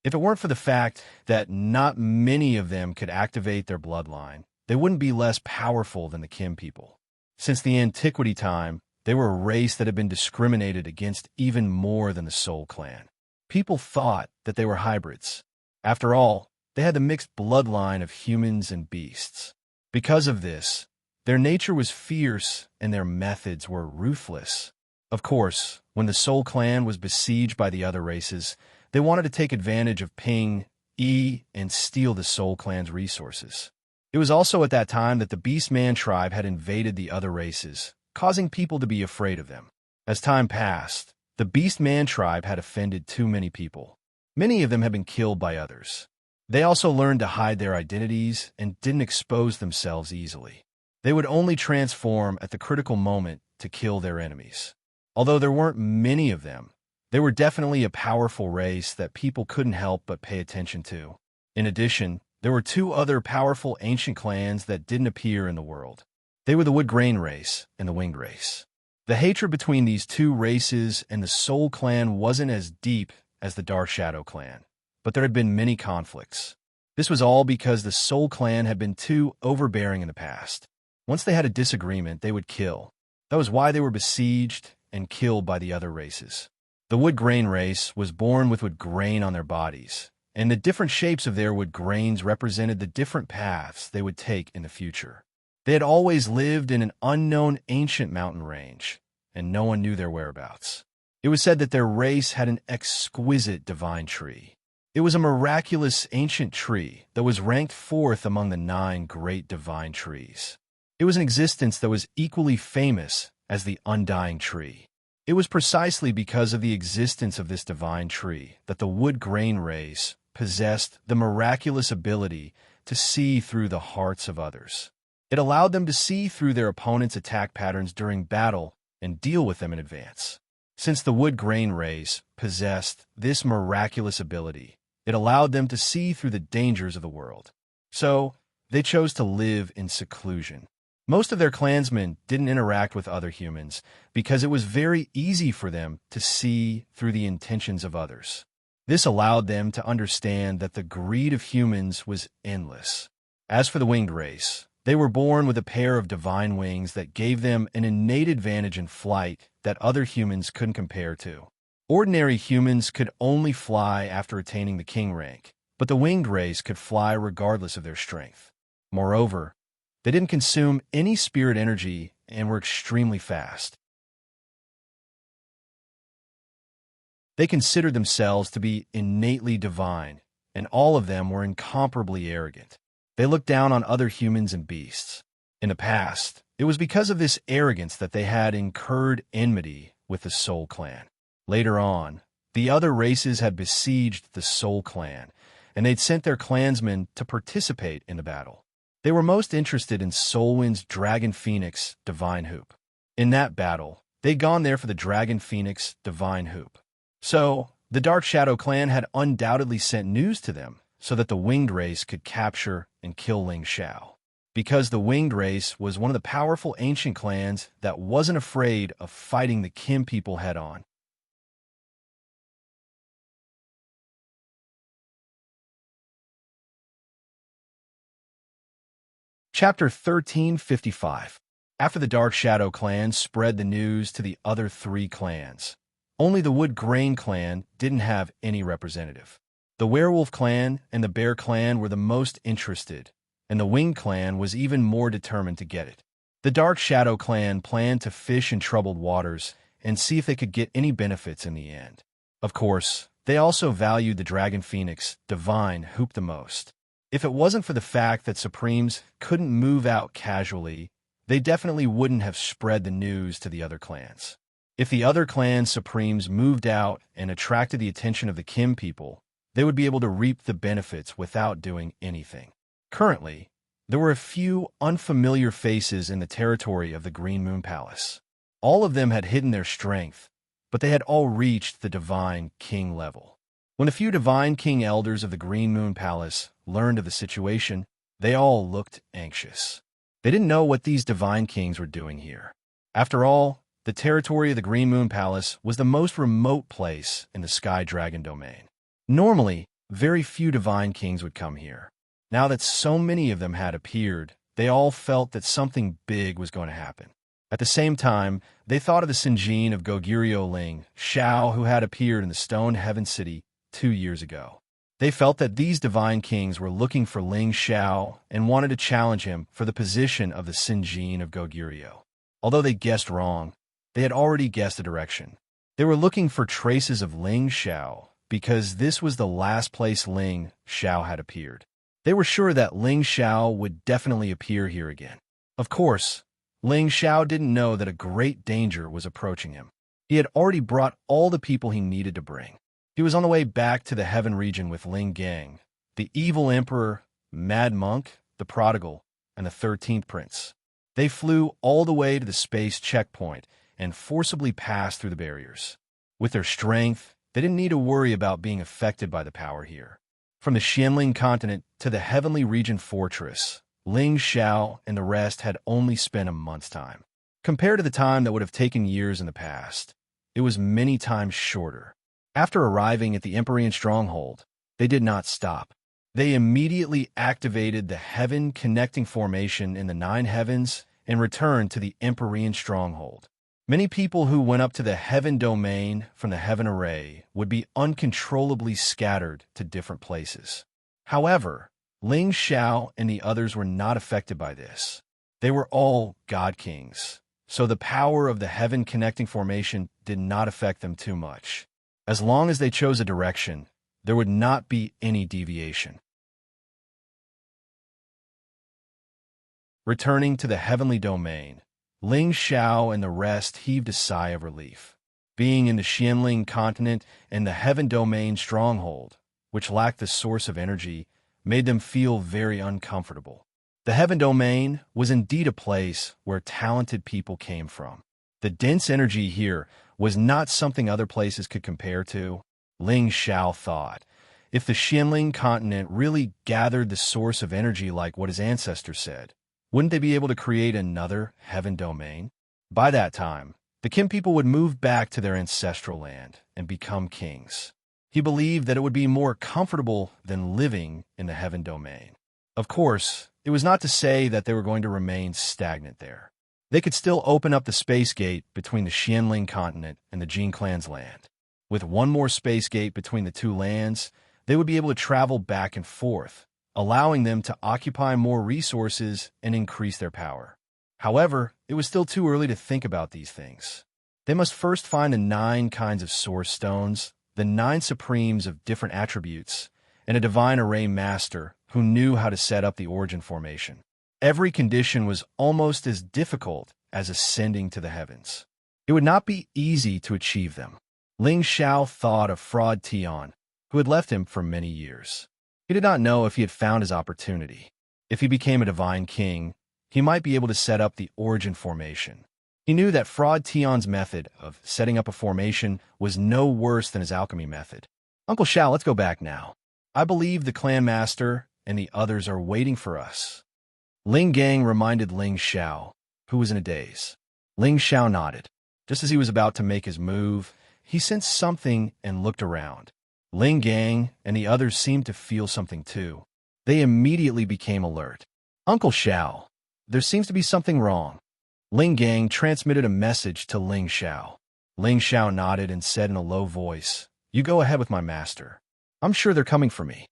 If it weren't for the fact that not many of them could activate their bloodline, they wouldn't be less powerful than the Kim people. Since the Antiquity time, they were a race that had been discriminated against even more than the Soul clan. People thought that they were hybrids. After all, they had the mixed bloodline of humans and beasts. Because of this, their nature was fierce and their methods were ruthless. Of course, when the Soul clan was besieged by the other races, they wanted to take advantage of Ping, Yi, and steal the Soul clan's resources. It was also at that time that the Beastman tribe had invaded the other races, causing people to be afraid of them. As time passed, the Beastman tribe had offended too many people. Many of them had been killed by others. They also learned to hide their identities and didn't expose themselves easily. They would only transform at the critical moment to kill their enemies. Although there weren't many of them, they were definitely a powerful race that people couldn't help but pay attention to. In addition, there were two other powerful ancient clans that didn't appear in the world. They were the Wood Grain race and the Winged race. The hatred between these two races and the Soul clan wasn't as deep as the Dark Shadow clan, but there had been many conflicts. This was all because the Soul clan had been too overbearing in the past. Once they had a disagreement, they would kill. That was why they were besieged and killed by the other races. The Wood Grain race was born with wood grain on their bodies, and the different shapes of their wood grains represented the different paths they would take in the future. They had always lived in an unknown ancient mountain range, and no one knew their whereabouts. It was said that their race had an exquisite divine tree. It was a miraculous ancient tree that was ranked fourth among the 9 great divine trees. It was an existence that was equally famous as the undying tree. It was precisely because of the existence of this divine tree that the Wood Grain race possessed the miraculous ability to see through the hearts of others. It allowed them to see through their opponent's attack patterns during battle and deal with them in advance. Since the Wood Grain race possessed this miraculous ability, it allowed them to see through the dangers of the world. So, they chose to live in seclusion. Most of their clansmen didn't interact with other humans because it was very easy for them to see through the intentions of others. This allowed them to understand that the greed of humans was endless. As for the Winged race, they were born with a pair of divine wings that gave them an innate advantage in flight that other humans couldn't compare to. Ordinary humans could only fly after attaining the king rank, but the Winged race could fly regardless of their strength. Moreover, they didn't consume any spirit energy and were extremely fast. They considered themselves to be innately divine, and all of them were incomparably arrogant. They looked down on other humans and beasts. In the past, it was because of this arrogance that they had incurred enmity with the Soul Clan. Later on, the other races had besieged the Soul Clan, and they'd sent their clansmen to participate in the battle. They were most interested in Soulwind's Dragon Phoenix Divine Hoop. In that battle, they'd gone there for the Dragon Phoenix Divine Hoop. So, the Dark Shadow Clan had undoubtedly sent news to them so that the Winged Race could capture and kill Ling Xiao. Because the Winged Race was one of the powerful ancient clans that wasn't afraid of fighting the Kim people head-on. Chapter 1355. After the Dark Shadow Clan spread the news to the other three clans, only the Wood Grain Clan didn't have any representative. The Werewolf Clan and the Bear Clan were the most interested, and the Wing Clan was even more determined to get it. The Dark Shadow Clan planned to fish in troubled waters and see if they could get any benefits in the end. Of course, they also valued the Dragon Phoenix Divine Hoop the most. If it wasn't for the fact that Supremes couldn't move out casually, they definitely wouldn't have spread the news to the other clans. If the other clan's Supremes moved out and attracted the attention of the Kim people, they would be able to reap the benefits without doing anything. Currently, there were a few unfamiliar faces in the territory of the Green Moon Palace. All of them had hidden their strength, but they had all reached the Divine King level. When a few Divine King elders of the Green Moon Palace learned of the situation, they all looked anxious. They didn't know what these Divine Kings were doing here. After all, the territory of the Green Moon Palace was the most remote place in the Sky Dragon domain. Normally, very few Divine Kings would come here. Now that so many of them had appeared, they all felt that something big was going to happen. At the same time, they thought of the Sinjin of Goguryeo Ling Xiao who had appeared in the Stone Heaven City 2 years ago. They felt that these Divine Kings were looking for Ling Xiao and wanted to challenge him for the position of the Sinjin of Goguryeo. Although they guessed wrong, they had already guessed the direction. They were looking for traces of Ling Xiao because this was the last place Ling Xiao had appeared. They were sure that Ling Xiao would definitely appear here again. Of course, Ling Xiao didn't know that a great danger was approaching him. He had already brought all the people he needed to bring. He was on the way back to the Heaven region with Ling Gang, the evil emperor, Mad Monk, the Prodigal, and the 13th Prince. They flew all the way to the space checkpoint and forcibly passed through the barriers. With their strength, they didn't need to worry about being affected by the power here. From the Xianling continent to the Heavenly Region Fortress, Ling Xiao and the rest had only spent a month's time. Compared to the time that would have taken years in the past, it was many times shorter. After arriving at the Empyrean Stronghold, they did not stop. They immediately activated the Heaven Connecting Formation in the 9 heavens and returned to the Empyrean Stronghold. Many people who went up to the Heaven domain from the Heaven Array would be uncontrollably scattered to different places. However, Ling Xiao and the others were not affected by this. They were all God Kings, so the power of the Heaven Connecting Formation did not affect them too much. As long as they chose a direction, there would not be any deviation. Returning to the heavenly domain, Ling Xiao and the rest heaved a sigh of relief. Being in the Xianling continent and the heaven domain stronghold, which lacked the source of energy, made them feel very uncomfortable. The heaven domain was indeed a place where talented people came from. The dense energy here was not something other places could compare to. Ling Xiao thought, if the Xianling continent really gathered the source of energy like what his ancestors said, wouldn't they be able to create another heaven domain? By that time, the Kim people would move back to their ancestral land and become kings. He believed that it would be more comfortable than living in the heaven domain. Of course, it was not to say that they were going to remain stagnant there. They could still open up the space gate between the Xianling continent and the Jin clan's land. With one more space gate between the two lands, they would be able to travel back and forth, allowing them to occupy more resources and increase their power. However, it was still too early to think about these things. They must first find the 9 kinds of source stones, the 9 supremes of different attributes, and a divine array master who knew how to set up the origin formation. Every condition was almost as difficult as ascending to the heavens. It would not be easy to achieve them. Ling Xiao thought of Fraud Tian, who had left him for many years. He did not know if he had found his opportunity. If he became a divine king, he might be able to set up the origin formation. He knew that Fraud Tian's method of setting up a formation was no worse than his alchemy method. Uncle Xiao, let's go back now. I believe the clan master and the others are waiting for us. Ling Gang reminded Ling Xiao, who was in a daze. Ling Xiao nodded. Just as he was about to make his move, he sensed something and looked around. Ling Gang and the others seemed to feel something too. They immediately became alert. Uncle Xiao, there seems to be something wrong. Ling Gang transmitted a message to Ling Xiao. Ling Xiao nodded and said in a low voice, "You go ahead with my master. I'm sure they're coming for me."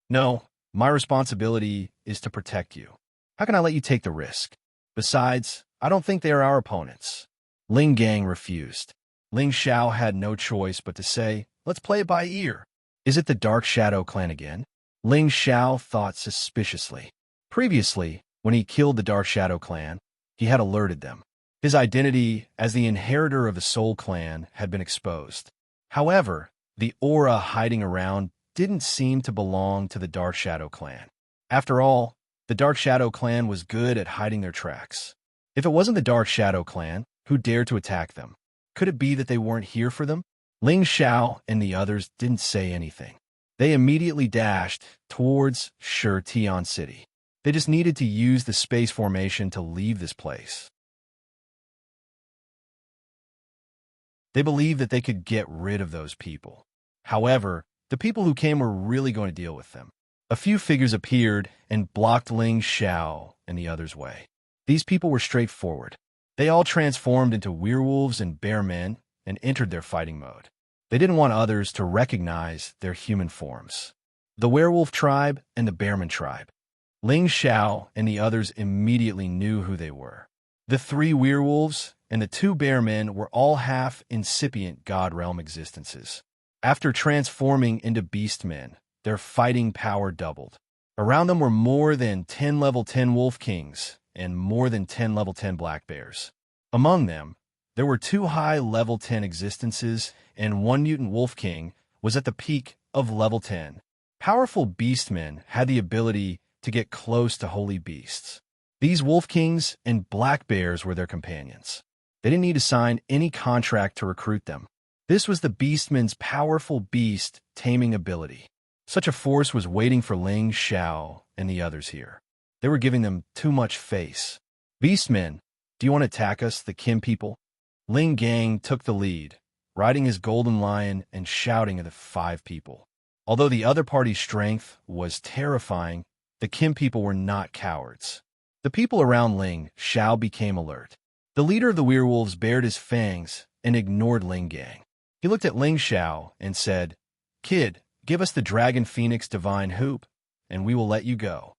"No, my responsibility is to protect you. How can I let you take the risk? Besides, I don't think they are our opponents." Ling Gang refused. Ling Xiao had no choice but to say, "Let's play it by ear." "Is it the Dark Shadow clan again?" Ling Xiao thought suspiciously. Previously, when he killed the Dark Shadow clan, he had alerted them. His identity as the inheritor of the Soul clan had been exposed. However, the aura hiding around didn't seem to belong to the Dark Shadow clan. After all, the Dark Shadow clan was good at hiding their tracks. If it wasn't the Dark Shadow clan, who dared to attack them? Could it be that they weren't here for them? Ling Xiao and the others didn't say anything. They immediately dashed towards Tian City. They just needed to use the space formation to leave this place. They believed that they could get rid of those people. However, the people who came were really going to deal with them. A few figures appeared and blocked Ling Xiao and the others' way. These people were straightforward. They all transformed into werewolves and bear men and entered their fighting mode. They didn't want others to recognize their human forms. The werewolf tribe and the bearman tribe. Ling Xiao and the others immediately knew who they were. The 3 werewolves and the 2 bear men were all half-incipient God realm existences. After transforming into beast men, their fighting power doubled. Around them were more than 10 level 10 wolf kings and more than 10 level 10 black bears. Among them, there were 2 high level 10 existences, and 1 mutant wolf king was at the peak of level 10. Powerful beastmen had the ability to get close to holy beasts. These wolf kings and black bears were their companions. They didn't need to sign any contract to recruit them. This was the beastman's powerful beast taming ability. Such a force was waiting for Ling Xiao and the others here. They were giving them too much face. "Beastmen, do you want to attack us, the Kim people?" Ling Gang took the lead, riding his golden lion and shouting at the 5 people. Although the other party's strength was terrifying, the Kim people were not cowards. The people around Ling Xiao became alert. The leader of the werewolves bared his fangs and ignored Ling Gang. He looked at Ling Xiao and said, "Kid, give us the Dragon Phoenix Divine Hoop, and we will let you go."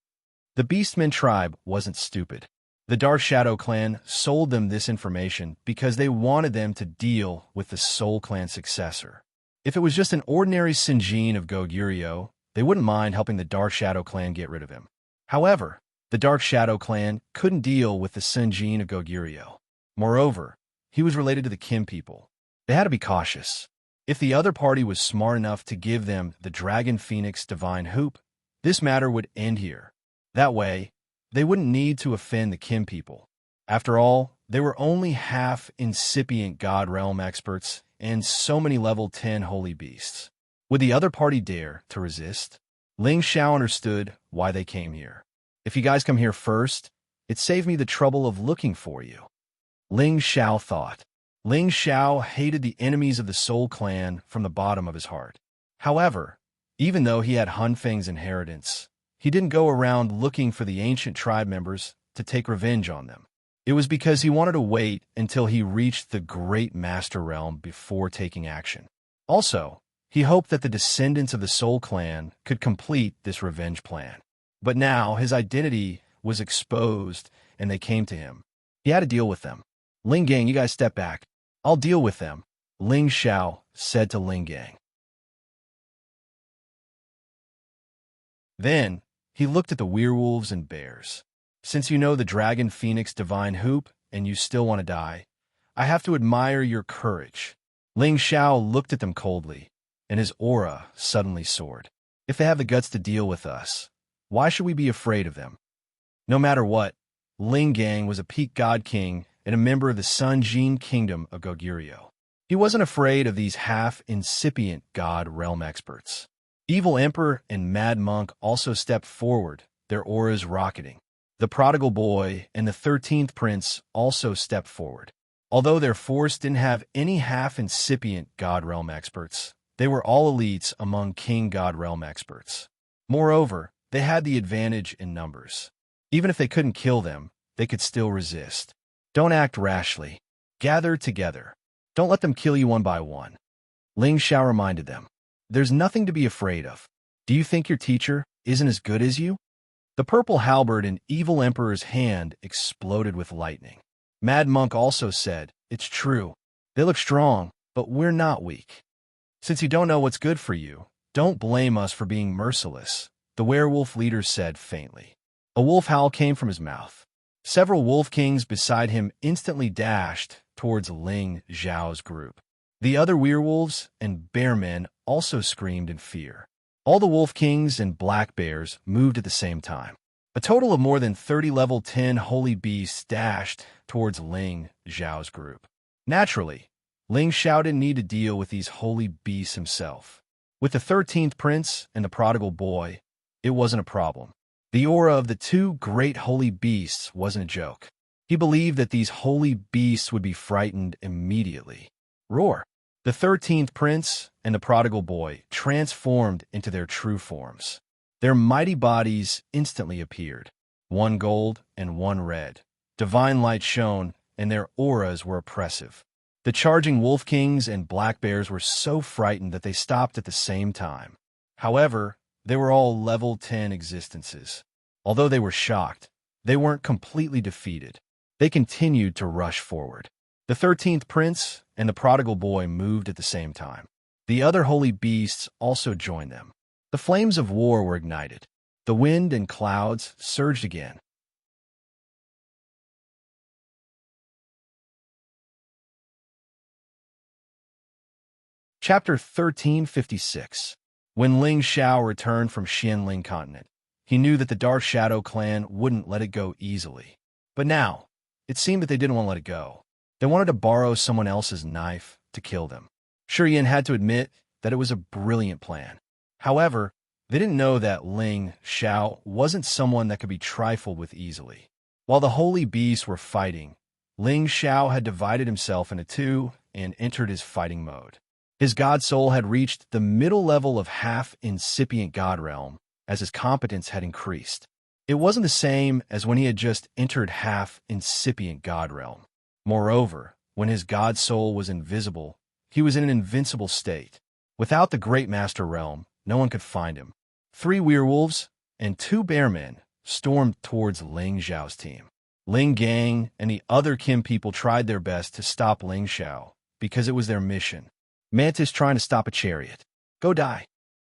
The Beastmen tribe wasn't stupid. The Dark Shadow clan sold them this information because they wanted them to deal with the Soul clan successor. If it was just an ordinary Sinjin of Goguryeo, they wouldn't mind helping the Dark Shadow clan get rid of him. However, the Dark Shadow clan couldn't deal with the Sinjin of Goguryeo. Moreover, he was related to the Kim people. They had to be cautious. If the other party was smart enough to give them the Dragon Phoenix Divine Hoop, this matter would end here. That way, they wouldn't need to offend the Kim people. After all, they were only half-incipient God Realm experts and so many level 10 holy beasts. Would the other party dare to resist? Ling Xiao understood why they came here. "If you guys come here first, it saved me the trouble of looking for you," Ling Xiao thought. Ling Xiao hated the enemies of the Soul clan from the bottom of his heart. However, even though he had Hun Feng's inheritance, he didn't go around looking for the ancient tribe members to take revenge on them. It was because he wanted to wait until he reached the Great Master Realm before taking action. Also, he hoped that the descendants of the Soul clan could complete this revenge plan. But now his identity was exposed and they came to him. He had to deal with them. "Ling Gang, you guys step back. I'll deal with them," Ling Xiao said to Ling Gang. Then, he looked at the werewolves and bears. Since you know the dragon phoenix divine hoop and you still want to die, I have to admire your courage. Ling Xiao looked at them coldly, and his aura suddenly soared. If they have the guts to deal with us, why should we be afraid of them? No matter what, Ling Gang was a peak god king and a member of the Sun Jin kingdom of Goguryeo. He wasn't afraid of these half-incipient god realm experts. Evil Emperor and Mad Monk also stepped forward, their auras rocketing. The Prodigal Boy and the 13th Prince also stepped forward. Although their force didn't have any half-incipient god realm experts, they were all elites among king god realm experts. Moreover, they had the advantage in numbers. Even if they couldn't kill them, they could still resist. Don't act rashly. Gather together. Don't let them kill you one by one. Ling Xiao reminded them. There's nothing to be afraid of. Do you think your teacher isn't as good as you? The purple halberd in Evil Emperor's hand exploded with lightning. Mad Monk also said, It's true. They look strong, but we're not weak. Since you don't know what's good for you, don't blame us for being merciless, the werewolf leader said faintly. A wolf howl came from his mouth. Several wolf kings beside him instantly dashed towards Ling Xiao's group. The other werewolves and bearmen also screamed in fear. All the wolf kings and black bears moved at the same time. A total of more than 30 level 10 holy beasts dashed towards Ling Xiao's group. Naturally, Ling Xiao didn't need to deal with these holy beasts himself. With the 13th Prince and the Prodigal Boy, it wasn't a problem. The aura of the two great holy beasts wasn't a joke. He believed that these holy beasts would be frightened immediately. Roar! The 13th Prince and the Prodigal Boy transformed into their true forms. Their mighty bodies instantly appeared, one gold and one red. Divine light shone, and their auras were oppressive. The charging wolf kings and black bears were so frightened that they stopped at the same time. However, they were all level 10 existences. Although they were shocked, they weren't completely defeated. They continued to rush forward. The 13th Prince and the Prodigal Boy moved at the same time. The other holy beasts also joined them. The flames of war were ignited. The wind and clouds surged again. Chapter 1356. When Ling Xiao returned from Xianling Continent, he knew that the Dark Shadow clan wouldn't let it go easily. But now, it seemed that they didn't want to let it go. They wanted to borrow someone else's knife to kill them. Shiyan had to admit that it was a brilliant plan. However, they didn't know that Ling Xiao wasn't someone that could be trifled with easily. While the holy beasts were fighting, Ling Xiao had divided himself into two and entered his fighting mode. His god soul had reached the middle level of half-incipient god realm as his competence had increased. It wasn't the same as when he had just entered half-incipient god realm. Moreover, when his god soul was invisible, he was in an invincible state. Without the Great Master Realm, no one could find him. 3 werewolves and 2 bearmen stormed towards Ling Xiao's team. Ling Gang and the other Kim people tried their best to stop Ling Xiao because it was their mission. Mantis trying to stop a chariot. Go die.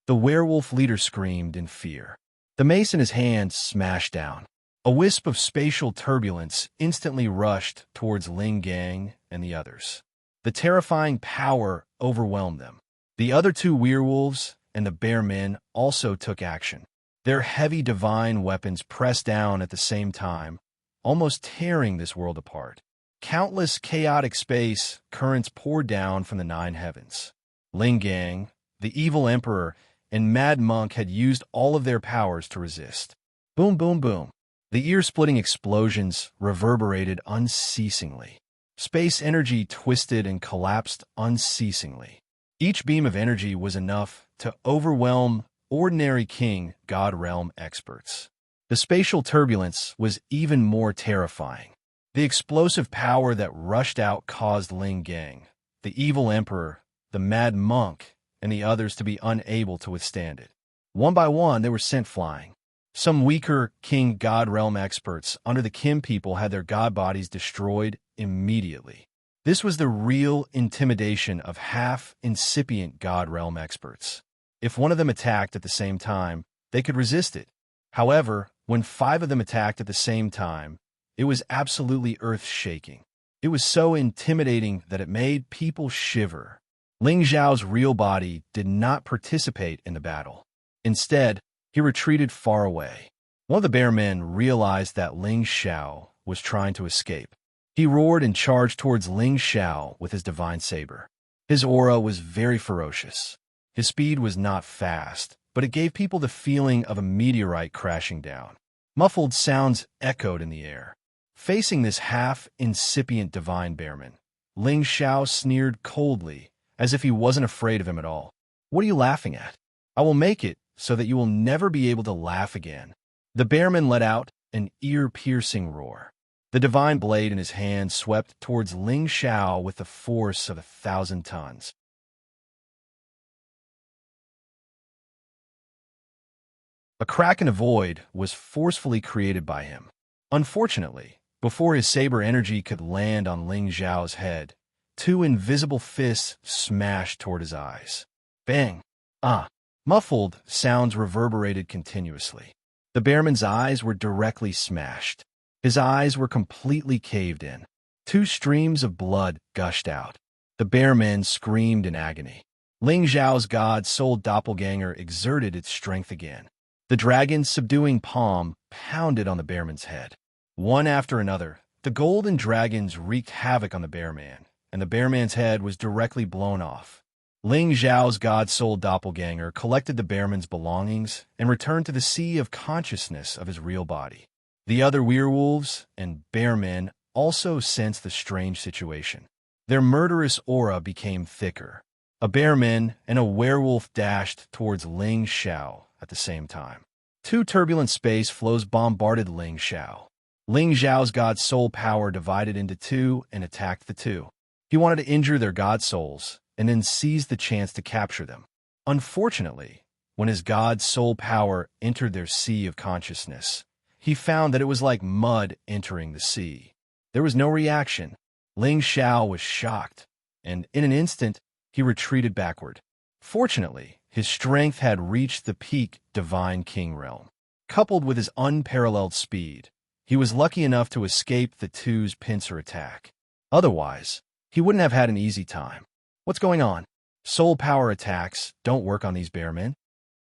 The werewolf leader screamed in fear. The mace in his hand smashed down. A wisp of spatial turbulence instantly rushed towards Ling Gang and the others. The terrifying power overwhelmed them. The other 2 werewolves and the bearmen also took action. Their heavy divine weapons pressed down at the same time, almost tearing this world apart. Countless chaotic space currents poured down from the 9 heavens. Ling Gang, the evil emperor, and Mad Monk had used all of their powers to resist. Boom, boom, boom. The ear-splitting explosions reverberated unceasingly. Space energy twisted and collapsed unceasingly. Each beam of energy was enough to overwhelm ordinary king god realm experts. The spatial turbulence was even more terrifying. The explosive power that rushed out caused Ling Gang, the evil emperor, the Mad Monk, and the others to be unable to withstand it. One by one, they were sent flying. Some weaker king god realm experts under the Kim people had their god bodies destroyed immediately. This was the real intimidation of half-incipient god realm experts. If one of them attacked at the same time, they could resist it. However, when 5 of them attacked at the same time, it was absolutely earth-shaking. It was so intimidating that it made people shiver. Ling Xiao's real body did not participate in the battle. Instead, he retreated far away. One of the bear men realized that Ling Xiao was trying to escape. He roared and charged towards Ling Xiao with his divine saber. His aura was very ferocious. His speed was not fast, but it gave people the feeling of a meteorite crashing down. Muffled sounds echoed in the air. Facing this half-incipient divine bearman, Ling Xiao sneered coldly, as if he wasn't afraid of him at all. "What are you laughing at? I will make it so that you will never be able to laugh again." The bearman let out an ear-piercing roar. The divine blade in his hand swept towards Ling Xiao with the force of 1,000 tons. A crack in the void was forcefully created by him. Unfortunately, before his saber energy could land on Ling Xiao's head, 2 invisible fists smashed toward his eyes. Bang! Ah! Muffled sounds reverberated continuously. The bearman's eyes were directly smashed. His eyes were completely caved in. 2 streams of blood gushed out. The bearman screamed in agony. Ling Xiao's god-soul doppelganger exerted its strength again. The dragon's subduing palm pounded on the bearman's head. One after another, the golden dragons wreaked havoc on the bearman, and the bearman's head was directly blown off. Ling Xiao's god-soul doppelganger collected the bearman's belongings and returned to the sea of consciousness of his real body. The other werewolves and bearmen also sensed the strange situation. Their murderous aura became thicker. A bearman and a werewolf dashed towards Ling Xiao at the same time. 2 turbulent space flows bombarded Ling Xiao. Ling Xiao's god soul power divided into 2 and attacked the 2. He wanted to injure their god souls and then seize the chance to capture them. Unfortunately, when his god soul power entered their sea of consciousness, he found that it was like mud entering the sea. There was no reaction. Ling Xiao was shocked, and in an instant, he retreated backward. Fortunately, his strength had reached the peak divine king realm. Coupled with his unparalleled speed, he was lucky enough to escape the 2's pincer attack. Otherwise, he wouldn't have had an easy time. What's going on? Soul power attacks don't work on these bearmen?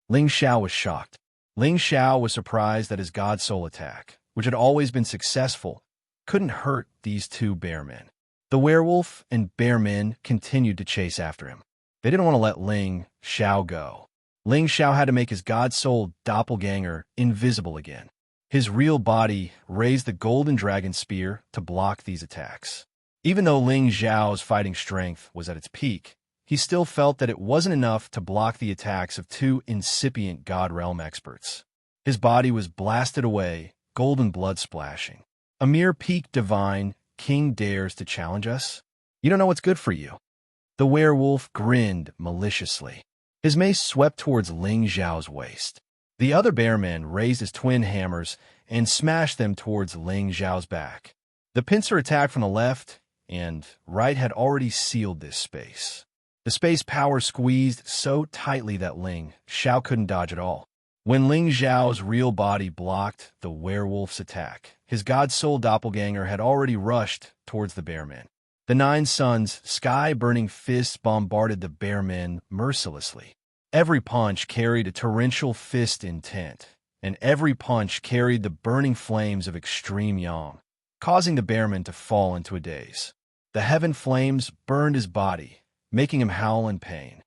Ling Xiao was shocked. Ling Xiao was surprised that his god soul attack, which had always been successful, couldn't hurt these 2 bearmen. The werewolf and bearmen continued to chase after him. They didn't want to let Ling Xiao go. Ling Xiao had to make his god soul doppelganger invisible again. His real body raised the golden dragon spear to block these attacks. Even though Ling Xiao's fighting strength was at its peak, he still felt that it wasn't enough to block the attacks of 2 incipient God Realm experts. His body was blasted away, golden blood splashing. A mere peak divine king dares to challenge us? You don't know what's good for you. The werewolf grinned maliciously. His mace swept towards Ling Xiao's waist. The other bearman raised his twin hammers and smashed them towards Ling Xiao's back. The pincer attack from the left and right had already sealed this space. The space power squeezed so tightly that Ling Xiao couldn't dodge at all. When Ling Xiao's real body blocked the werewolf's attack, his god-soul doppelganger had already rushed towards the bearmen. The 9 suns' sky-burning fists bombarded the bearmen mercilessly. Every punch carried a torrential fist intent, and every punch carried the burning flames of extreme yang, causing the bearman to fall into a daze. The heaven flames burned his body, making him howl in pain.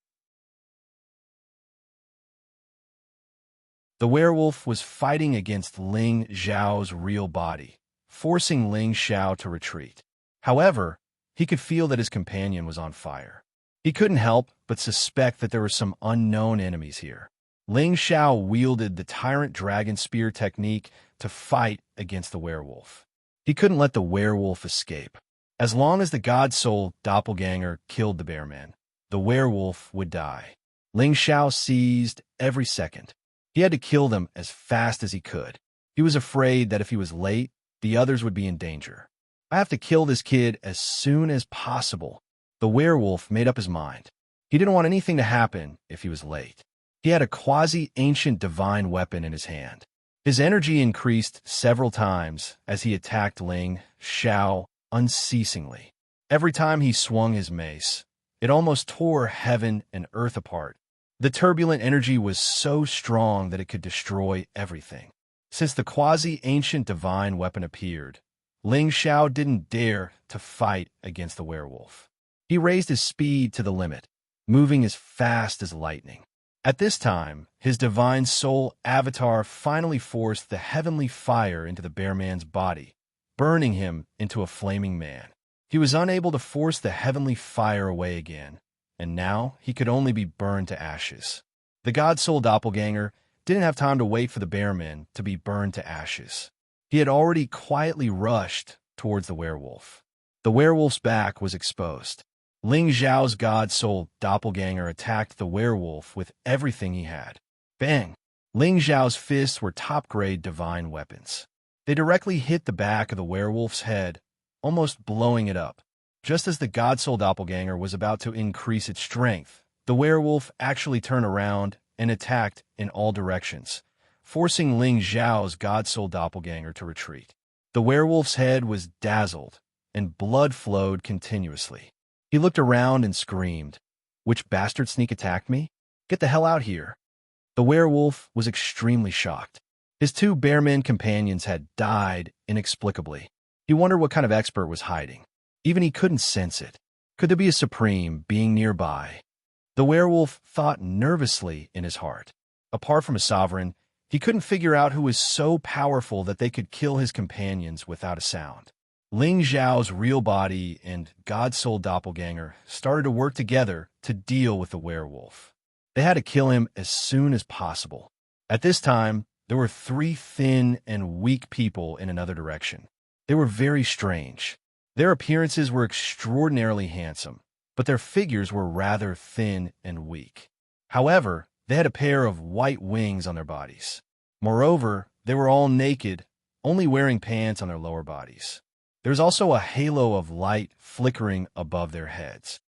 The werewolf was fighting against Ling Xiao's real body, forcing Ling Xiao to retreat. However, he could feel that his companion was on fire. He couldn't help but suspect that there were some unknown enemies here. Ling Xiao wielded the Tyrant Dragon Spear technique to fight against the werewolf. He couldn't let the werewolf escape. As long as the God Soul doppelganger killed the bearman, the werewolf would die. Ling Xiao seized every second. He had to kill them as fast as he could. He was afraid that if he was late, the others would be in danger. I have to kill this kid as soon as possible. The werewolf made up his mind. He didn't want anything to happen if he was late. He had a quasi-ancient divine weapon in his hand. His energy increased several times as he attacked Ling Xiao unceasingly. Every time he swung his mace, it almost tore heaven and earth apart. The turbulent energy was so strong that it could destroy everything. Since the quasi-ancient divine weapon appeared, Ling Xiao didn't dare to fight against the werewolf. He raised his speed to the limit, moving as fast as lightning. At this time, his divine soul avatar finally forced the heavenly fire into the bear man's body, burning him into a flaming man. He was unable to force the heavenly fire away again, and now he could only be burned to ashes. The god soul doppelganger didn't have time to wait for the bear man to be burned to ashes. He had already quietly rushed towards the werewolf. The werewolf's back was exposed. Ling Xiao's god soul doppelganger attacked the werewolf with everything he had. Bang! Ling Xiao's fists were top-grade divine weapons. They directly hit the back of the werewolf's head, almost blowing it up. Just as the god soul doppelganger was about to increase its strength, the werewolf actually turned around and attacked in all directions, forcing Ling Xiao's god soul doppelganger to retreat. The werewolf's head was dazzled, and blood flowed continuously. He looked around and screamed, "Which bastard sneak attacked me? Get the hell out here!" The werewolf was extremely shocked. His two bearmen companions had died inexplicably. He wondered what kind of expert was hiding. Even he couldn't sense it. Could there be a supreme being nearby? The werewolf thought nervously in his heart. Apart from a sovereign, he couldn't figure out who was so powerful that they could kill his companions without a sound. Ling Xiao's real body and god soul doppelganger started to work together to deal with the werewolf. They had to kill him as soon as possible. At this time, there were 3 thin and weak people in another direction. They were very strange. Their appearances were extraordinarily handsome, but their figures were rather thin and weak. However, they had a pair of white wings on their bodies. Moreover, they were all naked, only wearing pants on their lower bodies. There was also a halo of light flickering above their heads.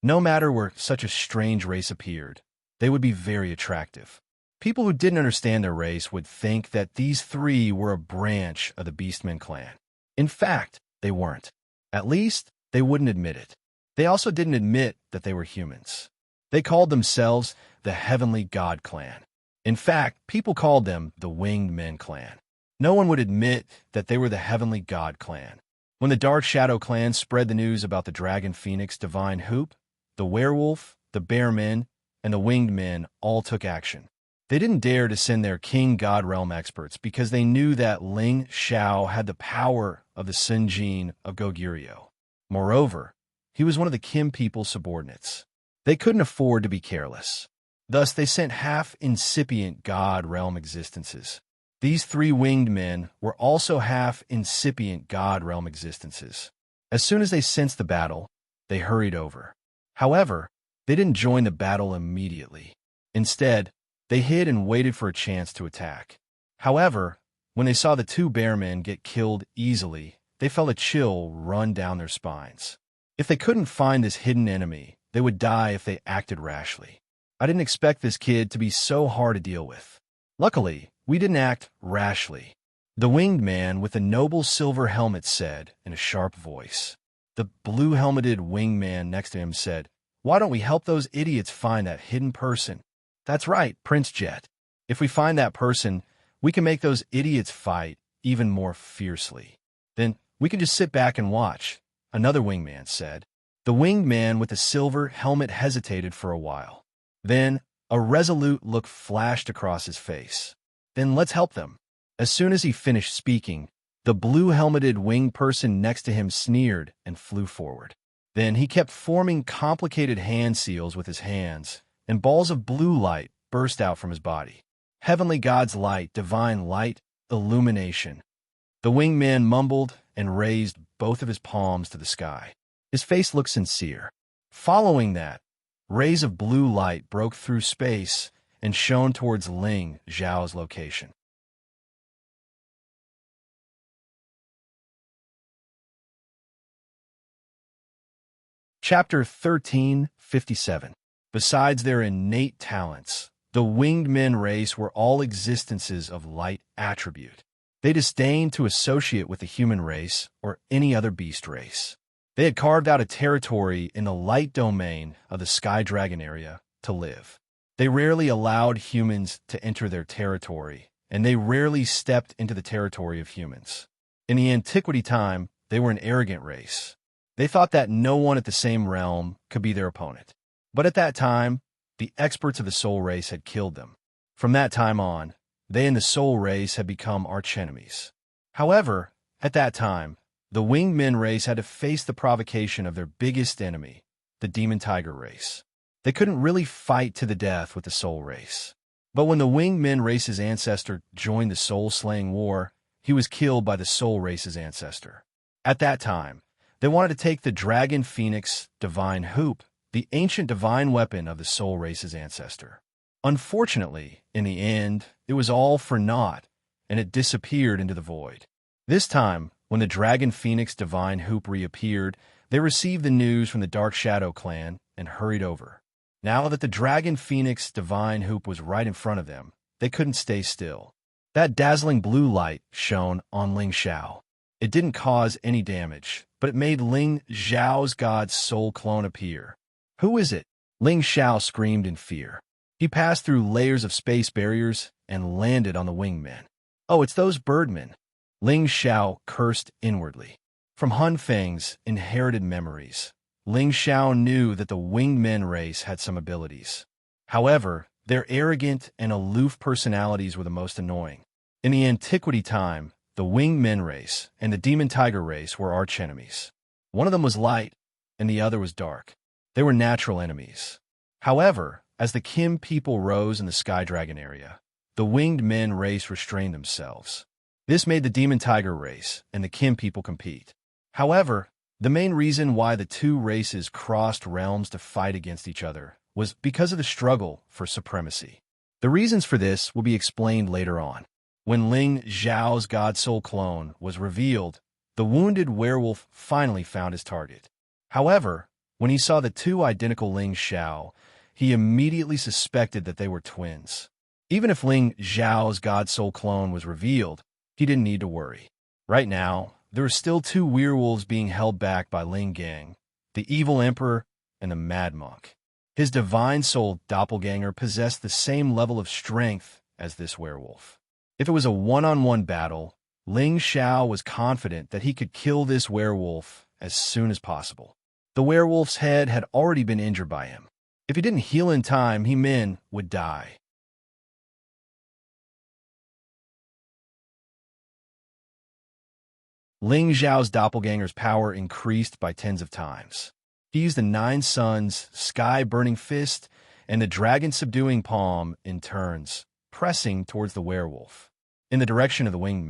No matter where such a strange race appeared, they would be very attractive. People who didn't understand their race would think that these 3 were a branch of the Beastmen clan. In fact, they weren't. At least, they wouldn't admit it. They also didn't admit that they were humans. They called themselves the Heavenly God Clan. In fact, people called them the Winged Men Clan. No one would admit that they were the Heavenly God Clan. When the Dark Shadow Clan spread the news about the Dragon Phoenix Divine Hoop, the werewolf, the bear men, and the winged men all took action. They didn't dare to send their King God Realm experts because they knew that Ling Xiao had the power of the Sun Jin of Goguryeo. Moreover, he was one of the Kim people's subordinates. They couldn't afford to be careless. Thus, they sent half-incipient God Realm existences. These 3 winged men were also half-incipient God Realm existences. As soon as they sensed the battle, they hurried over. However, they didn't join the battle immediately. Instead, they hid and waited for a chance to attack. However, when they saw the 2 bear men get killed easily, they felt a chill run down their spines. If they couldn't find this hidden enemy, they would die if they acted rashly. I didn't expect this kid to be so hard to deal with. Luckily, we didn't act rashly. The winged man with the noble silver helmet said in a sharp voice. The blue-helmeted winged man next to him said, "Why don't we help those idiots find that hidden person?" "That's right, Prince Jet. If we find that person, we can make those idiots fight even more fiercely. Then we can just sit back and watch," another winged man said. The winged man with the silver helmet hesitated for a while. Then a resolute look flashed across his face. "Then let's help them." As soon as he finished speaking, the blue-helmeted winged person next to him sneered and flew forward. Then he kept forming complicated hand seals with his hands, and balls of blue light burst out from his body. Heavenly God's light, divine light, illumination. The winged man mumbled and raised both of his palms to the sky. His face looked sincere. Following that, rays of blue light broke through space and shone towards Ling Xiao's location. Chapter 1357. Besides their innate talents, the winged men race were all existences of light attribute. They disdained to associate with the human race or any other beast race. They had carved out a territory in the light domain of the Sky Dragon area to live. They rarely allowed humans to enter their territory, and they rarely stepped into the territory of humans. In the antiquity time, they were an arrogant race. They thought that no one at the same realm could be their opponent. But at that time, the experts of the soul race had killed them. From that time on, they and the soul race had become archenemies. However, at that time, the winged men race had to face the provocation of their biggest enemy, the demon tiger race. They couldn't really fight to the death with the soul race. But when the winged men race's ancestor joined the soul-slaying war, he was killed by the soul race's ancestor. At that time, they wanted to take the dragon phoenix divine hoop, the ancient divine weapon of the soul race's ancestor. Unfortunately, in the end, it was all for naught, and it disappeared into the void. This time, when the dragon phoenix divine hoop reappeared, they received the news from the Dark Shadow clan and hurried over. Now that the dragon phoenix divine hoop was right in front of them, they couldn't stay still. That dazzling blue light shone on Ling Xiao. It didn't cause any damage, but it made Ling Xiao's god's soul clone appear. "Who is it?" Ling Xiao screamed in fear. He passed through layers of space barriers and landed on the winged men. "Oh, it's those birdmen." Ling Xiao cursed inwardly. From Hun Feng's inherited memories, Ling Xiao knew that the winged men race had some abilities. However, their arrogant and aloof personalities were the most annoying. In the antiquity time, the winged men race and the demon tiger race were archenemies. One of them was light, and the other was dark. They were natural enemies. However, as the Kim people rose in the Sky Dragon area, the winged men race restrained themselves. This made the demon tiger race and the Kim people compete. However, the main reason why the two races crossed realms to fight against each other was because of the struggle for supremacy. The reasons for this will be explained later on. When Ling Xiao's god soul clone was revealed, the wounded werewolf finally found his target. However, when he saw the two identical Ling Xiao, he immediately suspected that they were twins. Even if Ling Xiao's god soul clone was revealed, he didn't need to worry. Right now, there are still two werewolves being held back by Ling Gang, the evil emperor and the mad monk. His divine soul doppelganger possessed the same level of strength as this werewolf. If it was a one-on-one battle, Ling Xiao was confident that he could kill this werewolf as soon as possible. The werewolf's head had already been injured by him. If he didn't heal in time, he would die. Ling Xiao's doppelganger's power increased by tens of times. He used the Nine Suns, Sky-Burning Fist, and the Dragon-Subduing Palm in turns, pressing towards the werewolf. In the direction of the winged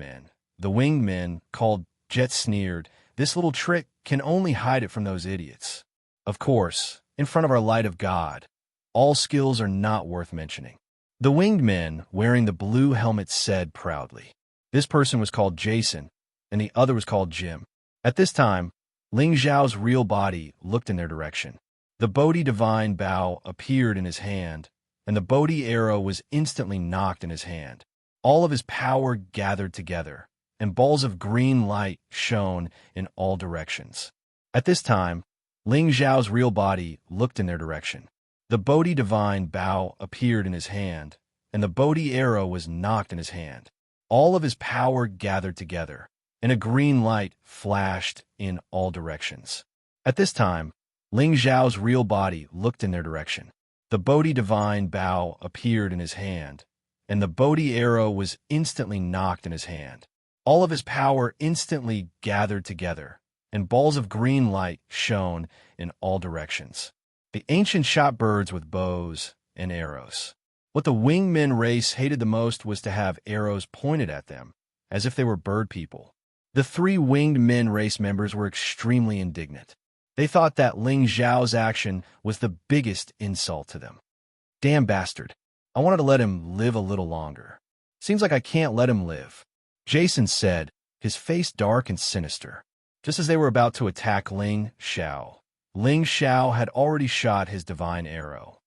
men, called Jet Sneered, this little trick can only hide it from those idiots. Of course, in front of our light of God, all skills are not worth mentioning. The winged men, wearing the blue helmets, said proudly. This person was called Jason, and the other was called Jim. At this time, Ling Xiao's real body looked in their direction. The Bodhi divine bow appeared in his hand, and the Bodhi arrow was instantly knocked in his hand. All of his power gathered together, and balls of green light shone in all directions. At this time, Ling Xiao's real body looked in their direction. The Bodhi divine bow appeared in his hand, and the Bodhi arrow was knocked in his hand. All of his power gathered together, and a green light flashed in all directions. At this time, Ling Xiao's real body looked in their direction. The Bodhi divine bow appeared in his hand, and the Bodhi arrow was instantly knocked in his hand. All of his power instantly gathered together, and balls of green light shone in all directions. The ancient shot birds with bows and arrows. What the winged men race hated the most was to have arrows pointed at them, as if they were bird people. The three winged men race members were extremely indignant. They thought that Ling Xiao's action was the biggest insult to them. Damn bastard. I wanted to let him live a little longer. Seems like I can't let him live, Jason said, his face dark and sinister. Just as they were about to attack Ling Xiao, Ling Xiao had already shot his divine arrow.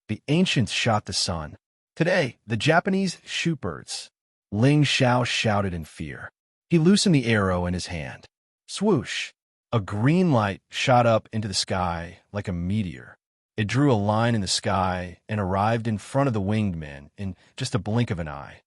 The ancients shot the sun. Today, the Japanese shoot birds. Ling Xiao shouted in fear. He loosened the arrow in his hand. Swoosh! A green light shot up into the sky like a meteor. It drew a line in the sky and arrived in front of the winged men in just a blink of an eye.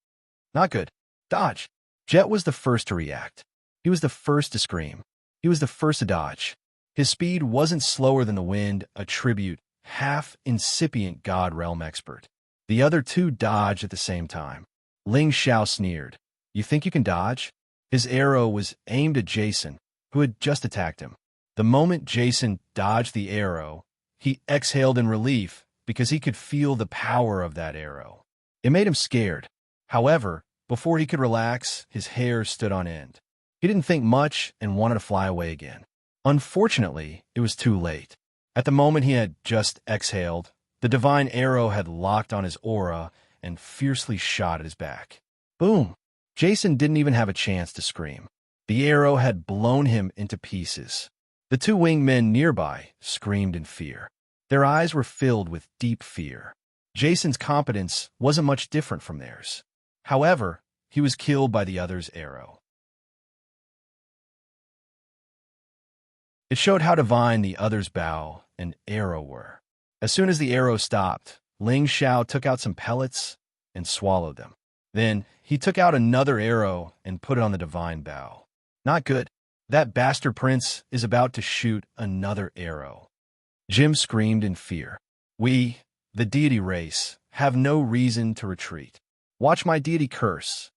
Not good. Dodge! Jet was the first to react. He was the first to scream. He was the first to dodge. His speed wasn't slower than the wind, a tribute, half-incipient God realm expert. The other two dodged at the same time. Ling Xiao sneered. You think you can dodge? His arrow was aimed at Jason, who had just attacked him. The moment Jason dodged the arrow, he exhaled in relief because he could feel the power of that arrow. It made him scared. However, before he could relax, his hair stood on end. He didn't think much and wanted to fly away again. Unfortunately, it was too late. At the moment he had just exhaled, the divine arrow had locked on his aura and fiercely shot at his back. Boom! Jason didn't even have a chance to scream. The arrow had blown him into pieces. The two winged men nearby screamed in fear. Their eyes were filled with deep fear. Jason's competence wasn't much different from theirs. However, he was killed by the other's arrow. It showed how divine the other's bow and arrow were. As soon as the arrow stopped, Ling Xiao took out some pellets and swallowed them. Then he took out another arrow and put it on the divine bow. Not good. That bastard prince is about to shoot another arrow. Jim screamed in fear. We, the deity race, have no reason to retreat. Watch my deity curse.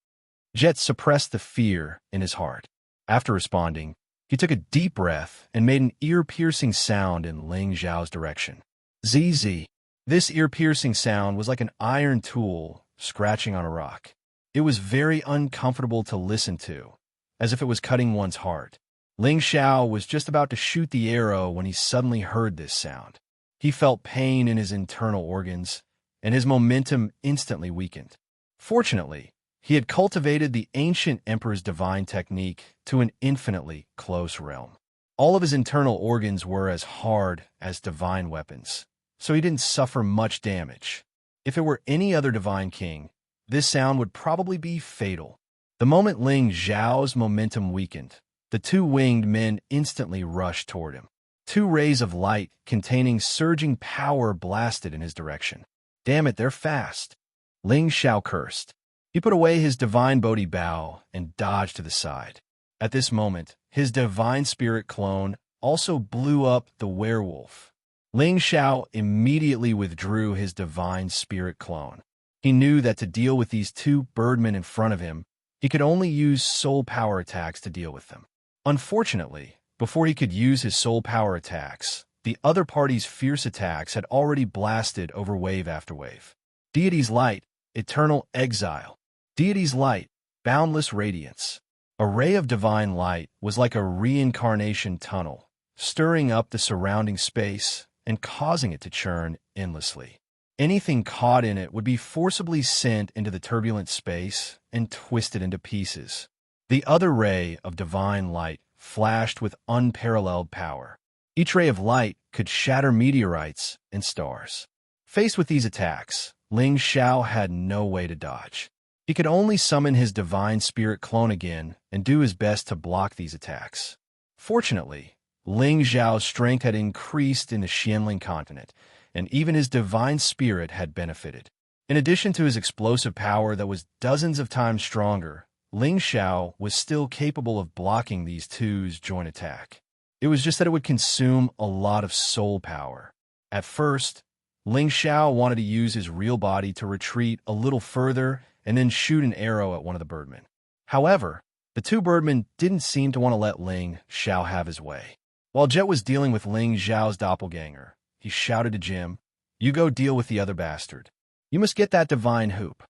Jet suppressed the fear in his heart. After responding, he took a deep breath and made an ear-piercing sound in Ling Xiao's direction. ZZ. This ear-piercing sound was like an iron tool scratching on a rock. It was very uncomfortable to listen to, as if it was cutting one's heart. Ling Xiao was just about to shoot the arrow when he suddenly heard this sound. He felt pain in his internal organs, and his momentum instantly weakened. Fortunately, he had cultivated the ancient emperor's divine technique to an infinitely close realm. All of his internal organs were as hard as divine weapons, so he didn't suffer much damage. If it were any other divine king, this sound would probably be fatal. The moment Ling Xiao's momentum weakened, the two winged men instantly rushed toward him. Two rays of light containing surging power blasted in his direction. Damn it, they're fast. Ling Xiao cursed. He put away his divine Bodhi bow and dodged to the side. At this moment, his divine spirit clone also blew up the werewolf. Ling Xiao immediately withdrew his divine spirit clone. He knew that to deal with these two birdmen in front of him, he could only use soul power attacks to deal with them. Unfortunately, before he could use his soul power attacks, the other party's fierce attacks had already blasted over wave after wave. Deity's light, eternal exile. Deity's light, boundless radiance. A ray of divine light was like a reincarnation tunnel, stirring up the surrounding space and causing it to churn endlessly. Anything caught in it would be forcibly sent into the turbulent space and twisted into pieces. The other ray of divine light flashed with unparalleled power. Each ray of light could shatter meteorites and stars. Faced with these attacks, Ling Xiao had no way to dodge. He could only summon his divine spirit clone again and do his best to block these attacks. Fortunately, Ling Xiao's strength had increased in the Xianling continent, and even his divine spirit had benefited. In addition to his explosive power that was dozens of times stronger, Ling Xiao was still capable of blocking these two's joint attack. It was just that it would consume a lot of soul power. At first, Ling Xiao wanted to use his real body to retreat a little further and then shoot an arrow at one of the birdmen. However, the two birdmen didn't seem to want to let Ling Xiao have his way. While Jet was dealing with Ling Xiao's doppelganger, he shouted to Jim, "You go deal with the other bastard. You must get that divine hoop."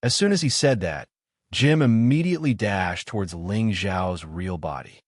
As soon as he said that, Jim immediately dashed towards Ling Xiao's real body.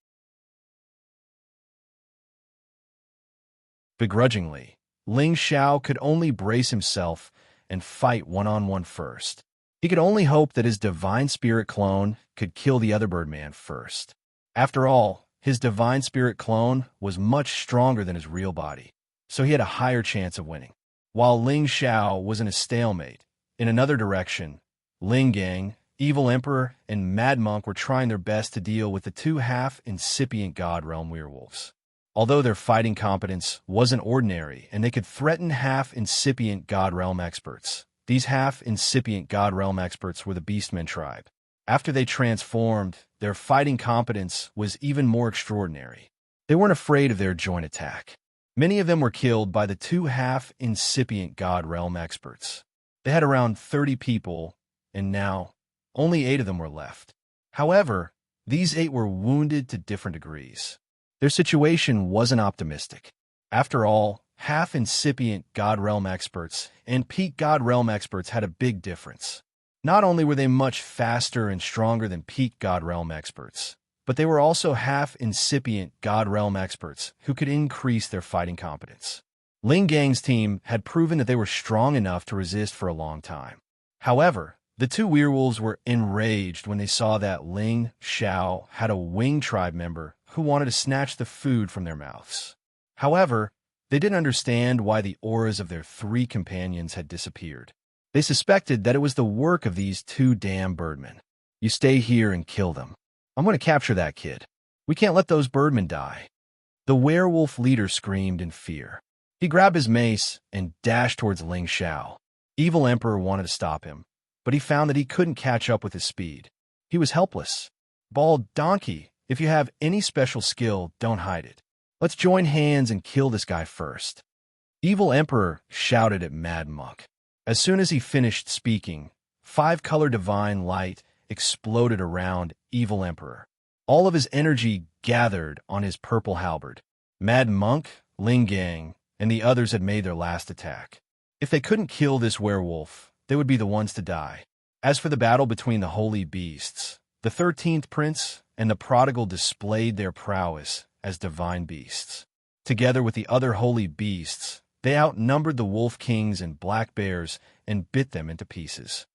Begrudgingly, Ling Xiao could only brace himself and fight one-on-one first. He could only hope that his divine spirit clone could kill the other birdman first. After all, his divine spirit clone was much stronger than his real body, so he had a higher chance of winning. While Ling Xiao was in a stalemate, in another direction, Ling Gang, Evil Emperor, and Mad Monk were trying their best to deal with the two half-incipient God Realm werewolves. Although their fighting competence wasn't ordinary and they could threaten half-incipient God Realm experts, these half-incipient God Realm experts were the Beastmen tribe. After they transformed, their fighting competence was even more extraordinary. They weren't afraid of their joint attack. Many of them were killed by the two half-incipient God Realm experts. They had around 30 people, and now only 8 of them were left. However, these 8 were wounded to different degrees. Their situation wasn't optimistic. After all, half-incipient God Realm experts and peak God Realm experts had a big difference. Not only were they much faster and stronger than peak God Realm experts, but they were also half-incipient God Realm experts who could increase their fighting competence. Ling Gang's team had proven that they were strong enough to resist for a long time. However, the two werewolves were enraged when they saw that Ling Xiao had a Wing tribe member who wanted to snatch the food from their mouths. However, they didn't understand why the auras of their 3 companions had disappeared. They suspected that it was the work of these 2 damn birdmen. You stay here and kill them. I'm going to capture that kid. We can't let those birdmen die. The werewolf leader screamed in fear. He grabbed his mace and dashed towards Ling Xiao. Evil Emperor wanted to stop him, but he found that he couldn't catch up with his speed. He was helpless. Bald donkey, if you have any special skill, don't hide it. Let's join hands and kill this guy first. Evil Emperor shouted at Mad Monk. As soon as he finished speaking, 5-color divine light exploded around Evil Emperor. All of his energy gathered on his purple halberd. Mad Monk, Ling Gang, and the others had made their last attack. If they couldn't kill this werewolf, they would be the ones to die. As for the battle between the holy beasts, the 13th prince and the prodigal displayed their prowess as divine beasts. Together with the other holy beasts, they outnumbered the wolf kings and black bears and bit them into pieces.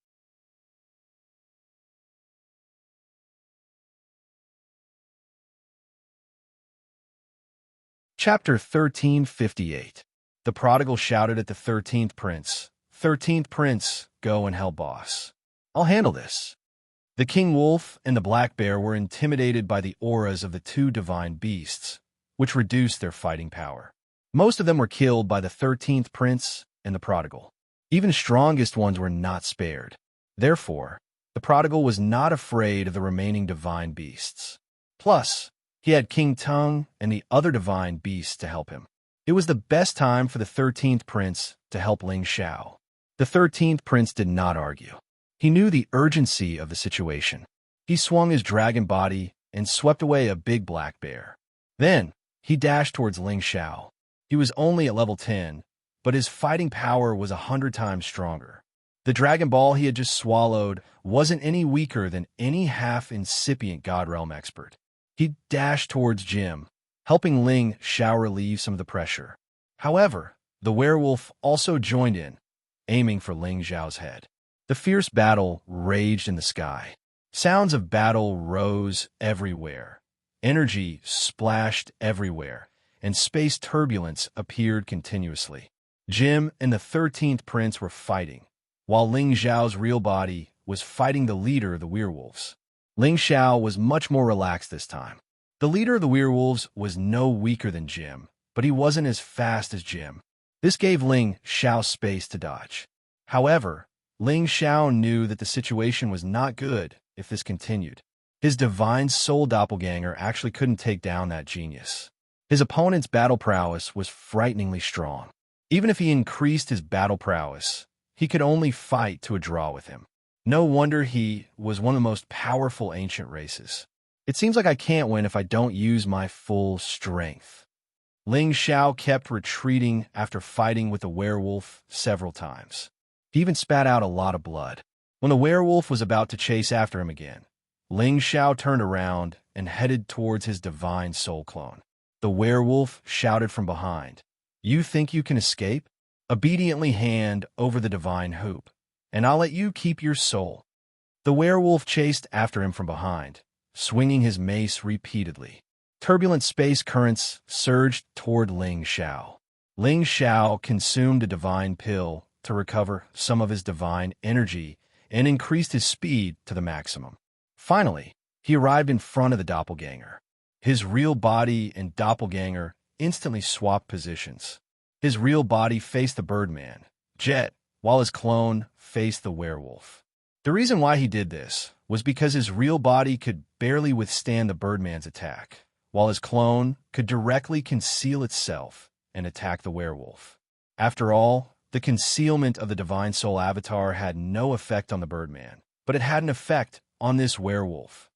Chapter 1358. The prodigal shouted at the 13th prince, "13th prince, go and help boss. I'll handle this." The king wolf and the black bear were intimidated by the auras of the 2 divine beasts, which reduced their fighting power. Most of them were killed by the 13th prince and the prodigal. Even strongest ones were not spared. Therefore, the prodigal was not afraid of the remaining divine beasts. Plus, he had King Tung and the other divine beasts to help him. It was the best time for the 13th prince to help Ling Xiao. The 13th prince did not argue. He knew the urgency of the situation. He swung his dragon body and swept away a big black bear. Then, he dashed towards Ling Xiao. He was only at level 10, but his fighting power was 100 times stronger. The Dragon Ball he had just swallowed wasn't any weaker than any half-incipient God Realm expert. He dashed towards Jim, helping Ling Xiao relieve some of the pressure. However, the werewolf also joined in, aiming for Ling Xiao's head. The fierce battle raged in the sky. Sounds of battle rose everywhere. Energy splashed everywhere, and space turbulence appeared continuously. Jim and the 13th prince were fighting, while Ling Xiao's real body was fighting the leader of the werewolves. Ling Xiao was much more relaxed this time. The leader of the werewolves was no weaker than Jim, but he wasn't as fast as Jim. This gave Ling Xiao space to dodge. However, Ling Xiao knew that the situation was not good if this continued. His divine soul doppelganger actually couldn't take down that genius. His opponent's battle prowess was frighteningly strong. Even if he increased his battle prowess, he could only fight to a draw with him. No wonder he was one of the most powerful ancient races. It seems like I can't win if I don't use my full strength. Ling Xiao kept retreating after fighting with the werewolf several times. He even spat out a lot of blood. When the werewolf was about to chase after him again, Ling Xiao turned around and headed towards his divine soul clone. The werewolf shouted from behind, "You think you can escape? Obediently hand over the divine hoop, and I'll let you keep your soul." The werewolf chased after him from behind, swinging his mace repeatedly. Turbulent space currents surged toward Ling Xiao. Ling Xiao consumed a divine pill to recover some of his divine energy and increased his speed to the maximum. Finally, he arrived in front of the doppelganger. His real body and doppelganger instantly swapped positions. His real body faced the Birdman, Jet, while his clone faced the werewolf. The reason why he did this was because his real body could barely withstand the Birdman's attack, while his clone could directly conceal itself and attack the werewolf. After all, the concealment of the Divine Soul Avatar had no effect on the Birdman, but it had an effect on this werewolf.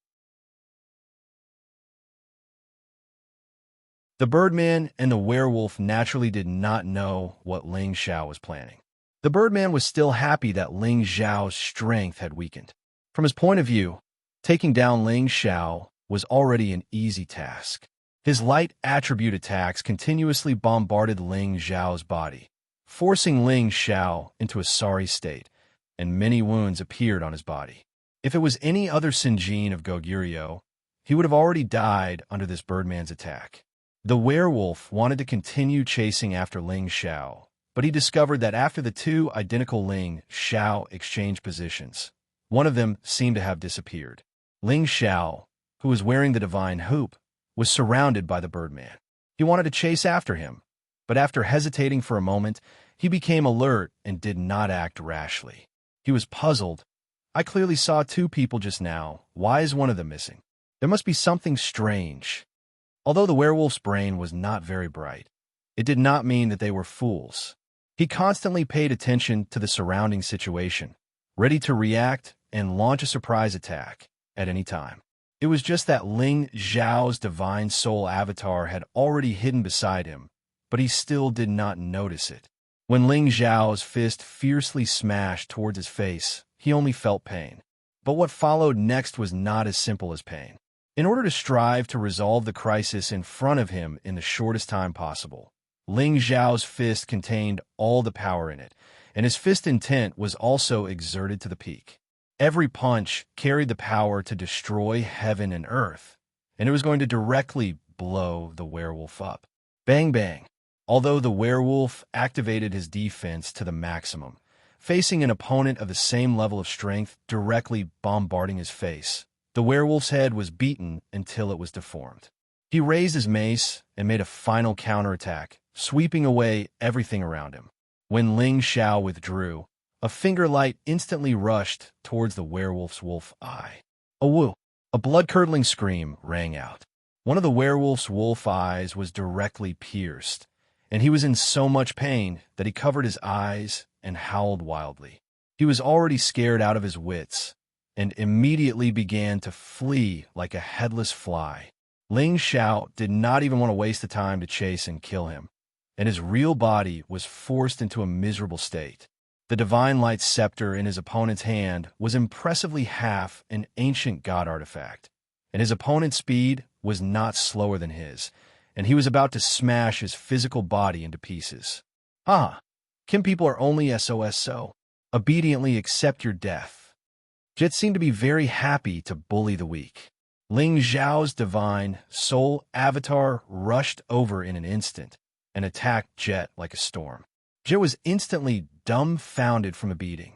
The Birdman and the werewolf naturally did not know what Ling Xiao was planning. The Birdman was still happy that Ling Xiao's strength had weakened. From his point of view, taking down Ling Xiao was already an easy task. His light attribute attacks continuously bombarded Ling Xiao's body, forcing Ling Xiao into a sorry state, and many wounds appeared on his body. If it was any other Sinjin of Goguryeo, he would have already died under this Birdman's attack. The werewolf wanted to continue chasing after Ling Xiao, but he discovered that after the two identical Ling Xiao exchanged positions, one of them seemed to have disappeared. Ling Xiao, who was wearing the divine hoop, was surrounded by the Birdman. He wanted to chase after him, but after hesitating for a moment, he became alert and did not act rashly. He was puzzled. I clearly saw two people just now. Why is one of them missing? There must be something strange. Although the werewolf's brain was not very bright, it did not mean that they were fools. He constantly paid attention to the surrounding situation, ready to react and launch a surprise attack at any time. It was just that Ling Xiao's divine soul avatar had already hidden beside him, but he still did not notice it. When Ling Xiao's fist fiercely smashed towards his face, he only felt pain. But what followed next was not as simple as pain. In order to strive to resolve the crisis in front of him in the shortest time possible, Ling Xiao's fist contained all the power in it, and his fist intent was also exerted to the peak. Every punch carried the power to destroy heaven and earth, and it was going to directly blow the werewolf up. Bang bang. Although the werewolf activated his defense to the maximum, facing an opponent of the same level of strength directly bombarding his face, the werewolf's head was beaten until it was deformed. He raised his mace and made a final counterattack, sweeping away everything around him. When Ling Xiao withdrew, a finger light instantly rushed towards the werewolf's wolf eye. A woo! A blood-curdling scream rang out. One of the werewolf's wolf eyes was directly pierced, and he was in so much pain that he covered his eyes and howled wildly. He was already scared out of his wits, and immediately began to flee like a headless fly. Ling Xiao did not even want to waste the time to chase and kill him, and his real body was forced into a miserable state. The divine light scepter in his opponent's hand was impressively half an ancient god artifact, and his opponent's speed was not slower than his, and he was about to smash his physical body into pieces. Kim people are only SOS so. Obediently accept your death. Jet seemed to be very happy to bully the weak. Ling Xiao's divine soul avatar rushed over in an instant and attacked Jet like a storm. Jet was instantly dumbfounded from a beating.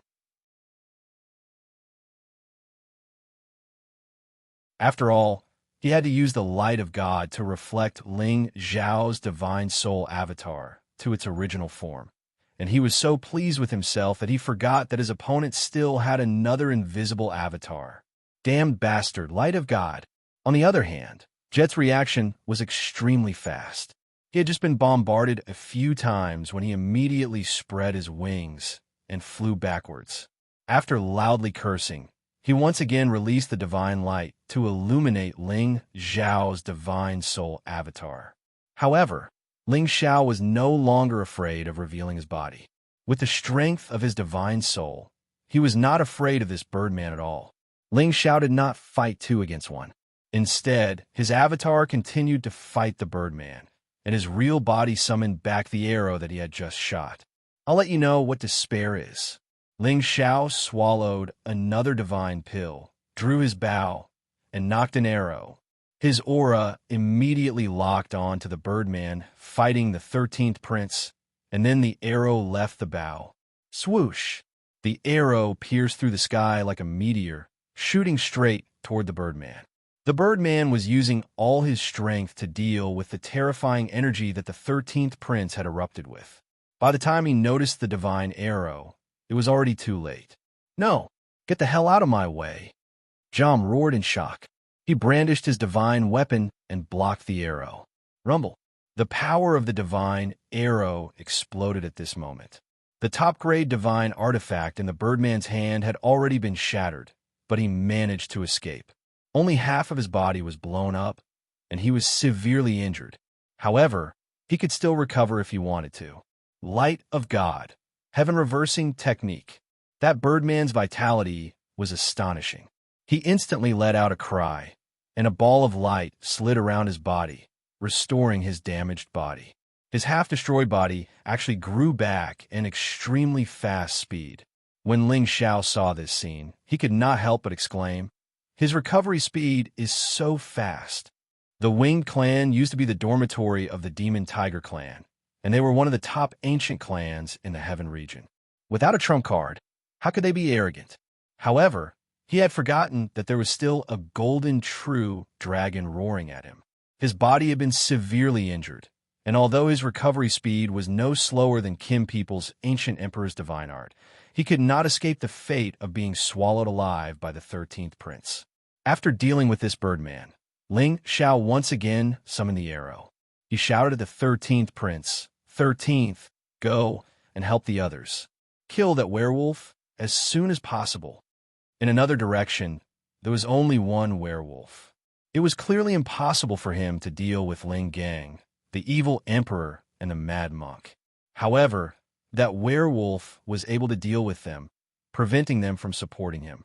After all, he had to use the light of God to reflect Ling Xiao's divine soul avatar to its original form, and he was so pleased with himself that he forgot that his opponent still had another invisible avatar. Damned bastard, light of God. On the other hand, Jet's reaction was extremely fast. He had just been bombarded a few times when he immediately spread his wings and flew backwards. After loudly cursing, he once again released the divine light to illuminate Ling Xiao's divine soul avatar. However, Ling Xiao was no longer afraid of revealing his body. With the strength of his divine soul, he was not afraid of this Birdman at all. Ling Xiao did not fight two against one. Instead, his avatar continued to fight the Birdman, and his real body summoned back the arrow that he had just shot. I'll let you know what despair is. Ling Xiao swallowed another divine pill, drew his bow, and knocked an arrow, His aura immediately locked on to the Birdman fighting the 13th prince, and then the arrow left the bow. Swoosh! The arrow pierced through the sky like a meteor, shooting straight toward the Birdman. The Birdman was using all his strength to deal with the terrifying energy that the 13th prince had erupted with. By the time he noticed the divine arrow, it was already too late. "No! Get the hell out of my way!" Jom roared in shock. He brandished his divine weapon and blocked the arrow. Rumble! The power of the divine arrow exploded at this moment. The top-grade divine artifact in the Birdman's hand had already been shattered, but he managed to escape. Only half of his body was blown up, and he was severely injured. However, he could still recover if he wanted to. Light of God. Heaven-reversing technique. That Birdman's vitality was astonishing. He instantly let out a cry, and a ball of light slid around his body, restoring his damaged body. His half-destroyed body actually grew back in extremely fast speed. When Ling Xiao saw this scene, he could not help but exclaim, "His recovery speed is so fast." The Winged Clan used to be the dormitory of the Demon Tiger Clan, and they were one of the top ancient clans in the Heaven region. Without a trump card, how could they be arrogant? However, he had forgotten that there was still a golden true dragon roaring at him. His body had been severely injured, and although his recovery speed was no slower than Kim People's ancient emperor's divine art, he could not escape the fate of being swallowed alive by the 13th prince. After dealing with this Birdman, Ling Xiao once again summoned the arrow. He shouted at the 13th prince, "13th, go and help the others. Kill that werewolf as soon as possible." In another direction, there was only one werewolf. It was clearly impossible for him to deal with Ling Gang, the evil emperor and the mad monk. However, that werewolf was able to deal with them, preventing them from supporting him.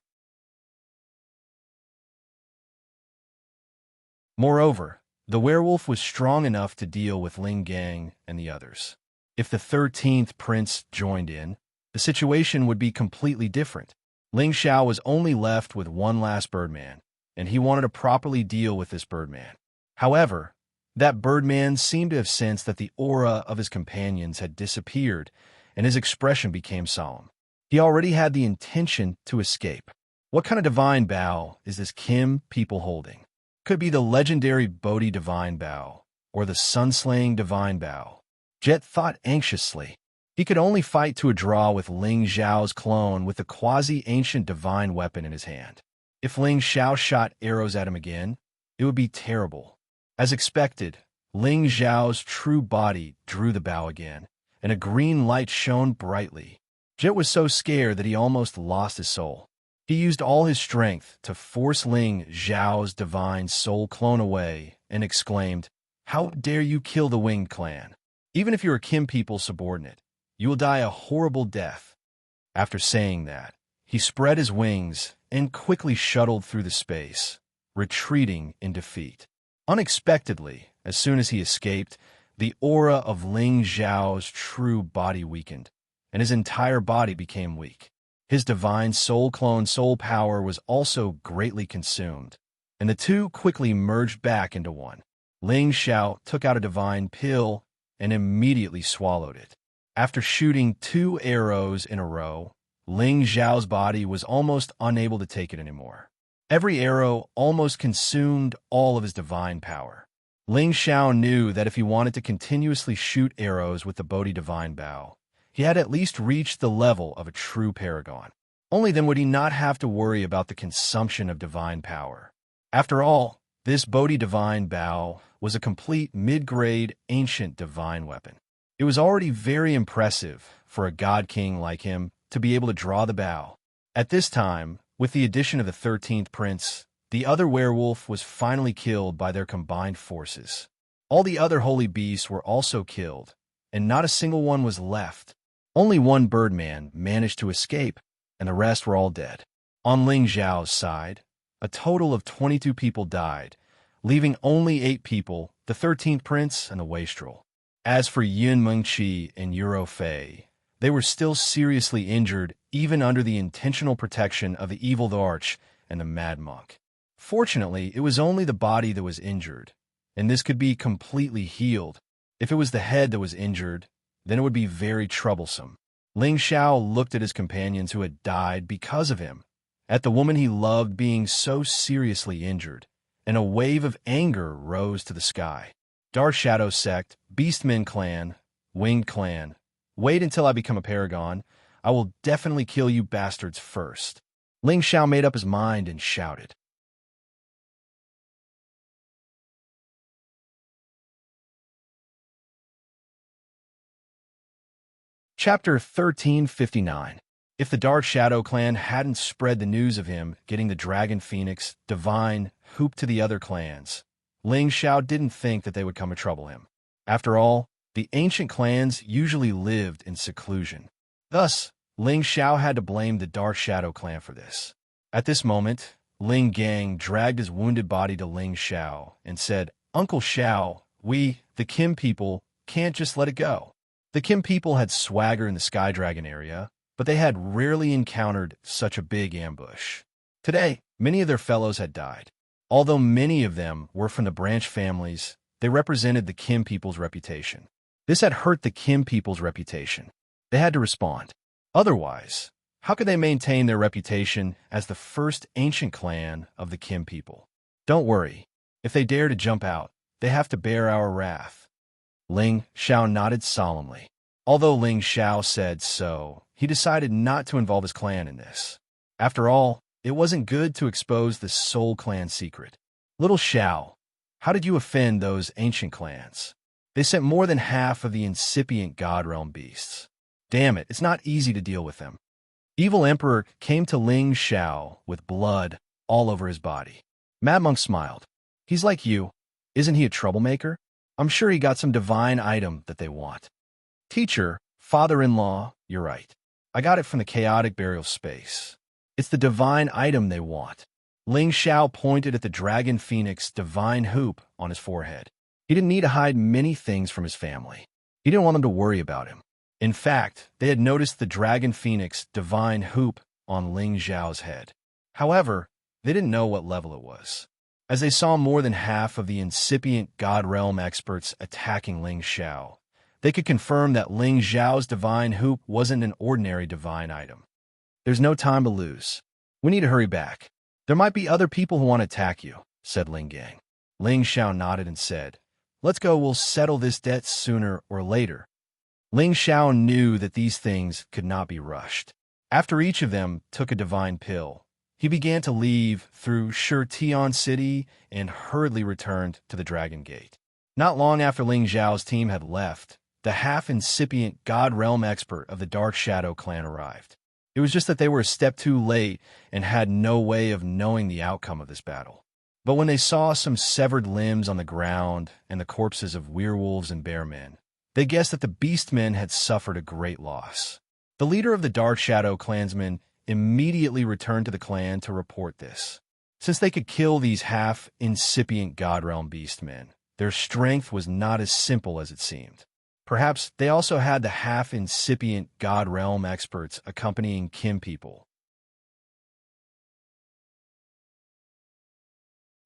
Moreover, the werewolf was strong enough to deal with Ling Gang and the others. If the 13th prince joined in, the situation would be completely different. Ling Xiao was only left with one last Birdman, and he wanted to properly deal with this Birdman. However, that Birdman seemed to have sensed that the aura of his companions had disappeared, and his expression became solemn. He already had the intention to escape. What kind of divine bow is this Kim people holding? Could be the legendary Bodhi divine bow, or the sun-slaying divine bow. Jet thought anxiously. He could only fight to a draw with Ling Xiao's clone with the quasi-ancient divine weapon in his hand. If Ling Xiao shot arrows at him again, it would be terrible. As expected, Ling Xiao's true body drew the bow again, and a green light shone brightly. Jet was so scared that he almost lost his soul. He used all his strength to force Ling Xiao's divine soul clone away and exclaimed, "How dare you kill the Winged Clan? Even if you're a Kim people subordinate, you will die a horrible death." After saying that, he spread his wings and quickly shuttled through the space, retreating in defeat. Unexpectedly, as soon as he escaped, the aura of Ling Xiao's true body weakened, and his entire body became weak. His divine soul clone soul power was also greatly consumed, and the two quickly merged back into one. Ling Xiao took out a divine pill and immediately swallowed it. After shooting 2 arrows in a row, Ling Xiao's body was almost unable to take it anymore. Every arrow almost consumed all of his divine power. Ling Xiao knew that if he wanted to continuously shoot arrows with the Bodhi divine bow, he had at least reached the level of a true paragon. Only then would he not have to worry about the consumption of divine power. After all, this Bodhi divine bow was a complete mid-grade ancient divine weapon. It was already very impressive for a god king like him to be able to draw the bow. At this time, with the addition of the 13th prince, the other werewolf was finally killed by their combined forces. All the other holy beasts were also killed, and not a single one was left. Only one Birdman managed to escape, and the rest were all dead. On Ling Xiao's side, a total of 22 people died, leaving only 8 people, the 13th prince and the wastrel. As for Yun Mengqi and Euro Fei, they were still seriously injured even under the intentional protection of the evil Arch and the Mad Monk. Fortunately, it was only the body that was injured, and this could be completely healed. If it was the head that was injured, then it would be very troublesome. Ling Xiao looked at his companions who had died because of him, at the woman he loved being so seriously injured, and a wave of anger rose to the sky. Dark Shadow Sect, Beastmen Clan, Winged Clan, wait until I become a paragon. I will definitely kill you bastards first. Ling Xiao made up his mind and shouted. Chapter 1359. If the Dark Shadow Clan hadn't spread the news of him getting the Dragon Phoenix, Divine, Hoop to the other clans, Ling Xiao didn't think that they would come to trouble him. After all, the ancient clans usually lived in seclusion. Thus, Ling Xiao had to blame the Dark Shadow Clan for this. At this moment, Ling Gang dragged his wounded body to Ling Xiao and said, "Uncle Xiao, we, the Kim people, can't just let it go." The Kim people had swagger in the Sky Dragon area, but they had rarely encountered such a big ambush. Today, many of their fellows had died. Although many of them were from the branch families, they represented the Kim people's reputation. This had hurt the Kim people's reputation. They had to respond. Otherwise, how could they maintain their reputation as the first ancient clan of the Kim people? Don't worry. If they dare to jump out, they have to bear our wrath. Ling Xiao nodded solemnly. Although Ling Xiao said so, he decided not to involve his clan in this. After all, it wasn't good to expose the Soul Clan secret. Little Xiao, how did you offend those ancient clans? They sent more than half of the incipient God Realm beasts. Damn it, it's not easy to deal with them. Evil Emperor came to Ling Xiao with blood all over his body. Mad Monk smiled. He's like you. Isn't he a troublemaker? I'm sure he got some divine item that they want. Teacher, father-in-law, you're right. I got it from the chaotic burial space. It's the divine item they want. Ling Xiao pointed at the Dragon Phoenix divine hoop on his forehead. He didn't need to hide many things from his family. He didn't want them to worry about him. In fact, they had noticed the Dragon Phoenix divine hoop on Ling Xiao's head. However, they didn't know what level it was. As they saw more than half of the incipient God Realm experts attacking Ling Xiao, they could confirm that Ling Xiao's divine hoop wasn't an ordinary divine item. There's no time to lose. We need to hurry back. There might be other people who want to attack you, said Ling Gang. Ling Xiao nodded and said, "Let's go, we'll settle this debt sooner or later." Ling Xiao knew that these things could not be rushed. After each of them took a divine pill, he began to leave through Shutian City and hurriedly returned to the Dragon Gate. Not long after Ling Xiao's team had left, the half-incipient God Realm expert of the Dark Shadow Clan arrived. It was just that they were a step too late and had no way of knowing the outcome of this battle. But when they saw some severed limbs on the ground and the corpses of werewolves and bearmen, they guessed that the beastmen had suffered a great loss. The leader of the Dark Shadow clansmen immediately returned to the clan to report this. Since they could kill these half-incipient God Realm beastmen, their strength was not as simple as it seemed. Perhaps they also had the half-incipient God Realm experts accompanying Kim people.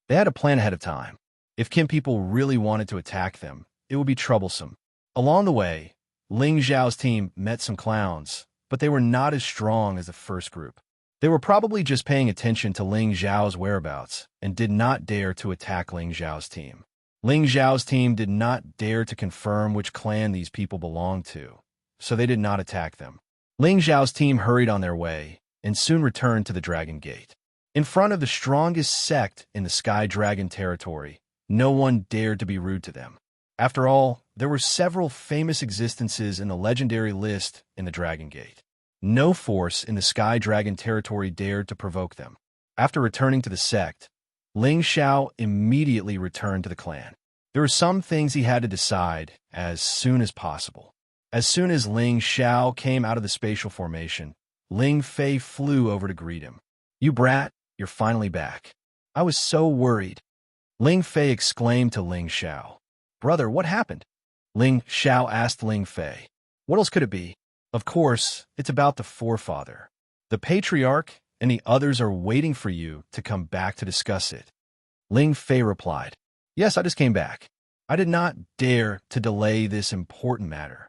They had a plan ahead of time. If Kim people really wanted to attack them, it would be troublesome. Along the way, Ling Xiao's team met some clowns, but they were not as strong as the first group. They were probably just paying attention to Ling Xiao's whereabouts and did not dare to attack Ling Xiao's team. Ling Xiao's team did not dare to confirm which clan these people belonged to, so they did not attack them. Ling Xiao's team hurried on their way and soon returned to the Dragon Gate. In front of the strongest sect in the Sky Dragon territory, no one dared to be rude to them. After all, there were several famous existences in the legendary list in the Dragon Gate. No force in the Sky Dragon territory dared to provoke them. After returning to the sect, Ling Xiao immediately returned to the clan. There were some things he had to decide as soon as possible. As soon as Ling Xiao came out of the spatial formation, Ling Fei flew over to greet him. "You brat, you're finally back. I was so worried." Ling Fei exclaimed to Ling Xiao. "Brother, what happened?" Ling Xiao asked Ling Fei. "What else could it be?" "Of course, it's about the forefather. The patriarch and the others are waiting for you to come back to discuss it." Ling Fei replied, "Yes, I just came back. I did not dare to delay this important matter."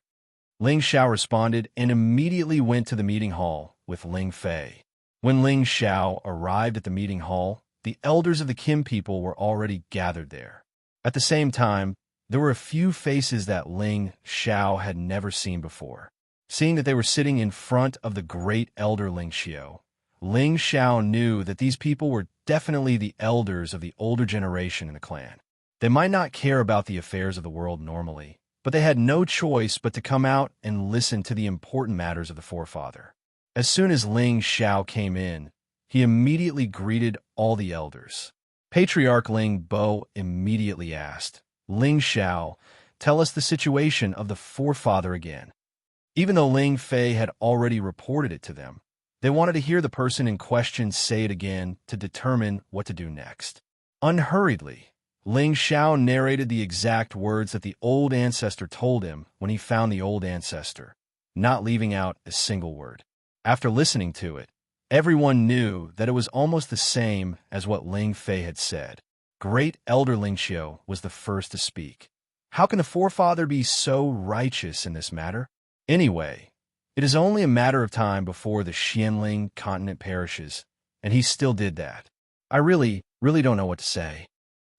Ling Xiao responded and immediately went to the meeting hall with Ling Fei. When Ling Xiao arrived at the meeting hall, the elders of the Kim people were already gathered there. At the same time, there were a few faces that Ling Xiao had never seen before. Seeing that they were sitting in front of the great elder Ling Xiao, Ling Xiao knew that these people were definitely the elders of the older generation in the clan. They might not care about the affairs of the world normally, but they had no choice but to come out and listen to the important matters of the forefather. As soon as Ling Xiao came in, he immediately greeted all the elders. Patriarch Ling Bo immediately asked, "Ling Xiao, tell us the situation of the forefather again." Even though Ling Fei had already reported it to them, they wanted to hear the person in question say it again to determine what to do next. Unhurriedly, Ling Xiao narrated the exact words that the old ancestor told him when he found the old ancestor, not leaving out a single word. After listening to it, everyone knew that it was almost the same as what Ling Fei had said. Great Elder Ling Xiao was the first to speak. How can the forefather be so righteous in this matter? Anyway, it is only a matter of time before the Xianling continent perishes, and he still did that. I really don't know what to say.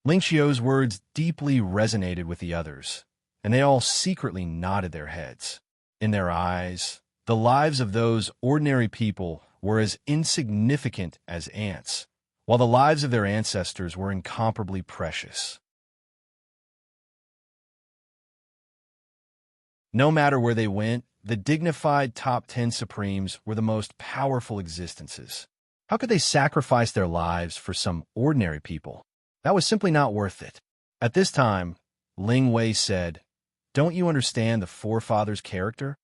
Ling Xiao's words deeply resonated with the others, and they all secretly nodded their heads. In their eyes, the lives of those ordinary people were as insignificant as ants, while the lives of their ancestors were incomparably precious. No matter where they went, the dignified top 10 Supremes were the most powerful existences. How could they sacrifice their lives for some ordinary people? That was simply not worth it. At this time, Ling Wei said, "Don't you understand the forefather's character?"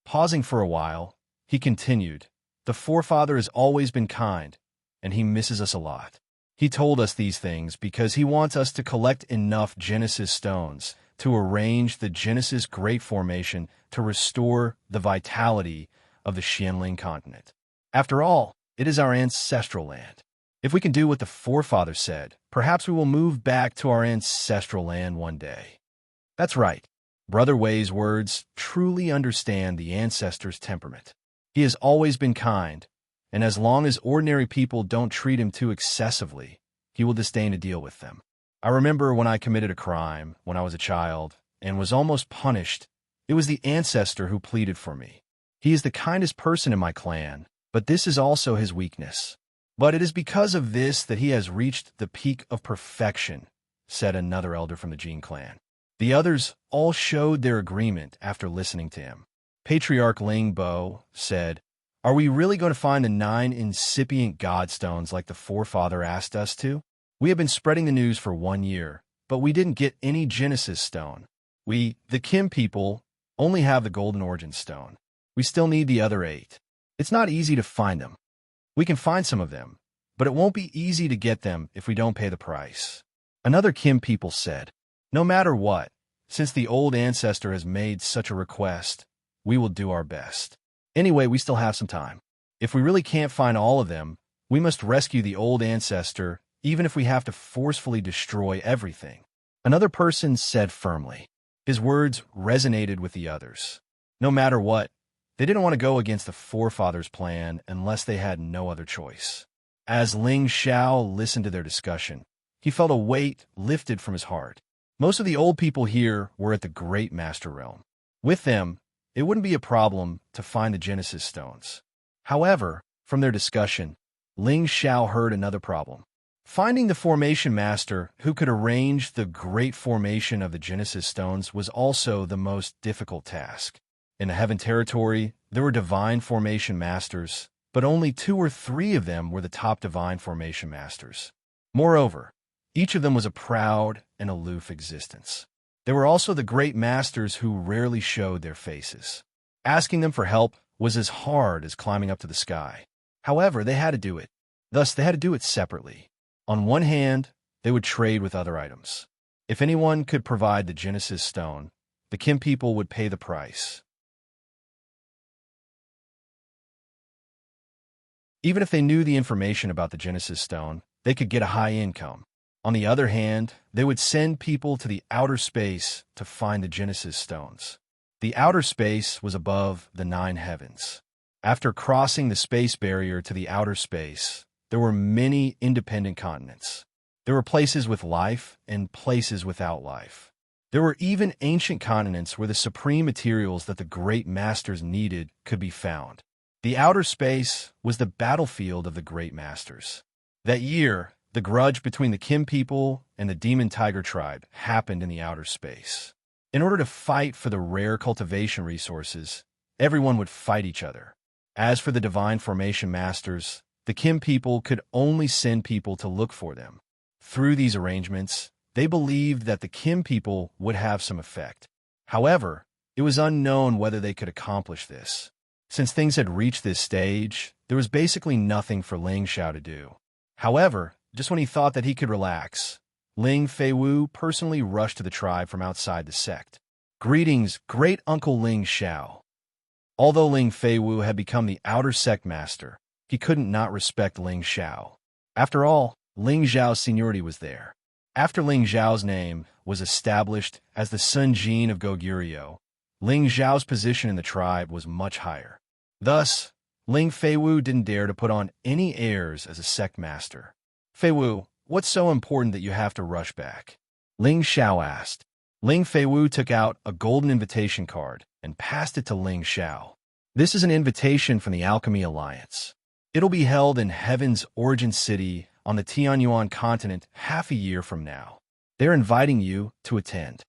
Pausing for a while, he continued, "The forefather has always been kind, and he misses us a lot. He told us these things because he wants us to collect enough Genesis stones to arrange the Genesis Great Formation to restore the vitality of the Xianling continent. After all, it is our ancestral land. If we can do what the forefather said, perhaps we will move back to our ancestral land one day." That's right. Brother Wei's words truly understand the ancestor's temperament. He has always been kind, and as long as ordinary people don't treat him too excessively, he will disdain to deal with them. I remember when I committed a crime when I was a child and was almost punished. It was the ancestor who pleaded for me. He is the kindest person in my clan, but this is also his weakness. But it is because of this that he has reached the peak of perfection, said another elder from the Jin clan. The others all showed their agreement after listening to him. Patriarch Ling Bo said, "Are we really going to find the 9 incipient godstones like the forefather asked us to? We have been spreading the news for 1 year, but we didn't get any Genesis stone. We, the Kim people, only have the Golden Origin stone. We still need the other 8. It's not easy to find them. We can find some of them, but it won't be easy to get them if we don't pay the price." Another Kim people said, "No matter what, since the old ancestor has made such a request, we will do our best. Anyway, we still have some time. If we really can't find all of them, we must rescue the old ancestor, even if we have to forcefully destroy everything." Another person said firmly. His words resonated with the others. No matter what, they didn't want to go against the forefather's plan unless they had no other choice. As Ling Xiao listened to their discussion, he felt a weight lifted from his heart. Most of the old people here were at the Great Master Realm. With them, it wouldn't be a problem to find the Genesis stones. However, from their discussion, Ling Xiao heard another problem. Finding the Formation Master who could arrange the great formation of the Genesis stones was also the most difficult task. In the Heaven Territory, there were Divine Formation Masters, but only 2 or 3 of them were the top Divine Formation Masters. Moreover, each of them was a proud and aloof existence. There were also the great masters who rarely showed their faces. Asking them for help was as hard as climbing up to the sky. However, they had to do it. Thus, they had to do it separately. On one hand, they would trade with other items. If anyone could provide the Genesis stone, the Kim people would pay the price. Even if they knew the information about the Genesis Stone, they could get a high income. On the other hand, they would send people to the outer space to find the Genesis Stones. The outer space was above the 9 heavens. After crossing the space barrier to the outer space, there were many independent continents. There were places with life and places without life. There were even ancient continents where the supreme materials that the great masters needed could be found. The outer space was the battlefield of the great masters. That year, the grudge between the Kim people and the Demon Tiger tribe happened in the outer space. In order to fight for the rare cultivation resources, everyone would fight each other. As for the divine formation masters, the Kim people could only send people to look for them. Through these arrangements, they believed that the Kim people would have some effect. However, it was unknown whether they could accomplish this. Since things had reached this stage, there was basically nothing for Ling Xiao to do. However, just when he thought that he could relax, Ling Feiwu personally rushed to the tribe from outside the sect. "Greetings, great uncle Ling Xiao." Although Ling Feiwu had become the outer sect master, he couldn't not respect Ling Xiao. After all, Ling Xiao's seniority was there. After Ling Xiao's name was established as the Sun Jin of Goguryeo, Ling Xiao's position in the tribe was much higher. Thus, Ling Feiwu didn't dare to put on any airs as a sect master. "Feiwu, what's so important that you have to rush back?" Ling Xiao asked. Ling Feiwu took out a golden invitation card and passed it to Ling Xiao. "This is an invitation from the Alchemy Alliance. It'll be held in Heaven's Origin City on the Tianyuan continent half a year from now. They're inviting you to attend."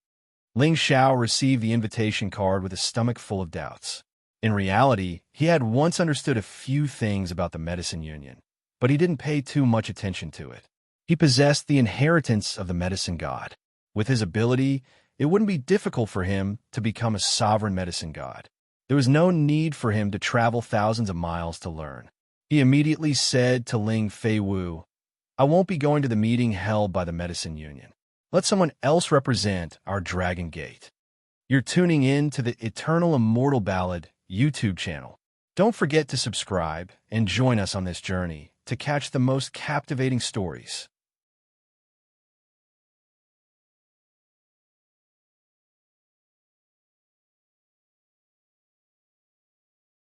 Ling Xiao received the invitation card with a stomach full of doubts. In reality, he had once understood a few things about the Medicine Union, but he didn't pay too much attention to it. He possessed the inheritance of the medicine god. With his ability, it wouldn't be difficult for him to become a sovereign medicine god. There was no need for him to travel thousands of miles to learn. He immediately said to Ling Feiwu, "I won't be going to the meeting held by the Medicine Union. Let someone else represent our Dragon Gate." You're tuning in to the Eternal Immortal Ballad YouTube channel. Don't forget to subscribe and join us on this journey to catch the most captivating stories.